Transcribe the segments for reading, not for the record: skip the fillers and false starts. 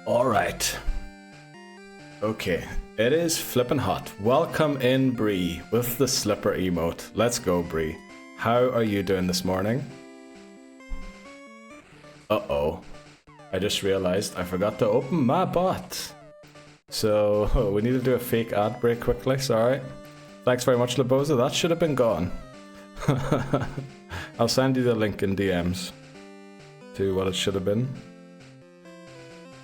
Alright. Okay, it is flippin' hot. Welcome in, Bree, with the slipper emote. Let's go, Bree. How are you doing this morning? Uh-oh. I just realized I forgot to open my bot. So, we need to do a fake ad break quickly, sorry. Thanks very much, Laboza. That should have been gone. I'll send you the link in DMs to what it should have been.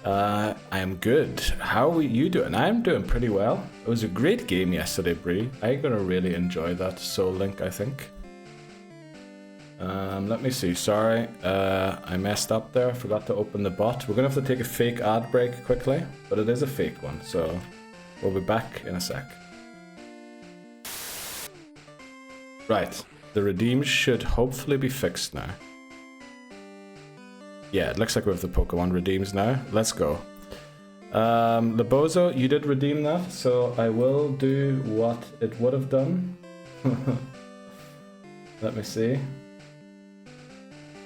I am good. How are you doing? I'm doing pretty well. It was a great game yesterday, Bree. I'm gonna really enjoy that Soul Link, I think. Let me see. Sorry, I messed up there. Forgot to open the bot. We're gonna have to take a fake ad break quickly, but it is a fake one, so we'll be back in a sec. Right, the redeems should hopefully be fixed now. Yeah, it looks like we have the Pokemon redeems now. Let's go. Labozo, you did redeem that, so I will do what it would have done. Let me see.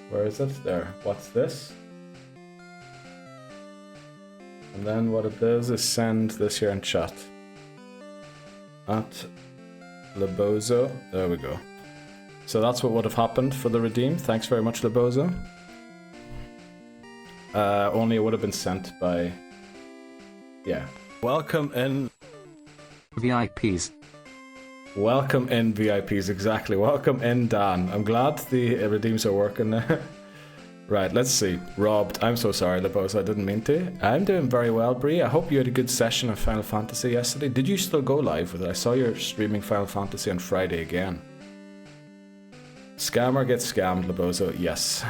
Where is it? There. What's this? And then what it does is send this here in chat. At Labozo. There we go. So that's what would have happened for the redeem. Thanks very much, Labozo. Only it would have been sent by... Yeah. Welcome in... VIPs. Welcome in, VIPs, exactly. Welcome in, Dan. I'm glad the redeems are working there. Right, let's see. Robbed. I'm so sorry, Labos, I didn't mean to. I'm doing very well, Bree. I hope you had a good session of Final Fantasy yesterday. Did you still go live with it? I saw you're streaming Final Fantasy on Friday again. Scammer gets scammed, Labozo. Yes.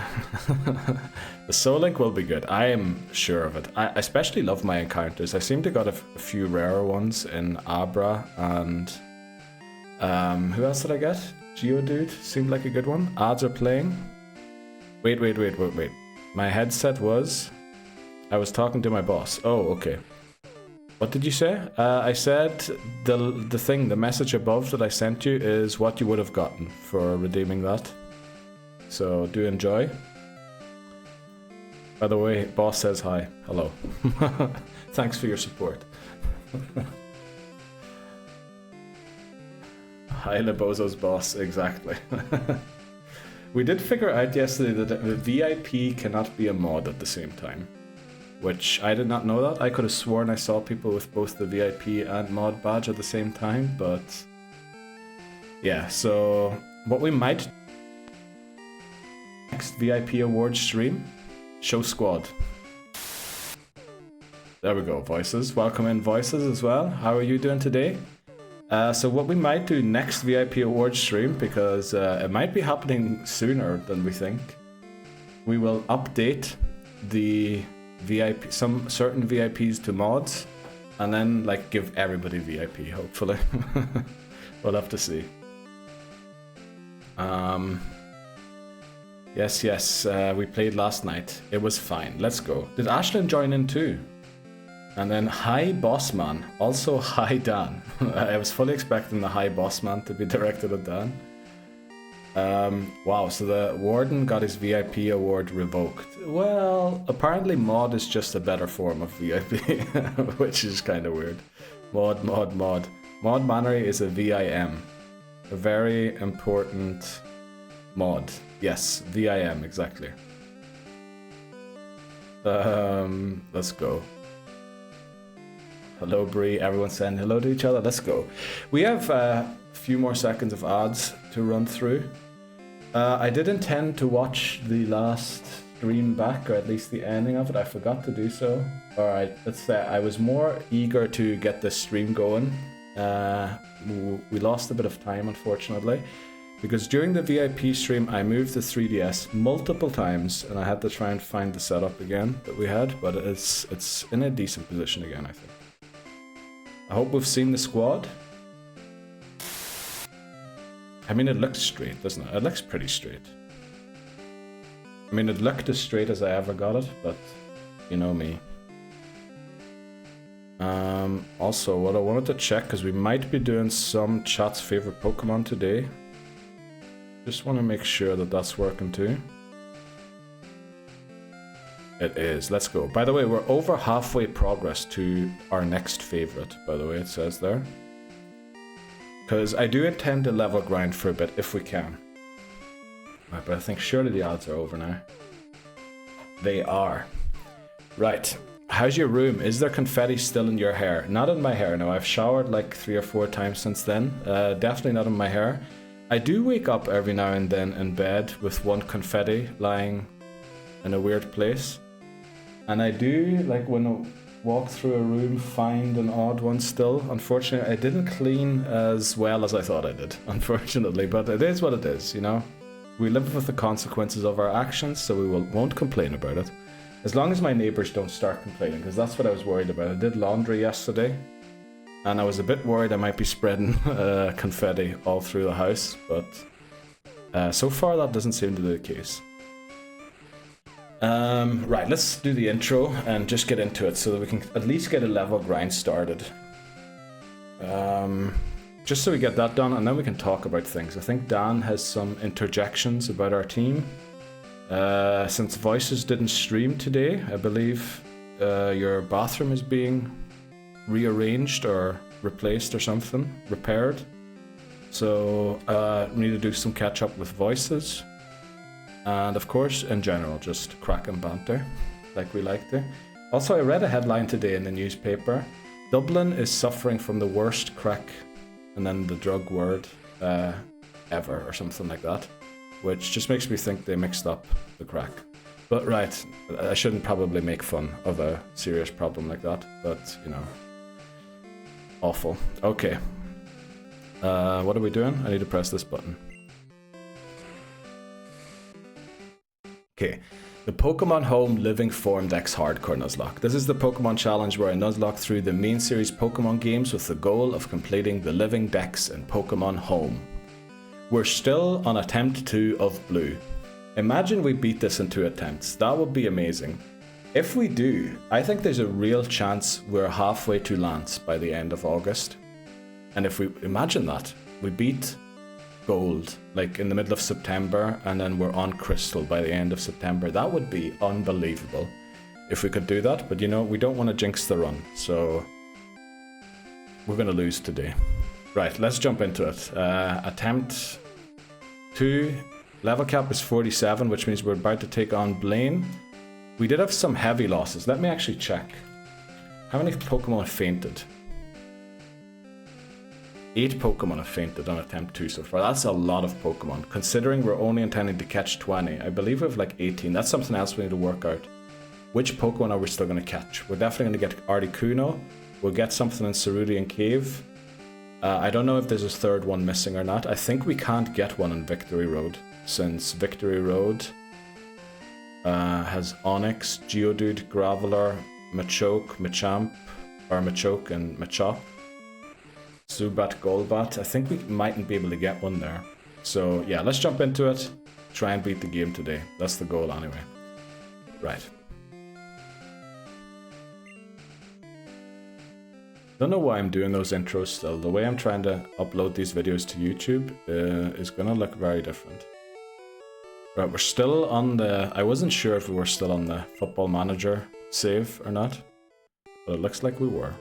The Soul Link will be good. I am sure of it. I especially love my encounters. I seem to got a few rarer ones in Abra and... who else did I get? Geodude seemed like a good one. Ads are playing. Wait. My headset was... I was talking to my boss. Oh, okay. What did you say? I said the message above that I sent you is what you would have gotten for redeeming that. So do enjoy. By the way, boss says hi. Hello. Thanks for your support. Hi, Labozo's boss, exactly. We did figure out yesterday that the VIP cannot be a mod at the same time. Which I did not know that. I could have sworn I saw people with both the VIP and mod badge at the same time, but... Yeah, so... What we might... Next VIP award stream, show squad. There we go, Voices. Welcome in, Voices, as well. How are you doing today? So what we might do next VIP award stream, because it might be happening sooner than we think, we will update the VIP, some certain VIPs to mods, and then like give everybody VIP, hopefully. We'll have to see. Yes, we played last night. It was fine. Let's go. Did Ashlyn join in too? And then hi Bossman, also hi Dan. I was fully expecting the hi Bossman to be directed at Dan. Wow, so the Warden got his VIP award revoked. Well, apparently mod is just a better form of VIP, which is kind of weird. Mod. Mod Mannery is a VIM. A very important mod. Yes, VIM, exactly. Let's go. Hello, Bree. Everyone saying hello to each other. Let's go. We have a few more seconds of ads to run through. I did intend to watch the last stream back, or at least the ending of it. I forgot to do so. Alright, let's say I was more eager to get this stream going. We lost a bit of time, unfortunately, because during the VIP stream I moved the 3DS multiple times and I had to try and find the setup again that we had, but it's in a decent position again, I think. I hope we've seen the squad. I mean, it looks straight, doesn't it? It looks pretty straight. I mean, it looked as straight as I ever got it, but you know me. Also, what I wanted to check, because we might be doing some chat's favorite Pokemon today. Just want to make sure that that's working too. It is. Let's go. By the way, we're over halfway progress to our next favorite, by the way, it says there. Because I do intend to level grind for a bit if we can. Right, but I think surely the odds are over now. They are. Right. How's your room? Is there confetti still in your hair? Not in my hair, no. I've showered like 3 or 4 times since then. Definitely not in my hair. I do wake up every now and then in bed with one confetti lying in a weird place. And I do, like when I walk through a room, find an odd one still. Unfortunately, I didn't clean as well as I thought I did, unfortunately. But it is what it is, you know? We live with the consequences of our actions, so we won't complain about it. As long as my neighbours don't start complaining, because that's what I was worried about. I did laundry yesterday, and I was a bit worried I might be spreading confetti all through the house, but so far that doesn't seem to be the case. Right, let's do the intro and just get into it so that we can at least get a level grind started. Just so we get that done, and then we can talk about things. I think Dan has some interjections about our team. Since Voices didn't stream today, I believe your bathroom is being rearranged or replaced or something, repaired. So we need to do some catch up with Voices. And of course, in general, just crack and banter, like we like to. Also, I read a headline today in the newspaper. Dublin is suffering from the worst crack, and then the drug word, ever, or something like that. Which just makes me think they mixed up the crack. But right, I shouldn't probably make fun of a serious problem like that, but, you know, awful. Okay. What are we doing? I need to press this button. Okay. The Pokémon Home Living Form Dex Hardcore Nuzlocke. This is the Pokémon challenge where I nuzlocke through the main series Pokémon games with the goal of completing the Living Dex in Pokémon Home. We're still on attempt 2 of Blue. Imagine we beat this in 2 attempts. That would be amazing. If we do, I think there's a real chance we're halfway to Lance by the end of August. And if we imagine that, we beat Gold like in the middle of September and then we're on Crystal by the end of September. That would be unbelievable if we could do that. But you know, we don't want to jinx the run. So we're going to lose today. Right, let's jump into it. Attempt 2, level cap is 47, which means we're about to take on Blaine. We did have some heavy losses. Let me actually check. How many Pokemon fainted? 8 Pokemon have fainted on attempt 2 so far. That's a lot of Pokemon. Considering we're only intending to catch 20, I believe we have like 18. That's something else we need to work out. Which Pokemon are we still going to catch? We're definitely going to get Articuno. We'll get something in Cerulean Cave. I don't know if there's a third one missing or not. I think we can't get one in Victory Road, since Victory Road has Onix, Geodude, Graveler, Machoke, Machamp, or Machoke and Machop. Zubat, Golbat. I think we mightn't be able to get one there. So yeah, let's jump into it. Try and beat the game today. That's the goal anyway. Right. Don't know why I'm doing those intros still. The way I'm trying to upload these videos to YouTube is gonna look very different. Right, we're still on the... I wasn't sure if we were still on the Football Manager save or not, but it looks like we were.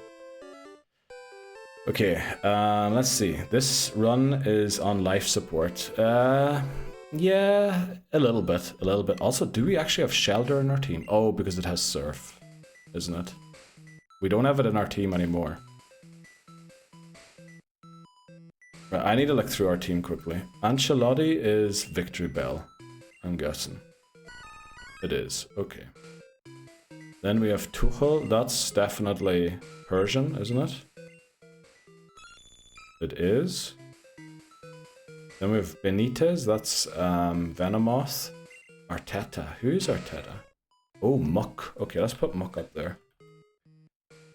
Okay, let's see. This run is on life support. Yeah, a little bit. Also, do we actually have Shelter in our team? Oh, because it has Surf, isn't it? We don't have it in our team anymore. Right, I need to look through our team quickly. Ancelotti is Victory Bell, I'm guessing. It is, okay. Then we have Tuchel, that's definitely Persian, isn't it? It is. Then we have Benitez, that's Venomoth. Arteta, who's Arteta? Oh, Muck. Okay, let's put Muck up there.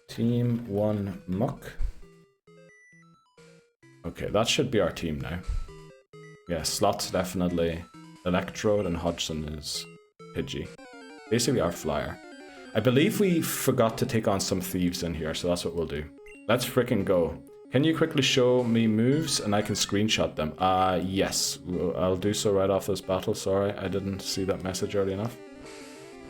Team 1 Muck. Okay, that should be our team now. Yeah, Slot's definitely Electrode and Hodgson is Pidgey. Basically our flyer. I believe we forgot to take on some thieves in here, so that's what we'll do. Let's freaking go. Can you quickly show me moves and I can screenshot them? Yes, I'll do so right off this battle. Sorry, I didn't see that message early enough.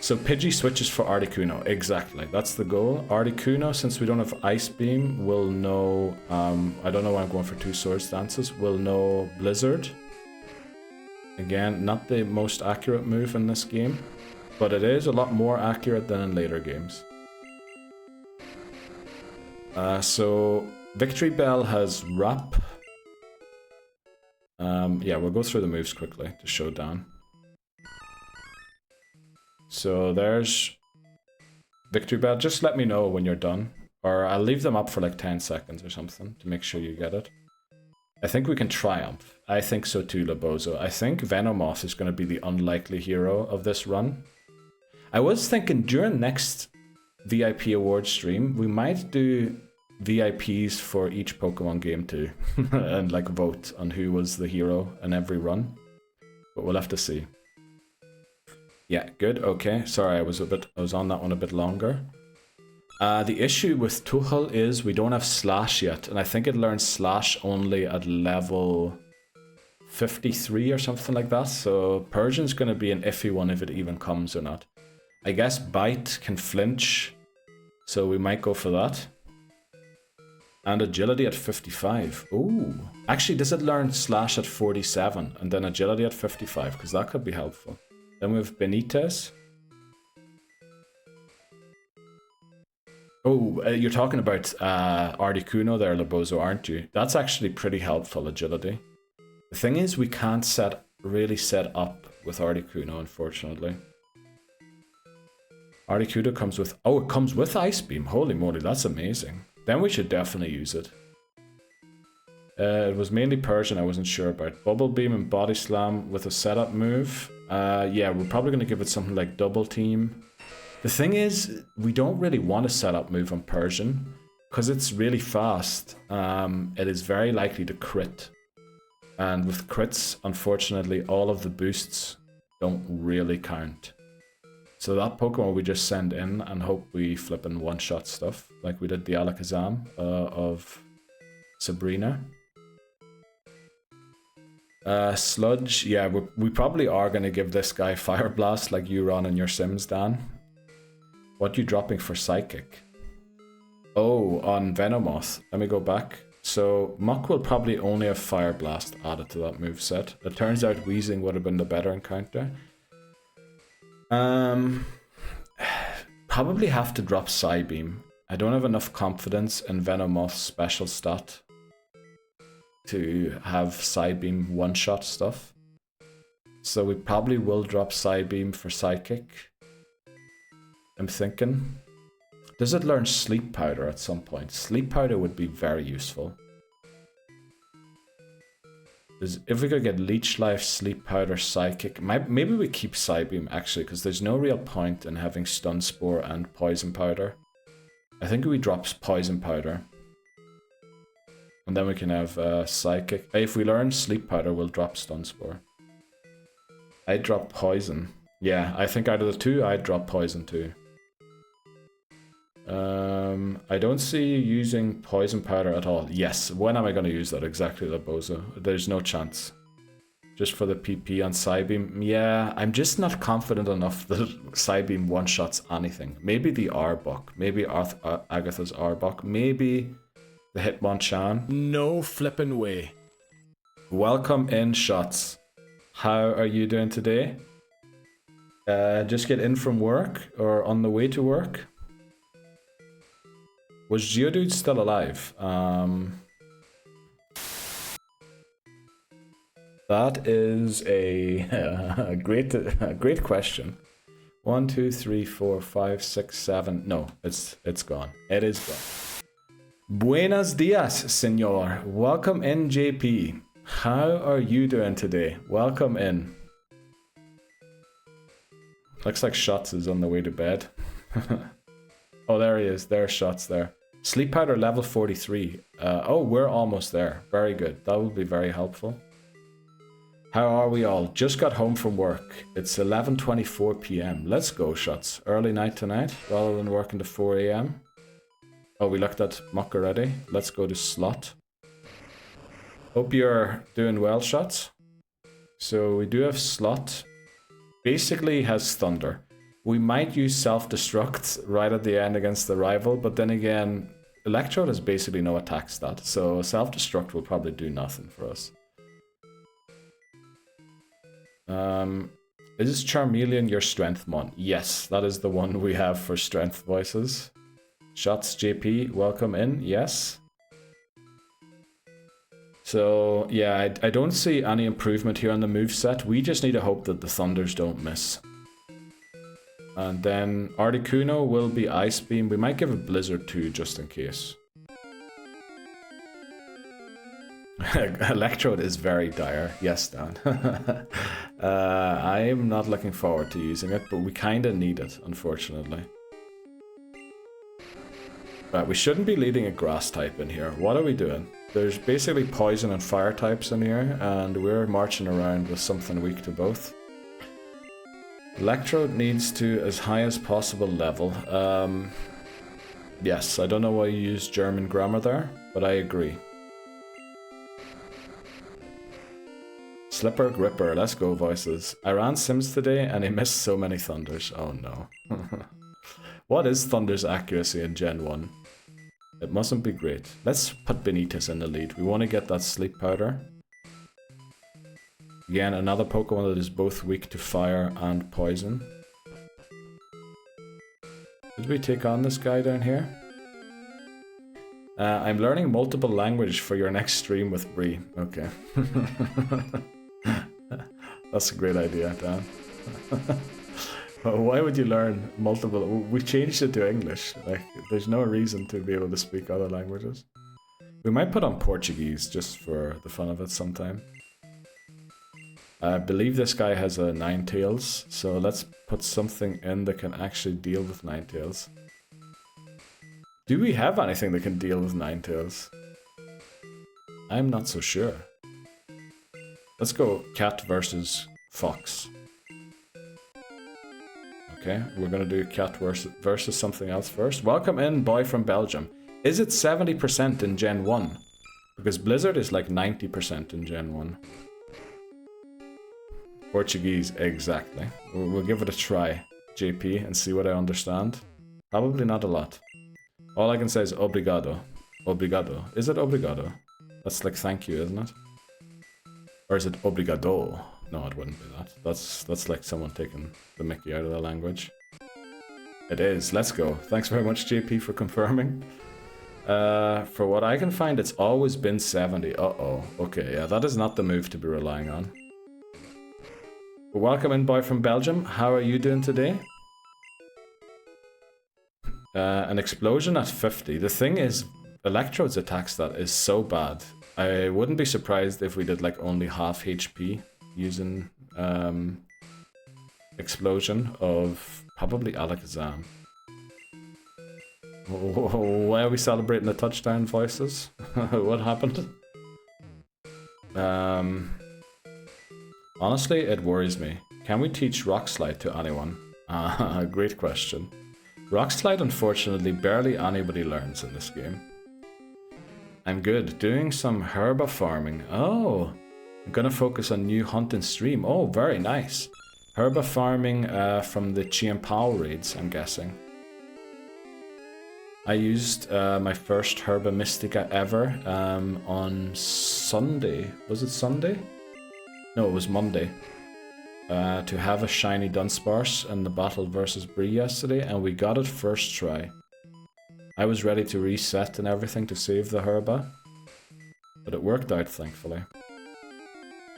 So Pidgey switches for Articuno. Exactly. That's the goal. Articuno, since we don't have Ice Beam, will know... I don't know why I'm going for 2 Swords Dances. Will know Blizzard. Again, not the most accurate move in this game. But it is a lot more accurate than in later games. So Victory Bell has Wrap. Yeah, we'll go through the moves quickly to show Dan. So there's Victory Bell. Just let me know when you're done. Or I'll leave them up for like 10 seconds or something to make sure you get it. I think we can Triumph. I think so too, Labozo. I think Venomoth is going to be the unlikely hero of this run. I was thinking during next VIP award stream, we might do VIPs for each Pokemon game too. And like vote on who was the hero in every run. But we'll have to see. Yeah, good, okay. Sorry, I was on that one a bit longer. The issue with Tuchel is we don't have Slash yet, and I think it learns Slash only at level 53 or something like that, so Persian's gonna be an iffy one if it even comes or not. I guess Bite can flinch, so we might go for that. And Agility at 55. Ooh. Actually, does it learn Slash at 47 and then Agility at 55? Because that could be helpful. Then we have Benitez. Oh, you're talking about Articuno there, Labozo, aren't you? That's actually pretty helpful, Agility. The thing is, we can't really set up with Articuno, unfortunately. Articuno comes with... Oh, it comes with Ice Beam. Holy moly, that's amazing. Then we should definitely use it. It was mainly Persian I wasn't sure about. Bubble Beam and Body Slam with a setup move. Yeah, we're probably going to give it something like Double Team. The thing is, we don't really want a setup move on Persian because it's really fast. It is very likely to crit. And with crits, unfortunately, all of the boosts don't really count. So that Pokemon we just send in and hope we flip in one-shot stuff, like we did the Alakazam of Sabrina. Sludge, yeah, we probably are going to give this guy Fire Blast like you run in your Sims, Dan. What you dropping for Psychic? Oh, on Venomoth. Let me go back. So Muck will probably only have Fire Blast added to that moveset. It turns out Weezing would have been the better encounter. Probably have to drop Psybeam. I don't have enough confidence in Venomoth's special stat to have Psybeam one-shot stuff. So we probably will drop Psybeam for Psychic. I'm thinking. Does it learn Sleep Powder at some point? Sleep Powder would be very useful. If we could get Leech Life, Sleep Powder, Psychic... Maybe we keep Psybeam actually, because there's no real point in having Stun Spore and Poison Powder. I think we drop Poison Powder. And then we can have Psychic. If we learn Sleep Powder, we'll drop Stun Spore. I'd drop Poison. Yeah, I think out of the two, I'd drop Poison too. I don't see you using Poison Powder at all. Yes, when am I going to use that exactly, Labozo? There's no chance. Just for the PP on Psybeam. Yeah, I'm just not confident enough that Psybeam one-shots anything. Maybe the Arbok. Maybe Agatha's Arbok. Maybe the Hitmonchan. No flippin' way. Welcome in, Shots. How are you doing today? Just get in from work or on the way to work? Was Geodude still alive? That is a great question. 1, 2, 3, 4, 5, 6, 7. No, it's gone. It is gone. Buenos dias, señor. Welcome in, JP. How are you doing today? Welcome in. Looks like Shots is on the way to bed. Oh, there he is. There's Shots there. Sleep Powder level 43. Oh, we're almost there. Very good. That would be very helpful. How are we all? Just got home from work. It's 11:24 p.m. Let's go, Shots. Early night tonight, rather than working to 4 a.m. Oh, we looked at Muck already. Let's go to Slot. Hope you're doing well, Shots. So we do have Slot. Basically has Thunder. We might use self-destruct right at the end against the rival, but then again, Electrode has basically no attack stat, so self-destruct will probably do nothing for us. Is Charmeleon your strength mon? Yes, that is the one we have for strength voices. Shots JP, welcome in, yes. So, yeah, I don't see any improvement here on the moveset. We just need to hope that the Thunders don't miss. And then Articuno will be Ice Beam. We might give a Blizzard too, just in case. Electrode is very dire. Yes, Dan. I'm not looking forward to using it, but we kind of need it, unfortunately. Right, we shouldn't be leading a grass type in here. What are we doing? There's basically poison and fire types in here, and we're marching around with something weak to both. Electrode needs to as high as possible level. Yes, I don't know why you use German grammar there, but I agree. Slipper Gripper, let's go voices. I ran Sims today and I missed so many Thunders. Oh no. What is Thunder's accuracy in Gen 1? It mustn't be great. Let's put Benitez in the lead. We want to get that sleep powder. Again, another Pokemon that is both weak to fire and poison. Did we take on this guy down here? I'm learning multiple language for your next stream with Bree. Okay. That's a great idea, Dan. Why would you learn multiple? We changed it to English. Like, there's no reason to be able to speak other languages. We might put on Portuguese just for the fun of it sometime. I believe this guy has a Ninetales, so let's put something in that can actually deal with Ninetales. Do we have anything that can deal with Ninetales? I'm not so sure. Let's go cat versus fox. Okay, we're gonna do cat versus something else first. Welcome in, boy from Belgium. Is it 70% in Gen 1? Because Blizzard is like 90% in Gen 1. Portuguese, exactly. We'll give it a try, JP, and see what I understand. Probably not a lot. All I can say is obrigado. Obrigado. Is it obrigado? That's like thank you, isn't it? Or is it obrigado? No, it wouldn't be that. That's like someone taking the mickey out of the language. It is. Let's go. Thanks very much, JP, for confirming. For what I can find, it's always been 70. Uh-oh. Okay, yeah, that is not the move to be relying on. Welcome in, boy from Belgium. How are you doing today? An explosion at 50. The thing is, Electrode's attack stat is so bad. I wouldn't be surprised if we did like only half HP using explosion of probably Alakazam. Why are we celebrating the touchdown voices? What happened? Honestly, it worries me. Can we teach Rock Slide to anyone? Great question. Rock Slide, unfortunately, barely anybody learns in this game. I'm good. Doing some herba farming. Oh, I'm gonna focus on new hunt and stream. Oh, very nice. Herba farming from the Chiampao raids, I'm guessing. I used my first Herba Mystica ever on Sunday. Was it Sunday? No, it was Monday. To have a shiny Dunsparce in the battle versus Bree yesterday, and we got it first try. I was ready to reset and everything to save the Herba, but it worked out, thankfully.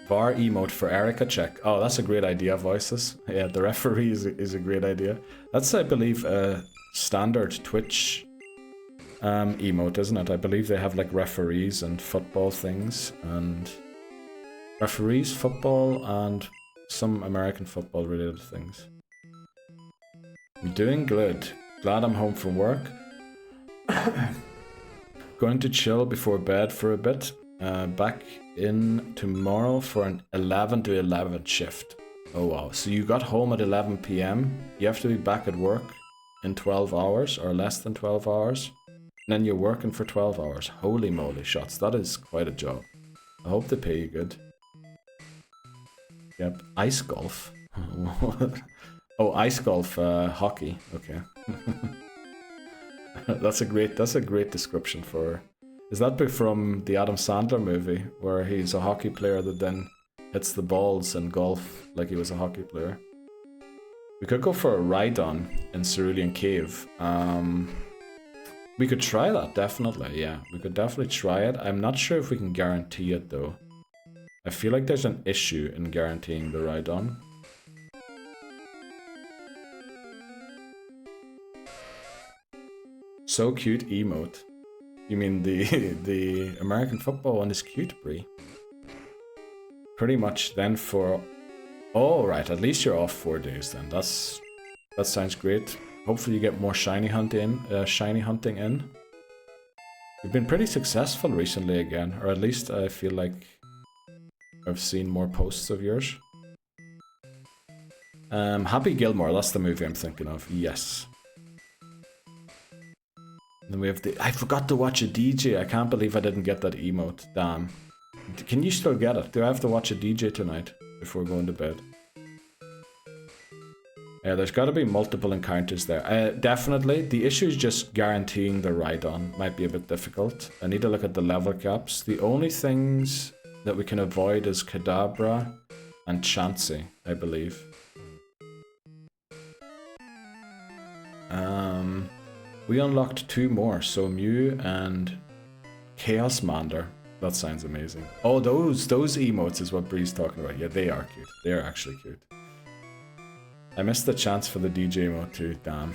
VAR emote for Erica check. Oh, that's a great idea, voices. Yeah, the referee is a great idea. That's, I believe, a standard Twitch emote, isn't it? I believe they have like referees and football things, and referees, football, and some American football related things. I'm doing good. Glad I'm home from work. Going to chill before bed for a bit. Back in tomorrow for an 11 to 11 shift. Oh wow, so you got home at 11 PM. You have to be back at work in 12 hours or less than 12 hours. And then you're working for 12 hours. Holy moly shots, that is quite a job. I hope they pay you good. Yep, ice golf. Oh, ice golf, hockey. Okay. That's a great description for. Is that from the Adam Sandler movie where he's a hockey player that then hits the balls in golf like he was a hockey player? We could go for a ride-on in Cerulean Cave. We could try that, definitely. Yeah, we could definitely try it. I'm not sure if we can guarantee it though. I feel like there's an issue in guaranteeing the ride-on. So cute emote. You mean the American football one is cute, Brie? Pretty much then for... Oh, right, at least you're off 4 days then. That sounds great. Hopefully you get more shiny hunting in. You've been pretty successful recently again, or at least I feel like I've seen more posts of yours. Happy Gilmore, that's the movie I'm thinking of. Yes. Then we have I forgot to watch a DJ. I can't believe I didn't get that emote. Damn. Can you still get it? Do I have to watch a DJ tonight before going to bed? Yeah, there's got to be multiple encounters there. Definitely. The issue is just guaranteeing the ride-on. Might be a bit difficult. I need to look at the level caps. The only things that we can avoid is Kadabra and Chansey, I believe. We unlocked 2 more, so Mew and Chaos Mander. That sounds amazing. Oh, those emotes is what Bree's talking about. Yeah, they are cute. They are actually cute. I missed the chance for the DJ emote too, damn.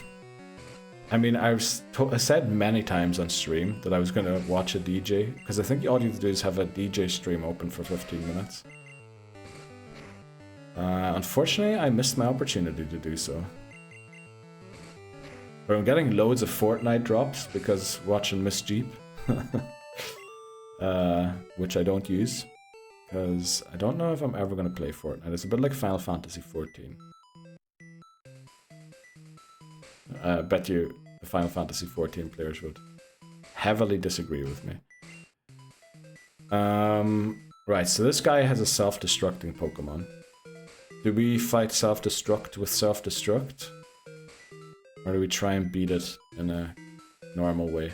I mean, I said many times on stream that I was going to watch a DJ, because I think all you have to do is have a DJ stream open for 15 minutes. Unfortunately, I missed my opportunity to do so. But I'm getting loads of Fortnite drops because watching Miss Jeep. Which I don't use, because I don't know if I'm ever going to play Fortnite. It's a bit like Final Fantasy XIV. I bet you the Final Fantasy XIV players would heavily disagree with me. Right, so this guy has a self-destructing Pokemon. Do we fight self-destruct with self-destruct? Or do we try and beat it in a normal way?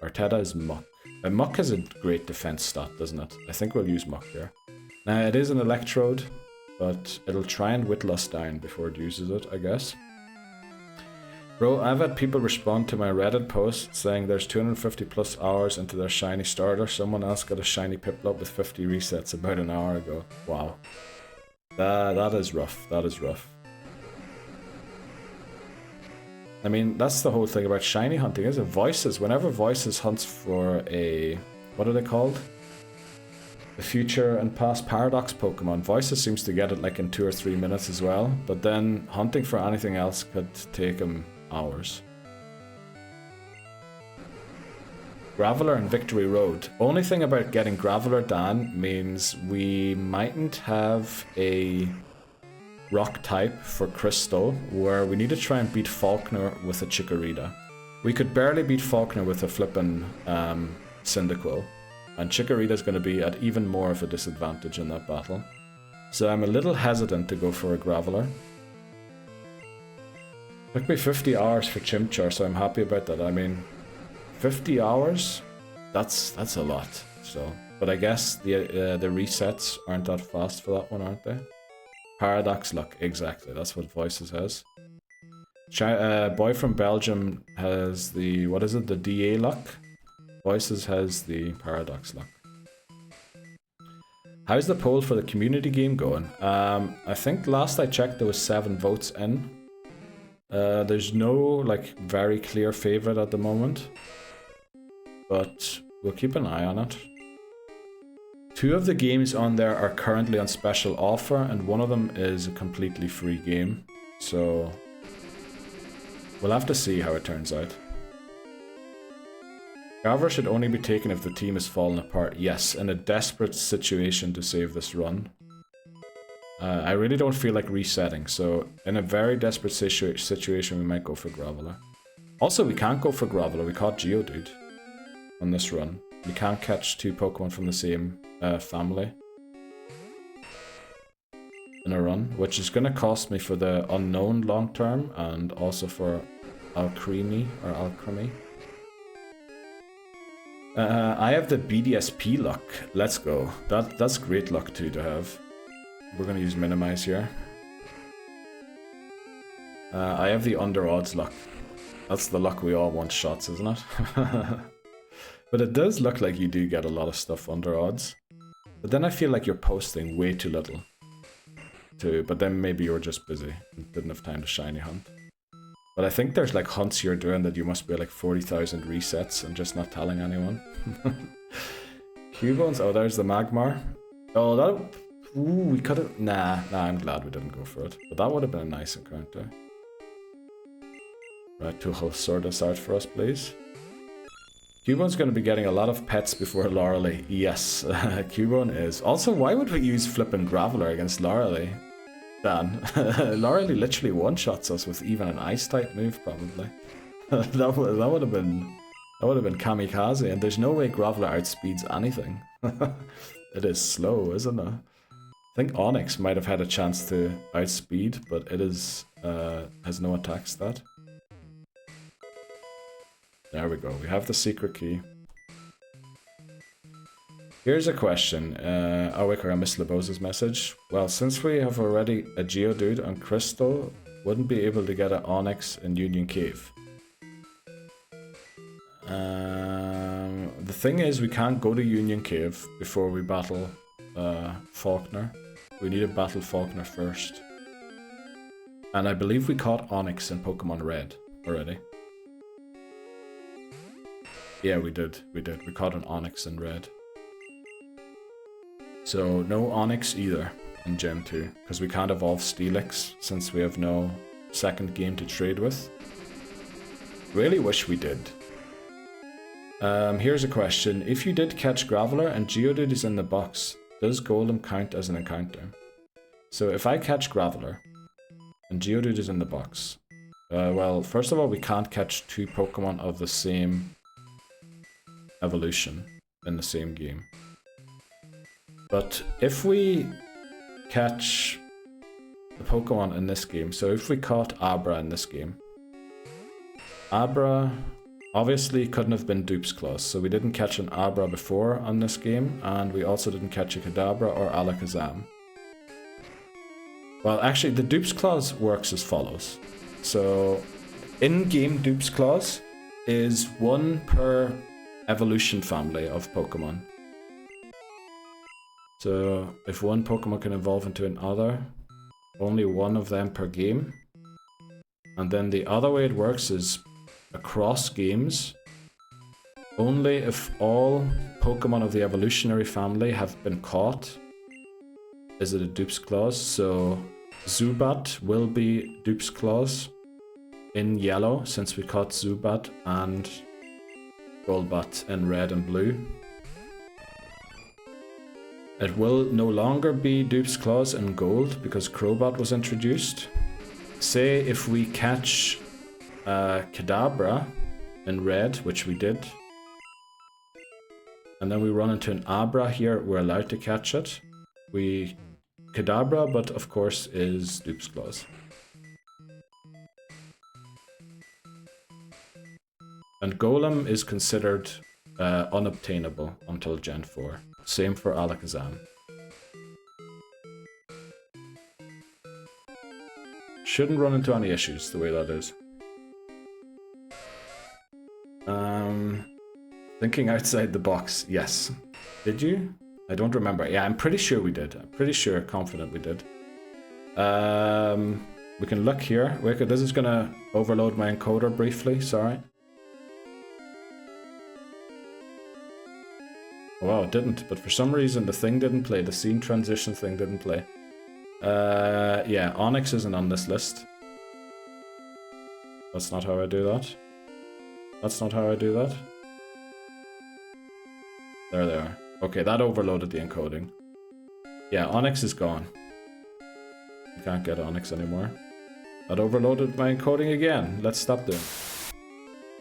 Arteta is Muck. Muck has a great defense stat, doesn't it? I think we'll use Muck here. Now, it is an Electrode, but it'll try and whittle us down before it uses it, I guess. Bro, I've had people respond to my Reddit post saying there's 250 plus hours into their shiny starter. Someone else got a shiny Piplup with 50 resets about an hour ago. Wow. That is rough. That is rough. I mean, that's the whole thing about shiny hunting, is it? Voices. Whenever Voices hunts for a... What are they called? The future and past Paradox Pokemon. Voices seems to get it like in 2 or 3 minutes as well. But then hunting for anything else could take him hours. Graveler and Victory Road. Only thing about getting Graveler, Dan, means we mightn't have a rock type for Crystal, where we need to try and beat Falkner with a Chikorita. We could barely beat Falkner with a flippin' Cyndaquil, and Chikorita's going to be at even more of a disadvantage in that battle. So I'm a little hesitant to go for a Graveler. Took me 50 hours for Chimchar, so I'm happy about that. I mean, 50 hours? That's a lot. So, but I guess the resets aren't that fast for that one, aren't they? Paradox luck, exactly. That's what Voices has. Boy from Belgium has the, what is it? The DA luck. Voices has the Paradox luck. How's the poll for the community game going? I think last I checked there was 7 votes in. There's no like very clear favorite at the moment, but we'll keep an eye on it. 2 of the games on there are currently on special offer, and one of them is a completely free game. So we'll have to see how it turns out. Graveler should only be taken if the team is falling apart. Yes, in a desperate situation to save this run. I really don't feel like resetting, so in a very desperate situation we might go for Graveler. Also, we can't go for Graveler, we caught Geodude on this run. We can't catch 2 Pokemon from the same family. in a run, which is going to cost me for the unknown long term and also for alchemy or alchemy. I have the BDSP luck. Let's go. That's great luck too to have. We're going to use minimize here. I have the under odds luck. That's the luck we all want shots, isn't it? But it does look like you do get a lot of stuff under odds. But then I feel like you're posting way too little. But then maybe you're just busy and didn't have time to shiny hunt. But I think there's like hunts you're doing that you must be like 40,000 resets and just not telling anyone. Cubones, oh there's the Magmar. Oh that, ooh, we could have, nah, I'm glad we didn't go for it. But that would have been a nice encounter. Right, Tuchel, sort this out for us please. Cubone's going to be getting a lot of pets before Lorelei. Yes, Cubone is. Also, why would we use flippin' Graveler against Lorelei? Dan. Lorelei literally one-shots us with even an ice-type move, probably. that would have been kamikaze, and there's no way Graveler outspeeds anything. It is slow, isn't it? I think Onyx might have had a chance to outspeed, but it is has no attack stat. There we go, we have the secret key. Here's a question. Oh wait, I missed Lebosa's message. Well, since we have already a Geodude on Crystal, wouldn't be able to get an Onyx in Union Cave. The thing is, we can't go to Union Cave before we battle Faulkner. We need to battle Faulkner first. And I believe we caught Onyx in Pokemon Red already. Yeah, we did. We caught an Onyx in Red. So, no Onyx either in Gen 2, because we can't evolve Steelix since we have no second game to trade with. Really wish we did. Here's a question. If you did catch Graveler and Geodude is in the box, does Golem count as an encounter? So, if I catch Graveler and Geodude is in the box, well, first of all, we can't catch two Pokemon of the same evolution in the same game. But if we catch the Pokemon in this game, so if we caught Abra in this game, Abra obviously couldn't have been Dupes Claws, so we didn't catch an Abra before on this game, and we also didn't catch a Kadabra or Alakazam. Well, actually, the Dupes Claws works as follows. So, in-game Dupes Claws is one per evolution family of Pokemon. So if one Pokemon can evolve into another, only one of them per game. And then the other way it works is across games, only if all Pokemon of the evolutionary family have been caught is it a Dupes Claws. So Zubat will be Dupes Claws in yellow since we caught Zubat and Golbat in red and blue. It will no longer be Dupes Claws in gold because Crobat was introduced. Say if we catch Kadabra in red, which we did, and then we run into an Abra here, we're allowed to catch it. Kadabra, but of course is Dupes Claws. And Golem is considered unobtainable until Gen 4. Same for Alakazam. Shouldn't run into any issues the way that is. Thinking outside the box, yes. Did you? I don't remember. Yeah, I'm pretty sure we did. I'm pretty sure, confident we did. We can look here. Wait, this is gonna overload my encoder briefly, sorry. Wow, it didn't, but for some reason the thing didn't play, the scene transition thing didn't play. Yeah, Onyx isn't on this list. That's not how I do that. That's not how I do that. There they are. Okay, that overloaded the encoding. Yeah, Onyx is gone. You can't get Onyx anymore. That overloaded my encoding again. Let's stop doing it.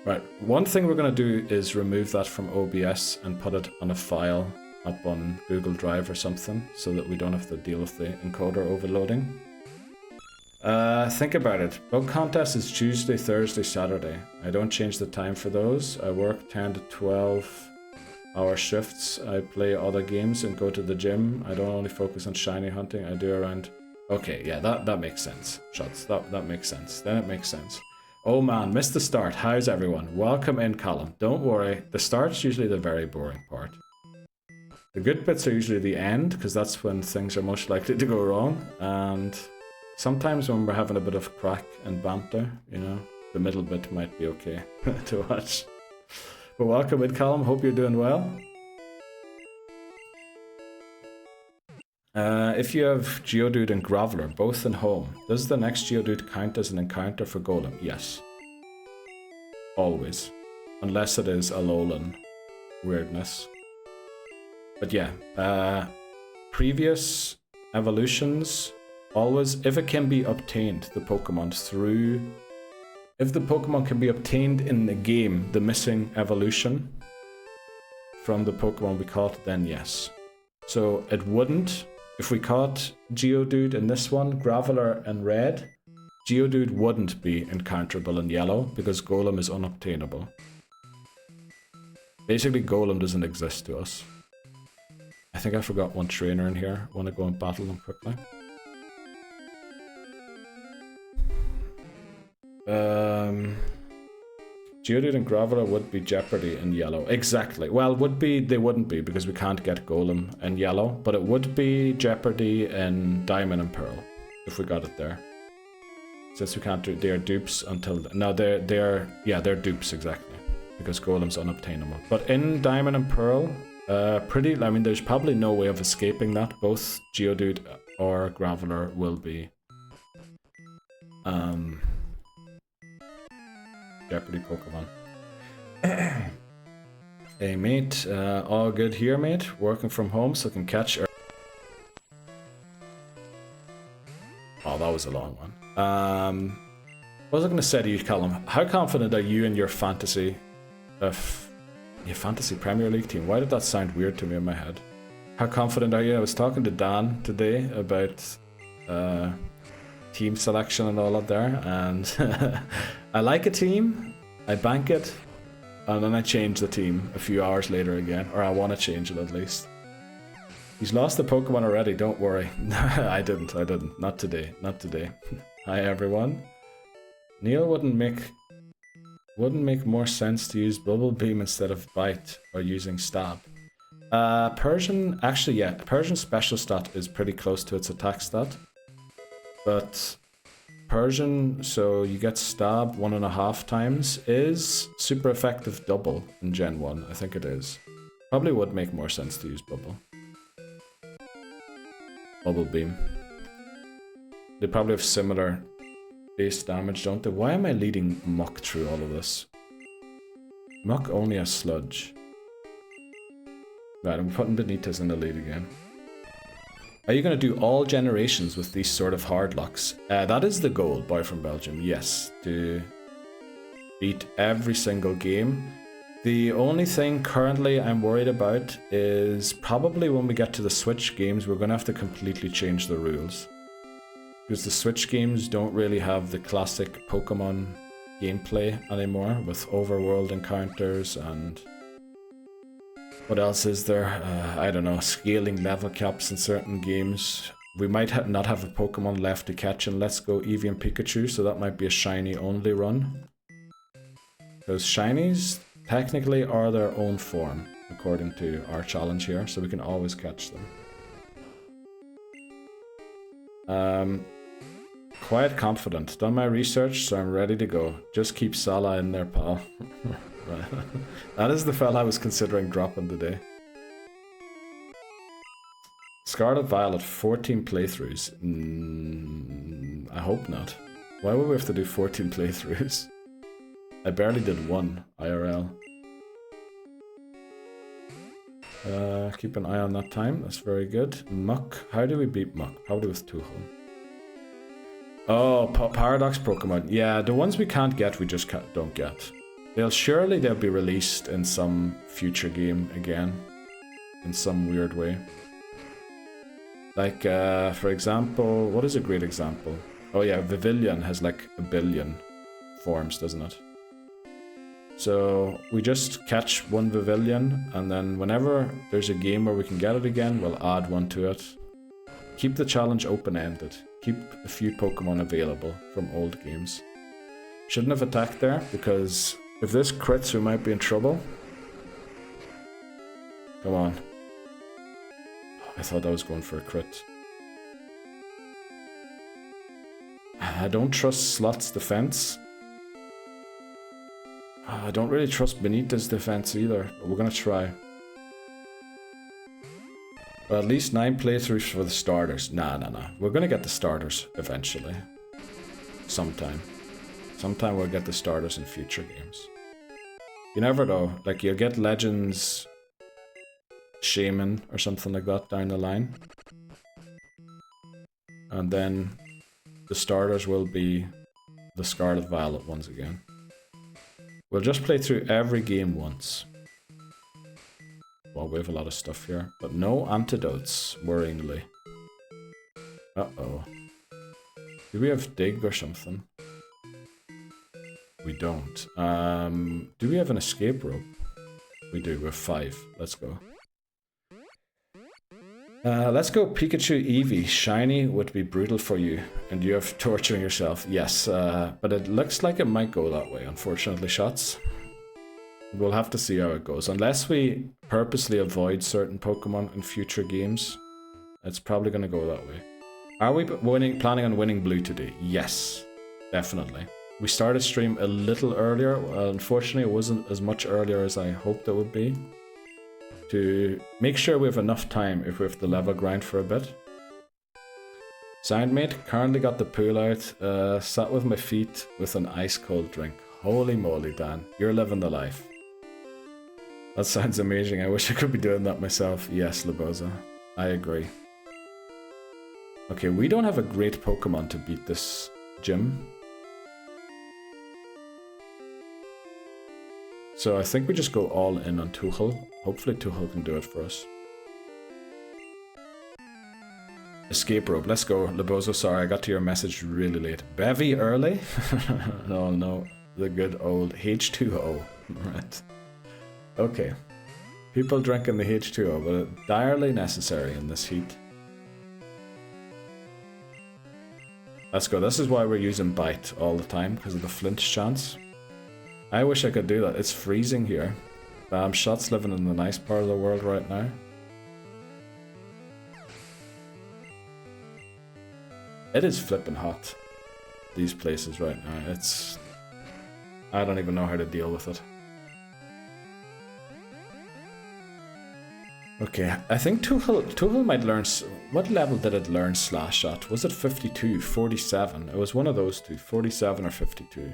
Right, one thing we're going to do is remove that from OBS and put it on a file up on Google Drive or something so that we don't have to deal with the encoder overloading. Think about it. Bug contest is Tuesday, Thursday, Saturday. I don't change the time for those. I work 10 to 12 hour shifts. I play other games and go to the gym. I don't only focus on shiny hunting. I do around... Okay, yeah, that makes sense. Shots, that makes sense. Then it makes sense. Oh man, missed the start. How's everyone? Welcome in, Colin. Don't worry, the start's usually the very boring part. The good bits are usually the end, because that's when things are most likely to go wrong. And sometimes when we're having a bit of crack and banter, you know, the middle bit might be okay to watch. But welcome in, Colin. Hope you're doing well. If you have Geodude and Graveler, both in home, does the next Geodude count as an encounter for Golem? Yes. Always. Unless it is Alolan weirdness. But yeah, previous evolutions, always, if it can be obtained, the Pokemon through... If the Pokemon can be obtained in the game, the missing evolution from the Pokemon we caught, then yes. So it wouldn't... If we caught Geodude in this one, Graveler in red, Geodude wouldn't be encounterable in yellow because Golem is unobtainable. Basically, Golem doesn't exist to us. I think I forgot one trainer in here. Want to go and battle them quickly? Geodude and Graveler would be Jeopardy in yellow. Exactly. Well, would be, they wouldn't be because we can't get Golem in yellow, but it would be Jeopardy in Diamond and Pearl if we got it there. Since we can't do, they're dupes until, no, they're dupes exactly because Golem's unobtainable. But in Diamond and Pearl, I mean, there's probably no way of escaping that. Both Geodude or Graveler will be Jeopardy Pokemon. Hey mate, all good here mate, working from home so I can catch... Oh, that was a long one. What was I going to say to you, Callum? How confident are you in your fantasy Premier League team? Why did that sound weird to me in my head? How confident are you? I was talking to Dan today about team selection and all that there, and I like a team, I bank it, and then I change the team a few hours later again, or I want to change it at least. He's lost the Pokemon already, don't worry. I didn't, not today. Hi everyone. Neil wouldn't make more sense to use Bubble Beam instead of Bite or using Stab. Persian, actually yeah, Persian's special stat is pretty close to its attack stat. But Persian, so you get Stab 1.5 times, is super effective double in Gen 1, I think it is. Probably would make more sense to use Bubble Beam. They probably have similar base damage, don't they? Why am I leading Muck through all of this? Muck only has Sludge. Right, I'm putting Benitez in the lead again. Are you going to do all generations with these sort of hard locks? That is the goal, boy from Belgium, yes. To beat every single game. The only thing currently I'm worried about is probably when we get to the Switch games, we're going to have to completely change the rules. Because the Switch games don't really have the classic Pokemon gameplay anymore with overworld encounters and... What else is there? I don't know, scaling level caps in certain games. We might not have a Pokemon left to catch in Let's Go Eevee and Pikachu, so that might be a shiny only run. Because shinies technically are their own form, according to our challenge here, so we can always catch them. Quite confident. Done my research, so I'm ready to go. Just keep Sala in there, pal. Right. That is the fella I was considering dropping today. Scarlet Violet, 14 playthroughs. I hope not. Why would we have to do 14 playthroughs? I barely did one IRL. Keep an eye on that time, that's very good. Muck, how do we beat Muck? Probably with 2 home. Oh, Paradox Pokemon. Yeah, the ones we can't get, we just don't get. They'll be released in some future game again. in some weird way. Like, for example, what is a great example? Oh yeah, Viridian has like 1 billion forms, doesn't it? So we just catch 1 Viridian, and then whenever there's a game where we can get it again, we'll add one to it. Keep the challenge open-ended. Keep a few Pokemon available from old games. Shouldn't have attacked there, because if this crits, we might be in trouble. Come on. I thought I was going for a crit. I don't trust Slot's defense. I don't really trust Benita's defense either, but we're gonna try. But at least 9 playthroughs for the starters. Nah. We're gonna get the starters eventually. Sometime. Sometime we'll get the starters in future games. You never know. Like, you'll get Legends Shaman or something like that down the line. And then the starters will be the Scarlet Violet ones again. We'll just play through every game once. Well, we have a lot of stuff here, but no antidotes, worryingly. Uh-oh. Do we have Dig or something? We don't. Do we have an escape rope? We do, we have 5. Let's go. Let's go Pikachu Eevee. Shiny would be brutal for you, and you have torturing yourself. Yes, but it looks like it might go that way, unfortunately, Shots. We'll have to see how it goes. Unless we purposely avoid certain Pokemon in future games, it's probably going to go that way. Are we planning on winning Blue today? Yes, definitely. We started stream a little earlier. Unfortunately, it wasn't as much earlier as I hoped it would be. To make sure we have enough time if we have to level grind for a bit. Soundmate, currently got the pool out, sat with my feet with an ice cold drink. Holy moly, Dan, you're living the life. That sounds amazing. I wish I could be doing that myself. Yes, Laboza, I agree. Okay, we don't have a great Pokemon to beat this gym. So I think we just go all in on Tuchel. Hopefully Tuchel can do it for us. Escape rope, let's go. Labozo, sorry, I got to your message really late. Bevy early? No, the good old H2O. Right. Okay. People drinking the H2O, but it's direly necessary in this heat. Let's go. This is why we're using Bite all the time, because of the flinch chance. I wish I could do that. It's freezing here. Bam, Shot's living in the nice part of the world right now. It is flipping hot, these places right now. It's... I don't even know how to deal with it. Okay, I think Tuchel might learn... What level did it learn Slash at? Was it 52, 47? It was one of those two, 47 or 52.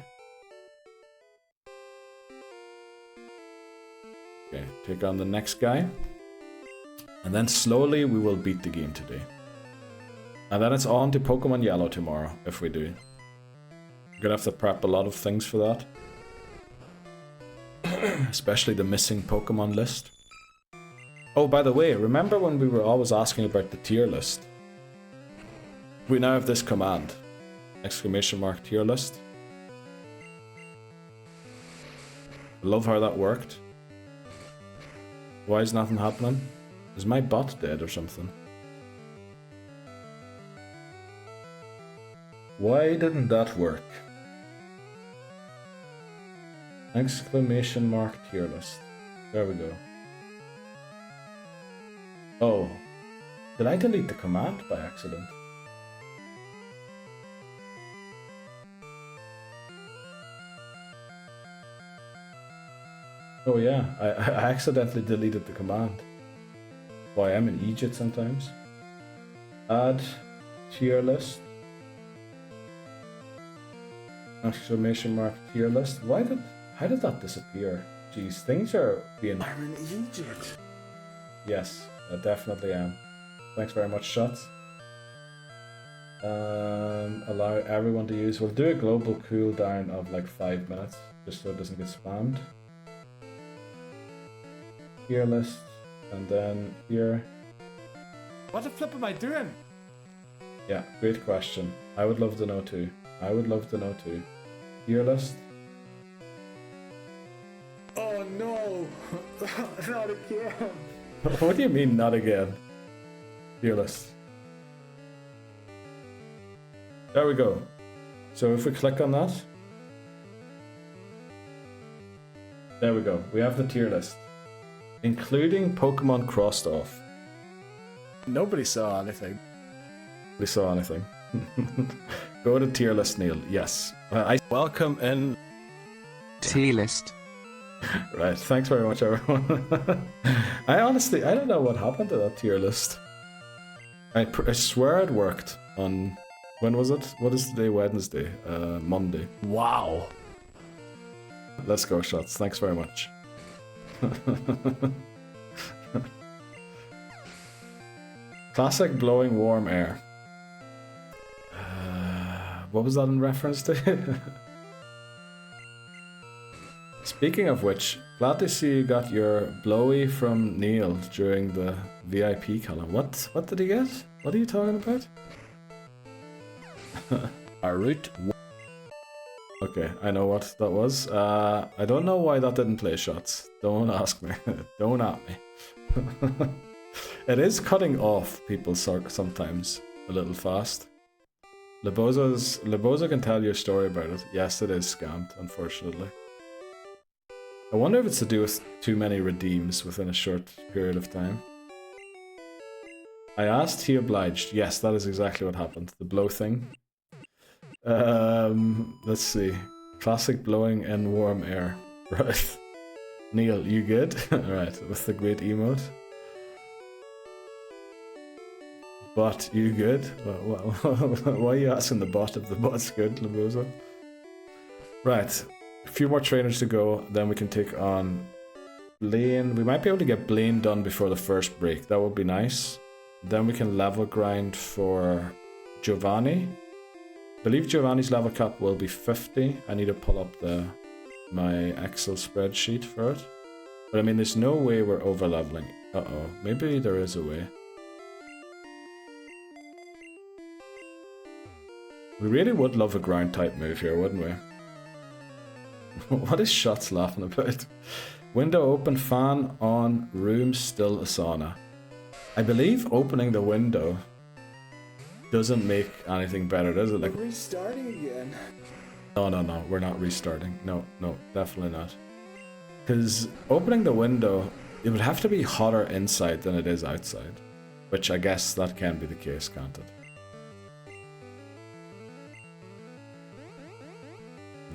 Okay, take on the next guy. And then slowly we will beat the game today. And then it's on to Pokemon Yellow tomorrow, if we do. I'm gonna have to prep a lot of things for that. Especially the missing Pokemon list. Oh, by the way, remember when we were always asking about the tier list? We now have this command. Exclamation mark tier list. Love how that worked. Why is nothing happening? Is my bot dead or something? Why didn't that work? Exclamation mark tier list. There we go. Oh. Did I delete the command by accident? Oh yeah, I accidentally deleted the command. Boy, I'm an idiot sometimes. Add tier list. Exclamation mark tier list. How did that disappear? Jeez, things are being... I'm an idiot. Yes, I definitely am. Thanks very much, Shots. Allow everyone to use... We'll do a global cooldown of like 5 minutes, just so it doesn't get spammed. Tier list. And then here. What the flip am I doing? Yeah, great question. I would love to know too. I would love to know too. Tier list. Oh no! Not again! What do you mean, not again? Tier list. There we go. So if we click on that. There we go. We have the tier list. Including Pokemon crossed off. Nobody saw anything. Nobody saw anything. Go to tier list, Neil. Yes. I welcome in. Tier list. Right. Thanks very much, everyone. I don't know what happened to that tier list. I swear it worked on. When was it? What is today? Wednesday. Monday. Wow. Let's go, shots. Thanks very much. Classic blowing warm air. What was that in reference to? Speaking of which, glad to see you got your blowy from Neil during the VIP column. What did he get? What are you talking about? Our route. Okay, I know what that was. I don't know why that didn't play shots. Don't ask me. Don't at me. It is cutting off people sometimes a little fast. Lebozo can tell you a story about it. Yes, it is scammed, unfortunately. I wonder if it's to do with too many redeems within a short period of time. I asked, he obliged. Yes, that is exactly what happened. The blow thing. Let's see. Classic blowing in warm air. Right. Neil, you good? Right, with the great emote. Bot, you good? Why are you asking the bot if the bot's good, Lebozo? Right. A few more trainers to go, then we can take on Blaine. We might be able to get Blaine done before the first break. That would be nice. Then we can level grind for Giovanni. I believe Giovanni's level cap will be 50. I need to pull up my Excel spreadsheet for it. But I mean, there's no way we're over leveling. Uh-oh. Maybe there is a way. We really would love a ground type move here, wouldn't we? What is Shots laughing about? Window open, fan on, room still a sauna. I believe opening the window doesn't make anything better, does it? Like restarting again. No, we're not restarting. No, definitely not. Because opening the window, it would have to be hotter inside than it is outside. Which I guess that can be the case, can't it?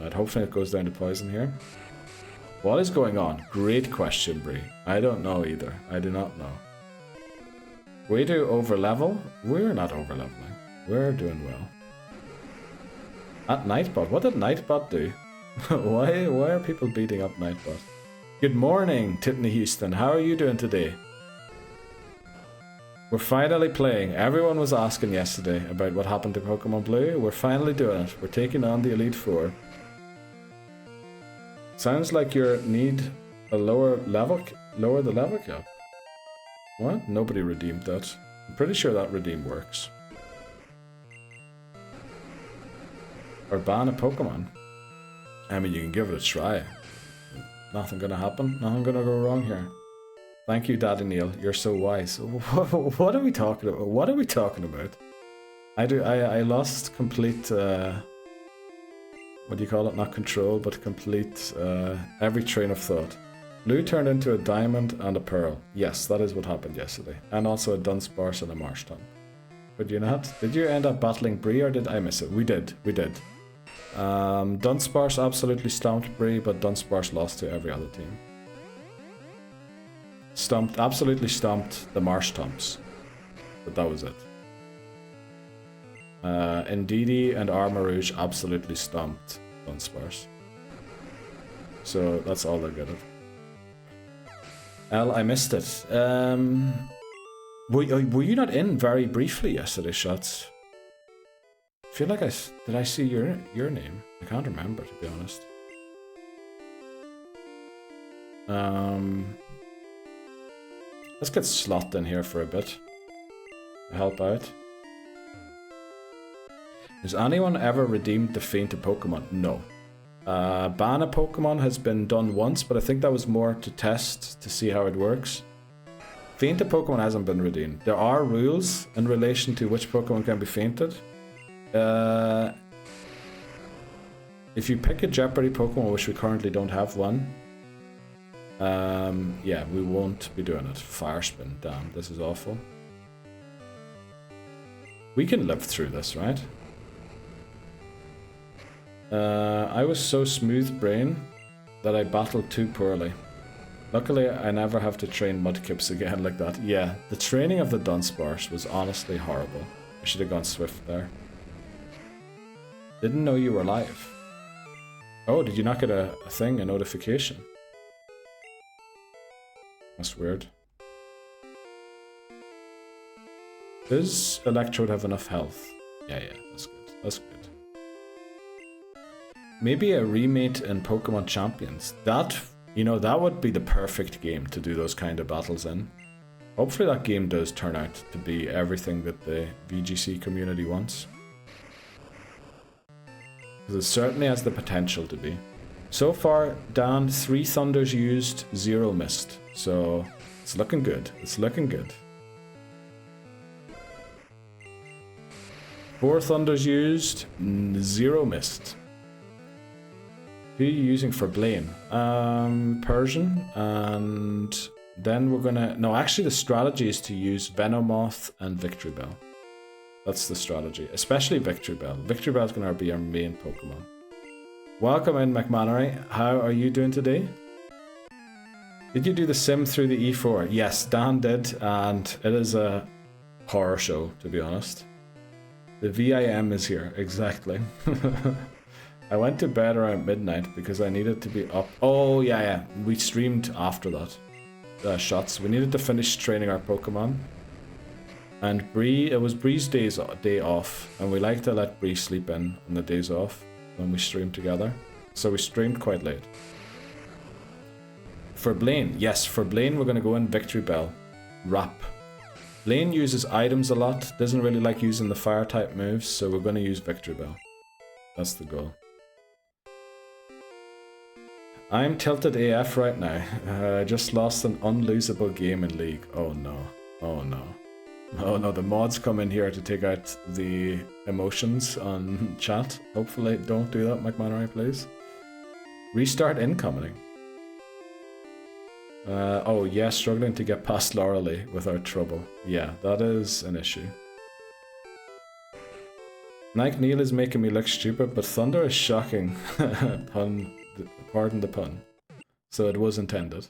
Right, hopefully it goes down to poison here. What is going on? Great question, Bree. I don't know either. I do not know. We do over level? We're not over leveling. We're doing well. At Nightbot? What did Nightbot do? Why are people beating up Nightbot? Good morning, Tiffany Houston. How are you doing today? We're finally playing. Everyone was asking yesterday about what happened to Pokemon Blue. We're finally doing it. We're taking on the Elite Four. Sounds like you need a lower the level cap. What? Nobody redeemed that. I'm pretty sure that redeem works. Or ban a Pokemon. I mean, you can give it a try. Nothing gonna happen. Nothing gonna go wrong here. Thank you, Daddy Neil. You're so wise. What are we talking about? What are we talking about? I lost complete... what do you call it? Not control, but complete every train of thought. Blue turned into a diamond and a pearl. Yes, that is what happened yesterday. And also a Dunsparce and a Marshtomp. Could you not? Did you end up battling Bree or did I miss it? We did. Dunsparce absolutely stomped Bree, but Dunsparce lost to every other team. Absolutely stomped the Marshtomps. But that was it. Indeedee and Armarouge absolutely stomped Dunsparce. So that's all they're good at. I missed it. Were you not in very briefly yesterday, Shots? I feel like did I see your name? I can't remember, to be honest. Let's get Slot in here for a bit. To help out. Has anyone ever redeemed the Faint a Pokemon? No. Ban a Pokemon has been done once, but I think that was more to test to see how it works. Faint a Pokemon hasn't been redeemed. There are rules in relation to which Pokemon can be fainted. If you pick a Jeopardy Pokemon, which we currently don't have one, yeah, we won't be doing it. Fire Spin, damn, this is awful. We can live through this, right? I was so smooth brain that I battled too poorly. Luckily, I never have to train Mudkips again like that. Yeah, the training of the Dunsparce was honestly horrible. I should have gone Swift there. Didn't know you were live. Oh, did you not get a thing, a notification? That's weird. Does Electrode have enough health? Yeah, that's good. That's good. Maybe a remate in Pokemon Champions. That, you know, that would be the perfect game to do those kind of battles in. Hopefully that game does turn out to be everything that the VGC community wants. Because it certainly has the potential to be. So far, Dan, 3 Thunders used, 0 missed. So, it's looking good. It's looking good. 4 Thunders used, 0 missed. Who are you using for Blaine? Persian, and then we're gonna... No, actually the strategy is to use Venomoth and Victreebel. That's the strategy, especially Victreebel. Victreebel is gonna be our main Pokemon. Welcome in, McMannery. How are you doing today? Did you do the sim through the E4? Yes, Dan did, and it is a horror show, to be honest. The VIM is here, exactly. I went to bed around midnight because I needed to be up. Oh, yeah. We streamed after that. Shots. We needed to finish training our Pokemon. And Bree, it was Bree's day off. And we like to let Bree sleep in on the days off when we stream together. So we streamed quite late. For Blaine, yes, for Blaine we're going to go in Victreebel. Wrap. Blaine uses items a lot. Doesn't really like using the fire type moves. So we're going to use Victreebel. That's the goal. I'm tilted AF right now. I just lost an unlosable game in League. Oh no. Oh no. Oh no, the mods come in here to take out the emotions on chat. Hopefully don't do that, McMannery, please. Restart incoming. Oh yeah, struggling to get past Lauralee without trouble. Yeah, that is an issue. Nike Neil is making me look stupid, but Thunder is shocking. Pardon the pun. So it was intended.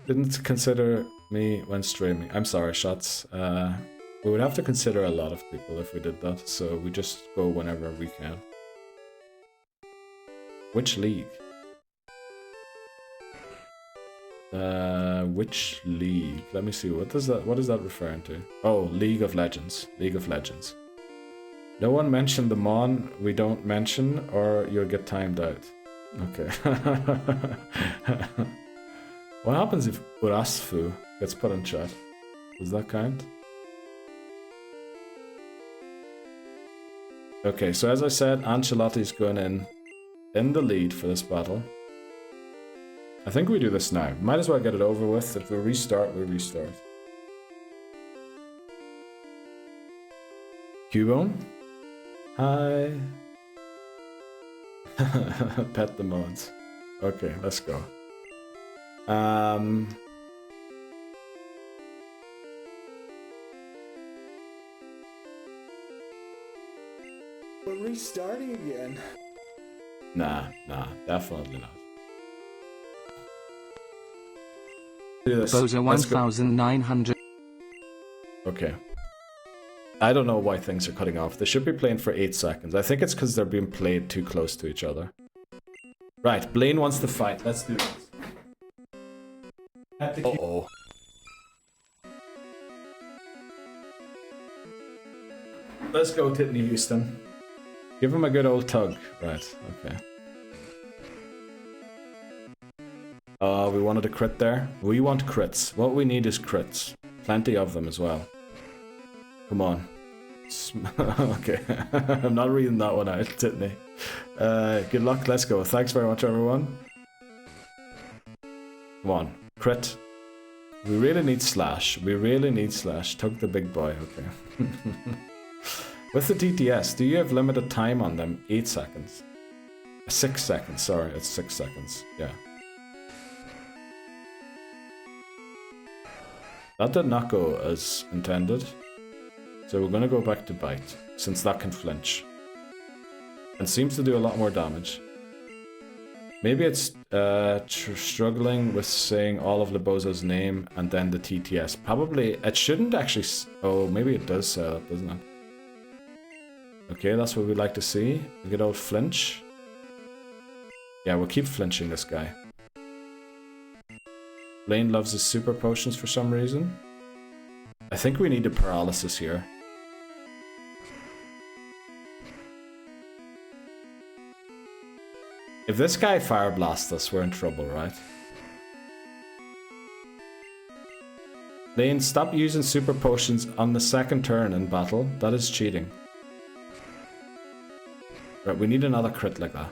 Didn't consider me when streaming. I'm sorry, Shots. We would have to consider a lot of people if we did that, so we just go whenever we can. Which league? Which league? Let me see. What is that referring to? Oh, League of Legends. League of Legends. No one mentioned the Mon we don't mention, or you'll get timed out. Okay. What happens if Urasfu gets put in chat? Does that count? Okay, so as I said, Ancelotti's going in the lead for this battle. I think we do this now. Might as well get it over with. If we restart, we restart. Cubone? Hi. Pet the mods. Okay, let's go. We're restarting again. Nah, definitely not. Do this. Boza 1900. Okay. I don't know why things are cutting off. They should be playing for 8 seconds. I think it's because they're being played too close to each other. Right, Blaine wants to fight. Let's do this. Uh-oh. Let's go, Titney Houston. Give him a good old tug. Right, okay. We wanted a crit there. We want crits. What we need is crits. Plenty of them as well. Come on. Okay. I'm not reading that one out, Titney. Good luck. Let's go. Thanks very much, everyone. Come on. Crit. We really need slash. We really need slash. Tug the big boy. Okay. With the DTS, do you have limited time on them? 8 seconds. 6 seconds. Sorry, it's 6 seconds. Yeah. That did not go as intended. So we're going to go back to bite, since that can flinch. And seems to do a lot more damage. Maybe it's struggling with saying all of Leboza's name and then the TTS. Probably, it shouldn't actually... Oh, maybe it does say that, doesn't it? Okay, that's what we'd like to see. A good old flinch. Yeah, we'll keep flinching this guy. Blaine loves his super potions for some reason. I think we need a paralysis here. If this guy fire blasts us, we're in trouble, right? Blaine, stop using super potions on the second turn in battle. That is cheating. Right, we need another crit like that.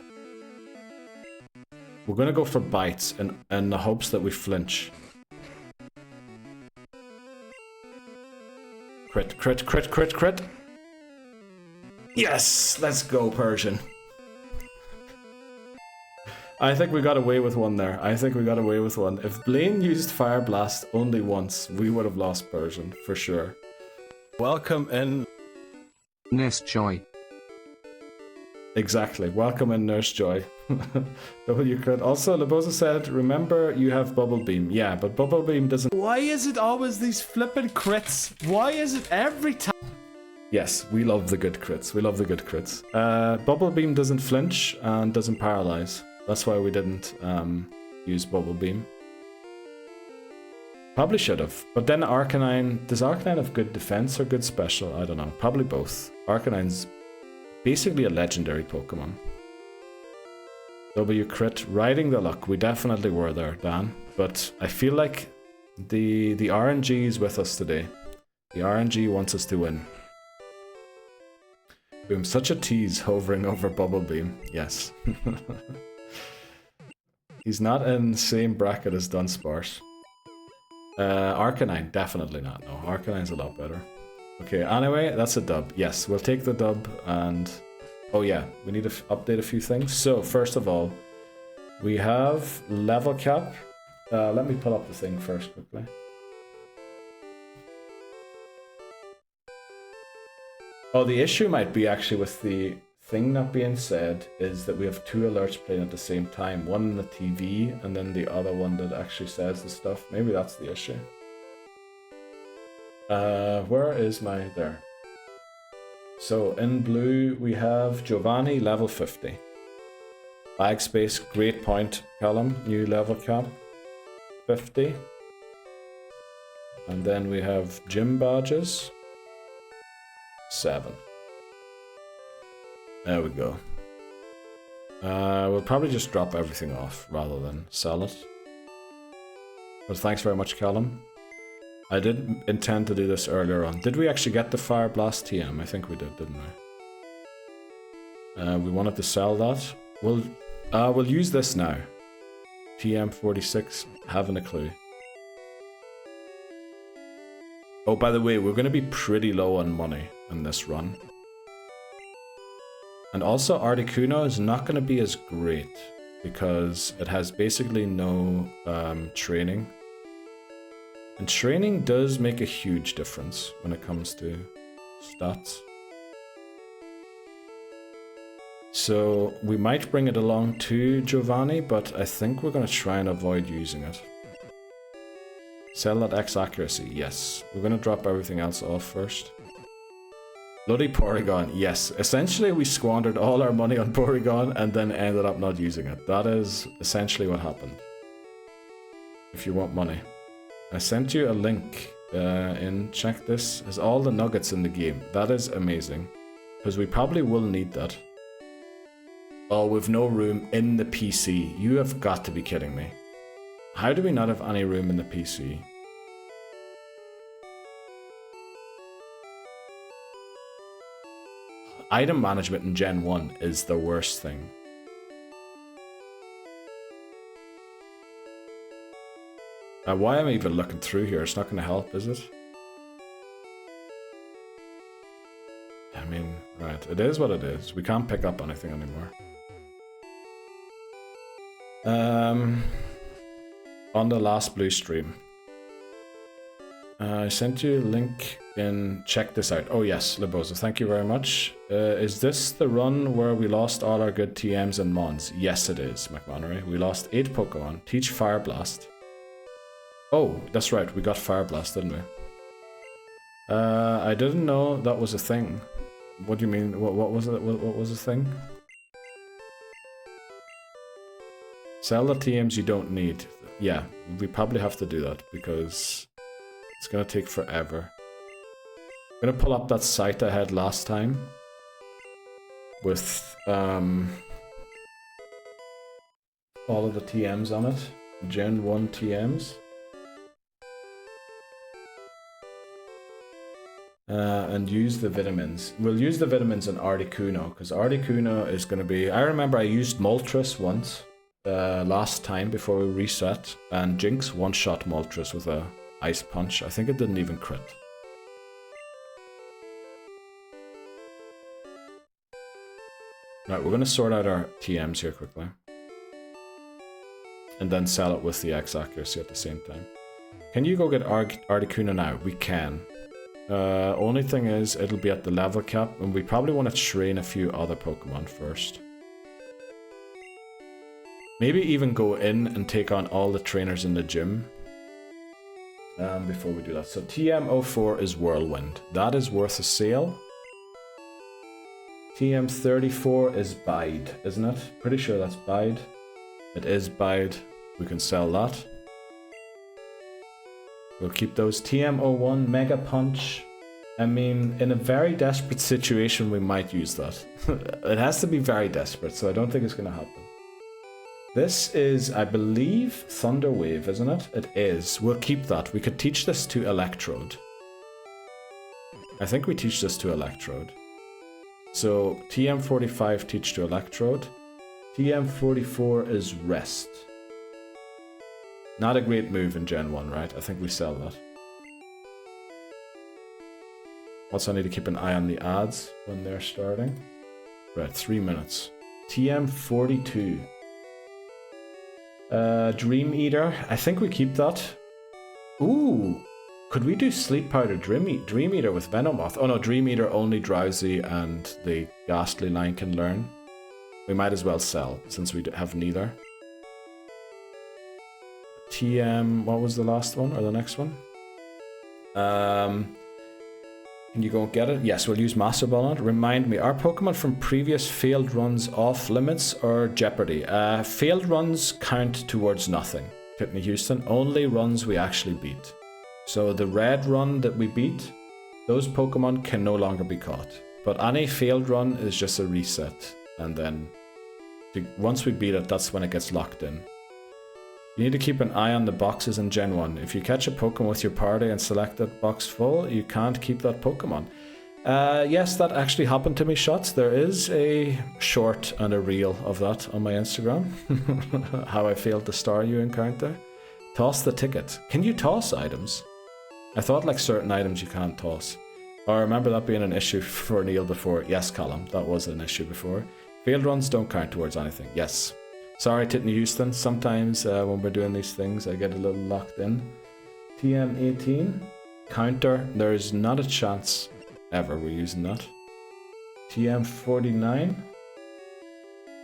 We're gonna go for bites in the hopes that we flinch. Crit, crit, crit, crit, crit. Yes! Let's go, Persian. I think we got away with one there. I think we got away with one. If Blaine used Fire Blast only once, we would have lost Persian, for sure. Welcome in... Nurse Joy. Exactly. Welcome in, Nurse Joy. W crit. Also, Leboza said, remember you have Bubble Beam. Yeah, but Bubble Beam doesn't... Why is it always these flippin' crits? Why is it every time? Yes, we love the good crits. We love the good crits. Bubble Beam doesn't flinch and doesn't paralyze. That's why we didn't use Bubble Beam. Probably should have. But then Arcanine... Does Arcanine have good defense or good special? I don't know. Probably both. Arcanine's basically a legendary Pokemon. W crit. Riding the luck. We definitely were there, Dan. But I feel like the RNG is with us today. The RNG wants us to win. Boom. Such a tease hovering over Bubble Beam. Yes. He's not in the same bracket as Dunsparce. Arcanine, definitely not. No, Arcanine's a lot better. Okay, anyway, that's a dub. Yes, we'll take the dub and... Oh yeah, we need to update a few things. So, first of all, we have level cap. Let me pull up the thing first quickly. Oh, the issue might be actually with the thing not being said is that we have two alerts playing at the same time. One in the TV and then the other one that actually says the stuff. Maybe that's the issue. Where is my... There. So in blue we have Giovanni level 50. Bag space, great point column, new level cap 50. And then we have gym badges 7. There we go. We'll probably just drop everything off rather than sell it. But thanks very much, Callum. I did intend to do this earlier on. Did we actually get the Fire Blast TM? I think we did, didn't we? We wanted to sell that. We'll use this now. TM 46, haven't a clue. Oh, by the way, we're going to be pretty low on money in this run. And also, Articuno is not going to be as great because it has basically no training. And training does make a huge difference when it comes to stats. So we might bring it along to Giovanni, but I think we're going to try and avoid using it. Sell that X accuracy, yes. We're going to drop everything else off first. Bloody Porygon, yes. Essentially we squandered all our money on Porygon and then ended up not using it. That is essentially what happened. If you want money. I sent you a link check this. Has all the nuggets in the game. That is amazing. Because we probably will need that. Oh, we've no room in the PC. You have got to be kidding me. How do we not have any room in the PC? Item management in Gen 1 is the worst thing. Why am I even looking through here? It's not going to help, is it? I mean, right, it is what it is. We can't pick up anything anymore. On the last blue stream, I sent you a link in. Check this out. Oh yes, Liboza, thank you very much. Is this the run where we lost all our good TMs and Mons? Yes, it is, McMannery. We lost 8 Pokemon. Teach Fire Blast. Oh, that's right. We got Fire Blast, didn't we? I didn't know that was a thing. What do you mean? What was it? What was the thing? Sell the TMs you don't need. Yeah, we probably have to do that because it's gonna take forever. I'm gonna pull up that site I had last time with all of the TMs on it. Gen 1 TMs. And use the vitamins. We'll use the vitamins in Articuno because Articuno is going to be... I remember I used Moltres once last time before we reset, and Jinx one-shot Moltres with a Ice Punch. I think it didn't even crit. Right, we're going to sort out our TMs here quickly. And then sell it with the X accuracy at the same time. Can you go get Articuno now? We can. Only thing is, it'll be at the level cap, and we probably want to train a few other Pokemon first. Maybe even go in and take on all the trainers in the gym before we do that. So TM04 is Whirlwind. That is worth a sale. TM34 is Bide, isn't it? Pretty sure that's Bide. It is Bide. We can sell that. We'll keep those. TM01, Mega Punch. I mean, in a very desperate situation, we might use that. It has to be very desperate, so I don't think it's going to happen. This is, I believe, Thunder Wave, isn't it? It is. We'll keep that. We could teach this to Electrode. I think we teach this to Electrode. So, TM45 teach to Electrode. TM44 is Rest. Not a great move in Gen 1, right? I think we sell that. Also, I need to keep an eye on the ads when they're starting. Right, 3 minutes. TM42. Dream Eater. I think we keep that. Ooh! Could we do Sleep Powder Dream Eater with Venomoth? Oh no, Dream Eater only Drowsy and the Ghastly line can learn. We might as well sell, since we have neither. TM, what was the last one, or the next one? Can you go and get it? Yes, we'll use Master Ball on it. Remind me, are Pokemon from previous failed runs off limits or Jeopardy? Failed runs count towards nothing. Pitney Houston, only runs we actually beat. So the red run that we beat, those Pokemon can no longer be caught. But any failed run is just a reset. And then once we beat it, that's when it gets locked in. You need to keep an eye on the boxes in Gen 1. If you catch a Pokemon with your party and select that box full, you can't keep that Pokemon. Yes, that actually happened to me, Shots. There is a short and a reel of that on my Instagram. How I failed the Staryu encounter. Toss the ticket. Can you toss items? I thought like certain items you can't toss. I remember that being an issue for Neil before. Yes, Callum, that was an issue before. Failed runs don't count towards anything. Yes. Sorry, Titney Houston. Sometimes when we're doing these things, I get a little locked in. TM18. Counter. There is not a chance ever we're using that. TM49.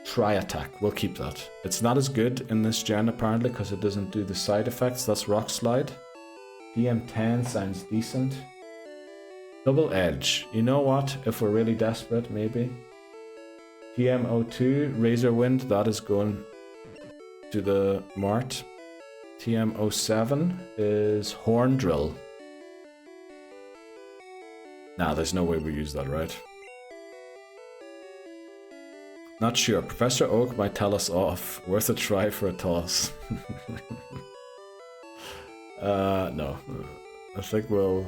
Try Attack. We'll keep that. It's not as good in this gen apparently because it doesn't do the side effects. That's Rock Slide. TM10 sounds decent. Double Edge. You know what? If we're really desperate, maybe. TM02, Razor Wind, that is going to the mart. TM07 is Horn Drill. Nah, there's no way we use that, right? Not sure. Professor Oak might tell us off. Worth a try for a toss. No. I think we'll...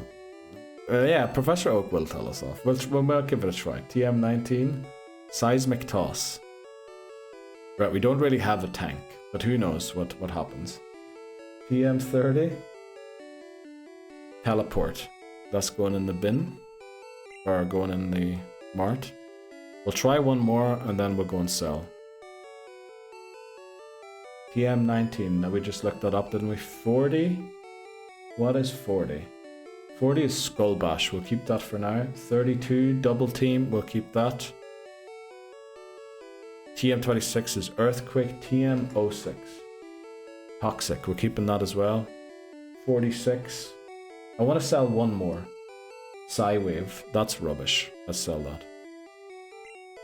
yeah, Professor Oak will tell us off. We'll give it a try. TM19, Seismic Toss. Right, we don't really have a tank, but who knows what happens. TM30, Teleport. That's going in the bin, or going in the mart. We'll try one more, and then we'll go and sell. TM19, now we just looked that up, didn't we? 40? What is 40? 40 is Skull Bash, we'll keep that for now. 32, Double Team, we'll keep that. TM26 is Earthquake. TM06, Toxic, we're keeping that as well. 46, I want to sell one more. Psywave, that's rubbish, let's sell that.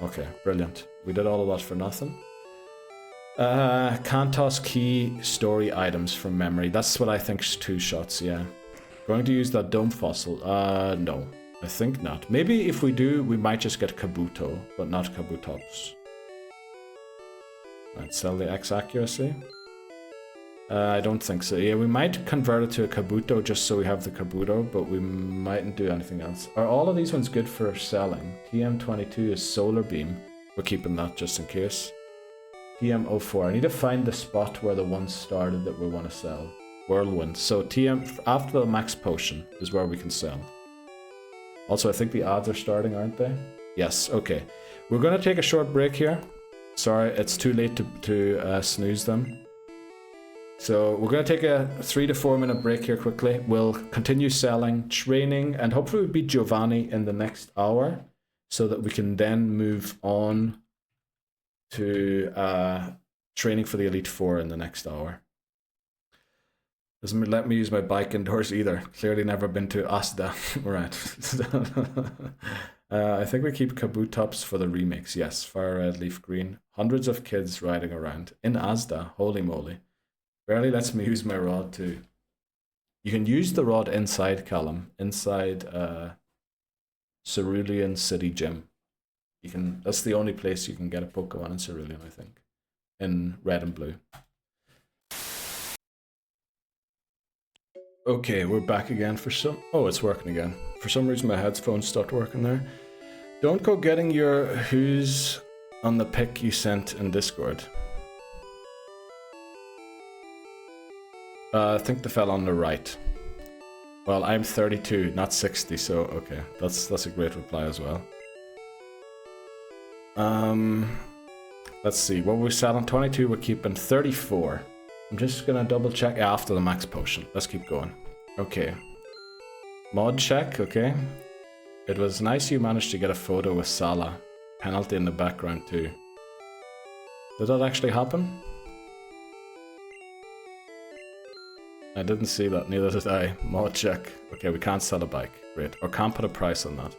Okay, brilliant. We did all of that for nothing. Can't toss key story items from memory. That's what I think is 2 shots, yeah. Going to use that dome fossil? No. I think not. Maybe if we do, we might just get Kabuto, but not Kabutops. Right, sell the X accuracy. I don't think so. Yeah, we might convert it to a Kabuto just so we have the Kabuto, but we mightn't do anything else. Are all of these ones good for selling? TM22 is Solar Beam. We're keeping that just in case. TM04. I need to find the spot where the one started that we want to sell. Whirlwind. So TM after the max potion is where we can sell. Also, I think the odds are starting, aren't they? Yes. Okay. We're going to take a short break here. Sorry, it's too late to snooze them. So we're going to take a 3 to 4 minute break here quickly. We'll continue selling, training, and hopefully we beat Giovanni in the next hour so that we can then move on to training for the Elite Four in the next hour. Doesn't let me use my bike indoors either. Clearly never been to Asda. Right. I think we keep Kabutops for the remix. Yes, Fire Red, Leaf Green. Hundreds of kids riding around in Asda. Holy moly. Barely lets me use my rod too. You can use the rod inside, Callum. Inside Cerulean City Gym. You can. That's the only place you can get a Pokemon in Cerulean, I think. In red and blue. Okay, we're back again for some... Oh, it's working again. For some reason my headphones stopped working there. Don't go getting your who's on the pic you sent in Discord. I think they fell on the right. Well, I'm 32, not 60, so okay. That's a great reply as well. Let's see, what we're selling? 22, we're keeping 34. I'm just gonna double check after the max potion. Let's keep going. Okay. Mod check, okay. It was nice you managed to get a photo with Salah. Penalty in the background too. Did that actually happen? I didn't see that, neither did I. Mod check. Okay, we can't sell a bike. Great. Or can't put a price on that.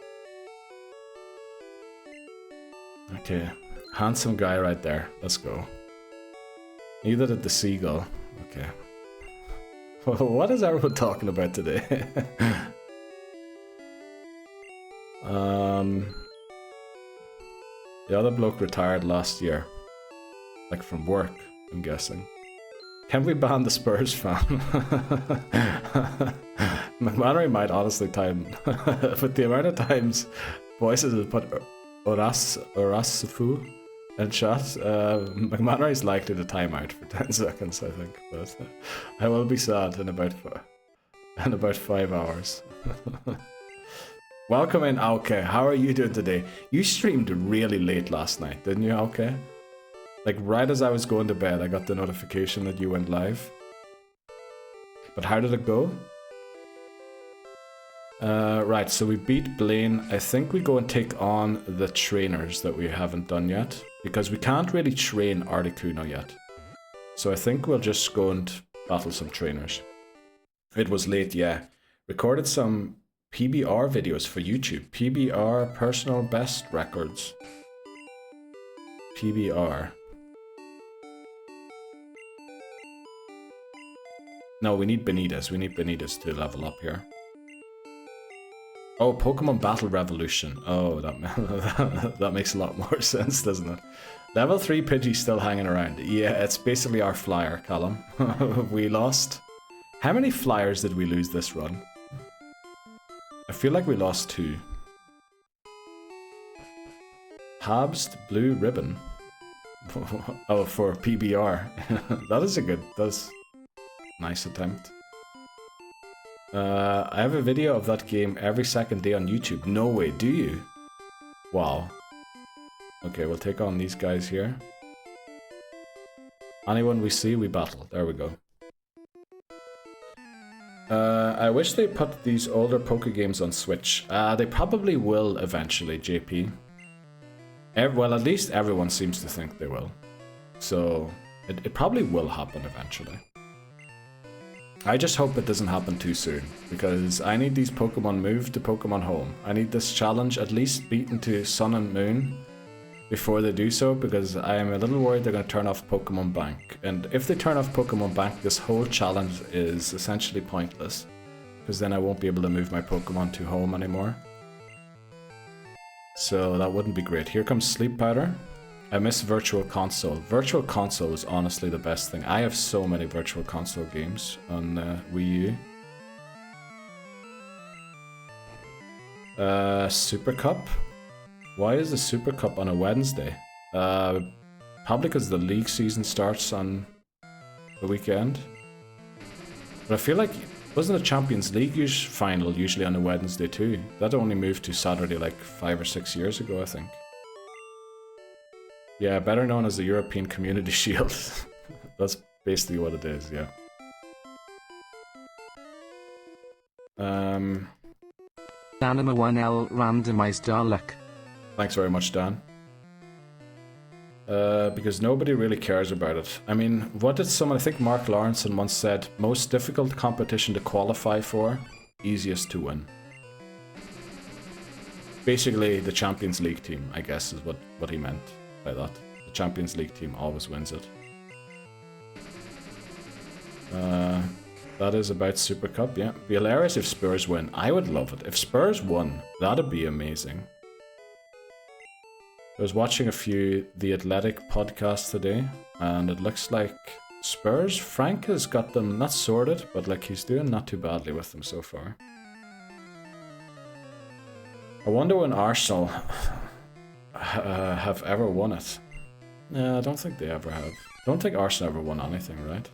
Okay. Handsome guy right there. Let's go. Neither did the seagull. Okay. What is everyone talking about today? The other bloke retired last year. Like from work, I'm guessing. Can we ban the Spurs fan? McManary might honestly time, but the amount of times voices have put Orasifu in chat, McManary is likely to time out for 10 seconds, I think. But I will be sad in about 5 hours. Welcome in, Auke. How are you doing today? You streamed really late last night, didn't you, Auke? Like right as I was going to bed, I got the notification that you went live. But how did it go? Right, so we beat Blaine. I think we go and take on the trainers that we haven't done yet. Because we can't really train Articuno yet. So I think we'll just go and battle some trainers. It was late, yeah. Recorded some PBR videos for YouTube. PBR, personal best records. PBR. No, we need Benitez. We need Benitez to level up here. Oh, Pokemon Battle Revolution. Oh, that makes a lot more sense, doesn't it? Level 3 Pidgey still hanging around. Yeah, it's basically our flyer, Callum. We lost. How many flyers did we lose this run? I feel like we lost 2. Habs blue ribbon. Oh, for PBR. That's nice attempt. I have a video of that game every second day on YouTube. No way, do you? Wow. Okay, we'll take on these guys here. Anyone we see, we battle. There we go. I wish they put these older Poke games on Switch. They probably will eventually, JP. Well, at least everyone seems to think they will. So, it probably will happen eventually. I just hope it doesn't happen too soon, because I need these Pokemon moved to Pokemon Home. I need this challenge at least beaten to Sun and Moon before they do so, because I am a little worried they're going to turn off Pokemon Bank. And if they turn off Pokemon Bank, this whole challenge is essentially pointless, because then I won't be able to move my Pokemon to Home anymore. So that wouldn't be great. Here comes Sleep Powder. I miss Virtual Console. Virtual Console is honestly the best thing. I have so many Virtual Console games on Wii U. Super Cup? Why is the Super Cup on a Wednesday? Probably because the league season starts on the weekend. But I feel like, wasn't the Champions League final usually on a Wednesday too? That only moved to Saturday like 5 or 6 years ago, I think. Yeah, better known as the European Community Shield. That's basically what it is, yeah. Anima 1L randomized Dalek. Thanks very much, Dan. Because nobody really cares about it. I mean, what did someone, I think Mark Lawrenson once said, most difficult competition to qualify for, easiest to win. Basically, the Champions League team, I guess, is what he meant by that. The Champions League team always wins it. That is about Super Cup, yeah. Be hilarious if Spurs win. I would love it. If Spurs won, that'd be amazing. I was watching a few The Athletic podcasts today, and it looks like Spurs, Frank has got them not sorted, but like he's doing not too badly with them so far. I wonder when Arsenal have ever won it. Yeah, I don't think they ever have. I don't think Arsenal ever won anything, right?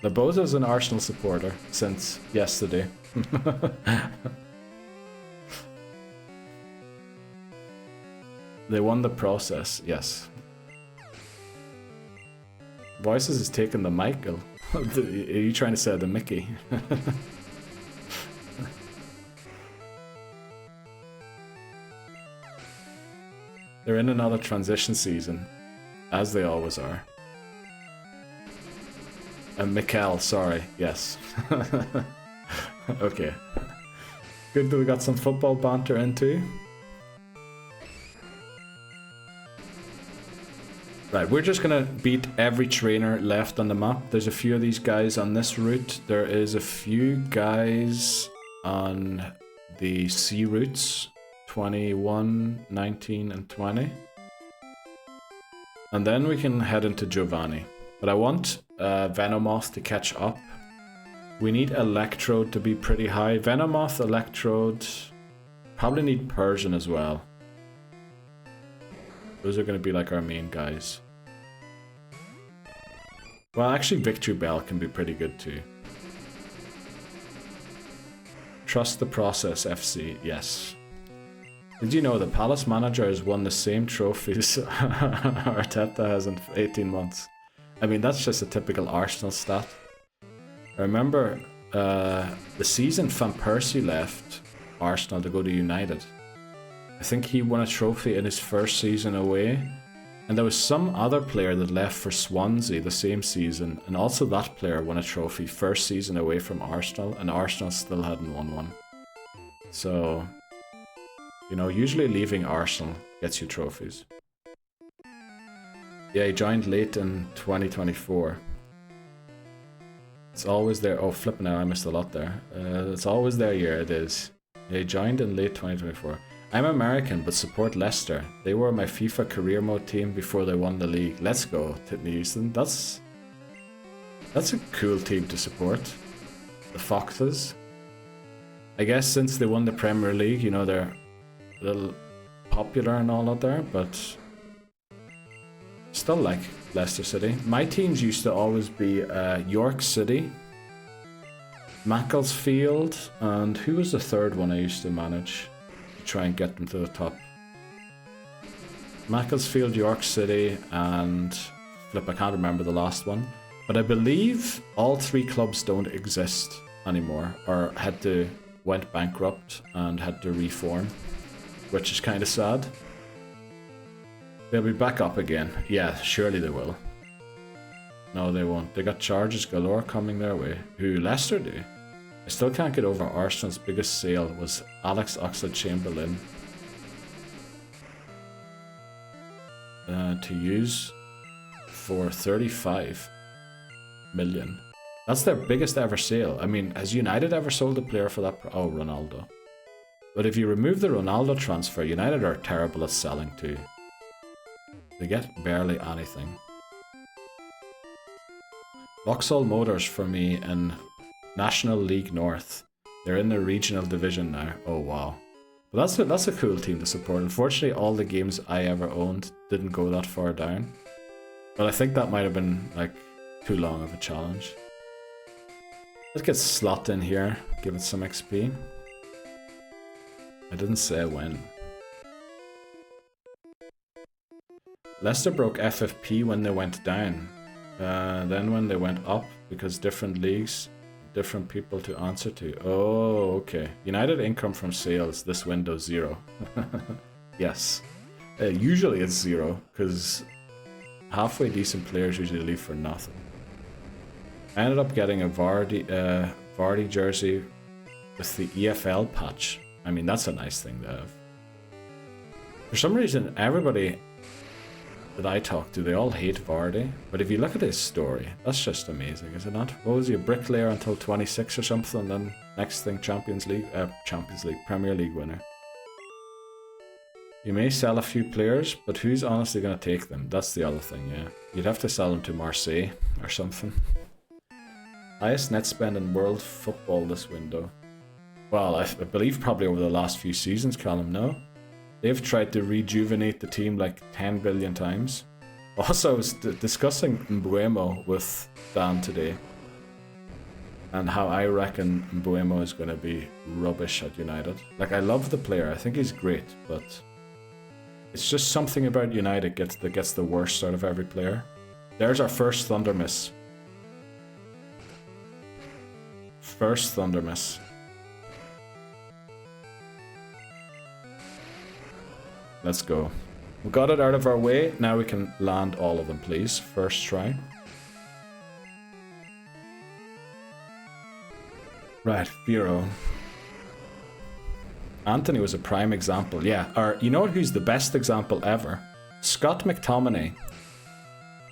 Laboza's an Arsenal supporter since yesterday. They won the process, yes. Voices is taking the Michael. Are you trying to say the Mickey? They're in another transition season, as they always are. And Mikkel, sorry, yes. Okay. Good that we got some football banter in too. Right, we're just gonna beat every trainer left on the map. There's a few of these guys on this route. There is a few guys on the C routes. 21, 19, and 20. And then we can head into Giovanni. But I want Venomoth to catch up. We need Electrode to be pretty high. Venomoth, Electrode, probably need Persian as well. Those are going to be like our main guys. Well, actually Victory Bell can be pretty good too. Trust the process, FC, yes. Did you know the Palace manager has won the same trophies Arteta has in 18 months? I mean, that's just a typical Arsenal stat. I remember the season Van Persie left Arsenal to go to United. I think he won a trophy in his first season away. And there was some other player that left for Swansea the same season. And also that player won a trophy first season away from Arsenal. And Arsenal still hadn't won one. So, you know, usually leaving Arsenal gets you trophies. Yeah, he joined late in 2024. It's always there. Oh, flipping out, I missed a lot there. It's always their year, it is. Yeah, he joined in late 2024. I'm American, but support Leicester. They were my FIFA career mode team before they won the league. Let's go, Titney Houston. That's That's a cool team to support. The Foxes. I guess since they won the Premier League, you know, they're a little popular and all out there, but still like Leicester City. My teams used to always be York City, Macclesfield, and who was the third one I used to manage to try and get them to the top? Macclesfield, York City, and flip, I can't remember the last one. But I believe all three clubs don't exist anymore, or went bankrupt and had to reform, which is kind of sad. They'll be back up again. Yeah, surely they will. No, they won't. They got charges galore coming their way. Who Leicester do? I still can't get over Arsenal's biggest sale was Alex Oxlade-Chamberlain to use for 35 million. That's their biggest ever sale. I mean, has United ever sold a player for that? Oh, Ronaldo. But if you remove the Ronaldo transfer, United are terrible at selling too. They get barely anything. Vauxhall Motors for me in National League North. They're in the regional division now. Oh wow. But that's a cool team to support. Unfortunately, all the games I ever owned didn't go that far down. But I think that might have been like too long of a challenge. Let's get Slot in here, give it some XP. I didn't say when. Leicester broke FFP when they went down. Then when they went up, because different leagues, different people to answer to. Oh, okay. United income from sales, this window 0. Yes. Usually it's 0, because halfway decent players usually leave for nothing. I ended up getting a Vardy jersey with the EFL patch. I mean, that's a nice thing to have. For some reason, everybody that I talk to, they all hate Vardy. But if you look at his story, that's just amazing, is it not? What was he, a bricklayer until 26 or something, and then next thing Premier League winner. You may sell a few players, but who's honestly going to take them? That's the other thing, yeah. You'd have to sell them to Marseille or something. Highest net spend in world football this window. Well, I believe probably over the last few seasons, Callum, no? They've tried to rejuvenate the team like 10 billion times. Also, I was discussing Mbeumo with Dan today. And how I reckon Mbeumo is going to be rubbish at United. Like, I love the player, I think he's great, but it's just something about United that gets the worst out of every player. There's our first Thunder miss. First Thunder miss. Let's go. We got it out of our way. Now we can land all of them, please. First try. Right, Bureau. Anthony was a prime example. Yeah, or you know who's the best example ever? Scott McTominay.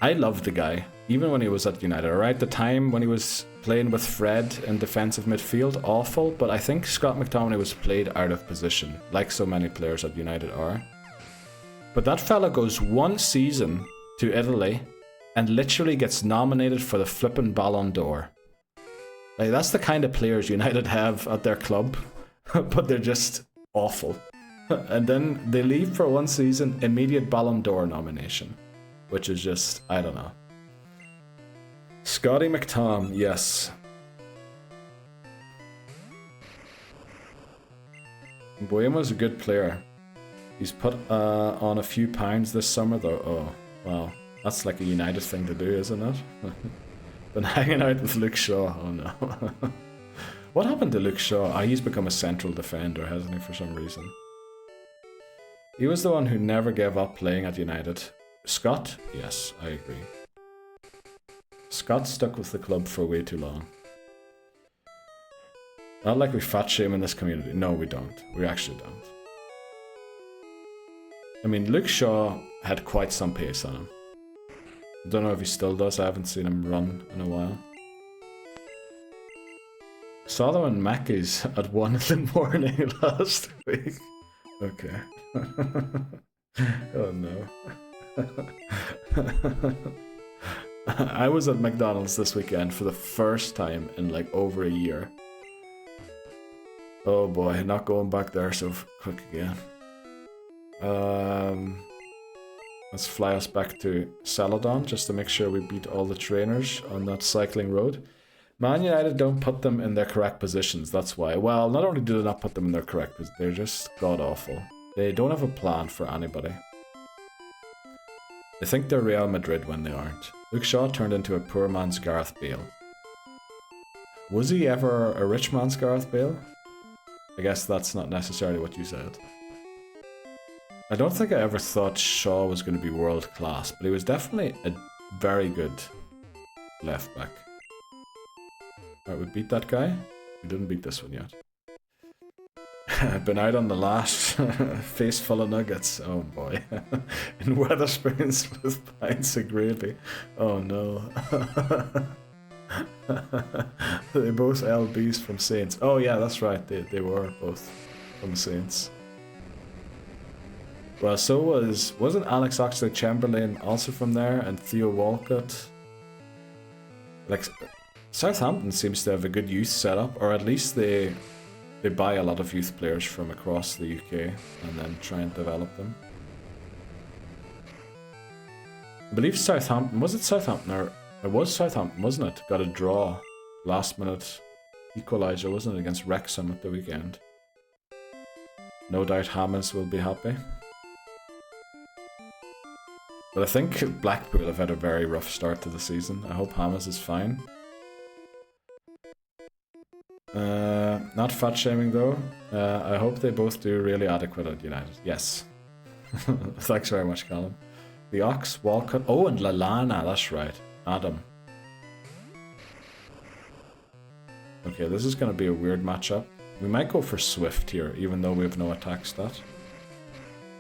I loved the guy, even when he was at United. Alright, the time when he was playing with Fred in defensive midfield, awful, but I think Scott McTominay was played out of position, like so many players at United are. But that fella goes one season to Italy and literally gets nominated for the flippin' Ballon d'Or. Like, that's the kind of players United have at their club, but they're just awful. And then they leave for one season, immediate Ballon d'Or nomination, which is just, I don't know. Scotty McTom, yes. Mbeumo's a good player. He's put on a few pounds this summer though. Oh, wow. That's like a United thing to do, isn't it? Been hanging out with Luke Shaw. Oh no. What happened to Luke Shaw? He's become a central defender, hasn't he, for some reason? He was the one who never gave up playing at United. Scott? Yes, I agree. Scott stuck with the club for way too long. Not like we fat shame in this community. No, we don't. We actually don't. I mean, Luke Shaw had quite some pace on him. I don't know if he still does. I haven't seen him run in a while. Saw them in Mackey's at 1 in the morning last week. Okay. Oh no. I was at McDonald's this weekend for the first time in like over a year. Oh boy, not going back there so quick again. Let's fly us back to Celadon just to make sure we beat all the trainers on that cycling road. Man United don't put them in their correct positions, that's why. Well, not only do they not put them in their correct positions, they're just god-awful. They don't have a plan for anybody. They think they're Real Madrid when they aren't. Luke Shaw turned into a poor man's Gareth Bale. Was he ever a rich man's Gareth Bale? I guess that's not necessarily what you said. I don't think I ever thought Shaw was going to be world class, but he was definitely a very good left back. Alright, we beat that guy. We didn't beat this one yet. I've been out on the last face full of nuggets. Oh boy. In Weatherspoons with pints of gravy. Oh no. They both LBs from Saints. Oh yeah, that's right. They were both from Saints. Well, so wasn't Alex Oxlade-Chamberlain also from there, and Theo Walcott? Like, Southampton seems to have a good youth setup, or at least they buy a lot of youth players from across the UK and then try and develop them. I believe Southampton, was it Southampton, or it was Southampton, wasn't it? Got a draw, last minute equaliser, wasn't it, against Wrexham at the weekend? No doubt Hammers will be happy. But I think Blackpool have had a very rough start to the season. I hope Hammers is fine. Not fat shaming though. I hope they both do really adequate at United. Yes. Thanks very much, Callum. The Ox, Walcott. Oh, and Lallana, that's right. Adam. Okay, this is going to be a weird matchup. We might go for Swift here, even though we have no attack stat.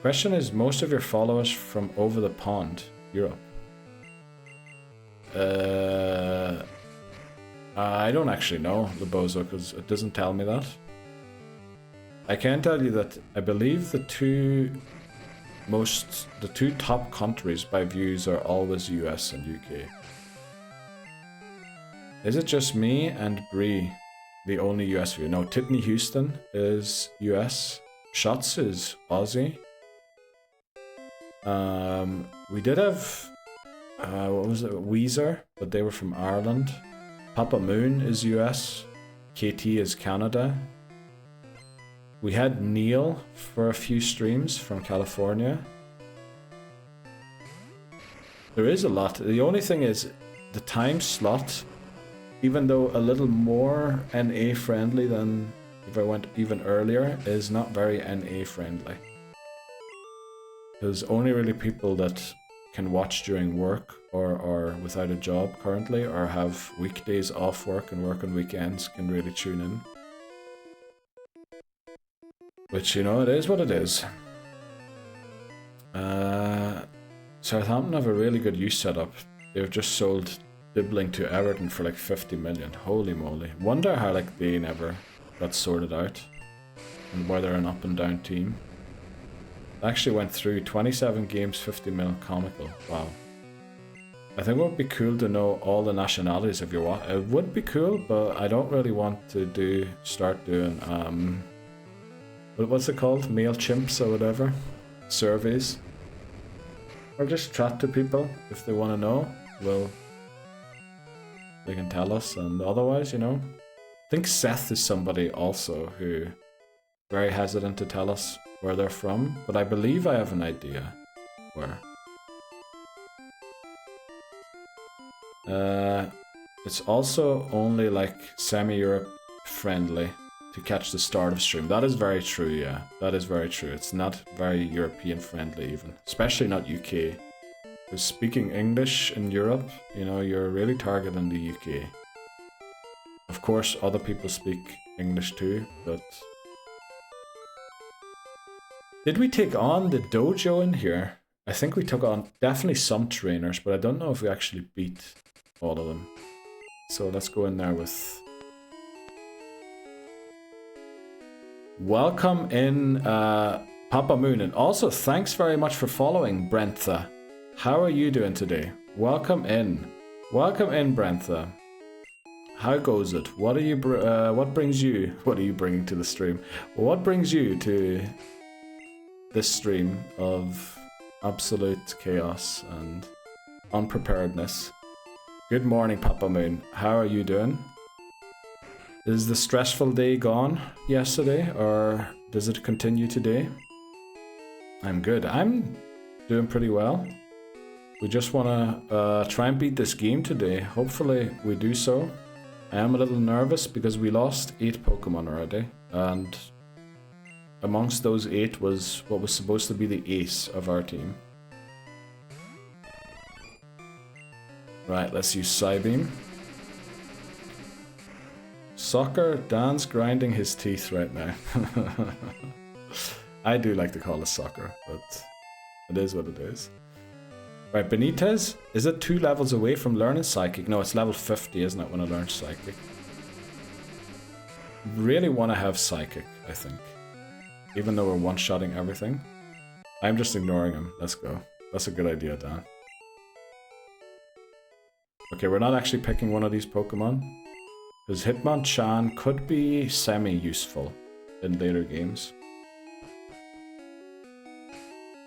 Question is, most of your followers from over the pond, Europe. I don't actually know, Lebozo, because it doesn't tell me that. I can tell you that I believe the two top countries by views are always US and UK. Is it just me and Bree, the only US view? No, Tiffany Houston is US. Shots is Aussie. We did have, what was it, Weezer, but they were from Ireland. Papa Moon is US. KT is Canada. We had Neil for a few streams from California. There is a lot. The only thing is the time slot, even though a little more NA friendly than if I went even earlier, is not very NA friendly. There's only really people that can watch during work or without a job currently, or have weekdays off work and work on weekends can really tune in. Which, you know, it is what it is. Southampton have a really good youth setup. They've just sold Dibbling to Everton for like 50 million. Holy moly. Wonder how like they never got sorted out and why they're an up and down team. Actually went through 27 games, 50 mil comical. Wow. I think it would be cool to know all the nationalities of your watch. It would be cool, but I don't really want to start doing what's it called? MailChimps or whatever. Surveys. Or just chat to people if they want to know. Well, they can tell us, and otherwise, you know. I think Seth is somebody also who very hesitant to tell us where they're from, but I believe I have an idea where. It's also only like semi-Europe friendly to catch the start of stream. That is very true, yeah. That is very true. It's not very European friendly even, especially not UK. Because speaking English in Europe, you know, you're really targeting the UK. Of course, other people speak English too, but... Did we take on the dojo in here? I think we took on definitely some trainers, but I don't know if we actually beat all of them. So let's go in there with... Welcome in Papa Moon, and also thanks very much for following, Brentha. How are you doing today? Welcome in. Welcome in, Brentha. How goes it? What are you? What brings you? What are you bringing to the stream? What brings you to this stream of absolute chaos and unpreparedness? Good morning, Papa Moon. How are you doing? Is the stressful day gone yesterday, or does it continue today? I'm good. I'm doing pretty well. We just want to try and beat this game today. Hopefully we do so. I am a little nervous because we lost 8 Pokemon already, and amongst those 8 was what was supposed to be the ace of our team. Right, let's use Psybeam. Soccer, Dan's grinding his teeth right now. I do like to call it soccer, but it is what it is. Right, Benitez, is it 2 levels away from learning Psychic? No, it's level 50, isn't it, when I learn Psychic? Really want to have Psychic, I think. Even though we're one-shotting everything. I'm just ignoring him. Let's go. That's a good idea, Dan. Okay, we're not actually picking one of these Pokemon. Because Hitmonchan could be semi-useful in later games.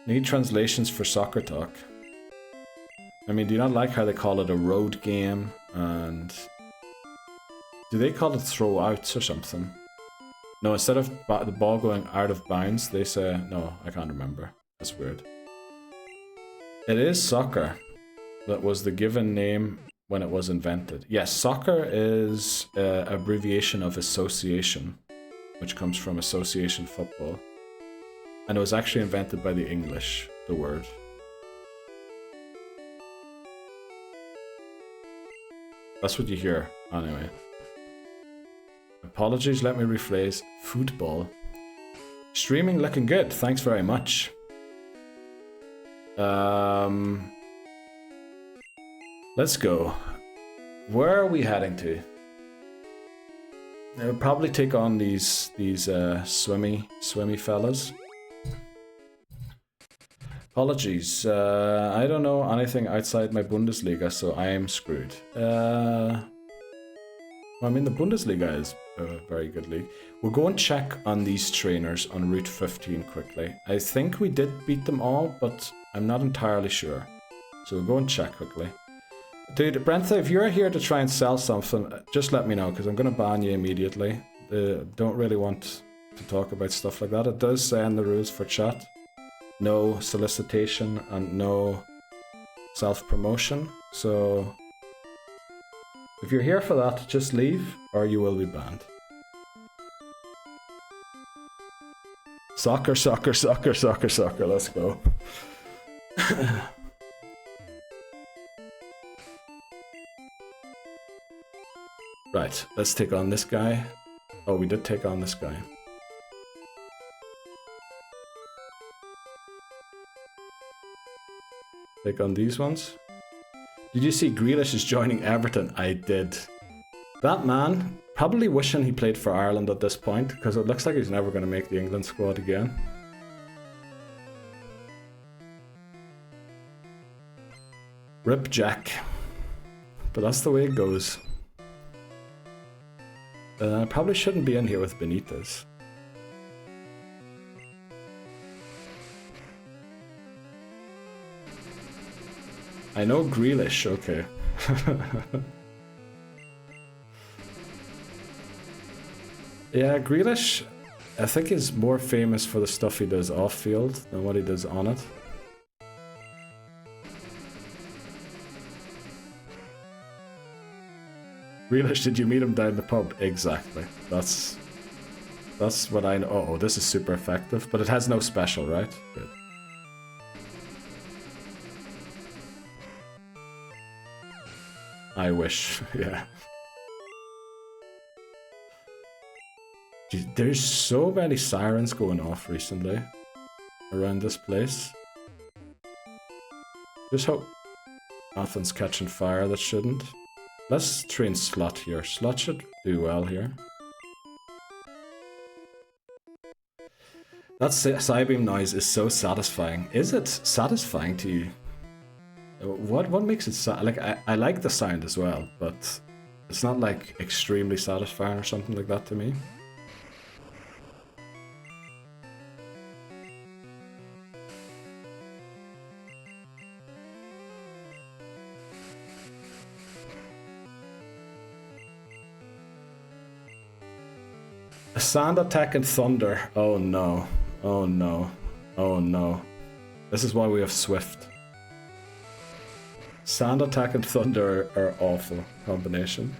Need translations for Soccer Talk. I mean, do you not like how they call it a road game? And do they call it throwouts or something? No, instead of the ball going out of bounds, they say... No, I can't remember. That's weird. It is soccer. That was the given name when it was invented. Yes, soccer is an abbreviation of association, which comes from association football. And it was actually invented by the English, the word. That's what you hear, anyway. Apologies, let me rephrase. Football. Streaming looking good, thanks very much. Let's go. Where are we heading to? I'll probably take on these swimmy fellas. Apologies, I don't know anything outside my Bundesliga, so I am screwed. Well, I mean, the Bundesliga is a very good league. We'll go and check on these trainers on Route 15 quickly. I think we did beat them all, but I'm not entirely sure. So we'll go and check quickly. Dude, Brentha, if you're here to try and sell something, just let me know, because I'm going to ban you immediately. Don't really want to talk about stuff like that. It does say in the rules for chat, no solicitation and no self-promotion. So if you're here for that, just leave or you will be banned. Soccer, soccer, soccer, soccer, soccer. Let's go. Right, let's take on this guy. Oh, we did take on this guy. Take on these ones. Did you see Grealish is joining Everton? I did. That man, probably wishing he played for Ireland at this point, because it looks like he's never going to make the England squad again. Rip Jack. But that's the way it goes. Probably shouldn't be in here with Benitez. I know Grealish, okay. Yeah, Grealish, I think is more famous for the stuff he does off-field than what he does on it. Grealish, did you meet him down the pub? Exactly. That's what I know. Oh, this is super effective, but it has no special, right? Good. I wish, yeah. Jeez, there's so many sirens going off recently around this place. Just hope nothing's catching fire that shouldn't. Let's train Slot here. Slot should do well here. That Psybeam noise is so satisfying. Is it satisfying to you? What makes it sound like I like the sound as well, but it's not like extremely satisfying or something like that to me. A sand attack and thunder. Oh no. Oh no. Oh no. This is why we have Swift. Sand attack and thunder are awful combination.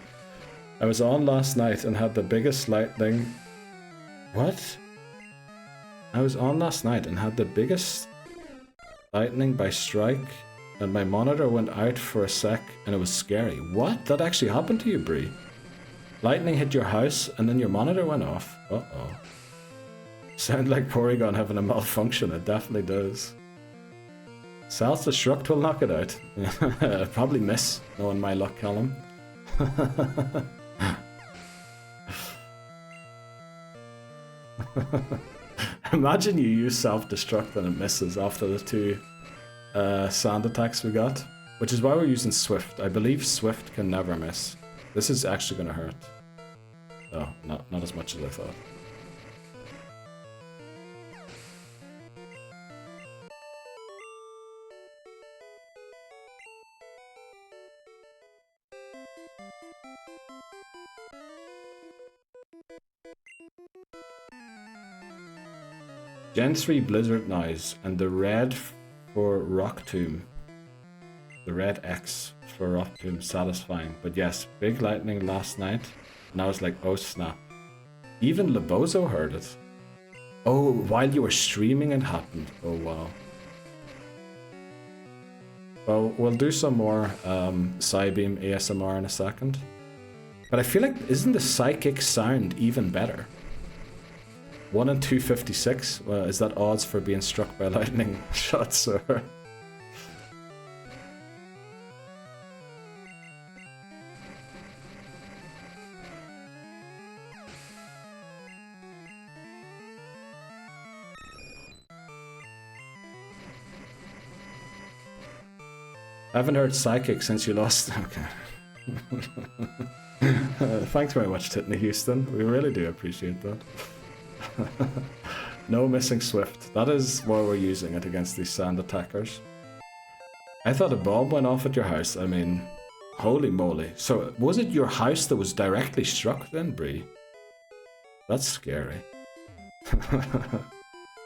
I was on last night and had the biggest lightning. What? I was on last night and had the biggest lightning by strike, and my monitor went out for a sec and it was scary. What? That actually happened to you, Bree? Lightning hit your house and then your monitor went off. Uh-oh. Sound like Porygon having a malfunction. It definitely does. Self-destruct will knock it out. Probably miss, knowing my luck, Callum. Imagine you use self-destruct and it misses after the two sand attacks we got. Which is why we're using Swift. I believe Swift can never miss. This is actually gonna hurt. Oh, not as much as I thought. Gen 3 Blizzard Noise and the red for Rock Tomb. The red X for Rock Tomb satisfying. But yes, big lightning last night. And I was like, oh snap. Even Lebozo heard it. Oh, while you were streaming it happened. Oh wow. Well, we'll do some more Psybeam ASMR in a second. But I feel like, isn't the psychic sound even better? 1 in 256? Well, is that odds for being struck by lightning shots or... I haven't heard psychic since you lost. Okay. Thanks very much, Titney Houston. We really do appreciate that. No missing Swift. That is why we're using it against these sand attackers. I thought a bomb went off at your house. I mean, holy moly. So, was it your house that was directly struck then, Bree? That's scary.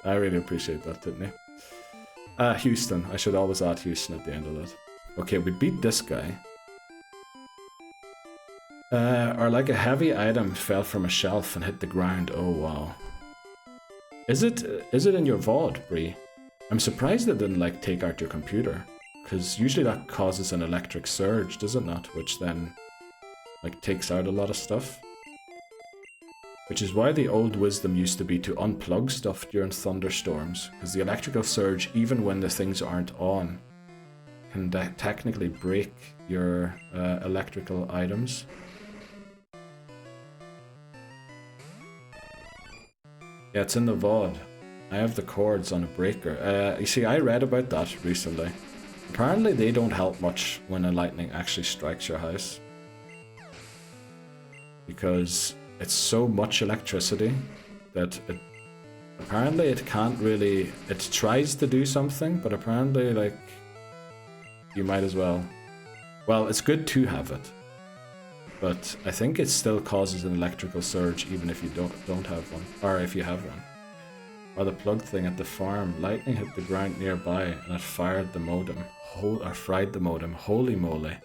I really appreciate that, Titney. Houston. I should always add Houston at the end of that. Okay, we beat this guy. Or like a heavy item fell from a shelf and hit the ground. Oh wow. Is it in your VOD, Bree? I'm surprised it didn't like take out your computer. Because usually that causes an electric surge, does it not? Which then like takes out a lot of stuff. Which is why the old wisdom used to be to unplug stuff during thunderstorms. Because the electrical surge, even when the things aren't on, can technically break your electrical items. Yeah, it's in the VOD. I have the cords on a breaker. You see, I read about that recently. Apparently they don't help much when a lightning actually strikes your house. Because it's so much electricity that apparently it can't really... It tries to do something, but apparently, like, you might as well... Well, it's good to have it. But I think it still causes an electrical surge even if you don't have one. Or if you have one. Or the plug thing at the farm. Lightning hit the ground nearby and it fired the modem. Or fried the modem. Holy moly.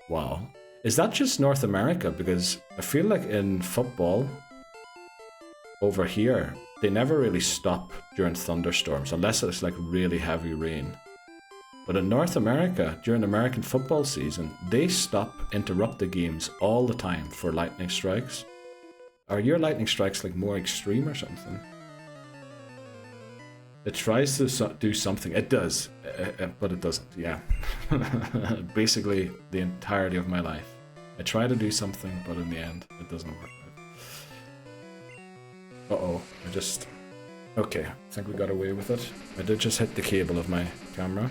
Wow. Is that just North America? Because I feel like in football, over here, they never really stop during thunderstorms, unless it's like really heavy rain. But in North America, during American football season, they interrupt the games all the time for lightning strikes. Are your lightning strikes like more extreme or something? It tries to do something. It does, but it doesn't, yeah. Basically, the entirety of my life. I try to do something, but in the end, it doesn't work out. Uh-oh, Okay, I think we got away with it. I did just hit the cable of my camera.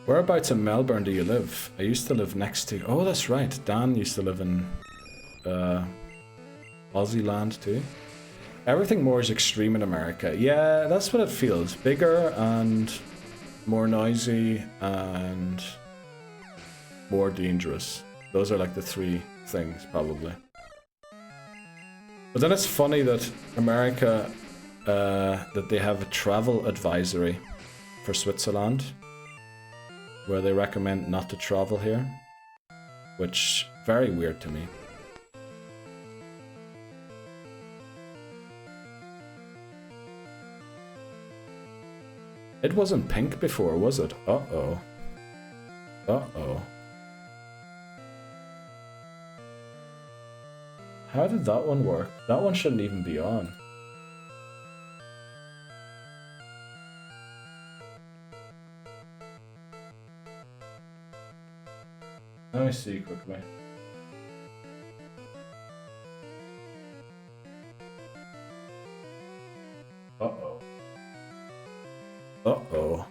Whereabouts in Melbourne do you live? I used to live next to... Oh, that's right. Dan used to live in Aussie land too. Everything more is extreme in America. Yeah, that's what it feels. Bigger and more noisy and more dangerous. Those are like the three things, probably. But then it's funny that America, that they have a travel advisory for Switzerland, where they recommend not to travel here, which very weird to me. It wasn't pink before, was it? Uh-oh. Uh-oh. How did that one work? That one shouldn't even be on. Let me see quickly. Uh-oh. Uh-oh.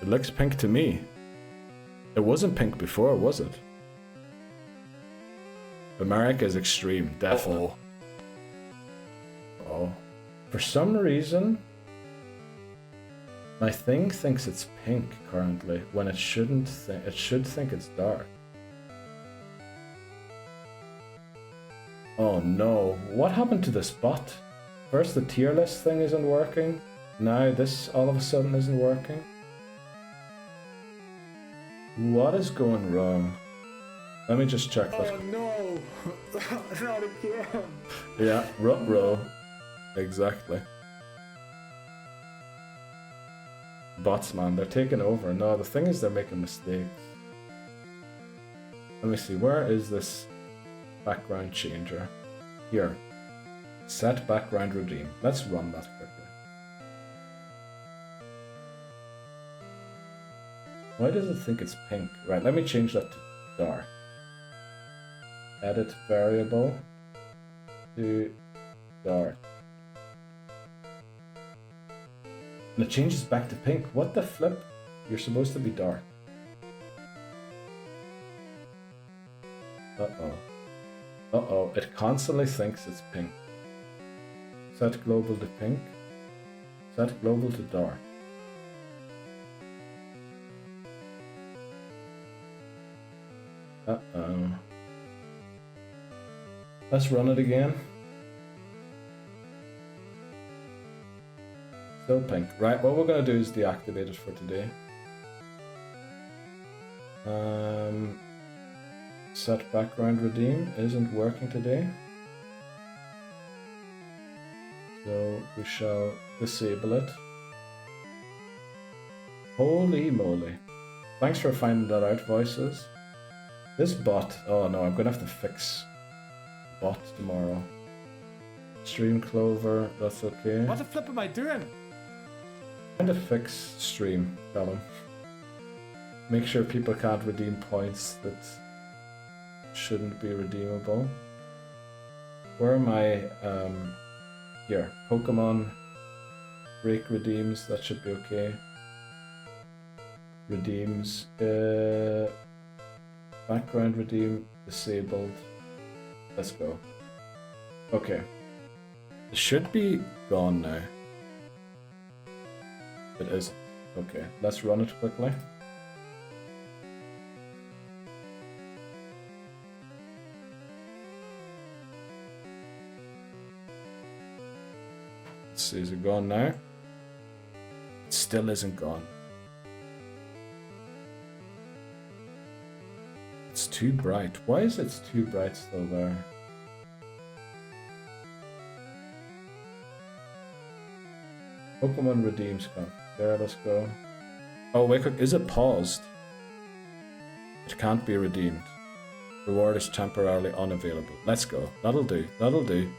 It looks pink to me. It wasn't pink before, was it? America is extreme, definitely. Oh. For some reason, my thing thinks it's pink currently, when it shouldn't think. It should think it's dark. Oh no, what happened to this bot? First the tier list thing isn't working, now this all of a sudden isn't working. What is going wrong? Let me just check that. Oh no! Not again! Yeah, ruh-roh. Exactly. Bots, man, they're taking over. No, the thing is they're making mistakes. Let me see, where is this background changer? Here. Set background redeem. Let's run that quickly. Why does it think it's pink? Right, let me change that to dark. Edit variable to dark. And it changes back to pink. What the flip? You're supposed to be dark. Uh-oh. Uh-oh, it constantly thinks it's pink. Set global to pink. Set global to dark. Uh-oh. Let's run it again. Still pink. Right, what we're going to do is deactivate it for today. Set background redeem isn't working today. So we shall disable it. Holy moly. Thanks for finding that out, Voices. This bot, oh no, I'm going to have to fix bot tomorrow. Stream Clover, that's okay. What the flip am I doing? Trying to fix stream, Callum. Make sure people can't redeem points that shouldn't be redeemable. Where are my, here, Pokemon break redeems, that should be okay. Redeems, background redeem, disabled. Let's go. Okay. It should be gone now. It isn't. Okay, let's run it quickly. Let's see, is it gone now? It still isn't gone. It's too bright. Why is it too bright still there? Pokemon redeems come. There, let's go. Oh, wait, is it paused? It can't be redeemed. Reward is temporarily unavailable. Let's go. That'll do. That'll do.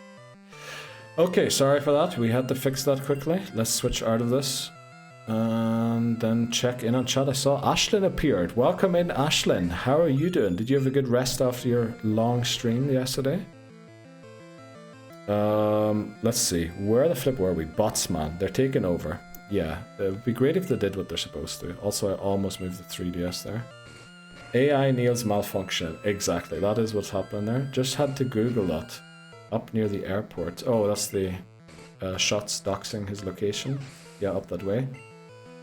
Okay, sorry for that. We had to fix that quickly. Let's switch out of this. And then check in on chat. I saw Ashlyn appeared. Welcome in, Ashlyn. How are you doing? Did you have a good rest after your long stream yesterday? Let's see. Where the flip were we? Bots, man. They're taking over. yeah, it would be great if they did what they're supposed to. Also, I almost moved the 3DS there. AI Neil's malfunction. Exactly, that is what's happening there. Just had to Google that. Up near the airport. Oh, that's the shots doxing his location. Yeah, up that way.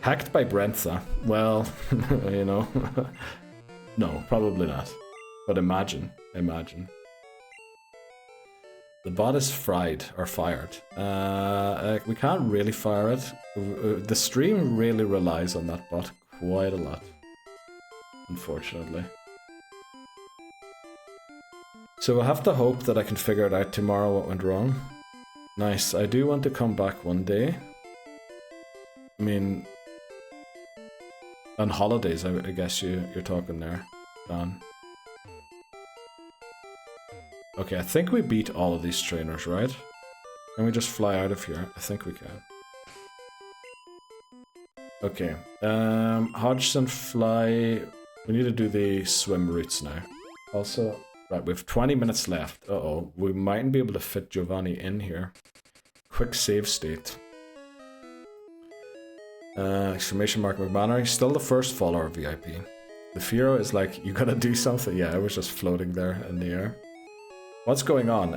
Hacked by Brentha. Well, you know. No, probably not. But imagine. The bot is fried or fired. We can't really fire it. The stream really relies on that bot quite a lot, unfortunately. So we'll have to hope that I can figure it out tomorrow what went wrong. Nice. I do want to come back one day. I mean, on holidays, I guess you're talking there, Dan. Okay, I think we beat all of these trainers, right? Can we just fly out of here? I think we can. Okay. Hodgson, fly. We need to do the swim routes now. Also, right, we have 20 minutes left. Uh-oh. We mightn't be able to fit Giovanni in here. Quick save state. Exclamation mark McMannery. Still the first follower VIP. The Firo is like, you gotta do something. Yeah, it was just floating there in the air. What's going on?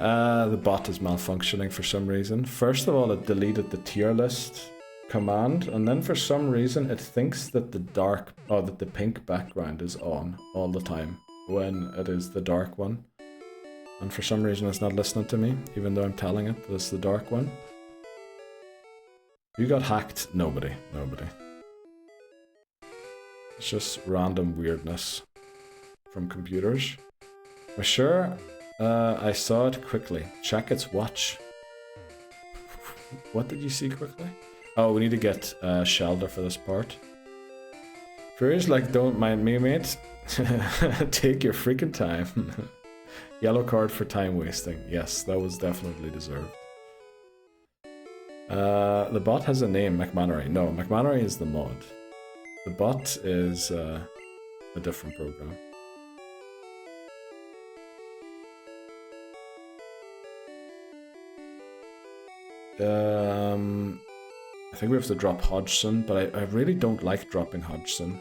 The bot is malfunctioning for some reason. First of all, it deleted the tier list command, and then for some reason it thinks that the pink background is on all the time when it is the dark one. And for some reason it's not listening to me, even though I'm telling it that it's the dark one. You got hacked? Nobody. It's just random weirdness from computers. For sure. I saw it quickly. Check its watch. What did you see quickly? Oh, we need to get Shelter for this part. Furious like, don't mind me, mate. Take your freaking time. Yellow card for time wasting. Yes, that was definitely deserved. The bot has a name, McMannery. No, McMannery is the mod. The bot is a different program. I think we have to drop Hodgson, but I really don't like dropping Hodgson.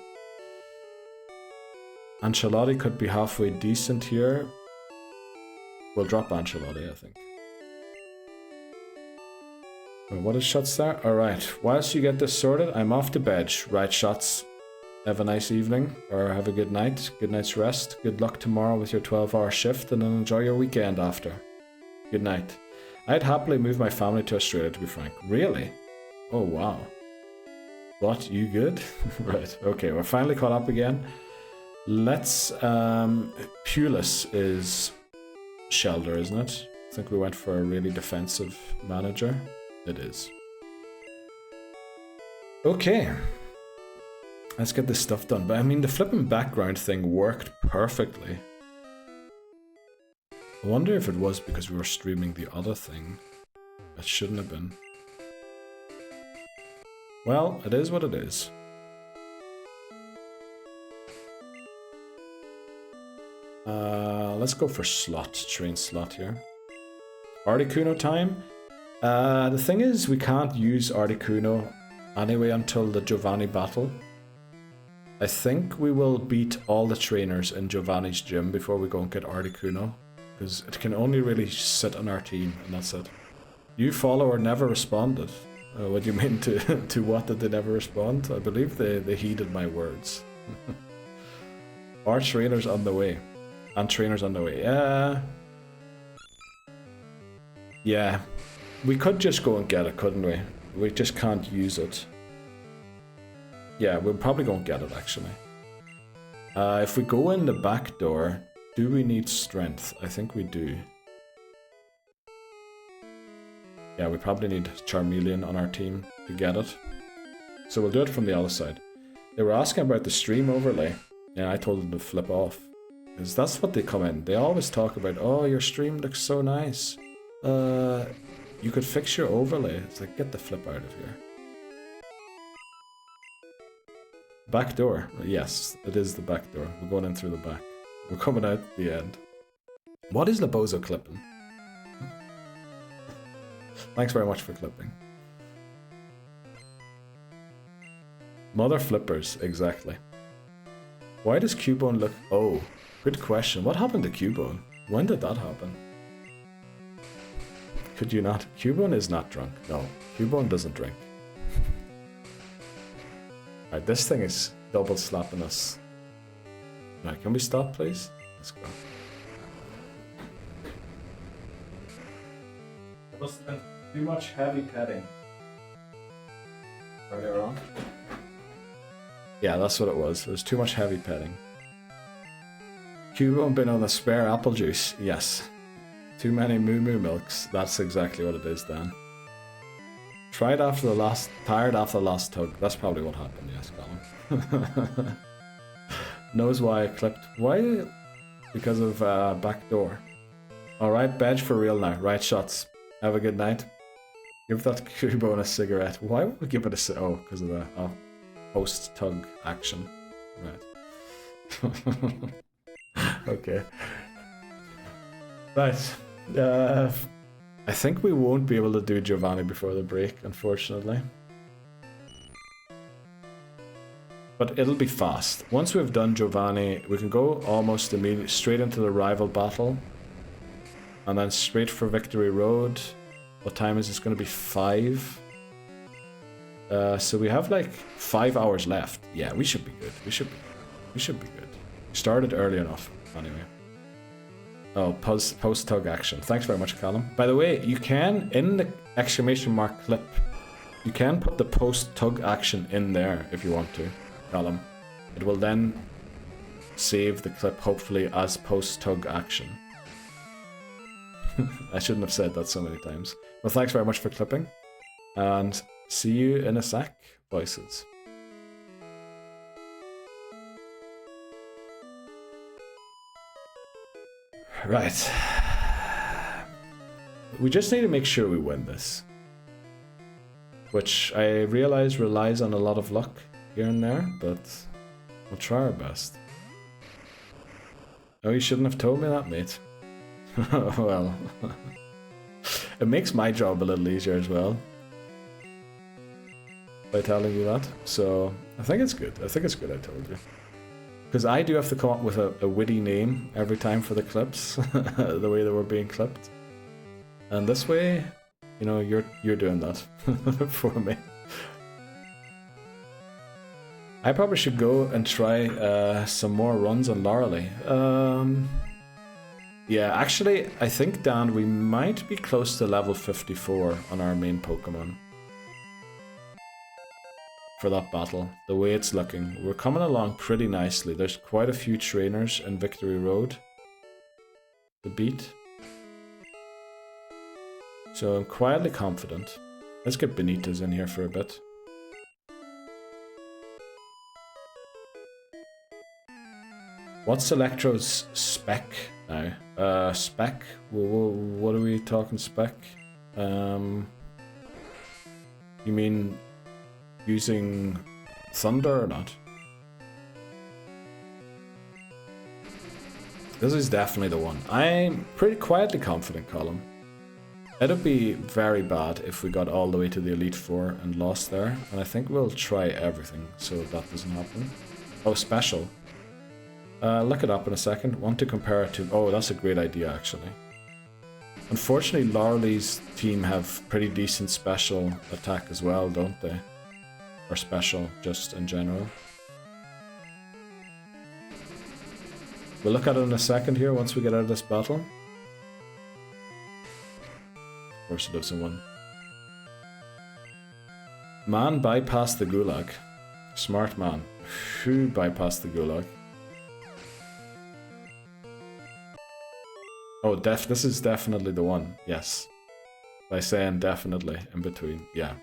Ancelotti could be halfway decent here. We'll drop Ancelotti, I think. What is Shots there? Alright, whilst you get this sorted, I'm off to bed. Right, Shots. Have a nice evening, or have a good night. Good night's rest. Good luck tomorrow with your 12-hour shift, and then enjoy your weekend after. Good night. I'd happily move my family to Australia, to be frank. Really? Oh, wow. What? You good? Right, okay, we're finally caught up again. Let's... Pulis is Shelter, isn't it? I think we went for a really defensive manager. It is. Okay. Let's get this stuff done. But I mean, the flipping background thing worked perfectly. I wonder if it was because we were streaming the other thing. It shouldn't have been. Well, it is what it is. Let's go for slot, train slot here. Articuno time. The thing is, we can't use Articuno anyway until the Giovanni battle. I think we will beat all the trainers in Giovanni's gym before we go and get Articuno. Because it can only really sit on our team, and that's it. You follower never responded. What do you mean to what did they never respond? I believe they heeded my words. Our trainers on the way. And trainers on the way. Yeah. We could just go and get it, couldn't we? We just can't use it. Yeah, we'll probably go and get it, actually. If we go in the back door... Do we need strength? I think we do. Yeah, we probably need Charmeleon on our team to get it. So we'll do it from the other side. They were asking about the stream overlay. Yeah, I told them to flip off. Because that's what they come in. They always talk about, oh, your stream looks so nice. You could fix your overlay. It's like, get the flip out of here. Back door. Yes, it is the back door. We're going in through the back. We're coming out at the end. What is Labozo clipping? Thanks very much for clipping. Mother flippers, exactly. Why does Cubone look... Oh, good question. What happened to Cubone? When did that happen? Could you not? Cubone is not drunk. No, Cubone doesn't drink. Alright, this thing is double slapping us. Alright, can we stop, please? Let's go. It must have been too much heavy petting earlier on. Yeah, that's what it was. It was too much heavy petting. Cubone been on the spare apple juice. Yes. Too many moo moo milks. That's exactly what it is, Dan. Tired after the last tug. That's probably what happened, yes, Colin. Knows why I clipped. Why? Because of backdoor. Alright, badge for real now. Right shots. Have a good night. Give that Cubone a cigarette. Why would we give it a oh, because of the post-tug action. Right. Okay. Right. I think we won't be able to do Giovanni before the break, unfortunately. But it'll be fast. Once we've done Giovanni, we can go almost immediately straight into the rival battle. And then straight for Victory Road. What time is this going to be? 5? So we have like 5 hours left. Yeah, we should be good. We should be good. Started early enough, anyway. Oh, post-tug action. Thanks very much, Callum. By the way, you can, in the exclamation mark clip, you can put the post-tug action in there if you want to, Callum. It will then save the clip, hopefully, as post-tug action. I shouldn't have said that so many times. Well, thanks very much for clipping. And see you in a sec, voices. Right. We just need to make sure we win this. Which I realize relies on a lot of luck here and there, but we'll try our best. Oh, you shouldn't have told me that, mate. Well, it makes my job a little easier as well by telling you that. So I think it's good. I think it's good I told you. Because I do have to come up with a witty name every time for the clips, the way they were being clipped. And this way, you know, you're doing that for me. I probably should go and try some more runs on Lorelei. Yeah, actually, I think, Dan, we might be close to level 54 on our main Pokemon. For that battle, the way it's looking. We're coming along pretty nicely. There's quite a few trainers in Victory Road to beat. So I'm quietly confident. Let's get Benitez in here for a bit. What's Electro's spec now? Spec? What are we talking spec? You mean using Thunder or not? This is definitely the one. I'm pretty quietly confident, Colin. It'd be very bad if we got all the way to the Elite Four and lost there, and I think we'll try everything so that doesn't happen. Oh, special. Look it up in a second. Want to compare it to... Oh, that's a great idea, actually. Unfortunately, Lorelei's team have pretty decent special attack as well, don't they? Or special, just in general. We'll look at it in a second here, once we get out of this battle. Of course it doesn't win. Man bypassed the Gulag. Smart man. Who bypassed the Gulag? Oh, this is definitely the one, yes. By saying definitely in between, yeah.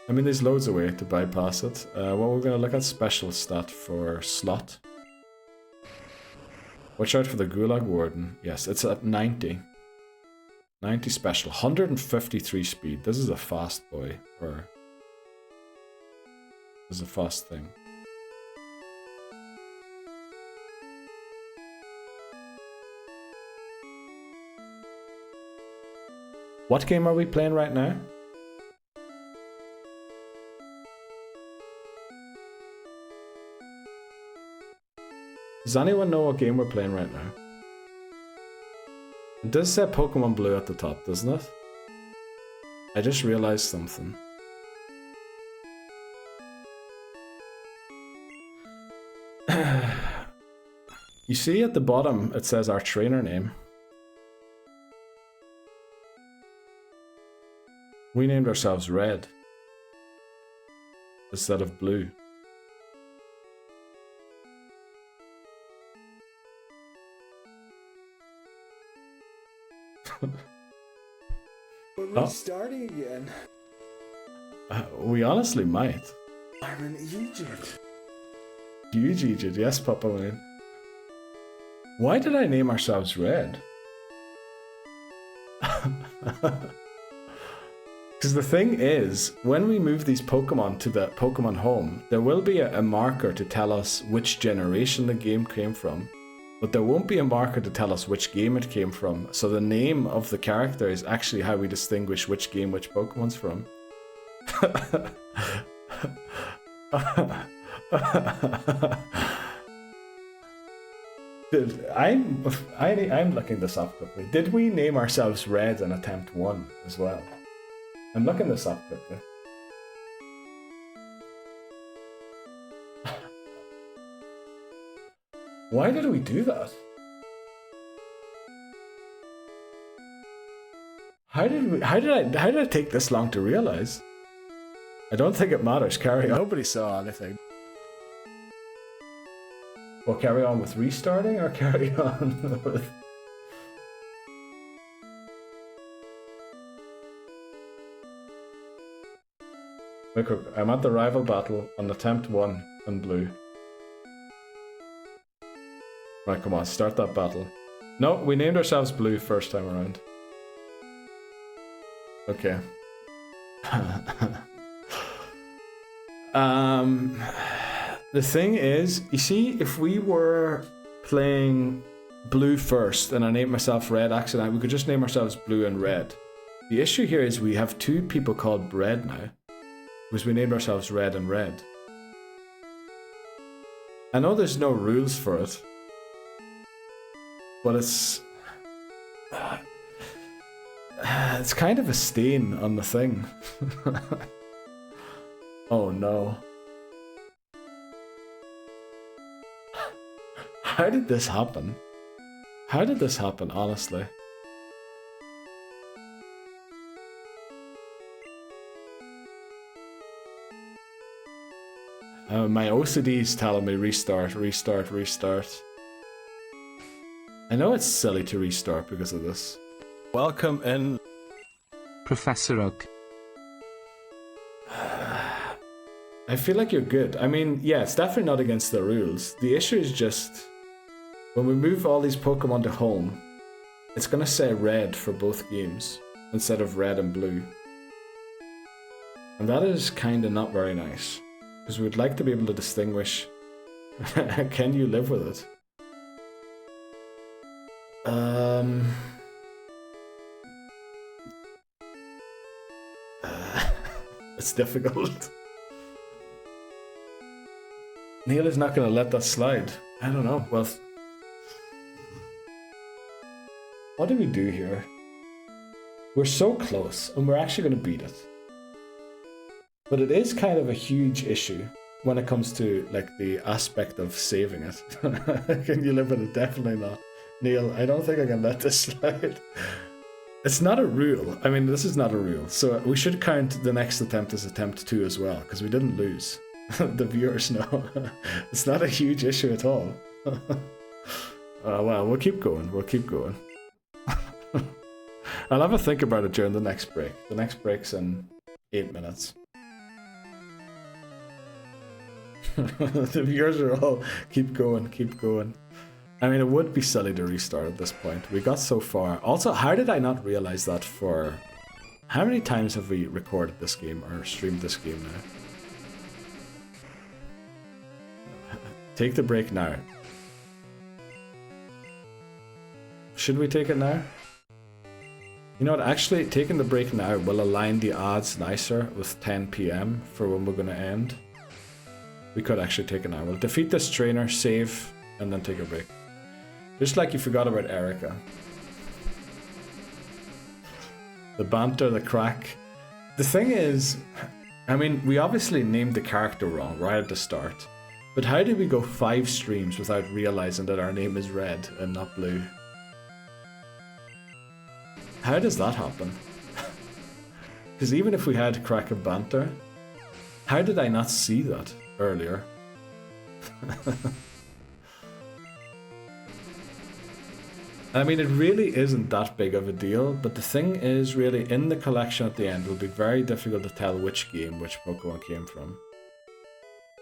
I mean, there's loads of ways to bypass it. What we're going to look at, special stat for slot. Watch out for the Gulag Warden. Yes, it's at 90. 90 special, 153 speed. This is a fast boy, or... This is a fast thing. What game are we playing right now? Does anyone know what game we're playing right now? It does say Pokemon Blue at the top, doesn't it? I just realized something. You see at the bottom it says our trainer name. We named ourselves Red instead of Blue. We're restarting again. We honestly might. I'm in Egypt. Huge Egypt, yes, Papa Wayne. Why did I name ourselves Red? Because the thing is, when we move these Pokemon to the Pokemon Home, there will be a marker to tell us which generation the game came from, but there won't be a marker to tell us which game it came from, so the name of the character is actually how we distinguish which game which Pokemon's from. I'm looking this up quickly. Did we name ourselves Red in attempt 1 as well? I'm looking this up quickly. Why did we do that? How did I take this long to realize? I don't think it matters. Carry on. Nobody saw anything. Well, carry on with restarting or carry on with... Look, I'm at the rival battle on attempt 1 in Blue. Right, come on, start that battle. No, we named ourselves Blue first time around. Okay. The thing is, you see, if we were playing Blue first and I named myself Red accidentally, we could just name ourselves Blue and Red. The issue here is we have two people called Red now, because we named ourselves Red and Red. I know there's no rules for it, but it's kind of a stain on the thing. Oh no. How did this happen? How did this happen, honestly? My OCD is telling me restart, restart, restart. I know it's silly to restart because of this. Welcome in, Professor Oak. I feel like you're good. I mean, yeah, it's definitely not against the rules. The issue is just, when we move all these Pokemon to Home, it's gonna say Red for both games, instead of Red and Blue. And that is kinda not very nice, because we'd like to be able to distinguish. Can you live with it? It's difficult. Neil is not going to let that slide. I don't know. Well, what do we do here? We're so close, and we're actually going to beat it. But it is kind of a huge issue when it comes to like the aspect of saving it. Can you live with it? Definitely not. Neil, I don't think I can let this slide. It's not a rule. I mean, this is not a rule. So we should count the next attempt as attempt 2 as well, because we didn't lose. The viewers know. It's not a huge issue at all. Well, we'll keep going. We'll keep going. I'll have a think about it during the next break. The next break's in 8 minutes. The viewers are all, keep going, keep going. I mean, it would be silly to restart at this point. We got so far. Also, how did I not realize that for... How many times have we recorded this game or streamed this game now? Take the break now. Should we take it now? You know what, actually, taking the break now will align the odds nicer with 10 PM for when we're going to end. We could actually take it now. We'll defeat this trainer, save, and then take a break. Just like you forgot about Erica. The banter, the crack. The thing is, I mean, we obviously named the character wrong right at the start. But how did we go 5 streams without realizing that our name is Red and not Blue? How does that happen? Because even if we had crack and banter, how did I not see that earlier? I mean, it really isn't that big of a deal, but the thing is, really, in the collection at the end, it will be very difficult to tell which game which Pokemon came from.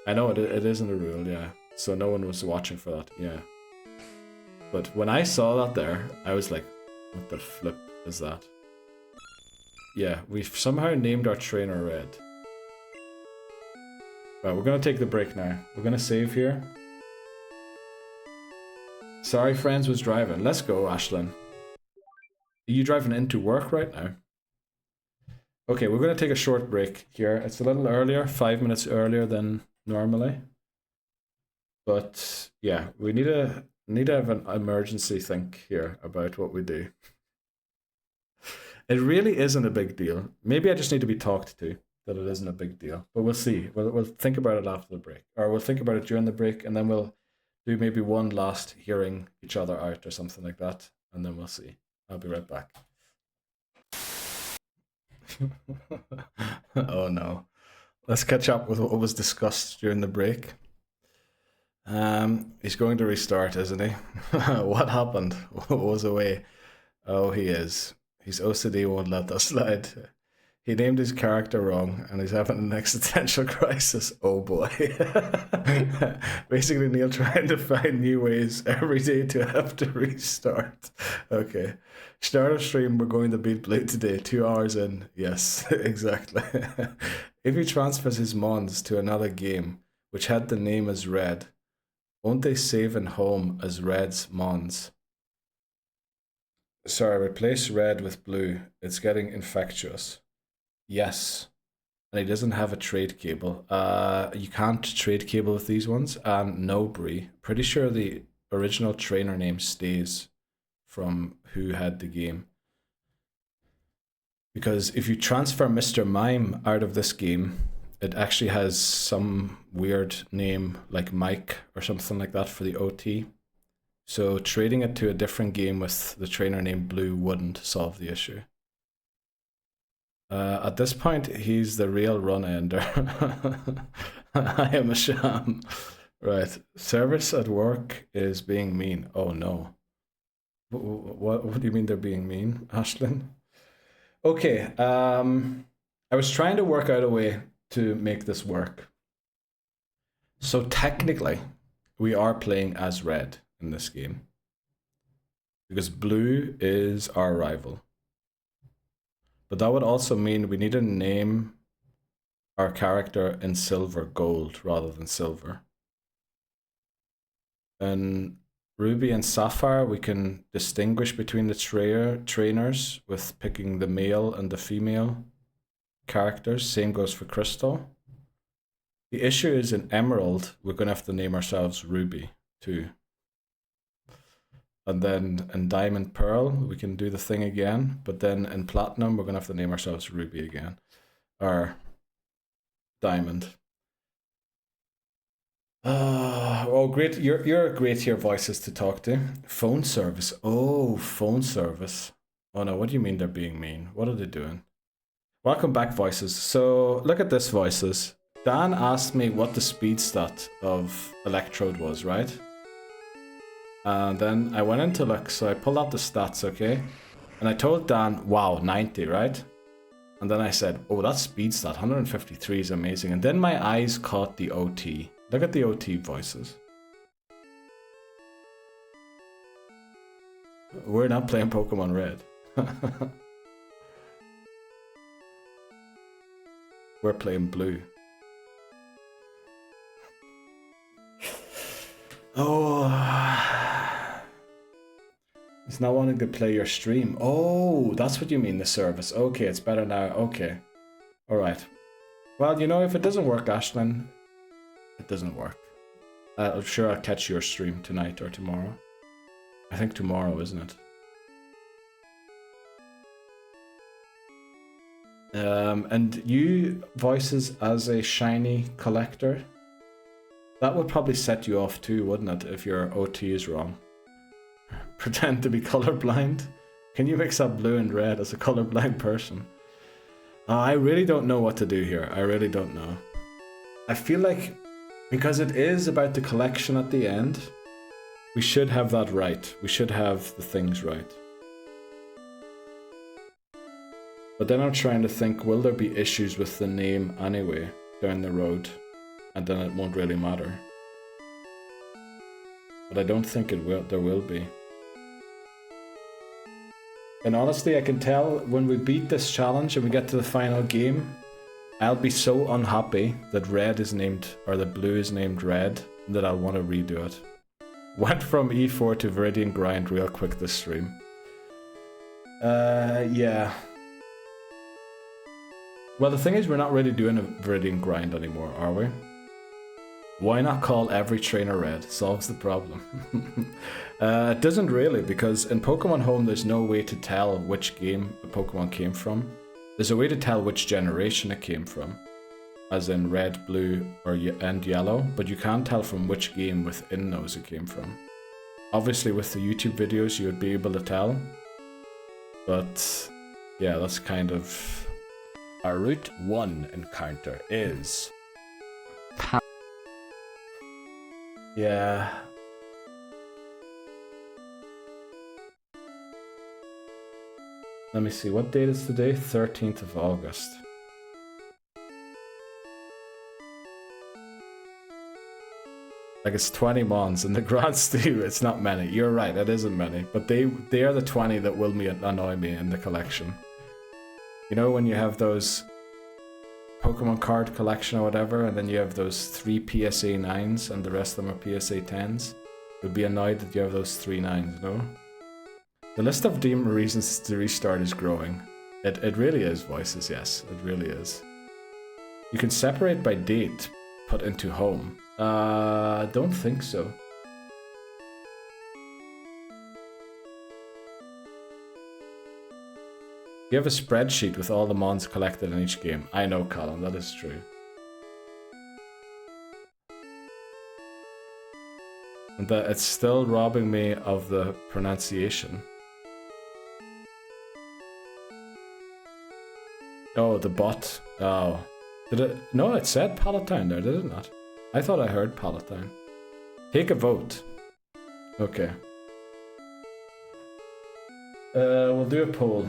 I know it isn't a rule, yeah, so no one was watching for that, yeah. But when I saw that there, I was like, what the flip is that? Yeah, we've somehow named our trainer Red. Right, we're gonna take the break now. We're gonna save here. Sorry, friends was driving. Let's go, Ashlyn. Are you driving into work right now? Okay, we're gonna take a short break here. It's a little earlier, 5 minutes earlier than normally. But yeah, we need to have an emergency think here about what we do. It really isn't a big deal. Maybe I just need to be talked to that it isn't a big deal. But we'll see. We'll think about it after the break. Or we'll think about it during the break, and then we'll do maybe one last hearing each other out or something like that. And then we'll see. I'll be right back. Oh no. Let's catch up with what was discussed during the break. He's going to restart, isn't he? What happened? What was away? Oh, he is. His OCD won't let that slide. He named his character wrong, and he's having an existential crisis. Oh boy. Basically, Neil trying to find new ways every day to have to restart. Okay. Start of stream, we're going to beat Blade today. 2 hours in. Yes, exactly. If he transfers his Mons to another game, which had the name as Red, won't they save in home as Red's Mons? Sorry, replace Red with Blue. It's getting infectious. Yes. And he doesn't have a trade cable. You can't trade cable with these ones. And no, Bree. Pretty sure the original trainer name stays from who had the game. Because if you transfer Mr. Mime out of this game, it actually has some weird name like Mike or something like that for the OT. So trading it to a different game with the trainer named Blue wouldn't solve the issue. At this point, he's the real run-ender. I am a sham. Right. Service at work is being mean. Oh no. What do you mean they're being mean, Ashlyn? Okay. I was trying to work out a way to make this work. So technically, we are playing as Red in this game. Because Blue is our rival. But that would also mean we need to name our character in silver gold rather than silver. In Ruby and Sapphire, we can distinguish between the trainers with picking the male and the female characters. Same goes for Crystal. The issue is in Emerald, we're going to have to name ourselves Ruby too. And then in Diamond Pearl, we can do the thing again. But then in Platinum, we're going to have to name ourselves Ruby again. Or Diamond. Oh, great. You're great here, voices to talk to. Phone service. Oh, phone service. Oh no, what do you mean they're being mean? What are they doing? Welcome back, voices. So look at this, voices. Dan asked me what the speed stat of Electrode was, right? And then I went in to look, so I pulled out the stats, okay? And I told Dan, wow, 90, right? And then I said, oh, that speed stat, 153 is amazing. And then my eyes caught the OT. Look at the OT, voices. We're not playing Pokemon Red. We're playing Blue. Oh... It's not wanting to play your stream. Oh, that's what you mean, the service. Okay, it's better now. Okay. Alright. Well, you know, if it doesn't work, Ashlyn, it doesn't work. I'm sure I'll catch your stream tonight or tomorrow. I think tomorrow, isn't it? And you voices as a shiny collector, that would probably set you off too, wouldn't it, if your OT is wrong? Pretend to be colorblind? Can you mix up blue and red as a colorblind person? I really don't know what to do here. I really don't know. I feel like, because it is about the collection at the end, we should have that right. We should have the things right. But then I'm trying to think, will there be issues with the name anyway down the road? And then it won't really matter. But I don't think there will be. And honestly, I can tell when we beat this challenge and we get to the final game, I'll be so unhappy that red is named, or that blue is named red, that I'll want to redo it. Went from E4 to Viridian Grind real quick this stream. Yeah. Well, the thing is, we're not really doing a Viridian Grind anymore, are we? Why not call every trainer red? Solves the problem. It doesn't really, because in Pokemon Home there's no way to tell which game a Pokemon came from. There's a way to tell which generation it came from, as in red, blue, and yellow, but you can't tell from which game within those it came from. Obviously with the YouTube videos you would be able to tell, but yeah, that's kind of... Our Route 1 encounter is... Yeah. Let me see, what date is today? 13th of August. Like, it's 20 mons in the grand scheme. It's not many. You're right, it isn't many. But they are the 20 that will annoy me in the collection. You know when you have those Pokemon card collection or whatever, and then you have those 3 PSA 9s and the rest of them are PSA 10s? You'll be annoyed that you have those 3 9s, no? The list of demon reasons to restart is growing. It really is, voices, yes. It really is. You can separate by date, put into home. Don't think so. You have a spreadsheet with all the mons collected in each game. I know, Colin, that is true. And that it's still robbing me of the pronunciation. Oh, the bot. Oh. Did it? No, it said Palatine there, did it not? I thought I heard Palatine. Take a vote. Okay. We'll do a poll.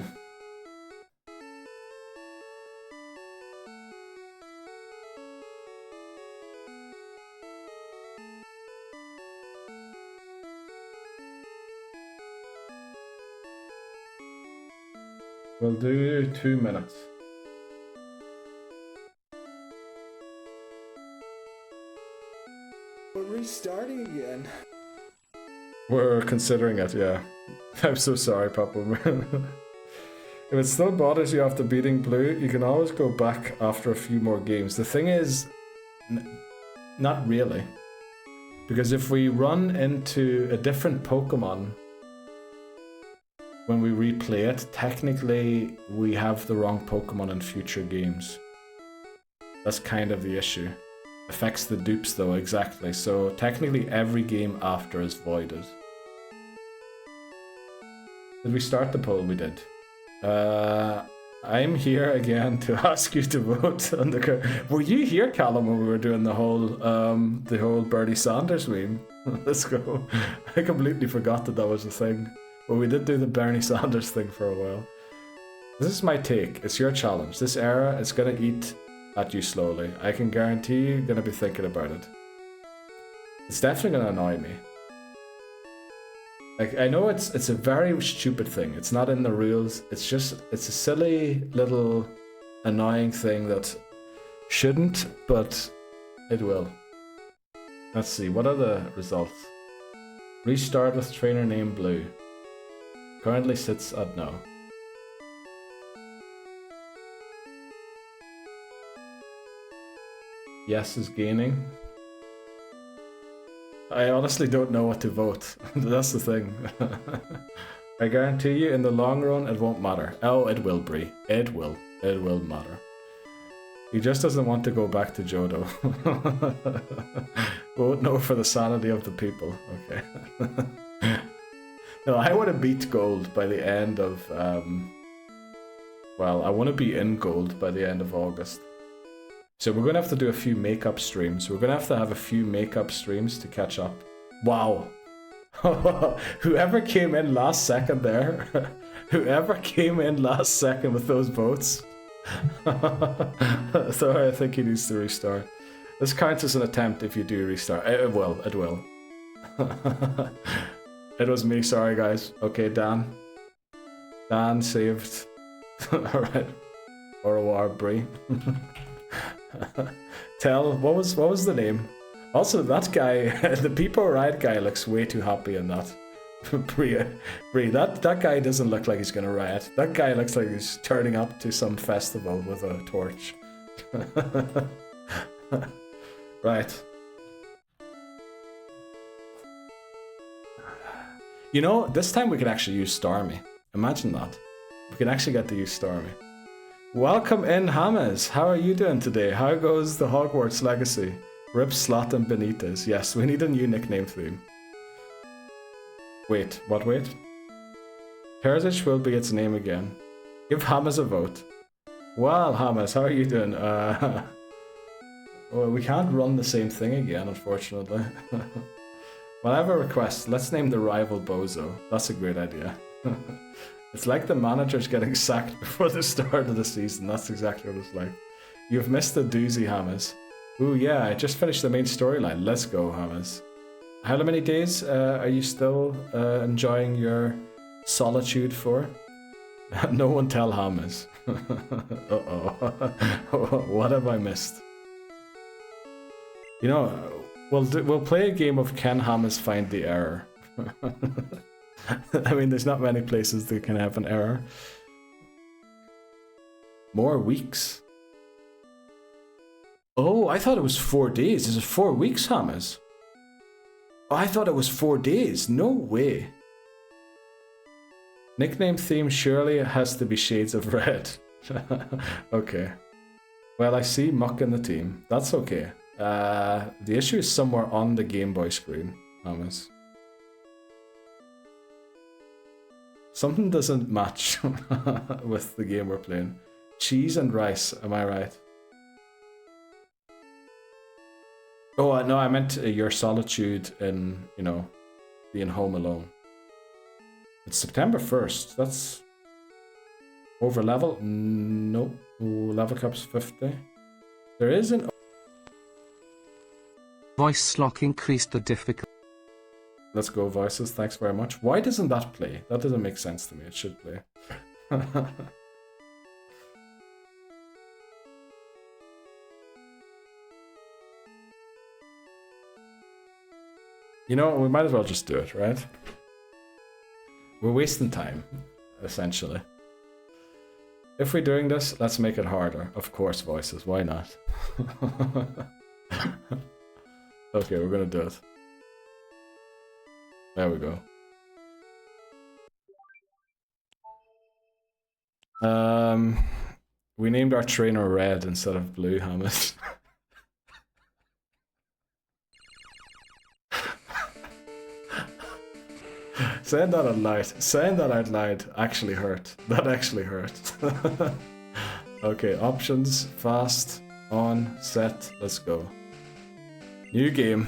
We'll do 2 minutes. We're restarting again. We're considering it, yeah. I'm so sorry, Papa. If it still bothers you after beating blue, you can always go back after a few more games. The thing is, not really. Because if we run into a different Pokemon when we replay it, technically we have the wrong Pokemon in future games. That's kind of the issue. Affects the dupes though, exactly. So technically every game after is voided. Did we start the poll? We did. I'm here again to ask you to vote on the... Were you here, Callum, when we were doing the whole Bernie Sanders meme? Let's go. I completely forgot that was a thing. But we did do the Bernie Sanders thing for a while. This is my take. It's your challenge. This era is gonna eat at you slowly. I can guarantee you're gonna be thinking about it. It's definitely gonna annoy me. Like, I know it's a very stupid thing. It's not in the rules. It's a silly little annoying thing that shouldn't, but it will. Let's see, what are the results? Restart with trainer name Blue. Currently sits at no. Yes is gaining. I honestly don't know what to vote. That's the thing. I guarantee you, in the long run, it won't matter. Oh, it will, Bree. It will. It will matter. He just doesn't want to go back to Jodo. Vote no for the sanity of the people. Okay. No, I want to beat gold by the end of... well, I want to be in gold by the end of August. So we're going to have to do a few makeup streams. We're going to have a few makeup streams to catch up. Wow. Whoever came in last second there. Whoever came in last second with those votes. Sorry, I think he needs to restart. This counts as an attempt if you do restart. It will, it will. It was me, sorry guys. Okay, Dan. Dan saved. Alright. Au revoir, Brie. What was the name? Also, that guy, the People Ride guy looks way too happy in that. Brie, that guy doesn't look like he's gonna riot. That guy looks like he's turning up to some festival with a torch. Right. You know, this time we can actually use Stormy. Imagine that. We can actually get to use Stormy. Welcome in, Hamas. How are you doing today? How goes the Hogwarts legacy? Rip Slot and Benitez. Yes, we need a new nickname theme. Wait, what wait? Heritage will be its name again. Give Hamas a vote. Well, Hamas, how are you doing? Well, we can't run the same thing again, unfortunately. Well, I have a request. Let's name the rival Bozo. That's a great idea. It's like the manager's getting sacked before the start of the season. That's exactly what it's like. You've missed the doozy, Hamas. Ooh, yeah, I just finished the main storyline. Let's go, Hamas. How many days are you still enjoying your solitude for? No one tell Hamas. Uh-oh. What have I missed? You know, we'll play a game of can Hamas find the error? I mean, there's not many places that can have an error. More weeks. Oh, I thought it was 4 days. Is it 4 weeks, Hamas? Oh, I thought it was 4 days. No way. Nickname theme surely has to be Shades of Red. Okay. Well, I see Muck in the team. That's okay. The issue is somewhere on the Game Boy screen, Hamas. Something doesn't match with the game we're playing. Cheese and rice, am I right? Oh, no, I meant your solitude in, you know, being home alone. It's September 1st. That's over level? Nope. Ooh, level cap's 50. There is an... Voice lock increased the difficulty. Let's go, voices. Thanks very much. Why doesn't that play? That doesn't make sense to me. It should play. You know, we might as well just do it, right? We're wasting time, essentially. If we're doing this, let's make it harder. Of course, voices. Why not? Okay, we're gonna do it. There we go. We named our trainer Red instead of Blue, Hamas. Saying that out loud actually hurt. That actually hurt. Okay, options, fast, on, set, let's go. New game.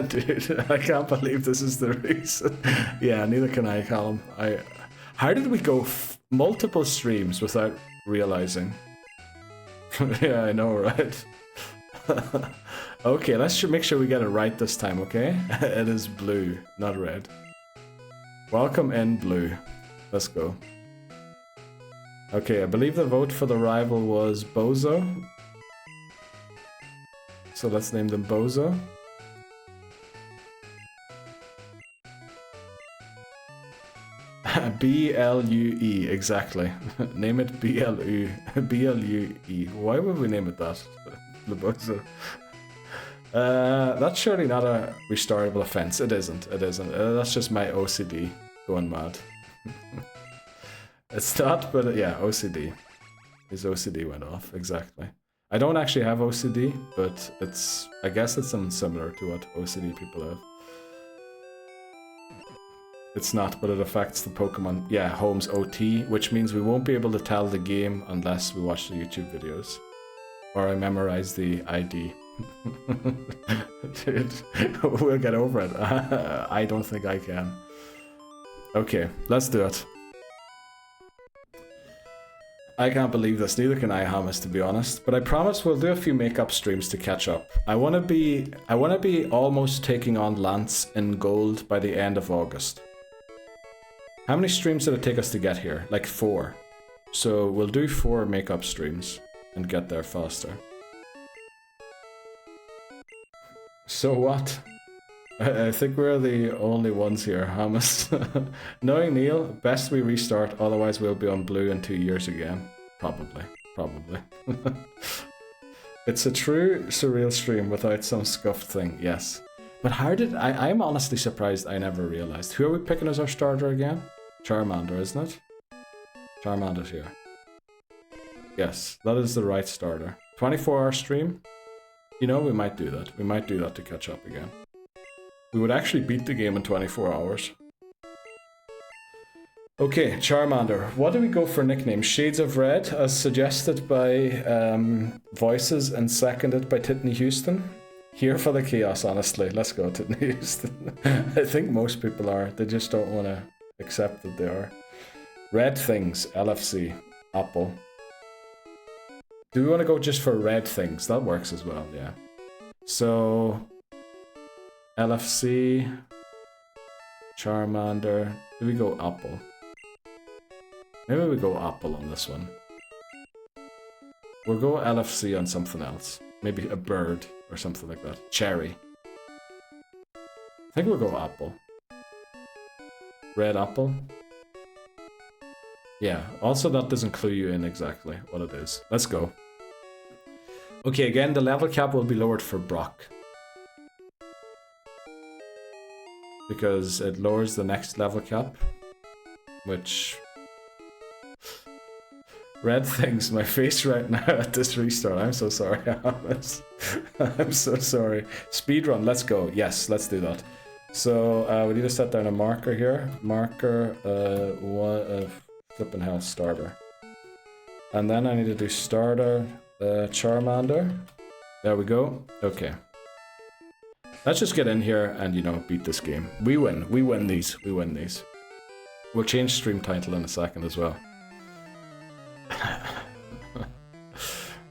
Dude, I can't believe this is the reason. Yeah, neither can I, Callum. How did we go multiple streams without realizing? Yeah, I know, right? Okay, let's make sure we get it right this time, okay? It is blue, not red. Welcome in, blue. Let's go. Okay, I believe the vote for the rival was Bozo. So let's name them Bozo. B-L-U-E, exactly. Name it B-L-U-E. Why would we name it that? The Bozo. That's surely not a restartable offense. It isn't. It isn't. That's just my OCD going mad. It's not, but yeah, OCD. His OCD went off, exactly. I don't actually have OCD, but I guess it's something similar to what OCD people have. It's not, but it affects the Pokemon, yeah, Home's OT, which means we won't be able to tell the game unless we watch the YouTube videos. Or I memorize the ID. Dude, we'll get over it. I don't think I can. Okay, let's do it. I can't believe this, neither can I, Hamas, to be honest. But I promise we'll do a few makeup streams to catch up. I wanna be almost taking on Lance in gold by the end of August. How many streams did it take us to get here? Like 4. So we'll do 4 makeup streams and get there faster. So what? I think we're the only ones here, Hamas. Knowing Neil, best we restart, otherwise we'll be on blue in 2 years again. Probably. It's a true surreal stream without some scuffed thing, yes. But how did I'm honestly surprised I never realized. Who are we picking as our starter again? Charmander, isn't it? Charmander's here. Yes, that is the right starter. 24-hour stream? You know, we might do that. We might do that to catch up again. We would actually beat the game in 24 hours. Okay, Charmander. What do we go for nickname? Shades of Red, as suggested by Voices and seconded by Titney Houston. Here for the chaos, honestly. Let's go, Titney Houston. I think most people are. They just don't want to accept that they are. Red Things, LFC, Apple. Do we want to go just for Red Things? That works as well, yeah. So... LFC, Charmander, do we go Apple? Maybe we go Apple on this one. We'll go LFC on something else. Maybe a bird or something like that. Cherry. I think we'll go Apple. Red Apple. Yeah, also that doesn't clue you in exactly what it is. Let's go. Okay, again, the level cap will be lowered for Brock. Because it lowers the next level cap, which... Red Things, my face right now at this restart. I'm so sorry, Thomas. I'm so sorry. Speedrun, let's go. Yes, let's do that. So we need to set down a marker here. Marker, flipping hell, starter. And then I need to do starter, Charmander. There we go. Okay. Let's just get in here and, you know, beat this game. We win. We win these. We win these. We'll change stream title in a second as well.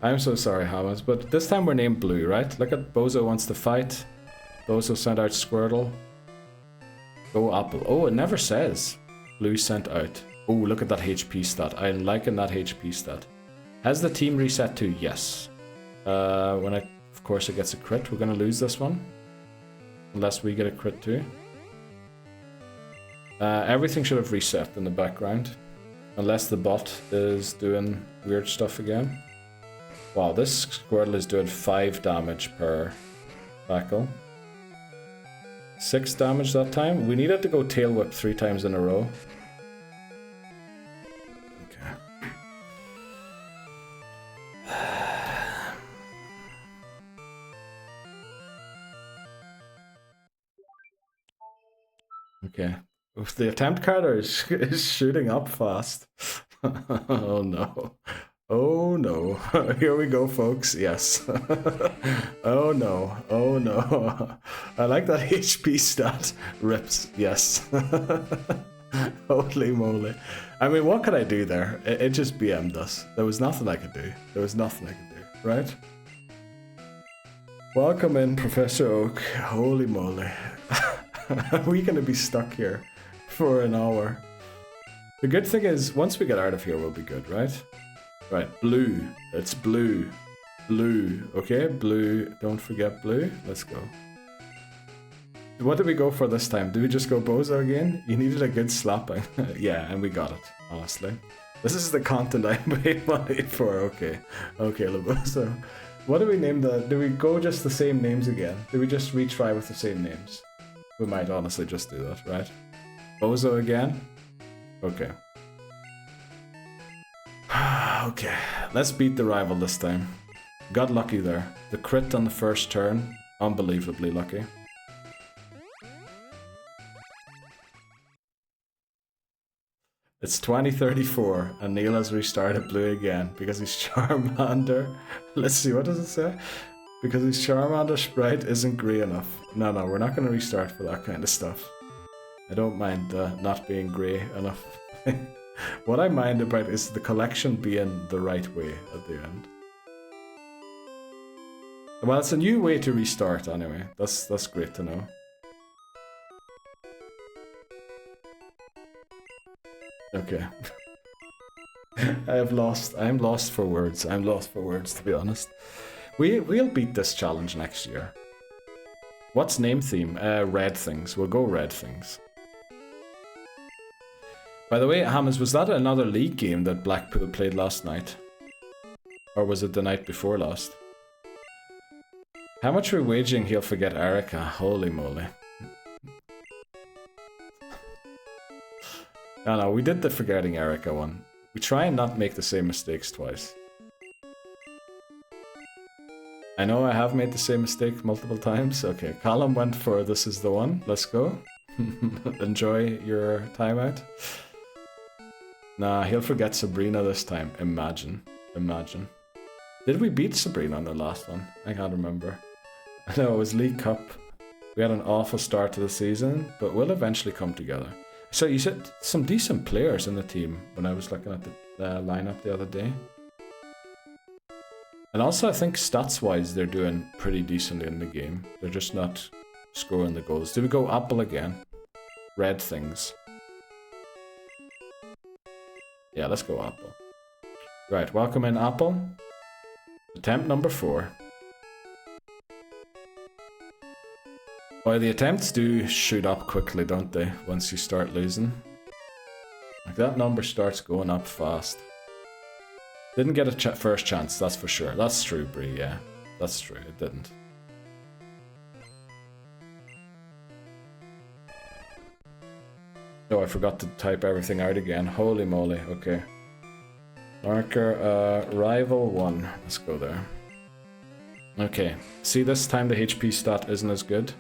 I'm so sorry, Hamas, but this time we're named Blue, right? Look at Bozo wants to fight. Bozo sent out Squirtle. Go Apple. Oh, it never says. Blue sent out. Oh, look at that HP stat. I'm liking that HP stat. Has the team reset too? Yes. Of course it gets a crit. We're going to lose this one. Unless we get a crit too. Everything should have reset in the background. Unless the bot is doing weird stuff again. Wow, this Squirtle is doing 5 damage per tackle. 6 damage that time. We needed to go Tail Whip 3 times in a row. Okay. The attempt counter is shooting up fast. Oh no. Oh no. Here we go, folks. Yes. Oh no. Oh no. I like that HP stat. Rips. Yes. Holy moly. I mean, what could I do there? It just BM'd us. There was nothing I could do. There was nothing I could do, right? Welcome in, Professor Oak. Holy moly. Are we going to be stuck here for an hour? The good thing is, once we get out of here, we'll be good, right? Right, blue. It's blue. Blue. Okay, blue. Don't forget blue. Let's go. What did we go for this time? Did we just go Bozo again? You needed a good slapping. Yeah, and we got it, honestly. This is the content I made money for. Okay. Okay, Labozo. What do we name the... Do we go just the same names again? Do we just retry with the same names? We might honestly just do that, right? Bozo again? Okay. Okay, let's beat the rival this time. Got lucky there. The crit on the first turn, unbelievably lucky. It's 2034 and Neil has restarted blue again because he's Charmander. Let's see, what does it say? Because his Charmander sprite isn't grey enough. No, we're not going to restart for that kind of stuff. I don't mind not being grey enough. What I mind about is the collection being the right way at the end. Well, it's a new way to restart anyway. That's great to know. Okay. I'm lost for words. I'm lost for words, to be honest. We'll beat this challenge next year. What's name theme? Red things. We'll go red things. By the way, Hammers, was that another league game that Blackpool played last night? Or was it the night before last? How much are we wagering he'll forget Erica? Holy moly. No, we did the forgetting Erica one. We try and not make the same mistakes twice. I know I have made the same mistake multiple times. Okay, Colin went for this is the one. Let's go. Enjoy your timeout. Nah, he'll forget Sabrina this time. Imagine. Did we beat Sabrina on the last one? I can't remember. I know it was League Cup. We had an awful start to the season, but we'll eventually come together. So you said some decent players in the team when I was looking at the lineup the other day. And also I think stats-wise they're doing pretty decently in the game. They're just not scoring the goals. Do we go Apple again? Red things. Yeah, let's go Apple. Right, welcome in Apple. Attempt number 4. Well, the attempts do shoot up quickly, don't they, once you start losing? Like, that number starts going up fast. Didn't get a first chance, that's for sure. That's true, Bree, yeah. That's true, it didn't. Oh, I forgot to type everything out again. Holy moly, okay. Marker, rival 1. Let's go there. Okay, see, this time the HP stat isn't as good.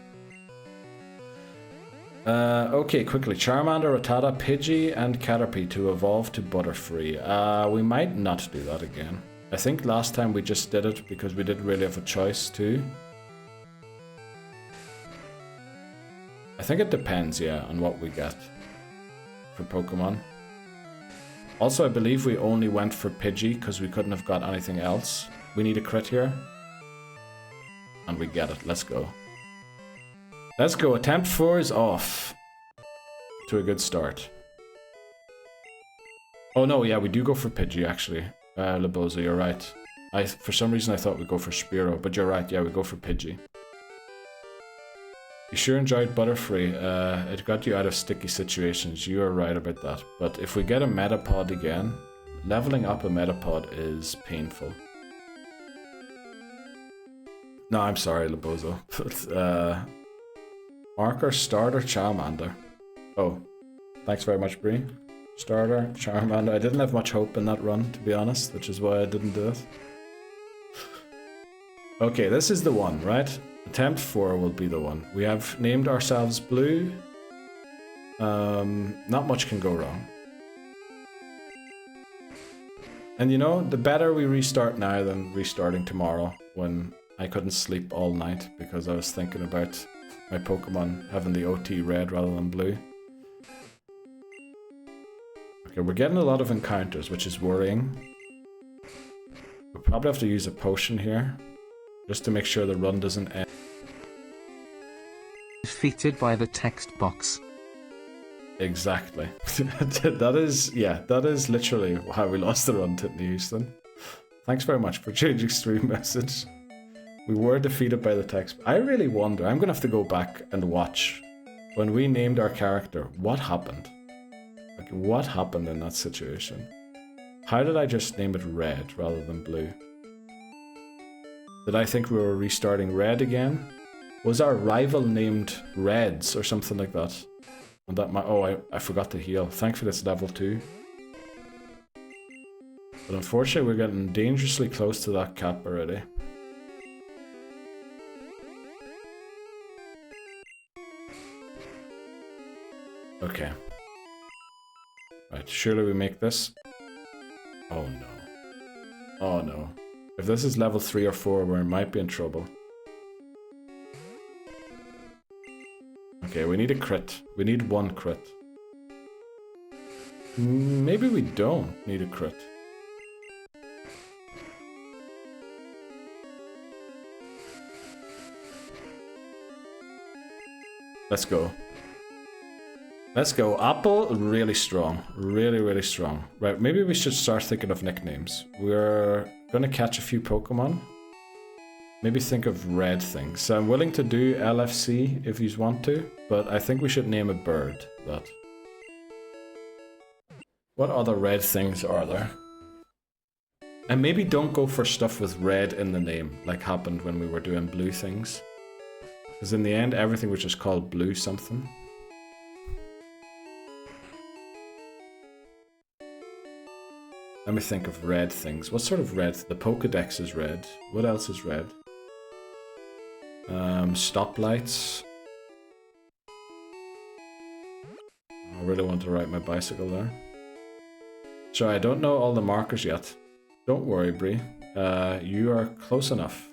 Okay, quickly. Charmander, Rattata, Pidgey, and Caterpie to evolve to Butterfree. We might not do that again. I think last time we just did it because we didn't really have a choice too. I think it depends, yeah, on what we get for Pokemon. Also, I believe we only went for Pidgey because we couldn't have got anything else. We need a crit here. And we get it. Let's go. Let's go. Attempt 4 is off. To a good start. Oh no, yeah, we do go for Pidgey actually. Lebozo, you're right. For some reason I thought we'd go for Spearow, but you're right, yeah, we go for Pidgey. You sure enjoyed Butterfree. It got you out of sticky situations. You are right about that. But if we get a Metapod again, leveling up a Metapod is painful. No, I'm sorry, Lebozo. Marker, Starter, Charmander. Oh, thanks very much, Bree. Starter, Charmander. I didn't have much hope in that run, to be honest, which is why I didn't do it. Okay, this is the one, right? Attempt 4 will be the one. We have named ourselves Blue. Not much can go wrong. And you know, the better we restart now than restarting tomorrow, when I couldn't sleep all night because I was thinking about my Pokemon having the OT red rather than blue. Okay, we're getting a lot of encounters, which is worrying. We'll probably have to use a potion here, just to make sure the run doesn't end. Defeated by the text box. Exactly. That is literally how we lost the run to Houston. Thanks very much for changing stream message. We were defeated by the text. I really wonder, I'm gonna have to go back and watch when we named our character, what happened? Like, what happened in that situation? How did I just name it red rather than blue? Did I think we were restarting Red again? Was our rival named Reds or something like that? And that might, oh, I forgot to heal. Thankfully it's level 2. But unfortunately we're getting dangerously close to that cap already. Okay. Right, surely we make this. Oh no. Oh no. If this is level 3 or 4, we might be in trouble. Okay, we need a crit. We need 1 crit. Maybe we don't need a crit. Let's go. Let's go. Apple, really strong. Really, really strong. Right, maybe we should start thinking of nicknames. We're gonna catch a few Pokemon. Maybe think of red things. So I'm willing to do LFC if you want to, but I think we should name a bird that. What other red things are there? And maybe don't go for stuff with red in the name, like happened when we were doing blue things. Because in the end, everything was just called blue something. Let me think of red things. What sort of red? The Pokédex is red. What else is red? Stoplights. I really want to ride my bicycle there. Sorry, I don't know all the markers yet. Don't worry, Bree. You are close enough.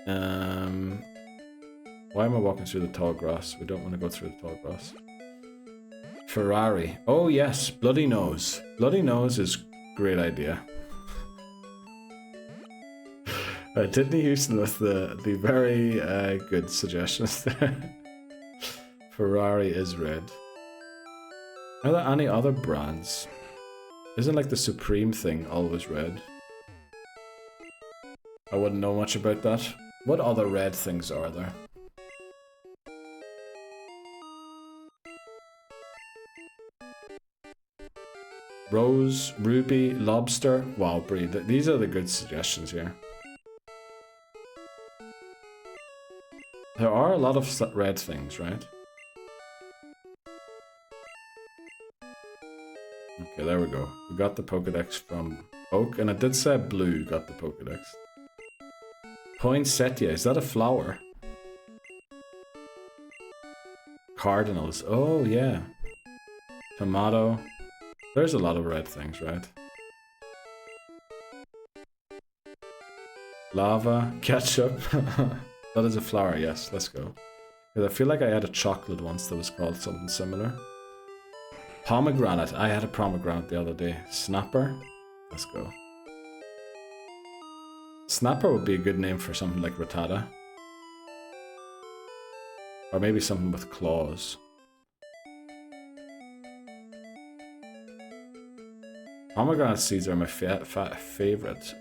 Why am I walking through the tall grass? We don't want to go through the tall grass. Ferrari. Oh yes, Bloody Nose. Bloody Nose is a great idea. Didn't Houston with the very good suggestions there. Ferrari is red. Are there any other brands? Isn't like the Supreme thing always red? I wouldn't know much about that. What other red things are there? Rose, Ruby, Lobster. Wow, Bree, these are the good suggestions here. There are a lot of red things, right? Okay, there we go. We got the Pokédex from Oak, and it did say blue got the Pokédex. Poinsettia, is that a flower? Cardinals, oh yeah. Tomato. There's a lot of red things, right? Lava, ketchup. That is a flower, yes, let's go. Because I feel like I had a chocolate once that was called something similar. Pomegranate, I had a pomegranate the other day. Snapper, let's go. Snapper would be a good name for something like Rattata. Or maybe something with claws. Pomegranate seeds are my favorite.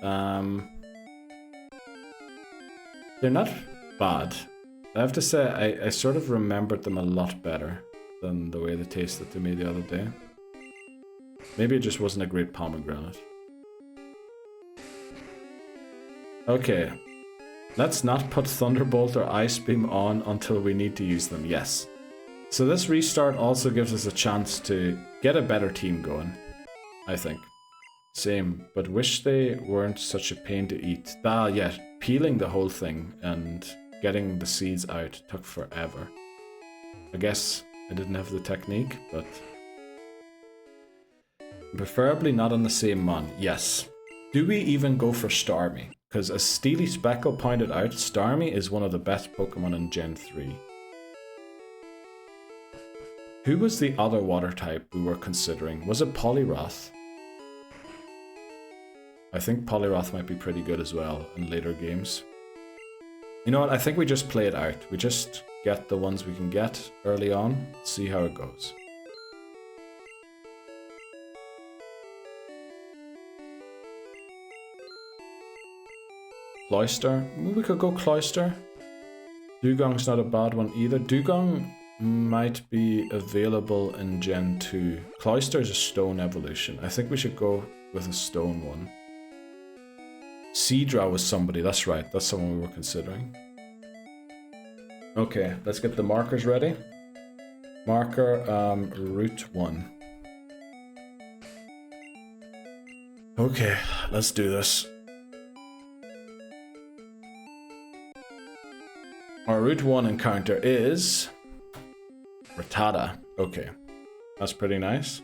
They're not bad. I have to say, I sort of remembered them a lot better than the way they tasted to me the other day. Maybe it just wasn't a great pomegranate. Okay. Let's not put Thunderbolt or Ice Beam on until we need to use them. Yes. So this restart also gives us a chance to get a better team going, I think. Same, but wish they weren't such a pain to eat. Ah, yeah, peeling the whole thing and getting the seeds out took forever. I guess I didn't have the technique, but... Preferably not on the same mon, yes. Do we even go for Starmie? Because as Steely Speckle pointed out, Starmie is one of the best Pokemon in Gen 3. Who was the other water type we were considering? Was it Poliwrath? I think Poliwrath might be pretty good as well in later games. You know what, I think we just play it out. We just get the ones we can get early on, see how it goes. Cloyster, we could go Cloyster. Dugong's not a bad one either. Dugong might be available in Gen 2. Cloyster is a stone evolution. I think we should go with a stone one. Seadra was somebody, that's right. That's someone we were considering. Okay, let's get the markers ready. Marker, route 1. Okay, let's do this. Our route 1 encounter is Rattata. Okay, that's pretty nice.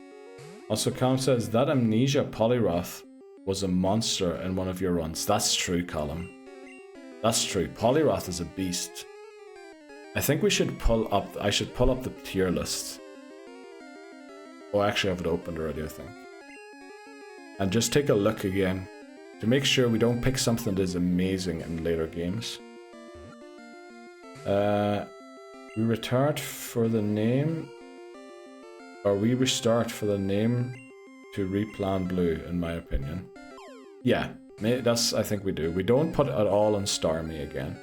Also, Callum says that Amnesia Polyroth was a monster in one of your runs. That's true, Callum. That's true. Polyroth is a beast. I think we should pull up. I should pull up the tier list. Oh, actually, I have it opened already, I think. And just take a look again to make sure we don't pick something that is amazing in later games. We retard for the name, or we restart for the name to replan blue, in my opinion. Yeah, that's, I think we do. We don't put it all on Starmie again,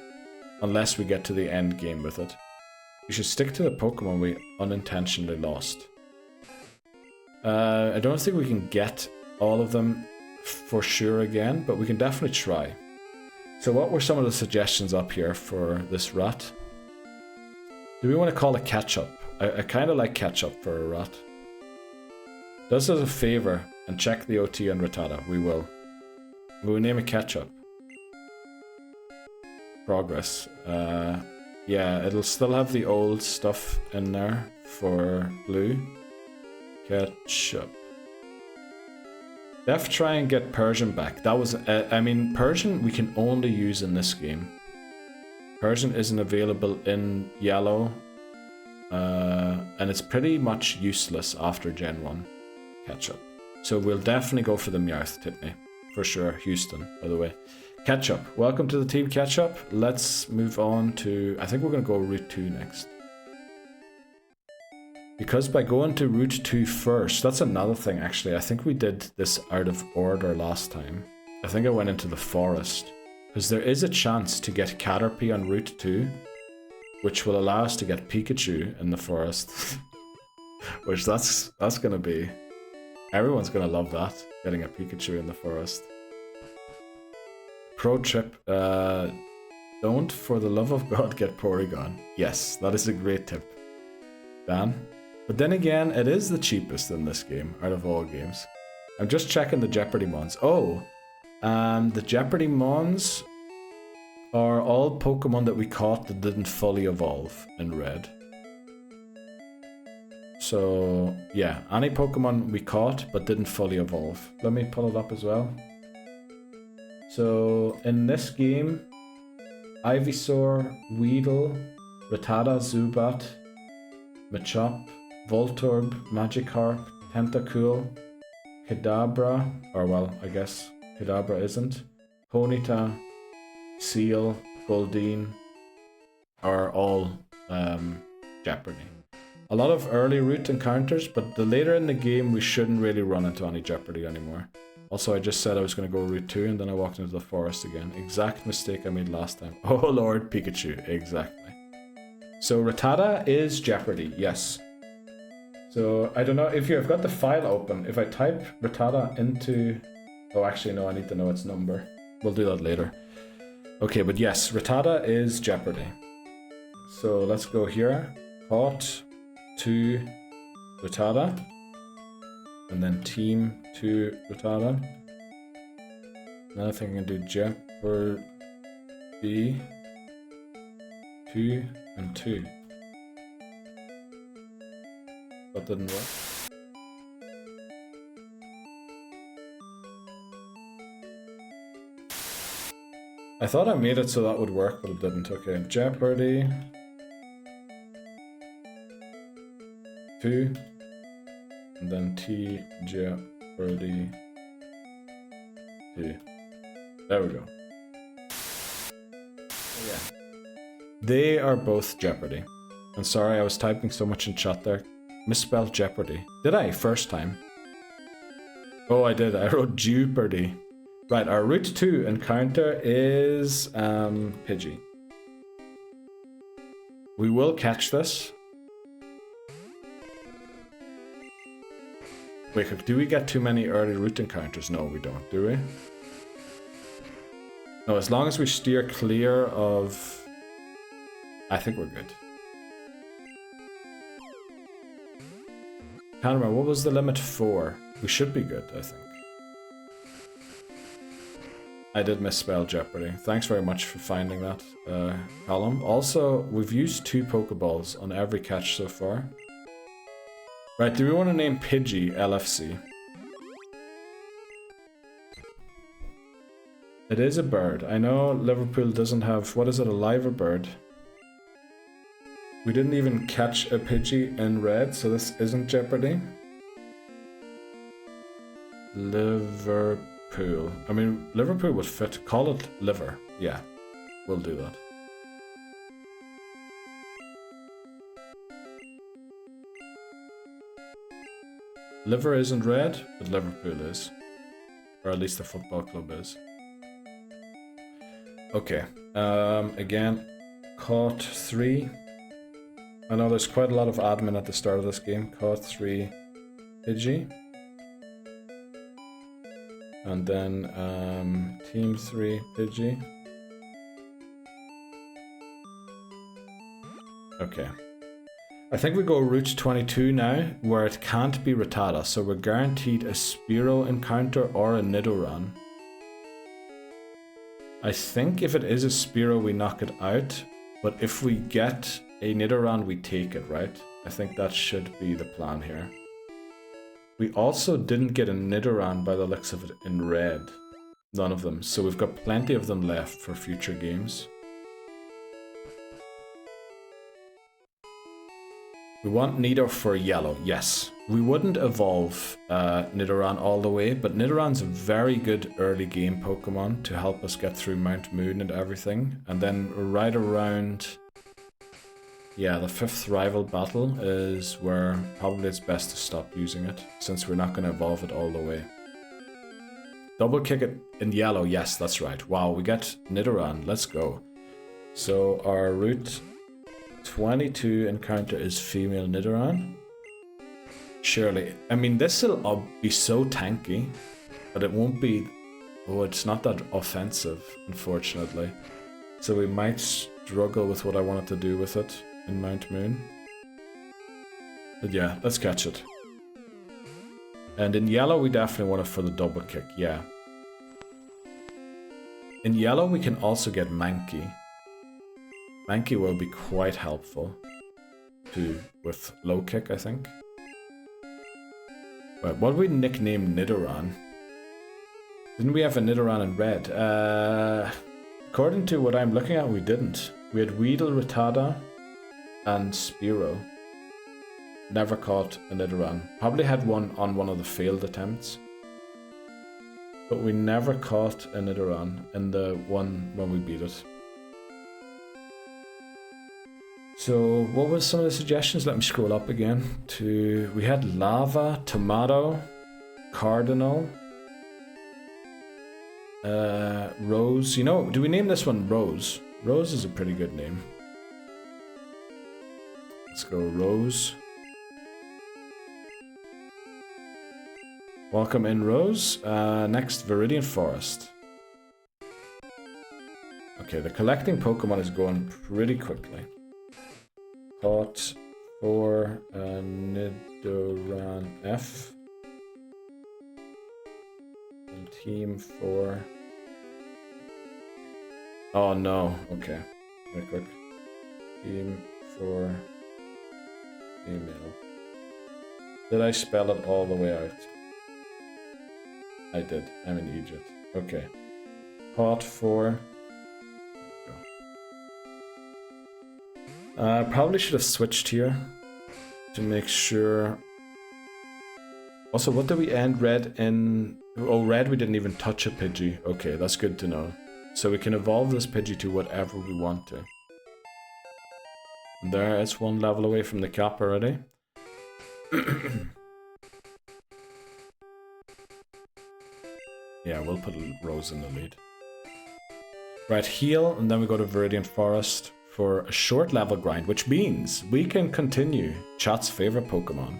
unless we get to the end game with it. We should stick to the Pokemon we unintentionally lost. I don't think we can get all of them for sure again, but we can definitely try. So what were some of the suggestions up here for this rat? Do we want to call it Ketchup? I kind of like Ketchup for a rat. Does us a favor and check the OT on Rattata. We will. Will we name it Ketchup? Progress. Yeah, it'll still have the old stuff in there for blue. Ketchup. Def try and get Persian back. That was, I mean, Persian we can only use in this game. Persian isn't available in yellow. And it's pretty much useless after Gen 1 Ketchup. So we'll definitely go for the Meowth Titney. For sure, Houston, by the way. Ketchup. Welcome to the team, Ketchup. Let's move on to... I think we're going to go Route 2 next. Because by going to Route 2 first, that's another thing actually. I think we did this out of order last time. I think I went into the forest. Because there is a chance to get Caterpie on Route 2, which will allow us to get Pikachu in the forest. Which that's going to be... Everyone's going to love that, getting a Pikachu in the forest. Pro tip, don't for the love of God get Porygon. Yes, that is a great tip, Dan. But then again, it is the cheapest in this game, out of all games. I'm just checking the Jeopardy Mons. Oh, the Jeopardy Mons are all Pokemon that we caught that didn't fully evolve in red. So, yeah, any Pokemon we caught but didn't fully evolve. Let me pull it up as well. So, in this game, Ivysaur, Weedle, Rattata, Zubat, Machop, Voltorb, Magikarp, Tentacool, Kadabra, or well, I guess Kadabra isn't, Ponyta, Seal, Goldeen are all Jeopardy. A lot of early route encounters, but the later in the game we shouldn't really run into any Jeopardy anymore. Also, I just said I was going to go Route 2 and then I walked into the forest again. Exact mistake I made last time. Oh Lord, Pikachu, exactly. So Rattata is Jeopardy, yes. So I don't know if you've got the file open. If I type Rattata into... Oh, actually no, I need to know its number. We'll do that later. Okay, but yes, Rattata is Jeopardy. So let's go here. Caught to Rattata. And then team to Rattata. Another thing I can do Jeopardy 2 and 2. That didn't work. I thought I made it so that would work, but it didn't. Okay, Jeopardy 2 and then T Jeopardy 2. There we go. Oh, yeah. They are both Jeopardy. I'm sorry, I was typing so much in chat there. Misspelled Jeopardy. Did I? First time. Oh, I did. I wrote Jeopardy. Right, our Route 2 encounter is Pidgey. We will catch this. Wait, do we get too many early route encounters? No, we don't, do we? No, as long as we steer clear of... I think we're good. Can't remember, what was the limit for? We should be good, I think. I did misspell Jeopardy. Thanks very much for finding that column. Also, we've used 2 Pokeballs on every catch so far. Right, do we want to name Pidgey LFC? It is a bird. I know Liverpool doesn't have... What is it, a live bird? We didn't even catch a Pidgey in red, so this isn't Jeopardy. Liverpool. I mean, Liverpool would fit. Call it liver. Yeah, we'll do that. Liver isn't red, but Liverpool is. Or at least the football club is. Okay, again, caught 3. I know there's quite a lot of admin at the start of this game. Caught 3 Pidgey. And then team 3 Pidgey. Okay. I think we go route 22 now, where it can't be Rattata, so we're guaranteed a Spearow encounter or a Nidoran. I think if it is a Spearow, we knock it out, but if we get a Nidoran, we take it, right? I think that should be the plan here. We also didn't get a Nidoran by the looks of it in red. None of them, so we've got plenty of them left for future games. We want Nido for yellow, yes. We wouldn't evolve Nidoran all the way, but Nidoran's a very good early game Pokemon to help us get through Mount Moon and everything. And then right around, yeah, the 5th rival battle is where probably it's best to stop using it, since we're not going to evolve it all the way. Double kick it in yellow, yes, that's right. Wow, we get Nidoran, let's go. So our route 22 encounter is female Nidoran. Surely. I mean, this will be so tanky, but it won't be... Oh, it's not that offensive, unfortunately. So we might struggle with what I wanted to do with it in Mount Moon. But yeah, let's catch it. And in yellow, we definitely want it for the double kick, yeah. In yellow, we can also get Mankey. Mankey will be quite helpful too, with low kick, I think. Wait, what did we nickname Nidoran? Didn't we have a Nidoran in red? According to what I'm looking at, we didn't. We had Weedle, Rattata, and Spearow. Never caught a Nidoran. Probably had one on one of the failed attempts. But we never caught a Nidoran in the one when we beat it. So what was some of the suggestions? Let me scroll up again to... We had Lava, Tomato, Cardinal, Rose. You know, do we name this one Rose? Rose is a pretty good name. Let's go Rose. Welcome in, Rose. Next, Viridian Forest. Okay, the collecting Pokemon is going pretty quickly. Caught for Nidoran F. And team for... Oh no, okay. Very quick. Team for female. Did I spell it all the way out? I did. I'm in Egypt. Okay. Caught for... Probably should have switched here to make sure. Also, what did we end red in? Oh, red we didn't even touch a Pidgey. Okay, that's good to know. So we can evolve this Pidgey to whatever we want to. And there, it's one level away from the cap already. Yeah, we'll put Rose in the lead. Right, heal, and then we go to Viridian Forest for a short level grind, which means we can continue chat's favorite Pokemon.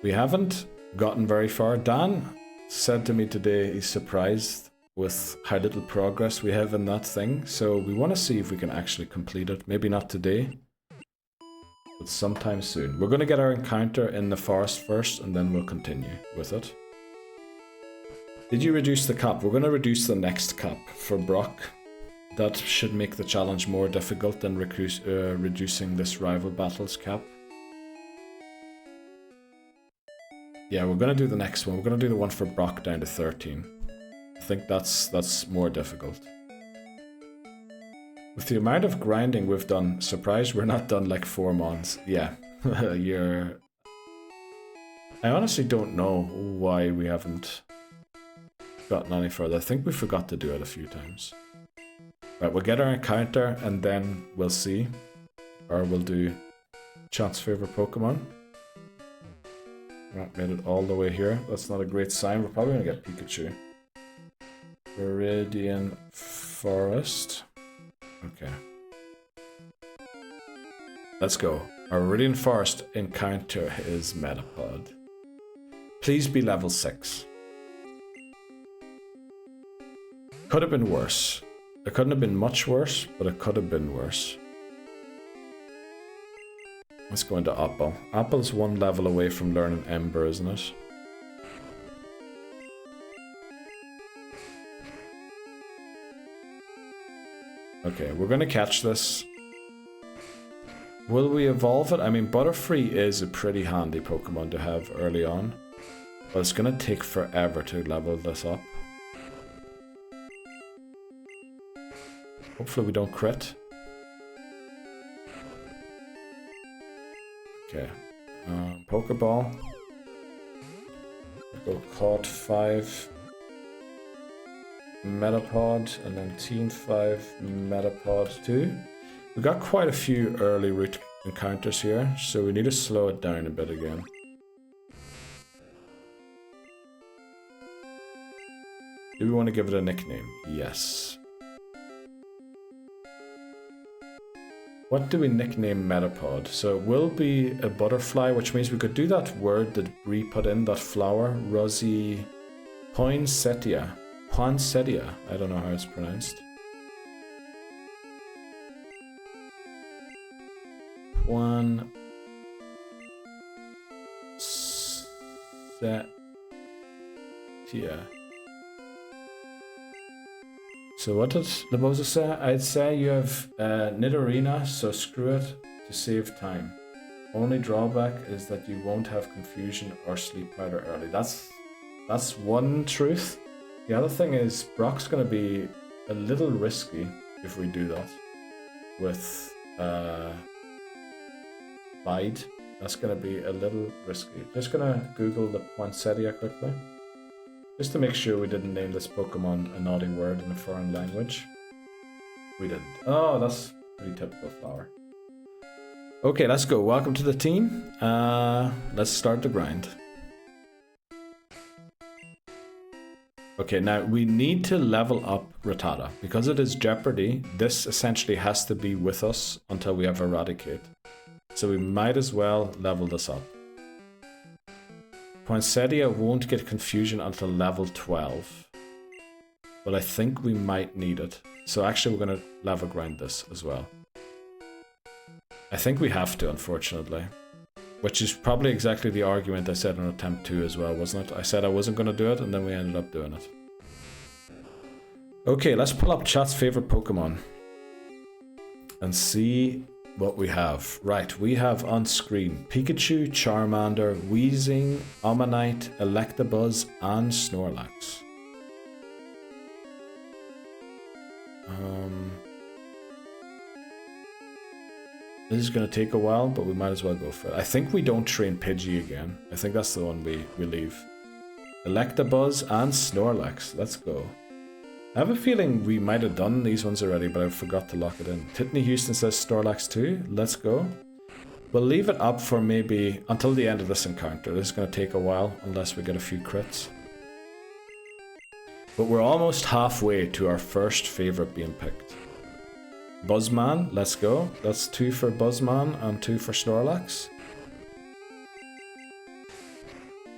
We haven't gotten very far. Dan said to me today he's surprised with how little progress we have in that thing. So we want to see if we can actually complete it. Maybe not today, but sometime soon. We're going to get our encounter in the forest first, and then we'll continue with it. Did you reduce the cap? We're going to reduce the next cap for Brock. That should make the challenge more difficult than reducing this rival battles cap. Yeah, we're going to do the next one. We're going to do the one for Brock down to 13. I think that's more difficult. With the amount of grinding we've done, surprised we're not done like 4 mons. Yeah, I honestly don't know why we haven't gotten any further. I think we forgot to do it a few times. Right, we'll get our encounter and then we'll see. Or we'll do Chat's favorite Pokemon. Right, made it all the way here. That's not a great sign. We're probably going to get Pikachu. Viridian Forest. Okay. Let's go. Our Viridian Forest encounter is Metapod. Please be level 6. Could have been worse. It couldn't have been much worse, but it could have been worse. Let's go into Apple. Apple's 1 level away from learning Ember, isn't it? Okay, we're gonna catch this. Will we evolve it? I mean, Butterfree is a pretty handy Pokemon to have early on, but it's gonna take forever to level this up. Hopefully we don't crit. Okay. Pokeball. Go caught 5. Metapod, and then Team 5, Metapod 2. We got quite a few early route encounters here, so we need to slow it down a bit again. Do we want to give it a nickname? Yes. What do we nickname Metapod? So it will be a butterfly, which means we could do that word that Bree put in, that flower, Rosie Poinsettia. Poinsettia, I don't know how it's pronounced. Poinsettia. So what did Labosa say? I'd say you have Nidorina, so screw it to save time. Only drawback is that you won't have confusion or sleep powder early. That's one truth. The other thing is Brock's going to be a little risky if we do that with Bide. That's going to be a little risky. Just going to Google the Poinsettia quickly, just to make sure we didn't name this Pokemon a naughty word in a foreign language. We didn't. Oh, that's pretty typical flower. Okay, let's go. Welcome to the team. Let's start the grind. Okay, now we need to level up Rattata. Because it is Jeopardy, this essentially has to be with us until we have Eradicate. So we might as well level this up. Poinsettia won't get confusion until level 12. But I think we might need it. So actually we're going to level grind this as well. I think we have to, unfortunately. Which is probably exactly the argument I said on attempt 2 as well, wasn't it? I said I wasn't going to do it, and then we ended up doing it. Okay, let's pull up chat's favorite Pokemon. And see what we have. Right, we have on screen Pikachu, Charmander, Weezing, Omanyte, Electabuzz, and Snorlax. This is going to take a while, but we might as well go for it. I think we don't train Pidgey again. I think that's the one we leave. Electabuzz and Snorlax. Let's go. I have a feeling we might have done these ones already, but I forgot to lock it in. Titney Houston says Snorlax too. Let's go. We'll leave it up for maybe until the end of this encounter. This is going to take a while, unless we get a few crits. But we're almost halfway to our first favorite being picked. Buzzman, let's go. That's 2 for Buzzman and 2 for Snorlax.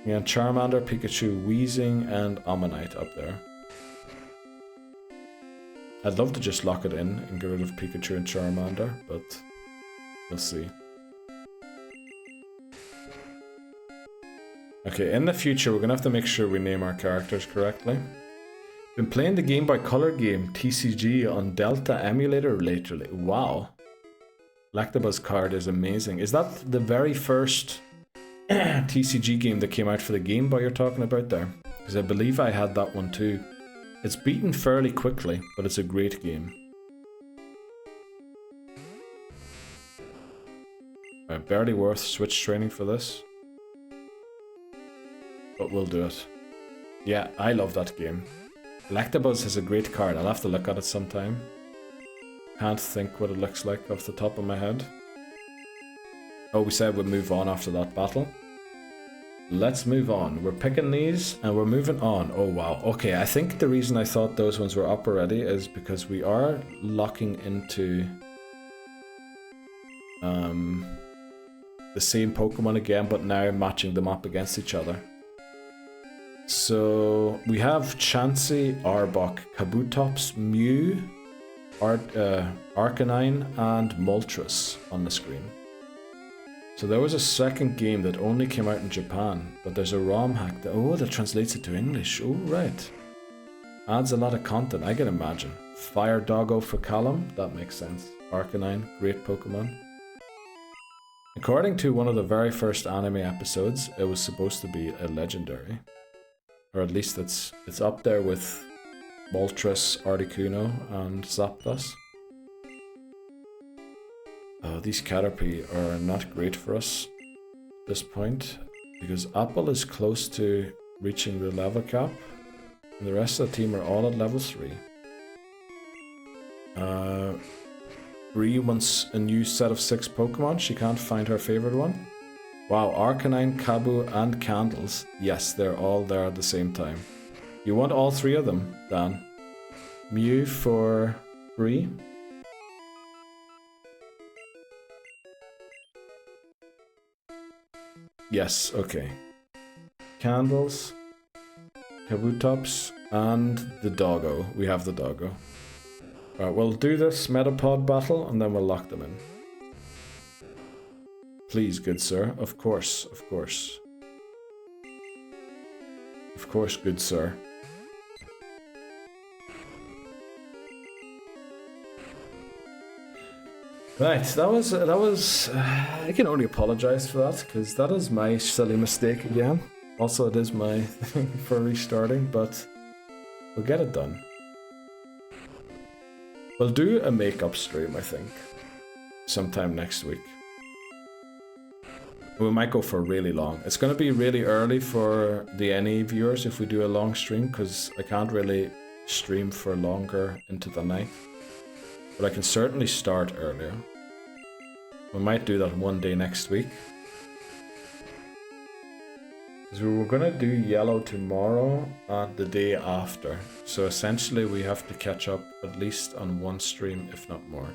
Yeah, Charmander, Pikachu, Weezing, and Omanyte up there. I'd love to just lock it in and get rid of Pikachu and Charmander, but we'll see. Okay, in the future we're gonna have to make sure we name our characters correctly. Been playing the Game Boy Color game TCG on Delta emulator lately. Wow. Lactabuzz card is amazing. Is that the very first TCG game that came out for the Game Boy you're talking about there? Because I believe I had that one too. It's beaten fairly quickly, but it's a great game. Barely worth switch training for this. But we'll do it. Yeah, I love that game. Lactabuzz has a great card. I'll have to look at it sometime. Can't think what it looks like off the top of my head. Oh, we said we'd move on after that battle. Let's move on. We're picking these and we're moving on. Oh wow. Okay, I think the reason I thought those ones were up already is because we are locking into the same Pokemon again, but now matching them up against each other. So we have Chansey, Arbok, Kabutops, Mew, Arcanine, and Moltres on the screen. So there was a second game that only came out in Japan, but there's a ROM hack that translates it to English. Oh, right. Adds a lot of content, I can imagine. Fire Doggo for Callum, that makes sense. Arcanine, great Pokemon. According to one of the very first anime episodes, it was supposed to be a legendary. Or at least it's up there with Moltres, Articuno, and Zapdos. Oh, these Caterpie are not great for us at this point, because Apple is close to reaching the level cap, and the rest of the team are all at level 3. Bree wants a new set of 6 Pokemon. She can't find her favorite one. Wow, Arcanine, Kabu, and Candles. Yes, they're all there at the same time. You want all 3 of them, Dan. Mew for Bree. Yes, okay. Candles, Kabutops, and the Doggo. We have the Doggo. Alright, we'll do this Metapod battle and then we'll lock them in. Please, good sir. Of course, of course. Of course, good sir. Right, that was. I can only apologize for that because that is my silly mistake again. Also, it is my thing for restarting, but we'll get it done. We'll do a makeup stream, I think, sometime next week. We might go for really long. It's going to be really early for the NE viewers if we do a long stream, because I can't really stream for longer into the night. But I can certainly start earlier. We might do that one day next week. Because we were going to do yellow tomorrow and the day after. So essentially we have to catch up at least on one stream, if not more.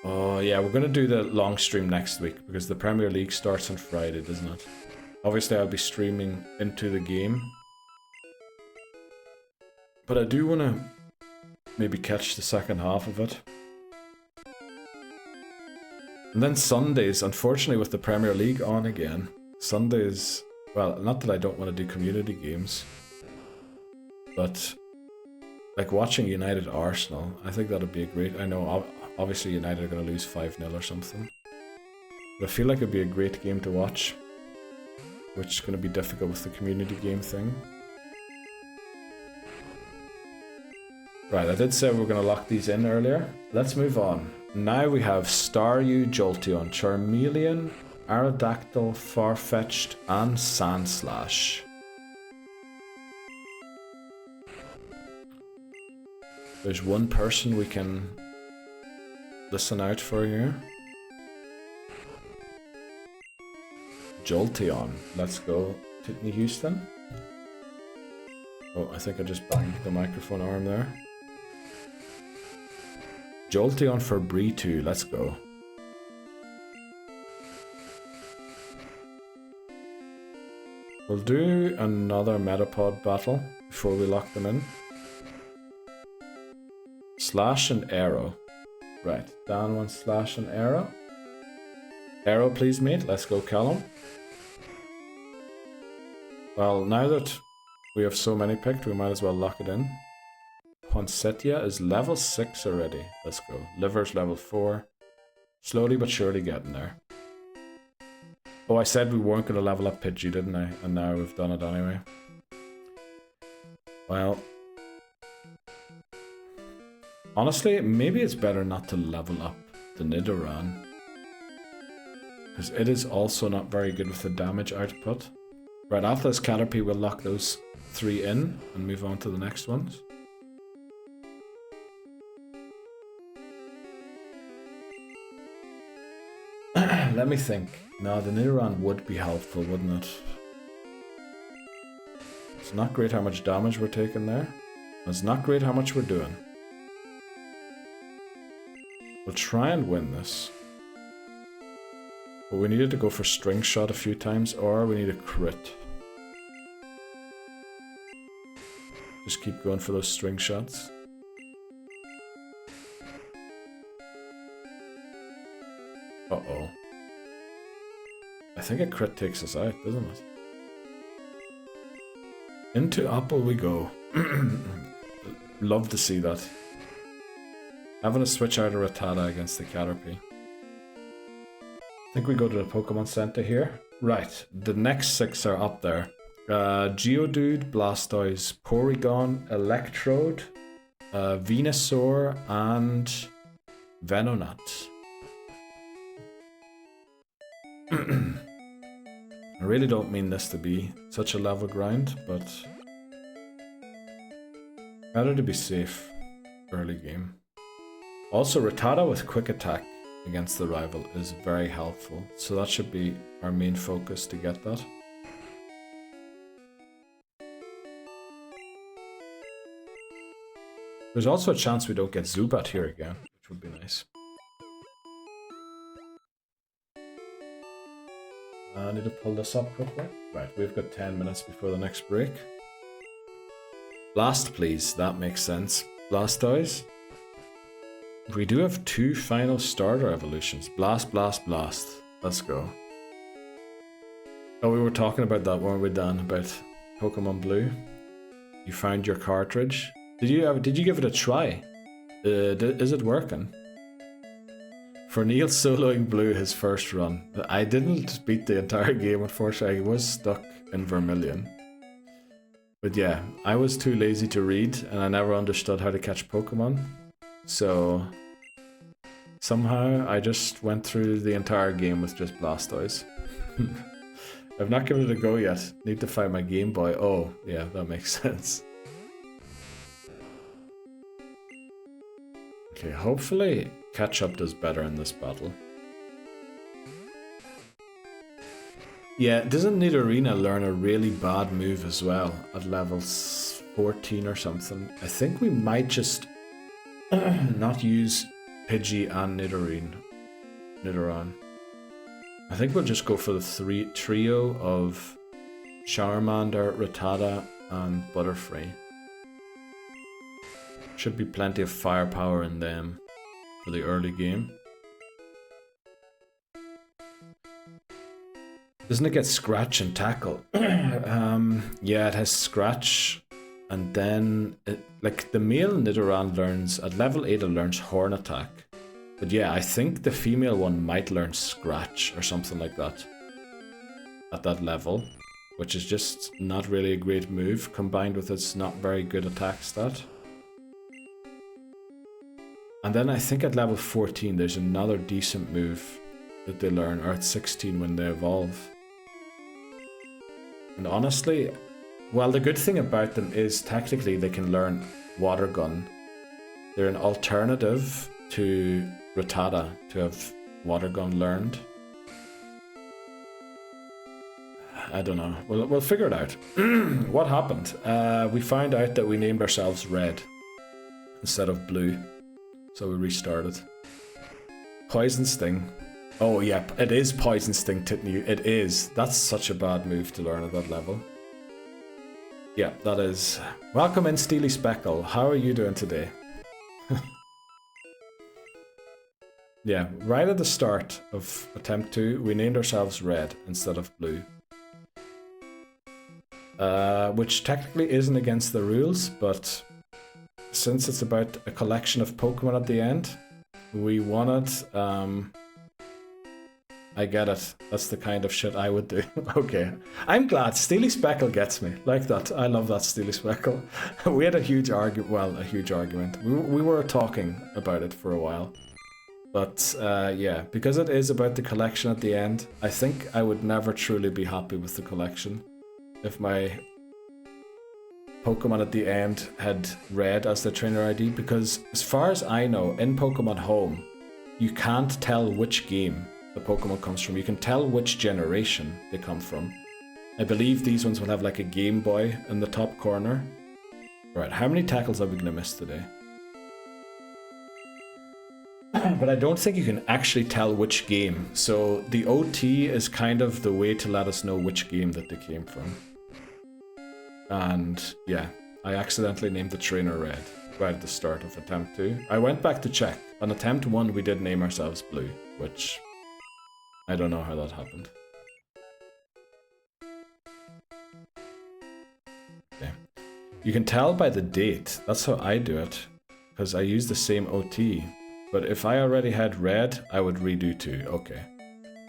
Oh yeah, we're going to do the long stream next week because the Premier League starts on Friday, doesn't it? Obviously I'll be streaming into the game. But I do want to maybe catch the second half of it. And then Sundays, unfortunately with the Premier League on again, Sundays, well, not that I don't want to do community games, but like watching United Arsenal, I think that'd be a great, I know obviously United are going to lose 5-0 or something, but I feel like it'd be a great game to watch, which is going to be difficult with the community game thing. Right, I did say we were going to lock these in earlier. Let's move on. Now we have Staryu, Jolteon, Charmeleon, Aerodactyl, Farfetch'd, and Sandslash. There's one person we can listen out for here. Jolteon. Let's go, Whitney Houston. Oh, I think I just banged the microphone arm there. Jolteon for Bree 2, let's go. We'll do another Metapod battle. before we lock them in. Slash and arrow. Right, down one slash and arrow. Arrow please mate, let's go Callum. Well, now that we have so many picked, we might as well lock it in. Poinsettia is level 6 already. Let's go. Liver's level 4. Slowly but surely getting there. Oh, I said we weren't going to level up Pidgey, didn't I? And now we've done it anyway. Well, honestly, maybe it's better not to level up the Nidoran, because it is also not very good with the damage output. Right, after this Caterpie, we'll lock those 3 in and move on to the next ones. Let me think. No, the Nidoran would be helpful, wouldn't it? It's not great how much damage we're taking there. It's not great how much we're doing. We'll try and win this. But we needed to go for String Shot a few times, or we need a crit. Just keep going for those String Shots. Uh-oh. I think a crit takes us out, doesn't it? Into Apple we go. Love to see that. Having to switch out a Rattata against the Caterpie. I think we go to the Pokemon Center here. Right, the next 6 are up there. Geodude, Blastoise, Porygon, Electrode, Venusaur, and Venonat. I really don't mean this to be such a level grind, but better to be safe early game. Also, Rattata with quick attack against the rival is very helpful, so that should be our main focus to get that. There's also a chance we don't get Zubat here again, which would be nice. I need to pull this up quickly. Right, we've got 10 minutes before the next break. Blast, please. That makes sense. Blastoise. We do have 2 final starter evolutions. Blast, Blast, Blast. Let's go. Oh, we were talking about that, weren't we, Dan? About Pokemon Blue. You found your cartridge. Did you give it a try? Is it working? For Neil soloing Blue his first run. I didn't beat the entire game, unfortunately. I was stuck in Vermilion. But yeah, I was too lazy to read, and I never understood how to catch Pokemon. So somehow I just went through the entire game with just Blastoise. I've not given it a go yet. Need to find my Game Boy. Oh, yeah, that makes sense. Okay, hopefully Ketchup does better in this battle. Yeah, doesn't Nidorina learn a really bad move as well at level 14 or something? I think we might just not use Pidgey and Nidoran. I think we'll just go for the trio of Charmander, Rattata, and Butterfree. Should be plenty of firepower in them for the early game. Doesn't it get Scratch and Tackle? Yeah, it has Scratch, and then like the male Nidoran learns at level 8. It learns Horn Attack, but yeah, I think the female one might learn Scratch or something like that at that level, which is just not really a great move combined with its not very good attack stat. And then I think at level 14 there's another decent move that they learn, or at 16 when they evolve. And honestly, well, the good thing about them is technically they can learn Water Gun. They're an alternative to Rattata to have Water Gun learned. I don't know. We'll figure it out. What happened? We found out that we named ourselves Red instead of Blue. So we restarted. Poison Sting. Oh, yeah, it is Poison Sting, Titney. It is. That's such a bad move to learn at that level. Yeah, that is. Welcome in, Steely Speckle. How are you doing today? Yeah, right at the start of attempt 2, we named ourselves Red instead of Blue. Which technically isn't against the rules, but since it's about a collection of Pokemon at the end, we wanted, I get it. That's the kind of shit I would do. Okay. I'm glad. Steely Speckle gets me. Like that. I love that Steely Speckle. We had a huge argument. Well, a huge argument. We were talking about it for a while. But yeah, because it is about the collection at the end, I think I would never truly be happy with the collection if my Pokemon at the end had Red as the trainer ID, because as far as I know, in Pokemon Home, you can't tell which game the Pokemon comes from. You can tell which generation they come from. I believe these ones will have like a Game Boy in the top corner. Right, how many tackles are we gonna miss today? But I don't think you can actually tell which game. So the OT is kind of the way to let us know which game that they came from. And yeah, I accidentally named the trainer Red right at the start of attempt 2. I went back to check. On attempt 1 we did name ourselves Blue, which I don't know how that happened. Okay. You can tell by the date. That's how I do it, because I use the same OT. But if I already had Red, I would redo 2. Okay.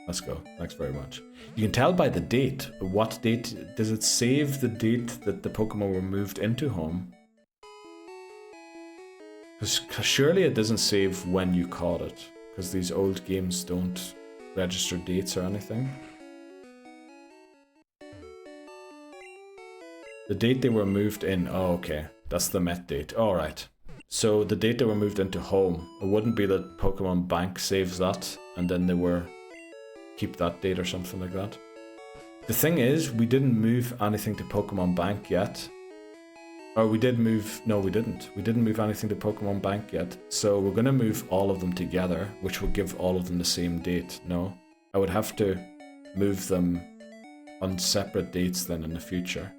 Let's go. Thanks very much. You can tell by the date. What date? Does it save the date that the Pokemon were moved into Home? Because surely it doesn't save when you caught it. Because these old games don't register dates or anything. The date they were moved in. Oh, okay. That's the Met date. Alright. So the date they were moved into Home, it wouldn't be that Pokemon Bank saves that and then they were keep that date or something like that. The thing is, we didn't move anything to Pokemon Bank yet. Or we did move, no we didn't. We didn't move anything to Pokemon Bank yet. So we're gonna move all of them together, which will give all of them the same date. No, I would have to move them on separate dates then in the future.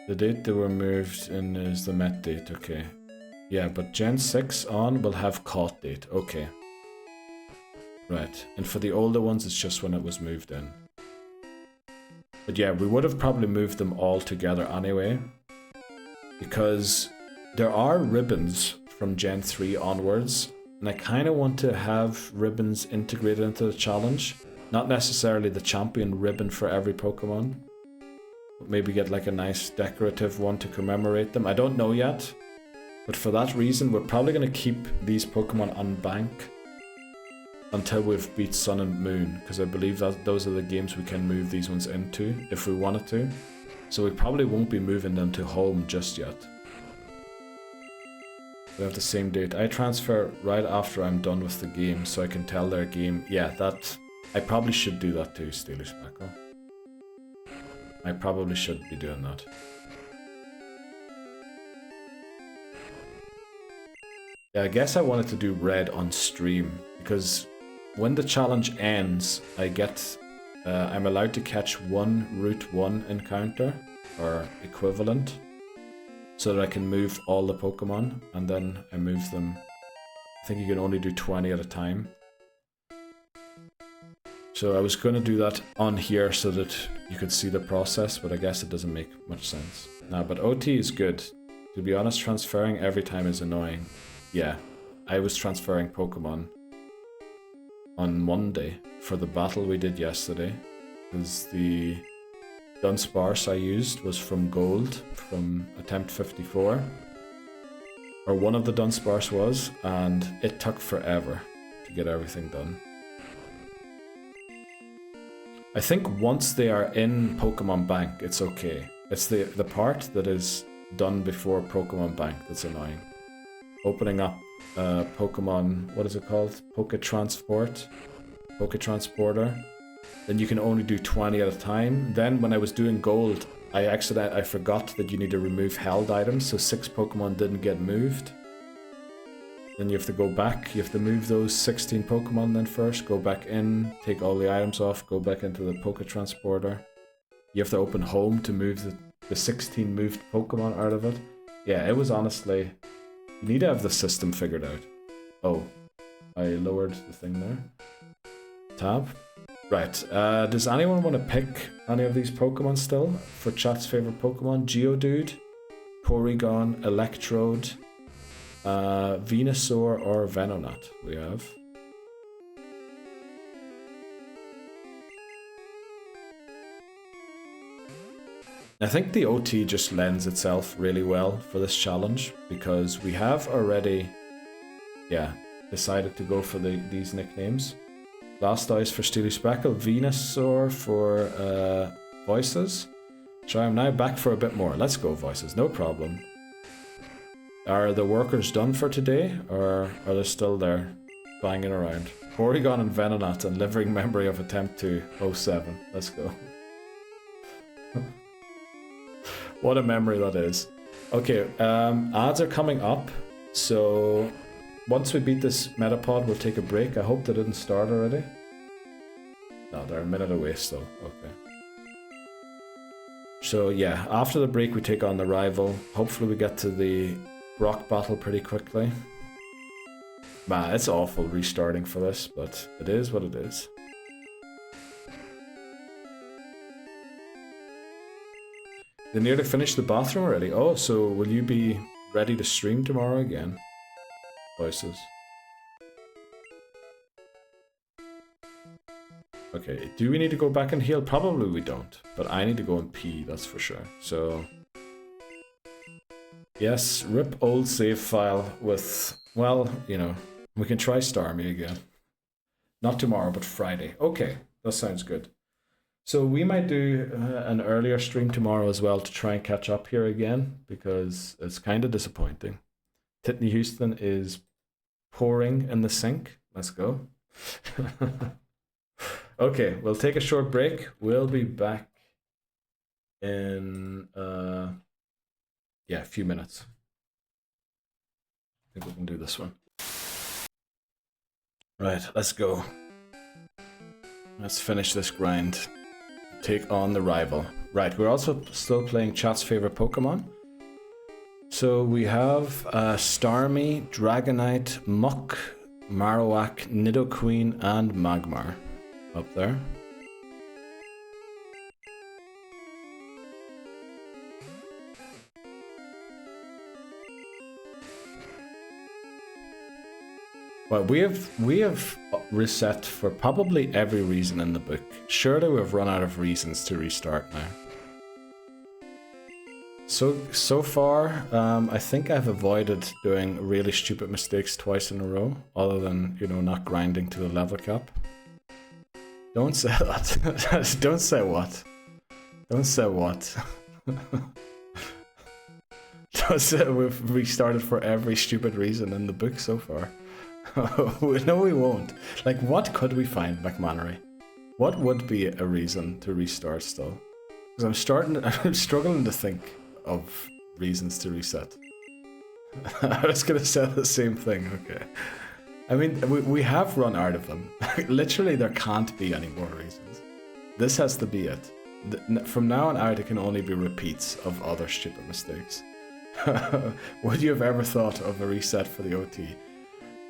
The date they were moved in is the Met date, okay. Yeah, but Gen 6 on will have caught date, okay. Right, and for the older ones it's just when it was moved in. But yeah, we would have probably moved them all together anyway, because there are ribbons from Gen 3 onwards, and I kind of want to have ribbons integrated into the challenge. Not necessarily the champion ribbon for every Pokemon. Maybe get like a nice decorative one to commemorate them. I don't know yet. But for that reason, we're probably going to keep these Pokemon on bank until we've beat Sun and Moon. Because I believe that those are the games we can move these ones into if we wanted to. So we probably won't be moving them to Home just yet. We have the same date. I transfer right after I'm done with the game so I can tell their game. Yeah, that... I probably should do that too, Steely Speckle. I probably should be doing that. Yeah, I guess I wanted to do Red on stream, because when the challenge ends, I get... I'm allowed to catch one Route 1 encounter, or equivalent, so that I can move all the Pokemon, and then I move them... I think you can only do 20 at a time. So I was going to do that on here so that you could see the process, but I guess it doesn't make much sense. Nah, but OT is good. To be honest, transferring every time is annoying. Yeah, I was transferring Pokemon on Monday for the battle we did yesterday, because the Dunsparce I used was from Gold, from attempt 54. Or one of the Dunsparce was, and it took forever to get everything done. I think once they are in Pokemon Bank, it's okay. It's the part that is done before Pokemon Bank that's annoying. Opening up Pokemon, what is it called? Poketransporter. Then you can only do 20 at a time. Then when I was doing Gold, I forgot that you need to remove held items, so 6 Pokemon didn't get moved. Then you have to go back, you have to move those 16 Pokemon then first, go back in, take all the items off, go back into the Poketransporter. you have to open Home to move the 16 moved Pokemon out of it. Yeah, it was honestly... You need to have the system figured out. Oh, I lowered the thing there. Tab. Right, does anyone want to pick any of these Pokemon still for chat's favorite Pokemon? Geodude, Porygon, Electrode, Venusaur, or Venonat we have. I think the OT just lends itself really well for this challenge because we have already, decided to go for these nicknames. Blastoise for Steely Speckle, Venusaur for Voices. So I'm now back for a bit more. Let's go, Voices, no problem. Are the workers done for today, or are they still there, banging around? Porygon and Venonat and living memory of attempt 207. Let's go. What a memory that is. Okay, ads are coming up, so once we beat this Metapod, we'll take a break. I hope they didn't start already. No, they're a minute away still. Okay. So yeah, after the break we take on the rival. Hopefully we get to the rock battle pretty quickly. Man, it's awful restarting for this, but it is what it is. They nearly finished the bathroom already. Oh, so will you be ready to stream tomorrow again? Voices. Okay, do we need to go back and heal? Probably we don't, but I need to go and pee, that's for sure. So, yes, rip old save file with, well, you know, we can try Starmie again. Not tomorrow, but Friday. Okay, that sounds good. So we might do an earlier stream tomorrow as well to try and catch up here again, because it's kind of disappointing. Titney Houston is pouring in the sink. Let's go. Okay, we'll take a short break. We'll be back in a few minutes. I think we can do this one. Right, let's go. Let's finish this grind. Take on the rival. Right, we're also still playing chat's favorite Pokemon. So we have Starmie, Dragonite, Muck, Marowak, Nidoqueen, and Magmar up there. Well, we have reset for probably every reason in the book. Surely we've run out of reasons to restart now. So far, I think I've avoided doing really stupid mistakes twice in a row, other than, you know, not grinding to the level cap. Don't say that. Don't say what. Don't say what. Don't say we've restarted for every stupid reason in the book so far. No, we won't. Like, what could we find, McMannery? What would be a reason to restart still? Because I'm struggling to think of reasons to reset. I was gonna say the same thing. Okay. I mean, we have run out of them. Literally, there can't be any more reasons. This has to be it. From now on out, it can only be repeats of other stupid mistakes. Would you have ever thought of a reset for the OT?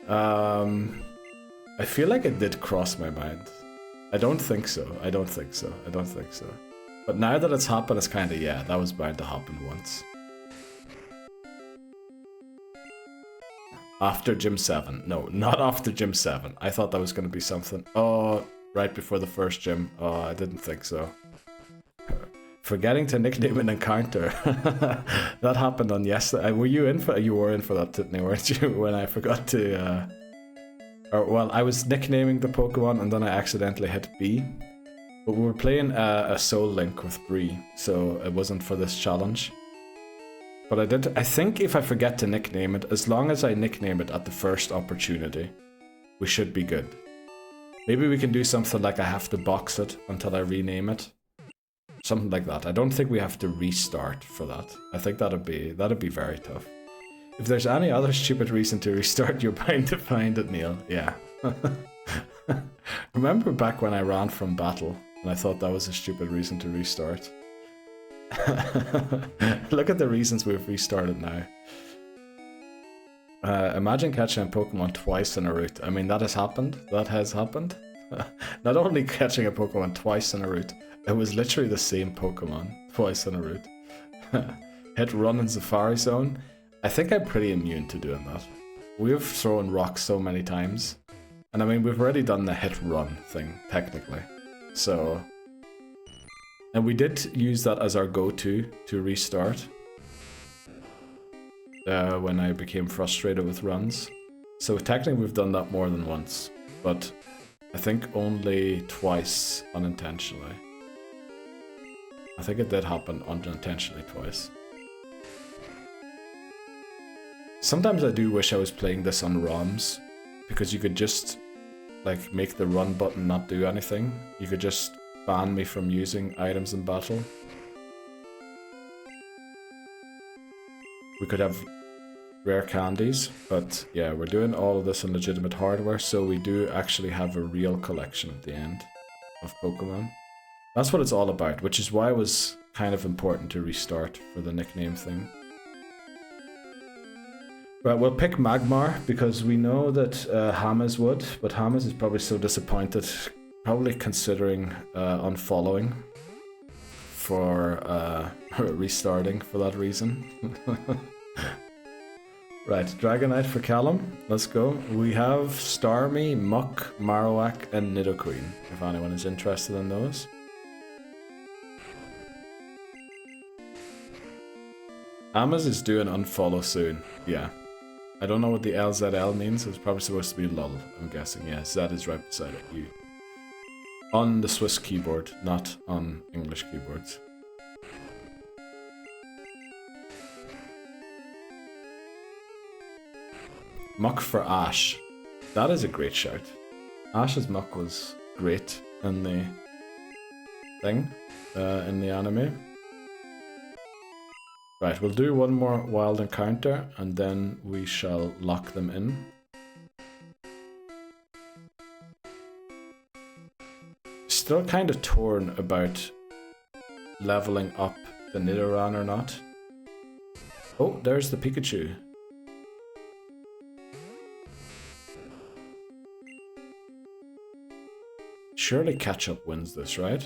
I feel like it did cross my mind. I don't think so. I don't think so. But now that it's happened, it's kind of, yeah, that was bound to happen once. After Gym 7. No, not after Gym 7. I thought that was going to be something. Oh, right before the first gym. Oh, I didn't think so. Forgetting to nickname an encounter. That happened on yesterday. Were you in for? You were in for that, Titney, weren't you? When I forgot to. I was nicknaming the Pokemon and then I accidentally hit B. But we were playing a Soul Link with Bree, so it wasn't for this challenge. But I think if I forget to nickname it, as long as I nickname it at the first opportunity, we should be good. Maybe we can do something like I have to box it until I rename it. Something like that. I don't think we have to restart for that. I think that'd be very tough. If there's any other stupid reason to restart, you're bound to find it, Neil. Yeah. Remember back when I ran from battle and I thought that was a stupid reason to restart. Look at the reasons we've restarted now. Imagine catching a Pokemon twice in a route. I mean, that has happened. That has happened. Not only catching a Pokemon twice in a route, it was literally the same Pokemon twice in a route. Hit run in Safari Zone. I think I'm pretty immune to doing that. We've thrown rocks so many times. And I mean, we've already done the hit run thing, technically. So... And we did use that as our go-to to restart. When I became frustrated with runs. So technically we've done that more than once. But I think only twice unintentionally. I think it did happen unintentionally twice. Sometimes I do wish I was playing this on ROMs, because you could just like make the run button not do anything. You could just ban me from using items in battle. We could have rare candies, but yeah, we're doing all of this on legitimate hardware, so we do actually have a real collection at the end of Pokemon. That's what it's all about, which is why it was kind of important to restart for the nickname thing. Right, we'll pick Magmar because we know that Hamas would, but Hamas is probably so disappointed, probably considering unfollowing for restarting for that reason. Right, Dragonite for Callum, let's go. We have Starmie, Muck, Marowak, and Nidoqueen, if anyone is interested in those. Hamas is doing unfollow soon, yeah. I don't know what the LZL means, it's probably supposed to be lull, I'm guessing. Yeah, Z is right beside it, U. On the Swiss keyboard, not on English keyboards. Muck for Ash. That is a great shout. Ash's Muck was great in the thing, in the anime. Right, we'll do one more wild encounter and then we shall lock them in. Still kind of torn about leveling up the Nidoran or not. Oh, there's the Pikachu. Surely catch-up wins this, right?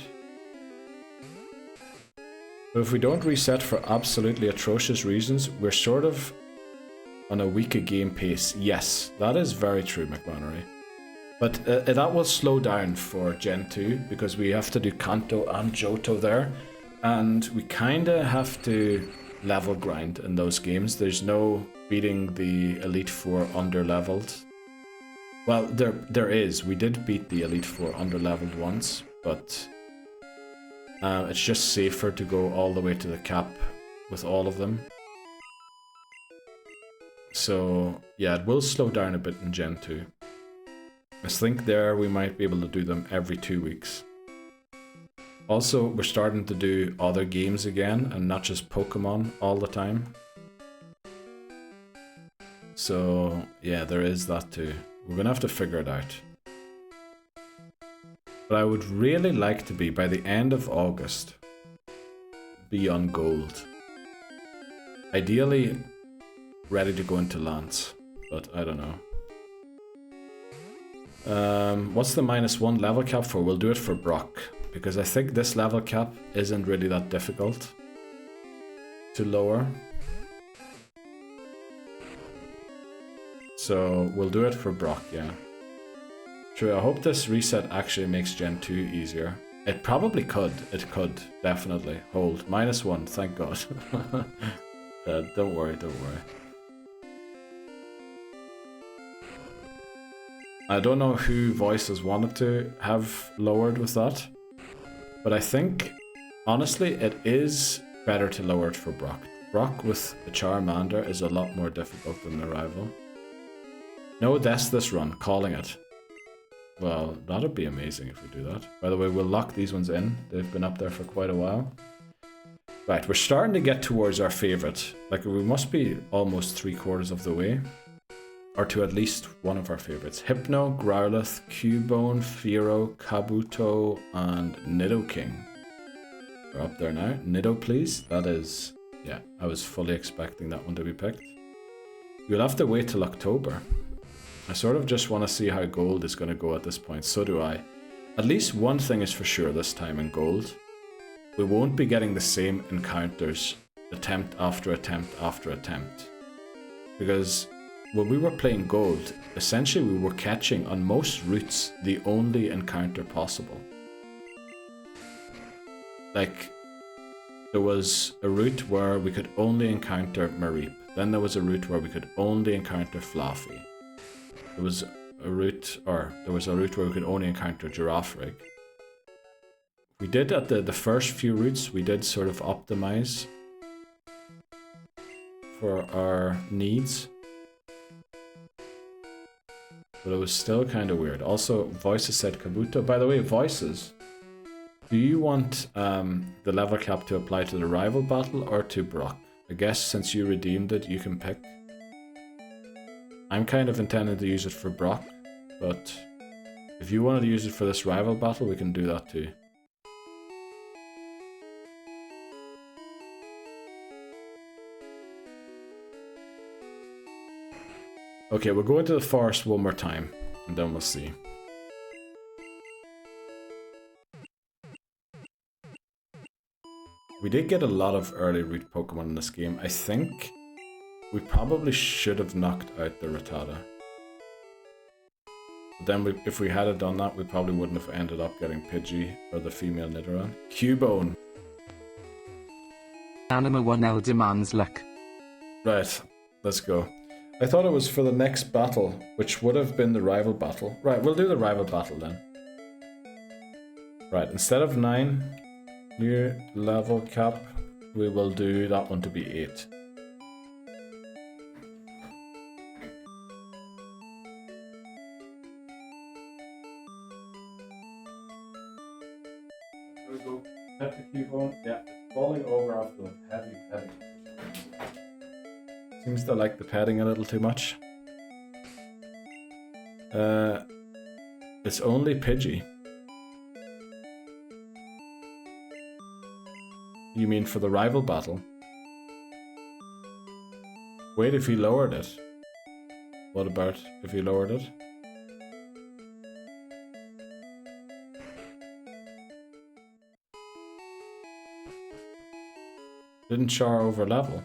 But if we don't reset for absolutely atrocious reasons, we're sort of on a weaker game pace. Yes, that is very true, McMannery. But that will slow down for Gen 2, because we have to do Kanto and Johto there. And we kinda have to level grind in those games. There's no beating the Elite Four under-leveled. Well, there is. We did beat the Elite Four under-leveled once, but it's just safer to go all the way to the cap with all of them. So yeah, it will slow down a bit in Gen 2. I think there we might be able to do them every 2 weeks. Also, we're starting to do other games again and not just Pokemon all the time. So yeah, there is that too. We're gonna have to figure it out. But I would really like to be, by the end of August, be on gold. Ideally, ready to go into Lance, but I don't know. What's the -1 level cap for? We'll do it for Brock, because I think this level cap isn't really that difficult to lower. So we'll do it for Brock, yeah. True, I hope this reset actually makes Gen 2 easier. It probably could. It could, definitely. Hold. -1, thank God. Don't worry, don't worry. I don't know who voices wanted to have lowered with that, but I think, honestly, it is better to lower it for Brock. Brock with a Charmander is a lot more difficult than the rival. No, that's this run, calling it. Well, that'd be amazing if we do that. By the way, we'll lock these ones in. They've been up there for quite a while. Right, we're starting to get towards our favorite. Like, we must be almost 3/4 of the way. or to at least one of our favorites. Hypno, Growlithe, Cubone, Fearow, Kabuto, and Nidoking. We're up there now. Nido, please. That is... yeah, I was fully expecting that one to be picked. You'll have to wait till October. I sort of just want to see how Gold is going to go at this point. So do I. At least one thing is for sure this time in Gold. We won't be getting the same encounters attempt after attempt after attempt. Because when we were playing Gold, essentially we were catching on most routes the only encounter possible. Like, there was a route where we could only encounter Mareep. Then there was a route where we could only encounter Fluffy. There was a route where we could only encounter Girafarig. We did at the first few routes, we did sort of optimize for our needs. But it was still kind of weird. Also, Voices said Kabuto. By the way, Voices, do you want the level cap to apply to the rival battle or to Brock? I guess since you redeemed it, you can pick. I'm kind of intending to use it for Brock, but if you wanted to use it for this rival battle, we can do that too. Okay, we'll go into the forest one more time, and then we'll see. We did get a lot of early route Pokemon in this game. I think we probably should have knocked out the Rattata. But then if we had done that, we probably wouldn't have ended up getting Pidgey or the female Nidoran. Cubone. Anima 1L demands luck. Right, let's go. I thought it was for the next battle, which would have been the rival battle. Right, we'll do the rival battle then. Right, instead of 9, new level cap, we will do that one to be 8. There we go. Hit the Cubone. Yeah, it's falling over after the heavy petting. Seems to like the petting a little too much. It's only Pidgey. You mean for the rival battle? Wait, if he lowered it. What about if he lowered it? Didn't Char over level?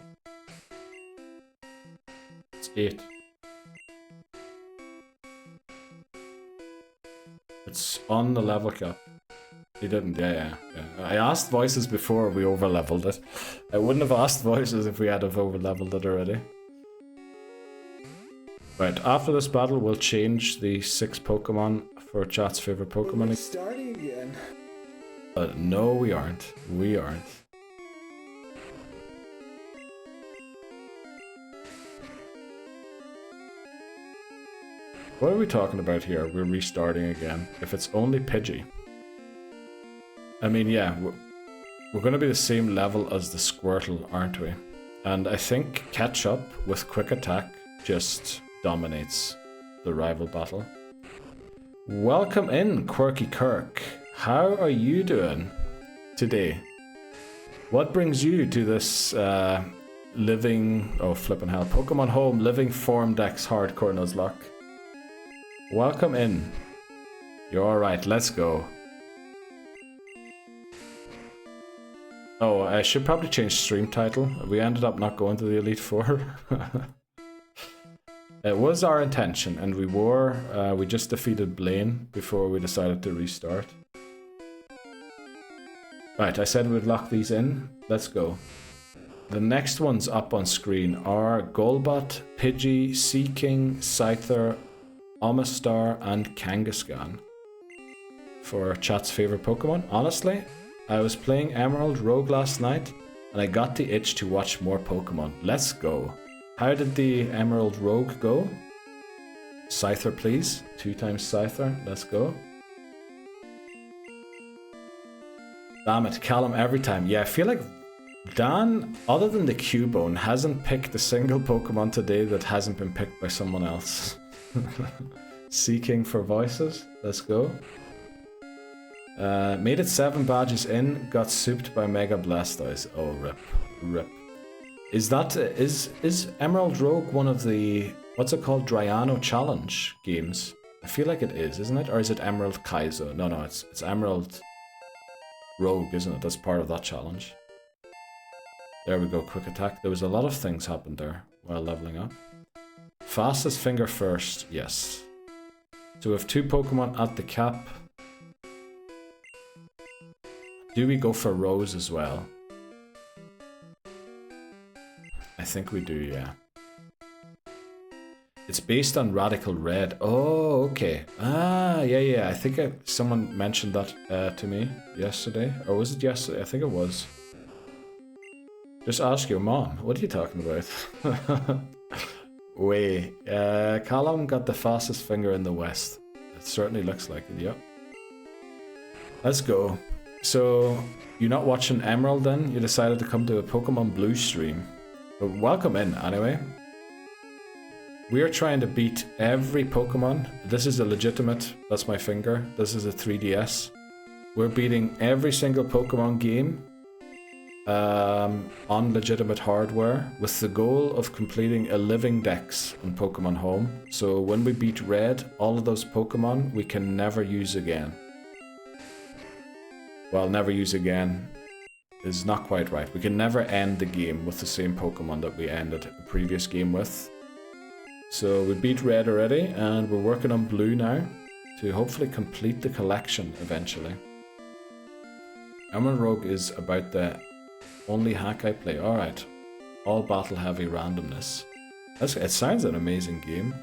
It's 8. It's on the level cap. He didn't, yeah. I asked Voices before we over leveled it. I wouldn't have asked Voices if we had have over leveled it already. Right, after this battle we'll change the 6 Pokemon for chat's favorite Pokemon. We're starting again. No, we aren't. We aren't. What are we talking about here? We're restarting again. If it's only Pidgey. I mean, yeah, we're going to be the same level as the Squirtle, aren't we? And I think Catch Up with Quick Attack just dominates the rival battle. Welcome in, Quirky Kirk. How are you doing today? What brings you to this Pokémon Home Living Form Dex Hardcore Nuzlocke? Welcome in. You're alright, let's go. Oh, I should probably change stream title. We ended up not going to the Elite Four. It was our intention, and we just defeated Blaine before we decided to restart. Right, I said we'd lock these in. Let's go. The next ones up on screen are Golbat, Pidgey, Seaking, Scyther, Omastar, and Kangaskhan. For chat's favorite Pokemon. Honestly, I was playing Emerald Rogue last night, and I got the itch to watch more Pokemon. Let's go. How did the Emerald Rogue go? Scyther, please. 2 times Scyther. Let's go. Damn it, Callum every time. Yeah, I feel like Dan, other than the Cubone, hasn't picked a single Pokemon today that hasn't been picked by someone else. Seeking for voices. Let's go. Made it 7 badges in, got souped by Mega Blastoise. Oh, rip. Rip. Is that... Is Emerald Rogue one of the... What's it called? Draiano Challenge games? I feel like it is, isn't it? Or is it Emerald Kaizo? No, it's Emerald Rogue, isn't it? That's part of that challenge. There we go, quick attack. There was a lot of things happened there while leveling up. Fastest finger first, yes. So we have 2 Pokemon at the cap. Do we go for Rose as well? I think we do, yeah. It's based on Radical Red. Oh, okay. Ah, yeah. I think someone mentioned that to me yesterday. Or was it yesterday? I think it was. Just ask your mom. What are you talking about? Wait. Callum got the fastest finger in the West. It certainly looks like it, yep. Let's go. So, you're not watching Emerald then? You decided to come to a Pokemon Blue stream. But welcome in, anyway. We are trying to beat every Pokemon. This is a legitimate, that's my finger. This is a 3DS. We're beating every single Pokemon game on legitimate hardware with the goal of completing a living dex on Pokemon Home. So when we beat Red, all of those Pokemon we can never use again. Well, never use again is not quite right. We can never end the game with the same Pokemon that we ended the previous game with. So we beat Red already, and we're working on Blue now to hopefully complete the collection eventually. Emerald Rogue is about the only hack I play. Alright. All battle heavy randomness. It sounds an amazing game.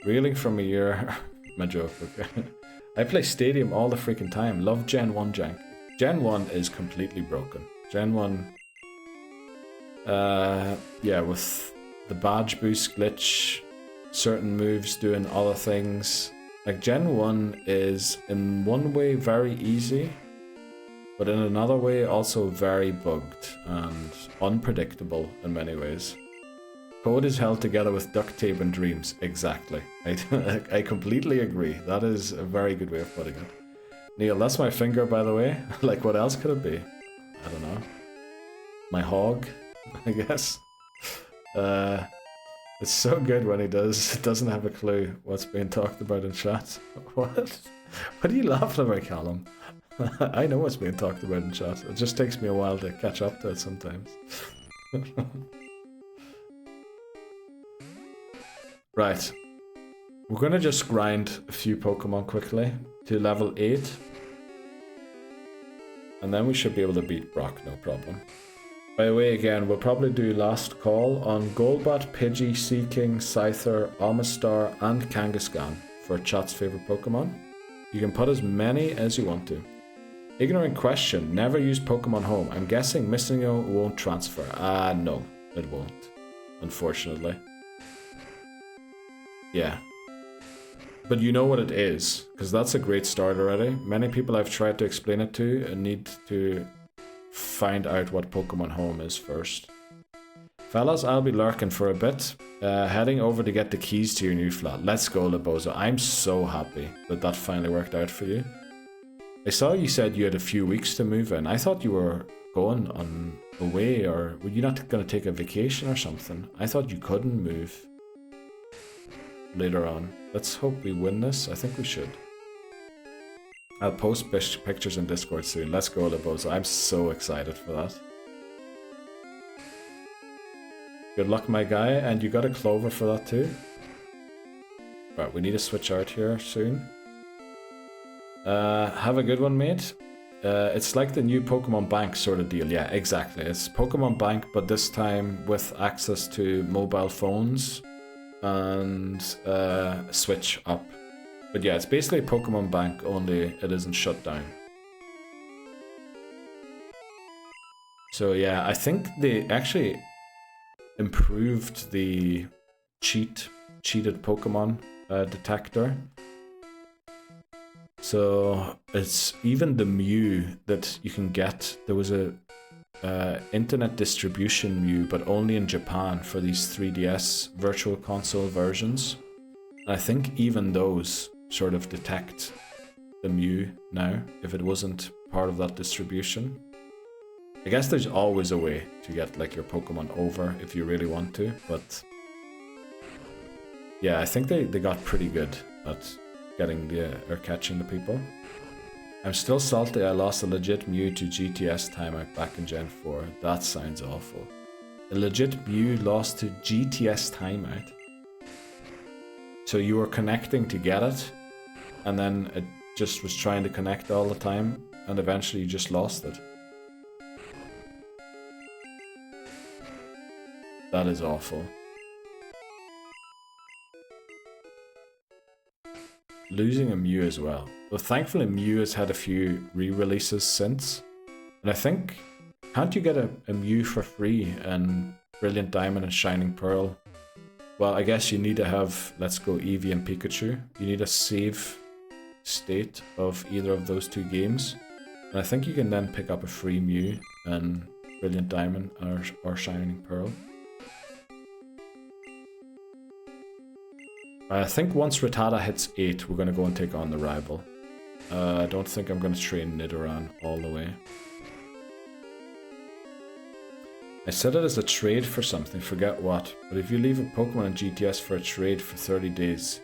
Reeling from a year... My joke, okay. I play Stadium all the freaking time. Love Gen 1 jank. Gen 1 is completely broken. Gen 1... yeah, with the badge boost glitch, certain moves doing other things. Like, Gen 1 is, in one way, very easy, but in another way, also very bugged and unpredictable in many ways. Code is held together with duct tape and dreams. Exactly. I completely agree. That is a very good way of putting it. Neil, that's my finger, by the way. Like, what else could it be? I don't know. My hog, I guess. It's so good when he doesn't have a clue what's being talked about in chat. What? What are you laughing about, Callum? I know what's being talked about in chat. It just takes me a while to catch up to it sometimes. Right. We're gonna just grind a few Pokemon quickly to level 8. And then we should be able to beat Brock, no problem. By the way, again, we'll probably do last call on Golbat, Pidgey, Seaking, Scyther, Amistar, and Kangaskhan for chat's favorite Pokemon. You can put as many as you want to. Ignorant question, never use Pokemon Home. I'm guessing Missingo won't transfer. No, it won't, unfortunately. Yeah. But you know what it is, because that's a great start already. Many people I've tried to explain it to need to find out what Pokemon Home is first. Fellas, I'll be lurking for a bit, heading over to get the keys to your new flat. Let's go, Labozo. I'm so happy that that finally worked out for you. I saw you said you had a few weeks to move in. I thought you were going on away, or were you not going to take a vacation or something? I thought you couldn't move later on. Let's hope we win this. I think we should. I'll post pictures in Discord soon. Let's go, Labozo. I'm so excited for that. Good luck, my guy. And you got a clover for that too? Right, we need to switch out here soon. Have a good one, mate. It's like the new Pokemon Bank sort of deal. Yeah, exactly. It's Pokemon Bank, but this time with access to mobile phones and Switch up. But yeah, it's basically Pokemon Bank, only it isn't shut down. So yeah, I think they actually improved the cheated Pokemon detector. So it's even the Mew that you can get. There was a internet distribution Mew, but only in Japan for these 3DS Virtual Console versions. And I think even those sort of detect the Mew now, if it wasn't part of that distribution. I guess there's always a way to get like your Pokemon over if you really want to, but yeah, I think they got pretty good at getting or catching the people. I'm still salty I lost a legit Mew to GTS timeout back in Gen 4. That sounds awful. A legit Mew lost to GTS timeout. So you were connecting to get it, and then it just was trying to connect all the time, and eventually you just lost it. That is awful. Losing a Mew as well. Well, thankfully Mew has had a few re-releases since. And I think, can't you get a Mew for free in Brilliant Diamond and Shining Pearl? Well, I guess you need to have, let's go Eevee and Pikachu. You need a save state of either of those two games. And I think you can then pick up a free Mew in Brilliant Diamond or Shining Pearl. I think once Rattata hits 8, we're going to go and take on the rival. I don't think I'm going to train Nidoran all the way. I said it as a trade for something, forget what. But if you leave a Pokemon in GTS for a trade for 30 days...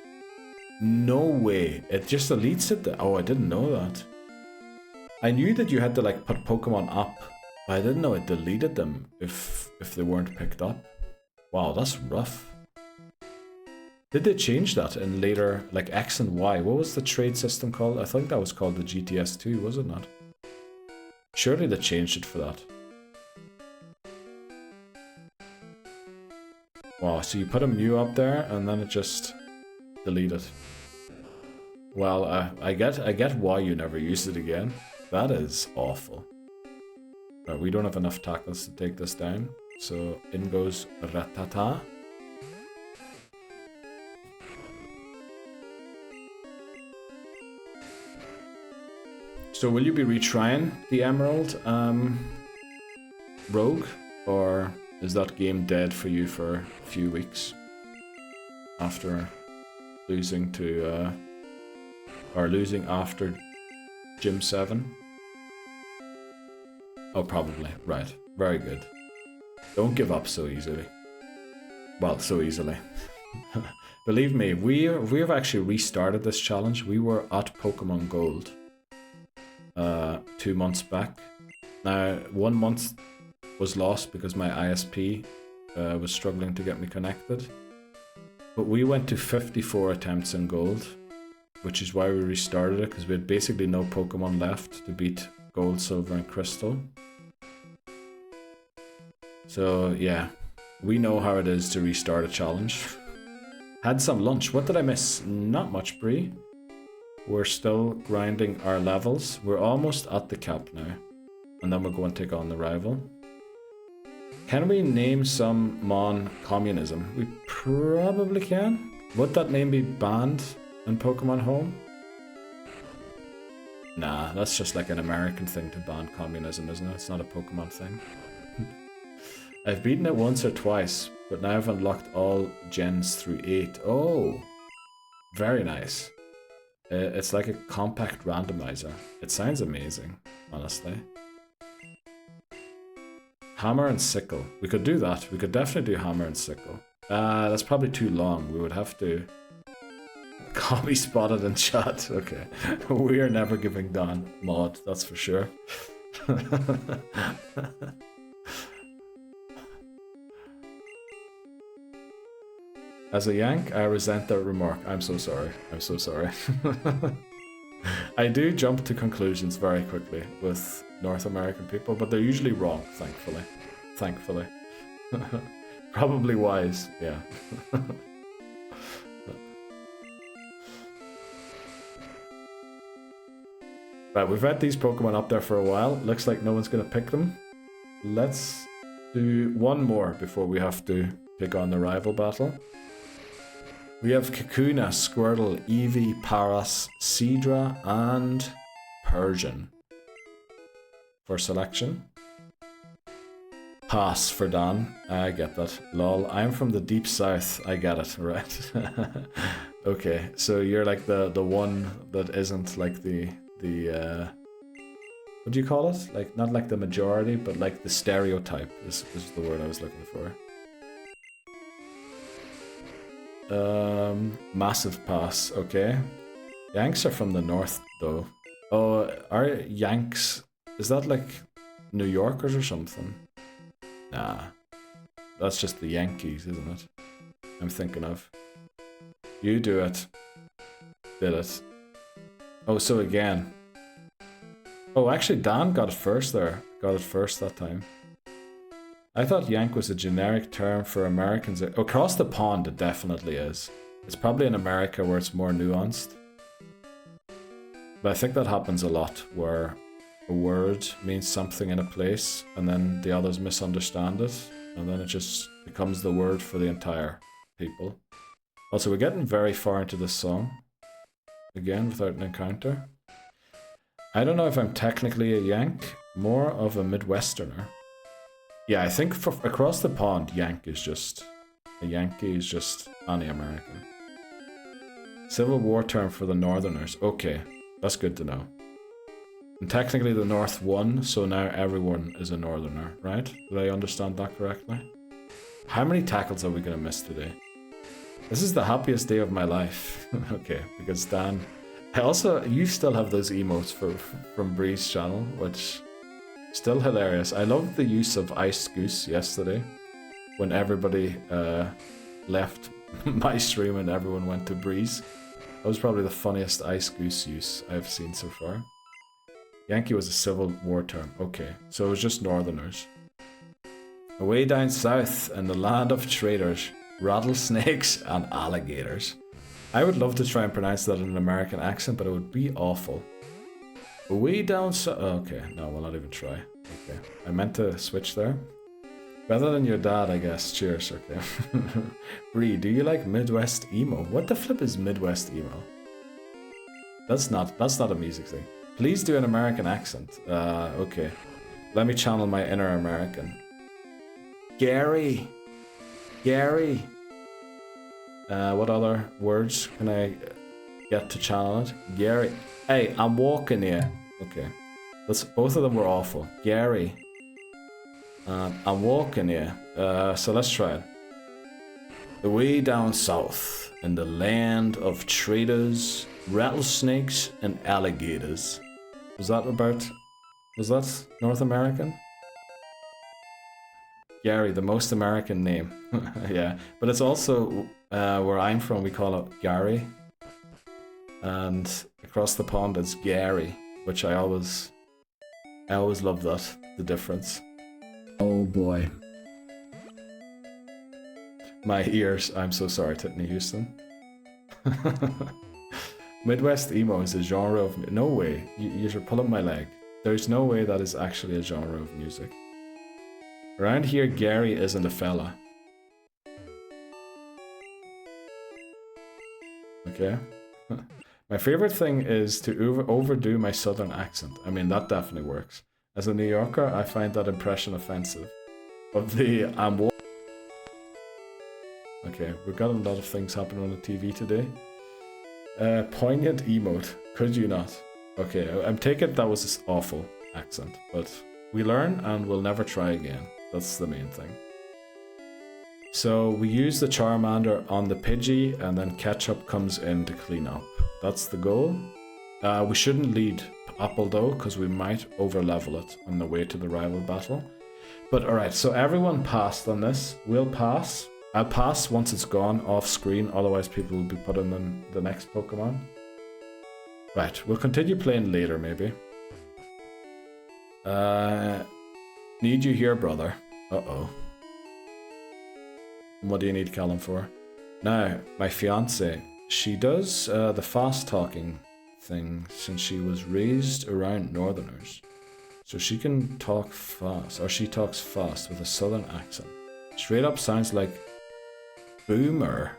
No way! It just deletes it. Oh, I didn't know that. I knew that you had to like put Pokemon up, but I didn't know it deleted them if they weren't picked up. Wow, that's rough. Did they change that in later, like X and Y? What was the trade system called? I think that was called the GTS2, was it not? Surely they changed it for that. Wow, so you put a Mew up there and then it just deleted. Well, I get why you never used it again. That is awful. Right, we don't have enough tackles to take this down, so in goes Rattata. So will you be retrying the Emerald Rogue, or is that game dead for you for a few weeks after losing to, or losing after Gym 7? Oh, probably. Right. Very good. Don't give up so easily. Well, so easily. Believe me, we've actually restarted this challenge. We were at Pokemon Gold 2 months back. Now, 1 month was lost because my ISP was struggling to get me connected. But we went to 54 attempts in Gold, which is why we restarted it, because we had basically no Pokemon left to beat Gold, Silver, and Crystal. So yeah, we know how it is to restart a challenge. Had some lunch. What did I miss? Not much, Bree. We're still grinding our levels. We're almost at the cap now. And then we'll go and take on the rival. Can we name some Mon communism? We probably can. Would that name be banned in Pokemon Home? Nah, that's just like an American thing to ban communism, isn't it? It's not a Pokemon thing. I've beaten it once or twice, but now I've unlocked all gens through 8. Oh, very nice. It's like a compact randomizer. It sounds amazing, honestly. Hammer and Sickle. We could do that. We could definitely do Hammer and Sickle. That's probably too long. We would have to... Call me spotted in chat. Okay. We are never giving Dan mod, that's for sure. As a Yank, I resent that remark. I'm so sorry. I'm so sorry. I do jump to conclusions very quickly with North American people, but they're usually wrong, thankfully. Thankfully. Probably wise, yeah. Right, we've had these Pokemon up there for a while. Looks like no one's going to pick them. Let's do one more before we have to pick on the rival battle. We have Kakuna, Squirtle, Eevee, Paras, Seadra, and Persian for selection. Pass for Dan. I get that. Lol. I'm from the deep south. I get it. Right. Okay. So you're like the one that isn't like the what do you call it? Like not like the majority, but like the stereotype is the word I was looking for. Massive pass. Okay. Yanks are from the north though. Oh, are Yanks? Is that like New Yorkers or something? Nah, that's just the Yankees, isn't it? I'm thinking of. You do it. Did it. Oh, so again. Oh, actually, Dan got it first there. Got it first that time. I thought Yank was a generic term for Americans. Across the pond, it definitely is. It's probably in America where it's more nuanced. But I think that happens a lot, where a word means something in a place and then the others misunderstand it, and then it just becomes the word for the entire people. Also, we're getting very far into this song again without an encounter. I don't know if I'm technically a Yank, more of a Midwesterner. Yeah, I think for across the pond, Yank is just a Yankee is just anti-American. Civil War term for the Northerners. Okay, that's good to know. And technically the North won, so now everyone is a Northerner, right? Did I understand that correctly? How many tackles are we going to miss today? This is the happiest day of my life. Okay, because Dan... you still have those emotes from Bree's channel, which... Still hilarious. I loved the use of Ice Goose yesterday, when everybody left my stream and everyone went to Bree's. That was probably the funniest Ice Goose use I've seen so far. Yankee was a Civil War term. Okay, so it was just Northerners. Away down south in the land of traders, rattlesnakes and alligators. I would love to try and pronounce that in an American accent, but it would be awful. Away down south. Okay, no, we'll not even try. Okay, I meant to switch there. Better than your dad, I guess. Cheers. Okay. Bree, do you like Midwest emo? What the flip is Midwest emo? That's not a music thing. Please do an American accent. Okay. Let me channel my inner American. Gary. What other words can I get to channel it? Gary. Hey, I'm walking here. Okay. Both of them were awful. Gary. I'm walking here. So let's try it. Away down south, in the land of traders, rattlesnakes, and alligators. Was that North American? Gary, the most American name. Yeah, but it's also where I'm from, we call it Gary. And across the pond it's Gary, which I always love that, the difference. Oh boy. My ears, I'm so sorry, Tiffany Houston. Midwest emo is a genre of... No way, you're pulling my leg. There's no way that is actually a genre of music. Around here, Gary isn't a fella. Okay. My favorite thing is to overdo my southern accent. I mean, that definitely works. As a New Yorker, I find that impression offensive. Of the Okay, we've got a lot of things happening on the TV today. Poignant emote. Could you not? Okay, I'm taking that was this awful accent, but we learn and we'll never try again. That's the main thing. So we use the Charmander on the Pidgey, and then Ketchup comes in to clean up. That's the goal. We shouldn't lead Apple though, because we might overlevel it on the way to the rival battle. But alright, so everyone passed on this. We'll pass. I'll pass once it's gone off screen, otherwise people will be putting in the next Pokemon. Right, we'll continue playing later maybe. Need you here, brother. Uh-oh. What do you need Callum for? Now, my fiance, she does the fast talking thing since she was raised around Northerners. So she can talk fast, or she talks fast with a southern accent. Straight up sounds like boomer.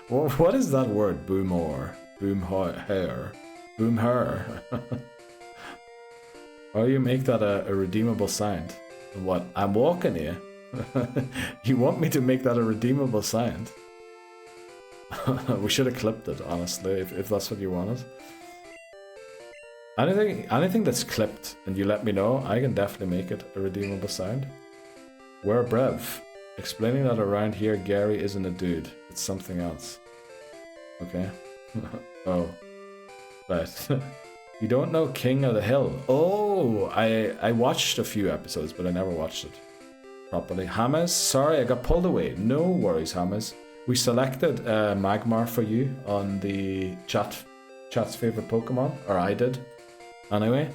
Well, what is that word? Boomer. Boom hair. Boom her. Or you make that a redeemable sound. What? I'm walking here. You want me to make that a redeemable sign? We should have clipped it, honestly, if that's what you wanted. Anything that's clipped and you let me know, I can definitely make it a redeemable sound. Where Brev? Explaining that around here, Gary isn't a dude. It's something else. Okay. Oh. Right. You don't know King of the Hill. Oh, I watched a few episodes, but I never watched it properly. Hamas, sorry, I got pulled away. No worries, Hamas. We selected Magmar for you on the chat's favorite Pokemon, or I did. Anyway,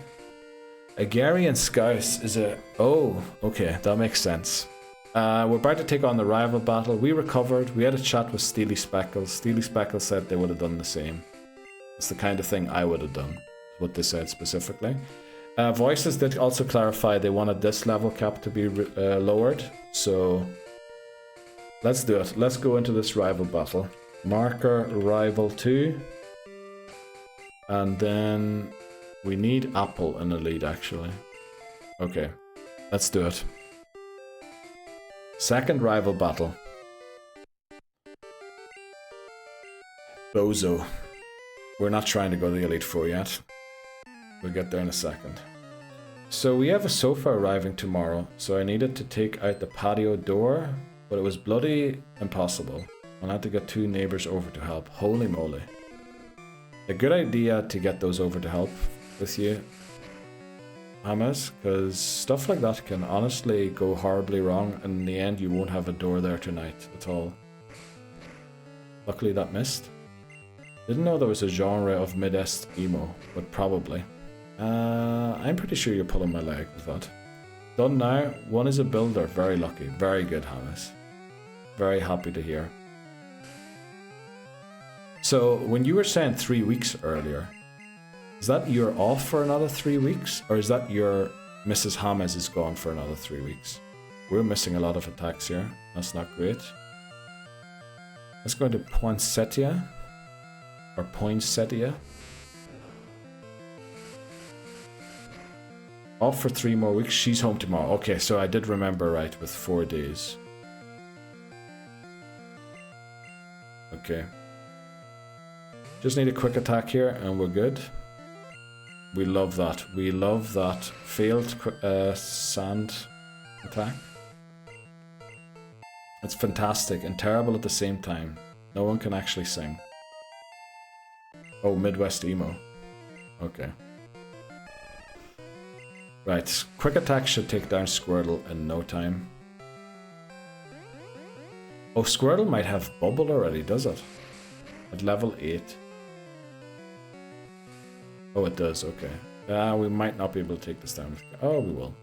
a Gary and Scouse is a... Oh, okay, that makes sense. We're about to take on the rival battle. We recovered. We had a chat with Steely Speckles. Steely Speckles said they would have done the same. It's the kind of thing I would have done, what they said specifically. Voices did also clarify they wanted this level cap to be lowered, so let's do it. Let's go into this rival battle. Marker rival 2, and then we need Apple in the lead actually. Okay, let's do it. Second rival battle. Bozo. We're not trying to go to the Elite Four yet. We'll get there in a second. So we have a sofa arriving tomorrow, so I needed to take out the patio door, but it was bloody impossible. I had to get 2 neighbors over to help. Holy moly. A good idea to get those over to help with you, Hamas, because stuff like that can honestly go horribly wrong, and in the end you won't have a door there tonight at all. Luckily that missed. Didn't know there was a genre of mid-est emo, but probably. I'm pretty sure you're pulling my leg with that. Done now. 1 is a builder. Very lucky. Very good, Hamas. Very happy to hear. So, when you were saying 3 weeks earlier, is that you're off for another 3 weeks? Or is that your Mrs. Hamas is gone for another 3 weeks? We're missing a lot of attacks here. That's not great. Let's go into Poinsettia. Or Poinsettia. Off for 3 more weeks. She's home tomorrow. Okay, so I did remember right with 4 days. Okay. Just need a quick attack here and we're good. We love that. We love that failed sand attack. It's fantastic and terrible at the same time. No one can actually sing. Oh, Midwest emo. Okay. Right, quick attack should take down Squirtle in no time. Oh, Squirtle might have Bubble already, does it? At level 8. Oh, it does, okay. We might not be able to take this down. Oh, we will.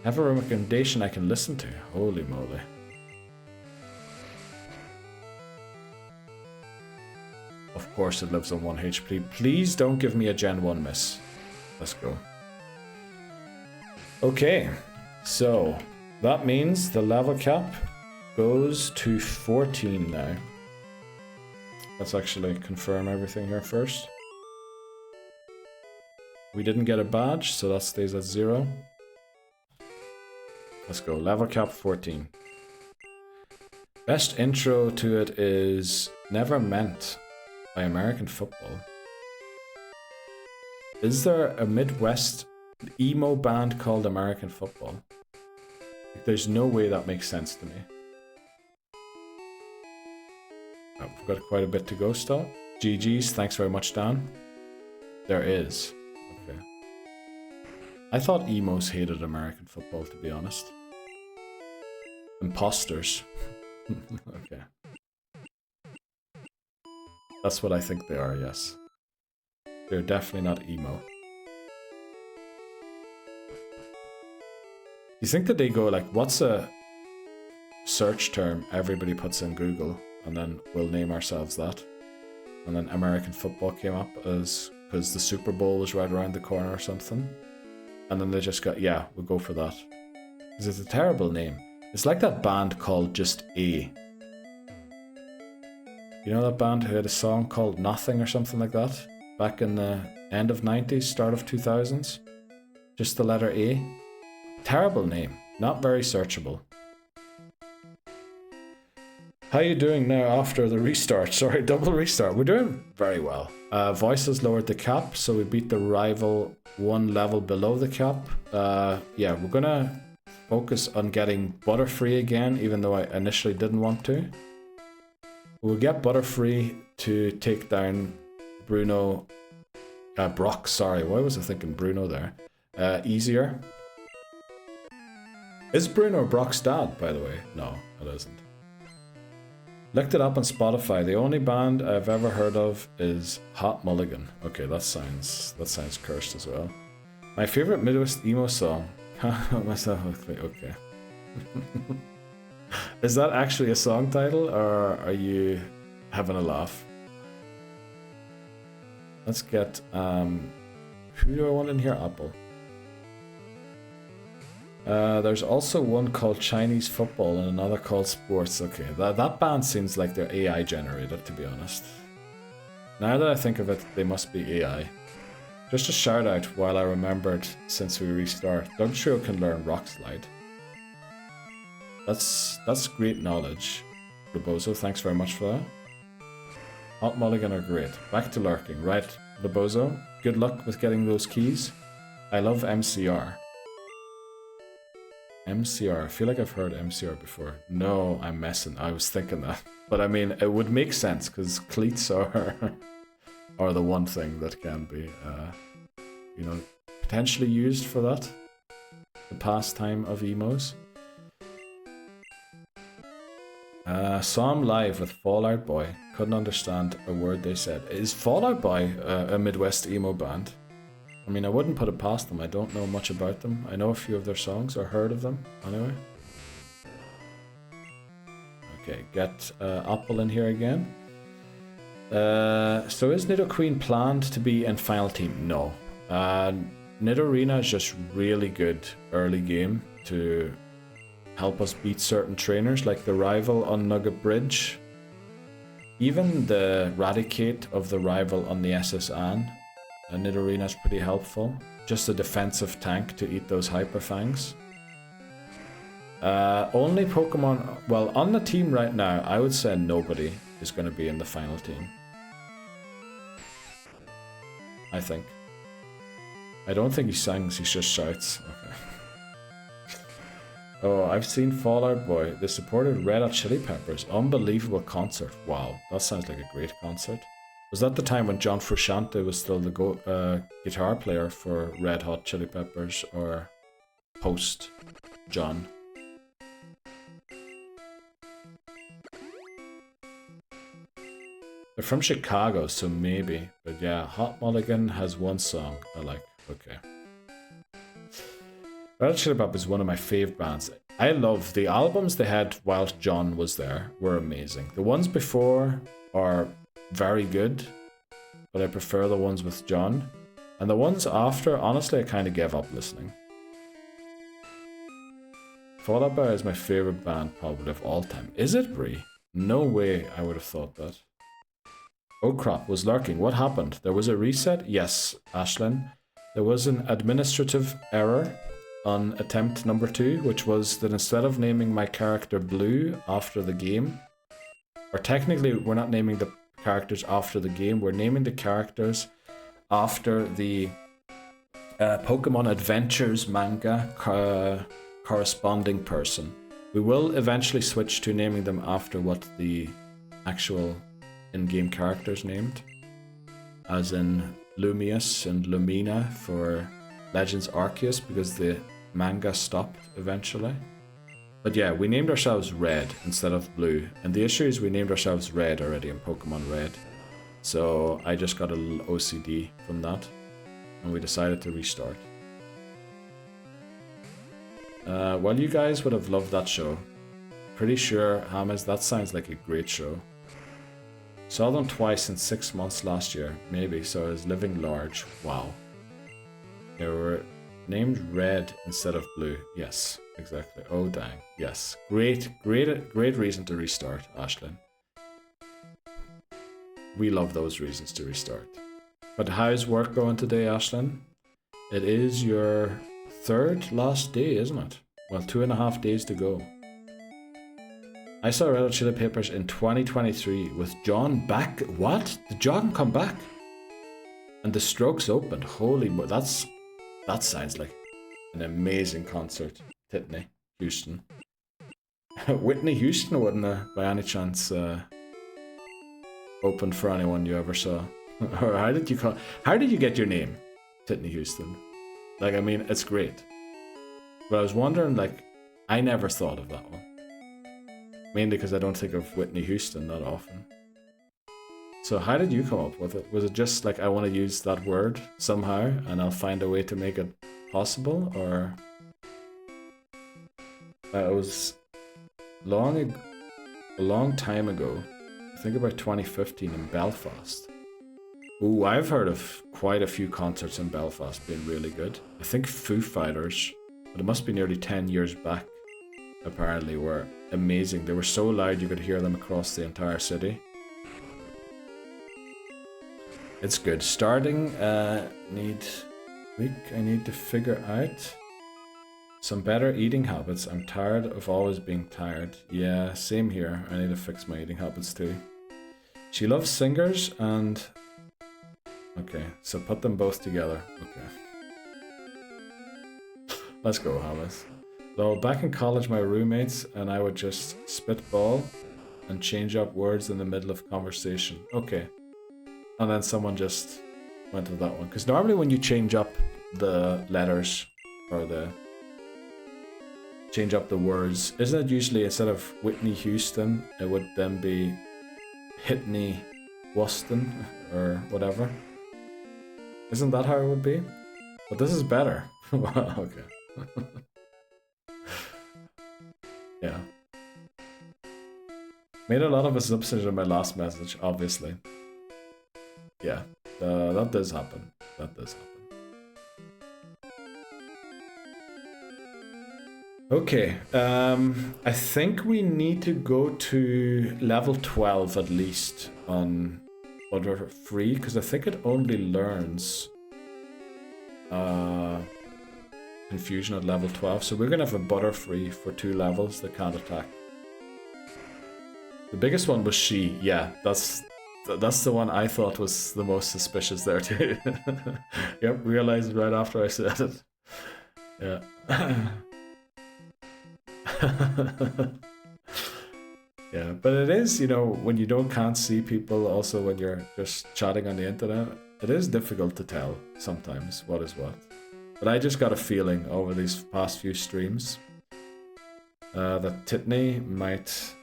Have a recommendation I can listen to. Holy moly. Of course it lives on 1 HP. Please don't give me a Gen 1 miss. Let's go. Okay, so that means the level cap goes to 14 now. Let's actually confirm everything here first. We didn't get a badge, so that stays at 0. Let's go, level cap 14. Best intro to it is Never Meant by American Football. Is there a Midwest emo band called American Football? There's no way that makes sense to me. Oh, we've got quite a bit to go still. GG's, thanks very much, Dan. There is. Okay. I thought emos hated American football, to be honest. Imposters. Okay. That's what I think they are, yes. They're definitely not emo. You think that they go like, what's a search term everybody puts in Google, and then we'll name ourselves that? And then American football came up as, because the Super Bowl was right around the corner or something. And then they just got, yeah, we'll go for that. Because it's a terrible name. It's like that band called just A. You know that band who had a song called Nothing or something like that? Back in the end of 90s, start of 2000s? Just the letter A. Terrible name. Not very searchable. How you doing now after the restart? Sorry, double restart. We're doing very well. Voices lowered the cap, so we beat the rival one level below the cap. Yeah, we're gonna focus on getting Butterfree again, even though I initially didn't want to. We'll get Butterfree to take down Bruno... Brock, sorry. Why was I thinking Bruno there? Easier. Is Bruno Brock's dad, by the way? No, it isn't. Looked it up on Spotify. The only band I've ever heard of is Hot Mulligan. Okay, that sounds cursed as well. My favorite Midwest emo song. Myself. Okay. Is that actually a song title, or are you having a laugh? Let's get who do I want in here? Apple. There's also one called Chinese Football and another called Sports. Okay, that band seems like they're AI generated, to be honest. Now that I think of it, they must be AI. Just a shout out while I remembered since we restart. Doug Trio can learn Rock Slide. That's great knowledge. Rebozo, thanks very much for that. Hot Mulligan are great. Back to lurking. Right, Rebozo, good luck with getting those keys. I love MCR. MCR. I feel like I've heard MCR before. No, I'm messing. I was thinking that. But I mean, it would make sense because cleats are the one thing that can be, you know, potentially used for that. The pastime of emos. Saw him live with Fall Out Boy. Couldn't understand a word they said. Is Fall Out Boy a Midwest emo band? I mean, I wouldn't put it past them. I don't know much about them. I know a few of their songs or heard of them, anyway. Okay, get Apple in here again. So is Nidoqueen planned to be in final team? No. Nidorina is just really good early game to help us beat certain trainers, like the rival on Nugget Bridge. Even the Raticate of the rival on the SS Anne. Nidorina is pretty helpful. Just a defensive tank to eat those Hyper Fangs. Only Pokemon... Well, on the team right now, I would say nobody is going to be in the final team. I think. I don't think he sings, he just shouts. Okay. Oh, I've seen Fall Out Boy. They supported Red Hot Chili Peppers. Unbelievable concert. Wow, that sounds like a great concert. Was that the time when John Frusciante was still the guitar player for Red Hot Chili Peppers, or post John? They're from Chicago, so maybe. But yeah, Hot Mulligan has one song I like. Okay. Red Hot Chili Peppers is one of my fave bands. I love the albums they had whilst John was there. Were amazing. The ones before are very good, but I prefer the ones with John. And the ones after, honestly, I kind of gave up listening. Fall Out Boy is my favorite band probably of all time. Is it, Brie? No way I would have thought that. Oh crap, was lurking. What happened? There was a reset? Yes, Ashlyn. There was an administrative error on attempt number 2, which was that instead of naming my character Blue after the game, or technically we're not naming the characters after the game, we're naming the characters after the Pokemon Adventures manga corresponding person. We will eventually switch to naming them after what the actual in-game characters named, as in Lumius and Lumina for Legends Arceus, because the manga stopped eventually. But yeah, we named ourselves Red instead of Blue, and the issue is we named ourselves Red already in Pokemon Red, so I just got a little OCD from that, and we decided to restart. Well, you guys would have loved that show. Pretty sure, Hamas, that sounds like a great show. Saw them twice in 6 months last year, maybe, so I was living large. Wow. They were named Red instead of Blue. Yes, exactly. Oh dang. Yes. Great reason to restart, Ashlyn. We love those reasons to restart. But how's work going today, Ashlyn? It is your third last day, isn't it? Well, 2.5 days to go. I saw Red Hot Chili Peppers in 2023 with John back. What? Did John come back? And the Strokes opened. Holy mo! That sounds like an amazing concert. Whitney Houston. Whitney Houston wouldn't by any chance open for anyone you ever saw. Or how did you get your name? Whitney Houston. Like, I mean, it's great. But I was wondering, like, I never thought of that one. Mainly because I don't think of Whitney Houston that often. So how did you come up with it? Was it just like, I want to use that word somehow and I'll find a way to make it possible? Or it was a long time ago, I think about 2015 in Belfast. Ooh, I've heard of quite a few concerts in Belfast being really good. I think Foo Fighters, but it must be nearly 10 years back, apparently were amazing. They were so loud you could hear them across the entire city. It's good. Starting, I need to figure out some better eating habits. I'm tired of always being tired. Yeah, same here. I need to fix my eating habits too. She loves singers and... Okay, so put them both together. Okay. Let's go, Hamas. So back in college, my roommates and I would just spitball and change up words in the middle of conversation. Okay. And then someone just went with that one. Because normally when you change up the letters or change up the words, isn't it usually instead of Whitney Houston, it would then be Hitney Wuston or whatever? Isn't that how it would be? But this is better. Okay. Yeah. Made a lot of assumptions in my last message, obviously. Yeah, that does happen. That does happen. Okay, I think we need to go to level 12 at least on Butter Free, because I think it only learns Confusion at level 12. So we're going to have a Butter Free for 2 levels that can't attack. The biggest one was she. Yeah, that's the one I thought was the most suspicious there too. Yep, realized right after I said it. Yeah. Yeah, but it is, you know, when you can't see people, also when you're just chatting on the internet, it is difficult to tell sometimes what is what. But I just got a feeling over these past few streams that Titney might,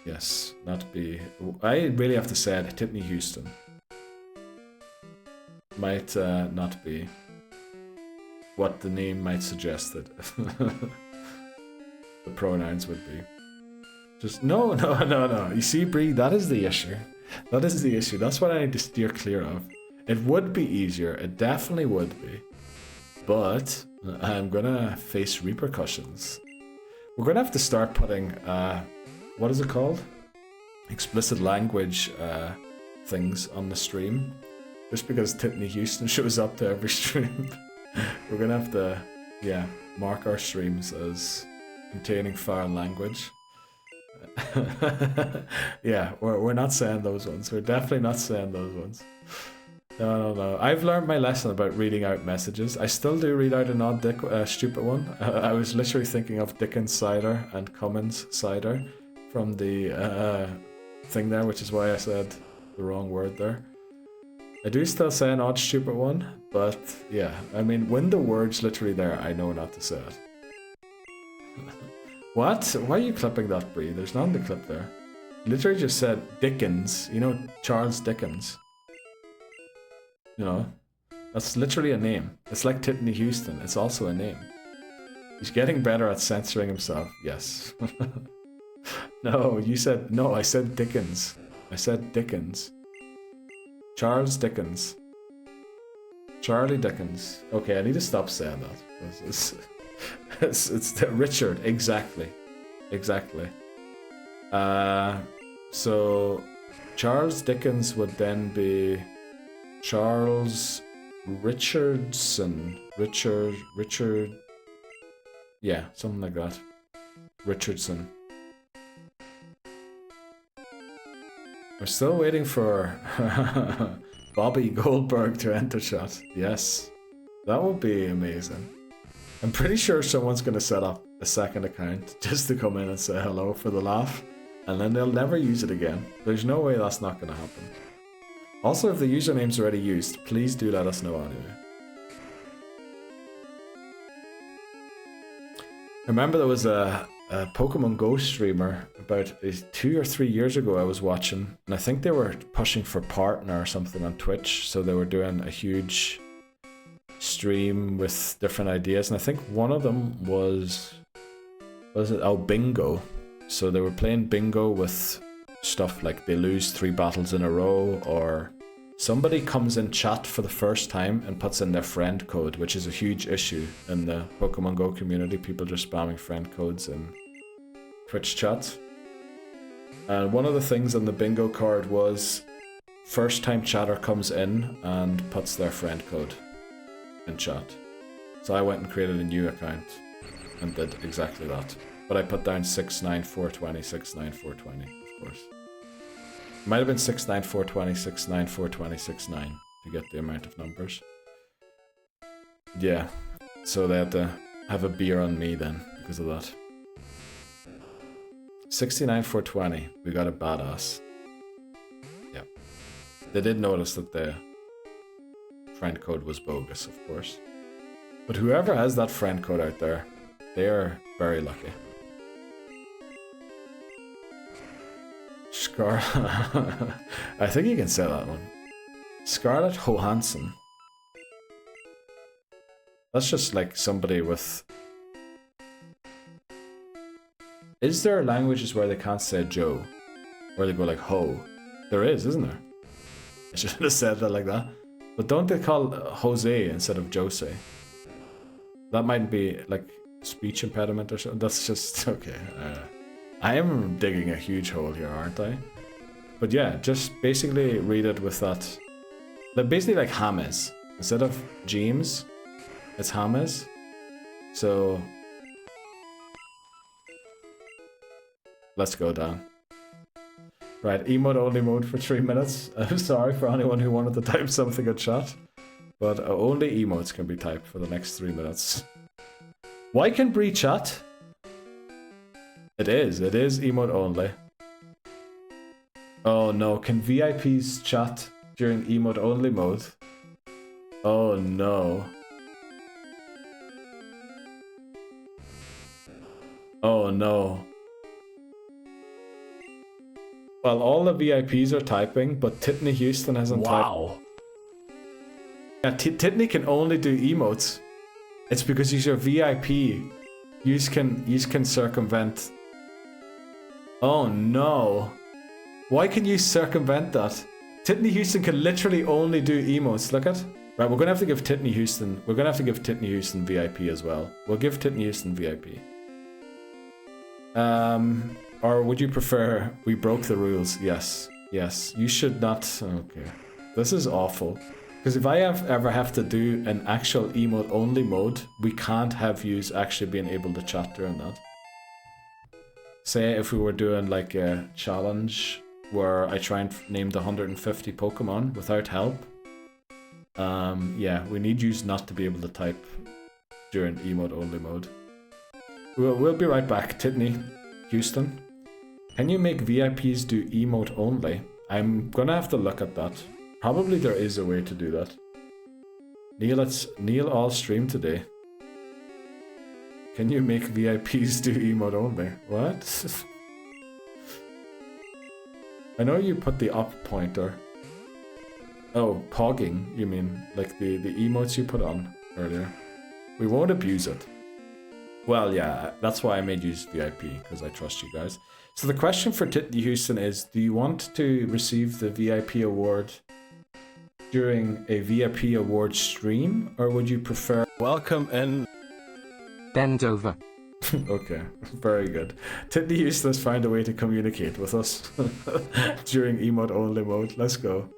yes, not be... I really have to say it, Titney Houston might not be what the name might suggest that the pronouns would be. Just, no. You see, Bree, that is the issue. That is the issue. That's what I need to steer clear of. It would be easier. It definitely would be. But I'm gonna face repercussions. We're gonna have to start putting, what is it called? Explicit language things on the stream. Just because Titney Houston shows up to every stream. We're gonna have to, yeah, mark our streams as containing foreign language. Yeah, we're not saying those ones. We're definitely not saying those ones. No. I've learned my lesson about reading out messages. I still do read out an odd stupid one. I was literally thinking of Dickens cider and Cummins cider from the thing there, which is why I said the wrong word there. I do still say an odd stupid one, but yeah, I mean, when the word's literally there, I know not to say it. What? Why are you clipping that, Bree? There's none to clip there. Literally just said Dickens. You know, Charles Dickens. You know, that's literally a name. It's like Titney Houston. It's also a name. He's getting better at censoring himself. Yes. No, you said... No, I said Dickens. I said Dickens. Charles Dickens. Charlie Dickens. Okay, I need to stop saying that. It's Richard, exactly. So Charles Dickens would then be Charles Richardson. Richard. Yeah, something like that. Richardson. We're still waiting for Bobby Goldberg to enter chat. Yes, that would be amazing. I'm pretty sure someone's going to set up a second account just to come in and say hello for the laugh, and then they'll never use it again. There's no way that's not going to happen. Also, if the username's already used, please do let us know anyway. I remember there was a Pokemon Go streamer about 2 or 3 years ago I was watching, and I think they were pushing for partner or something on Twitch, so they were doing a huge stream with different ideas, and I think one of them was it? Oh, bingo. So they were playing bingo with stuff like they lose 3 battles in a row, or somebody comes in chat for the first time and puts in their friend code, which is a huge issue in the Pokemon Go community. People just spamming friend codes in Twitch chats. And one of the things on the bingo card was first time chatter comes in and puts their friend code in chat. So I went and created a new account and did exactly that. But I put down 69420, 69420, of course. It might have been 69420, 69420, 69 to get the amount of numbers. Yeah, so they had to have a beer on me then because of that. 69420, we got a badass. Yeah. They did notice that the friend code was bogus, of course. But whoever has that friend code out there, they are very lucky. I think you can say that one. Scarlett Johansson. That's just like somebody with... Is there languages where they can't say Joe? Where they go like ho? There is, isn't there? I should have said that like that. But don't they call Jose instead of Jose? That might be like speech impediment or something. That's just... okay. I am digging a huge hole here, aren't I? But yeah, just basically read it with that. Like basically like James. Instead of James, it's James. So let's go down. Right, emote only mode for 3 minutes. I'm sorry for anyone who wanted to type something in chat, but only emotes can be typed for the next 3 minutes. Why can Bree chat? It is emote only. Oh no, can VIPs chat during emote only mode? Oh no. Oh no. Well, all the VIPs are typing, but Titney Houston hasn't typed. Wow. Yeah, Titney can only do emotes. It's because he's your VIP. You can circumvent. Oh no. Why can you circumvent that? Titney Houston can literally only do emotes. Look at. Right, we're gonna have to give Titney Houston. We're gonna have to give Titney Houston VIP as well. We'll give Titney Houston VIP. Or would you prefer we broke the rules? Yes. Yes. You should not. Okay. This is awful. Because if I ever have to do an actual emote only mode, we can't have yous actually being able to chat during that. Say if we were doing like a challenge where I try and name the 150 Pokemon without help. Yeah, we need yous not to be able to type during emote only mode. We'll be right back. Titney Houston, can you make VIPs do emote only? I'm gonna have to look at that. Probably there is a way to do that. Neil all stream today. Can you make VIPs do emote only? What? I know you put the up pointer. Oh, pogging, you mean, like the emotes you put on earlier. We won't abuse it. Well, yeah, that's why I made you VIP, because I trust you guys. So the question for Titney Houston is, do you want to receive the VIP award during a VIP award stream, or would you prefer... Welcome in. Bend over. Okay, very good. Titney Houston has found a way to communicate with us during emote only mode. Let's go.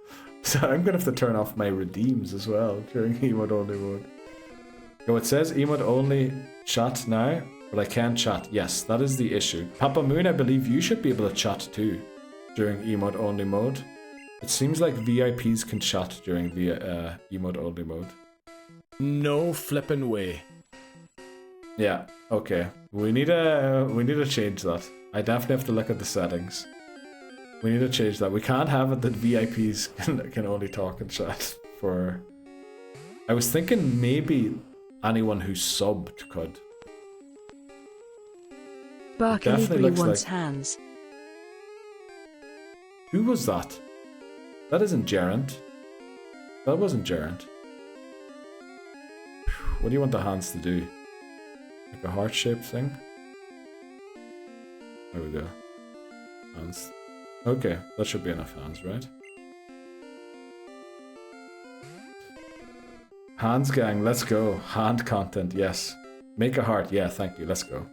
So I'm gonna have to turn off my redeems as well during emote only mode. So it says emote only chat now, but I can't chat. Yes, that is the issue. Papa Moon, I believe you should be able to chat too during emote only mode. It seems like VIPs can chat during the emote only mode. No flippin' way. Yeah, okay. We need to change that. I definitely have to look at the settings. We need to change that. We can't have it that VIPs can only talk and chat for... I was thinking maybe anyone who subbed could. Barkalibri wants like... hands. Who was that? That isn't Gerant. That wasn't Gerant. What do you want the hands to do? Like a heart-shaped thing? There we go. Hands. Okay, that should be enough hands, right? Hands gang, let's go. Hand content, yes. Make a heart, yeah, thank you, let's go.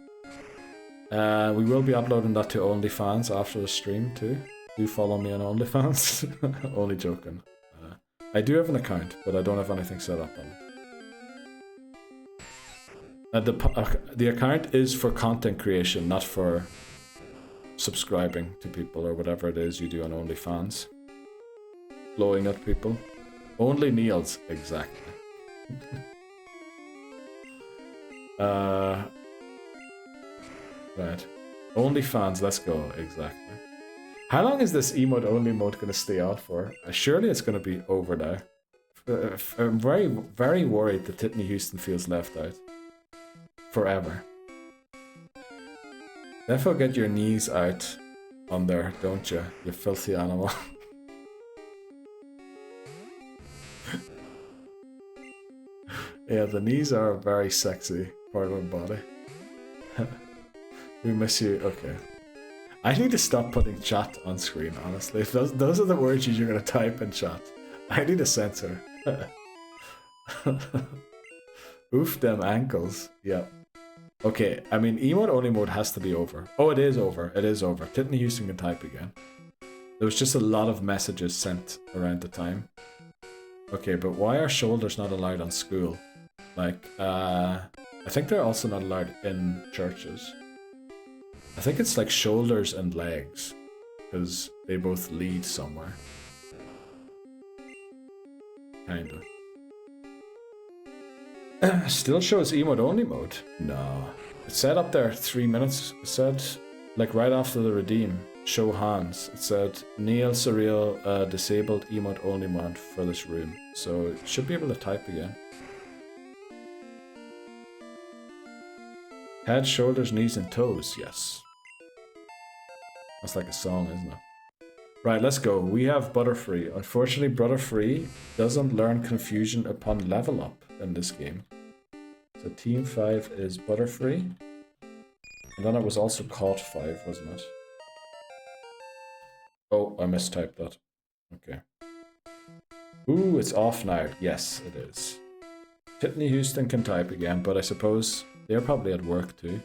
We will be uploading that to OnlyFans after the stream too. Do follow me on OnlyFans. Only joking. I do have an account, but I don't have anything set up on it. The account is for content creation, not for subscribing to people or whatever it is you do on OnlyFans. Blowing at people. Only Neils, exactly. Right. OnlyFans, let's go, exactly. How long is this emote only mode going to stay out for? Surely it's going to be over now. I'm very, very worried that Titney Houston feels left out. Forever. Therefore get your knees out on there, don't you? You filthy animal. Yeah, the knees are a very sexy part of my body. We miss you. Okay. I need to stop putting chat on screen, honestly. If those are the words you're going to type in chat, I need to censor. Oof them ankles. Yeah. Okay, I mean, emote only mode has to be over. Oh, it is over. It is over. Titney Houston can type again. There was just a lot of messages sent around the time. Okay, but why are shoulders not allowed on school? Like, I think they're also not allowed in churches. I think it's like shoulders and legs, because they both lead somewhere. Kinda. Still shows emote only mode. No. It said up there 3 minutes. It said, like right after the redeem, show hands. It said Neil Surreal disabled emote only mode for this room. So it should be able to type again. Head, shoulders, knees, and toes. Yes. That's like a song, isn't it? Right, let's go. We have Butterfree. Unfortunately, Butterfree doesn't learn confusion upon level up in this game. So Team 5 is Butterfree. And then it was also Caught 5, wasn't it? Oh, I mistyped that. Okay. Ooh, it's off now. Yes, it is. Titney Houston can type again, but I suppose they're probably at work too.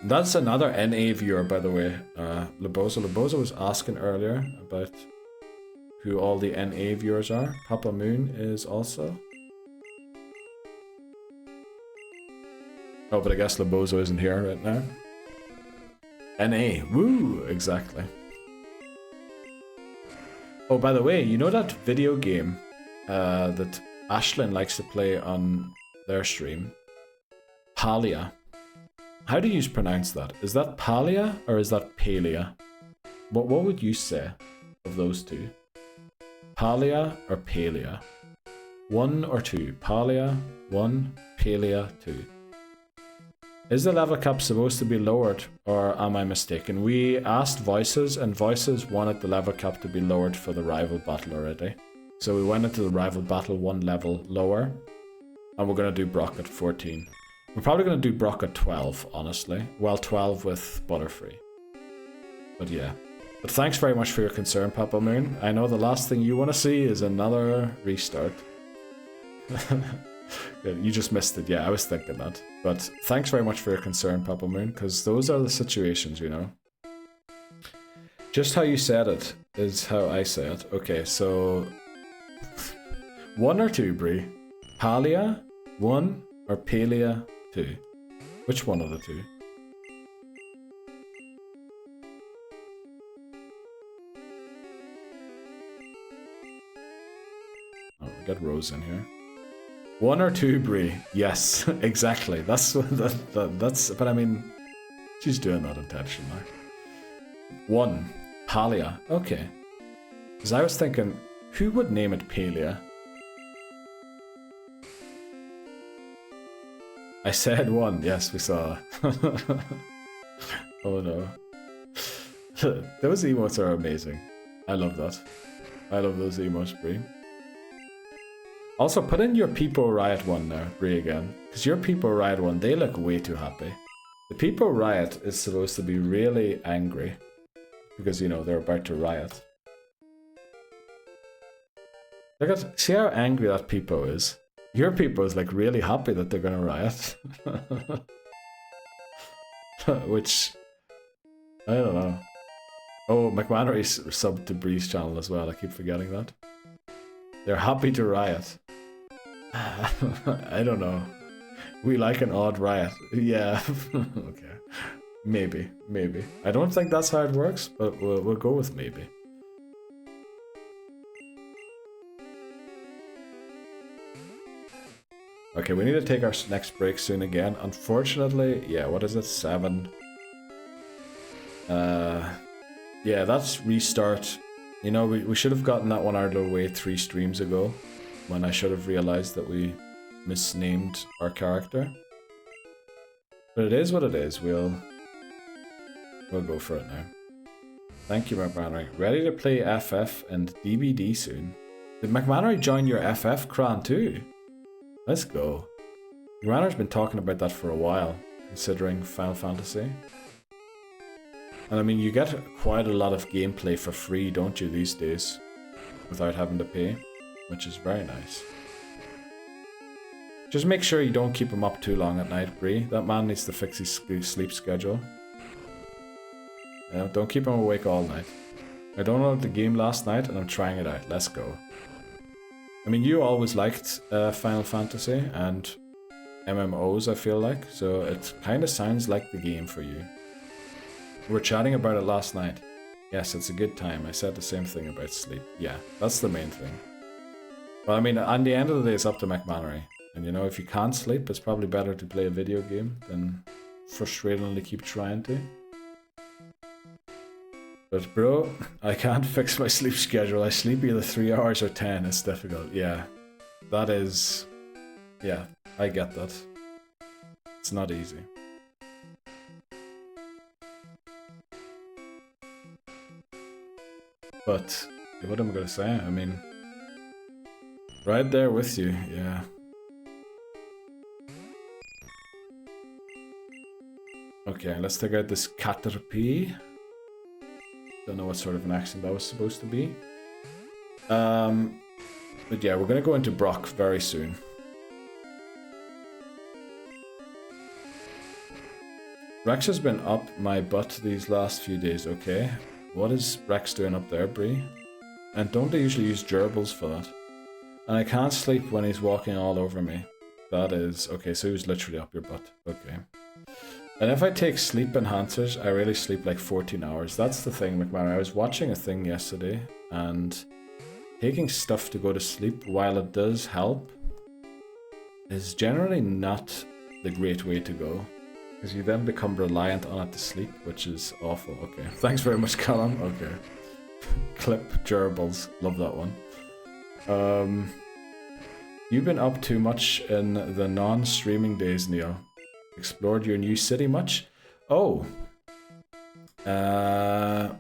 That's another NA viewer, by the way. Lebozo. Lebozo was asking earlier about who all the NA viewers are. Papa Moon is also. Oh, but I guess Lebozo isn't here right now. NA. Woo! Exactly. Oh, by the way, you know that video game that Ashlyn likes to play on their stream? Palia. How do you pronounce that? Is that Palia or is that Palia? What would you say of those two? Palia or Palia? 1 or 2? Palia 1, Palia 2. Is the level cap supposed to be lowered or am I mistaken? We asked Voices and Voices wanted the level cap to be lowered for the rival battle already. So we went into the rival battle 1 level lower and we're going to do Brock at 14. We're probably going to do Brock at 12, honestly. Well, 12 with Butterfree. But yeah. But thanks very much for your concern, Papa Moon. I know the last thing you want to see is another restart. You just missed it. Yeah, I was thinking that. But thanks very much for your concern, Papa Moon, because those are the situations, you know. Just how you said it is how I say it. Okay, so 1 or 2, Bree? Palia 1 or Palia 2? Which one of the two? Oh, we got Rose in here. 1 or 2, Bree? Yes, exactly. That's that's. But I mean, she's doing that intentionally. 1, Palia. Okay. Because I was thinking, who would name it Palia? I said 1. Yes, we saw. Oh no. Those emotes are amazing. I love that. I love those emotes, Bree. Also, put in your People Riot one now, Bree, again. Because your People Riot one, they look way too happy. The People Riot is supposed to be really angry. Because, you know, they're about to riot. Look at, see how angry that People is? Your People is like really happy that they're gonna riot. Which, I don't know. Oh, McMannery's subbed to Bree's channel as well, I keep forgetting that. They're happy to riot. I don't know. We like an odd riot. Yeah, okay. Maybe, maybe. I don't think that's how it works, but we'll go with maybe. Okay, we need to take our next break soon again. Unfortunately, yeah, what is it? 7. Yeah, that's restart. You know, we should have gotten that one out of the way 3 streams ago, when I should have realized that we misnamed our character. But it is what it is. We'll go for it now. Thank you, McMannery. Ready to play FF and DBD soon. Did McMannery join your FF clan too? Let's go. McMannery's been talking about that for a while, considering Final Fantasy. And I mean, you get quite a lot of gameplay for free, don't you, these days? Without having to pay, which is very nice. Just make sure you don't keep him up too long at night, Bree. That man needs to fix his sleep schedule. Yeah, don't keep him awake all night. I downloaded the game last night and I'm trying it out. Let's go. I mean, you always liked Final Fantasy and MMOs, I feel like, so it kind of sounds like the game for you. We were chatting about it last night. Yes, it's a good time. I said the same thing about sleep. Yeah, that's the main thing. But I mean, at the end of the day, it's up to McMannery. And you know, if you can't sleep, it's probably better to play a video game than frustratingly keep trying to. But bro, I can't fix my sleep schedule. I sleep either 3 hours or 10. It's difficult. Yeah, that is... Yeah, I get that. It's not easy. But, what am I going to say? I mean, right there with you, yeah. Okay, let's take out this Caterpie. Don't know what sort of an accent that was supposed to be. But yeah, we're gonna go into Brock very soon. Rex has been up my butt these last few days, okay? What is Rex doing up there, Bree? And don't they usually use gerbils for that? And I can't sleep when he's walking all over me. That is... Okay, so he was literally up your butt. Okay. And if I take sleep enhancers, I really sleep like 14 hours. That's the thing, McMahon. I was watching a thing yesterday, and taking stuff to go to sleep, while it does help, is generally not the great way to go. Because you then become reliant on it to sleep, which is awful. Okay, thanks very much, Callum. Okay. Clip gerbils. Love that one. You've been up too much in the non-streaming days, Neil. Explored your new city much? Oh. In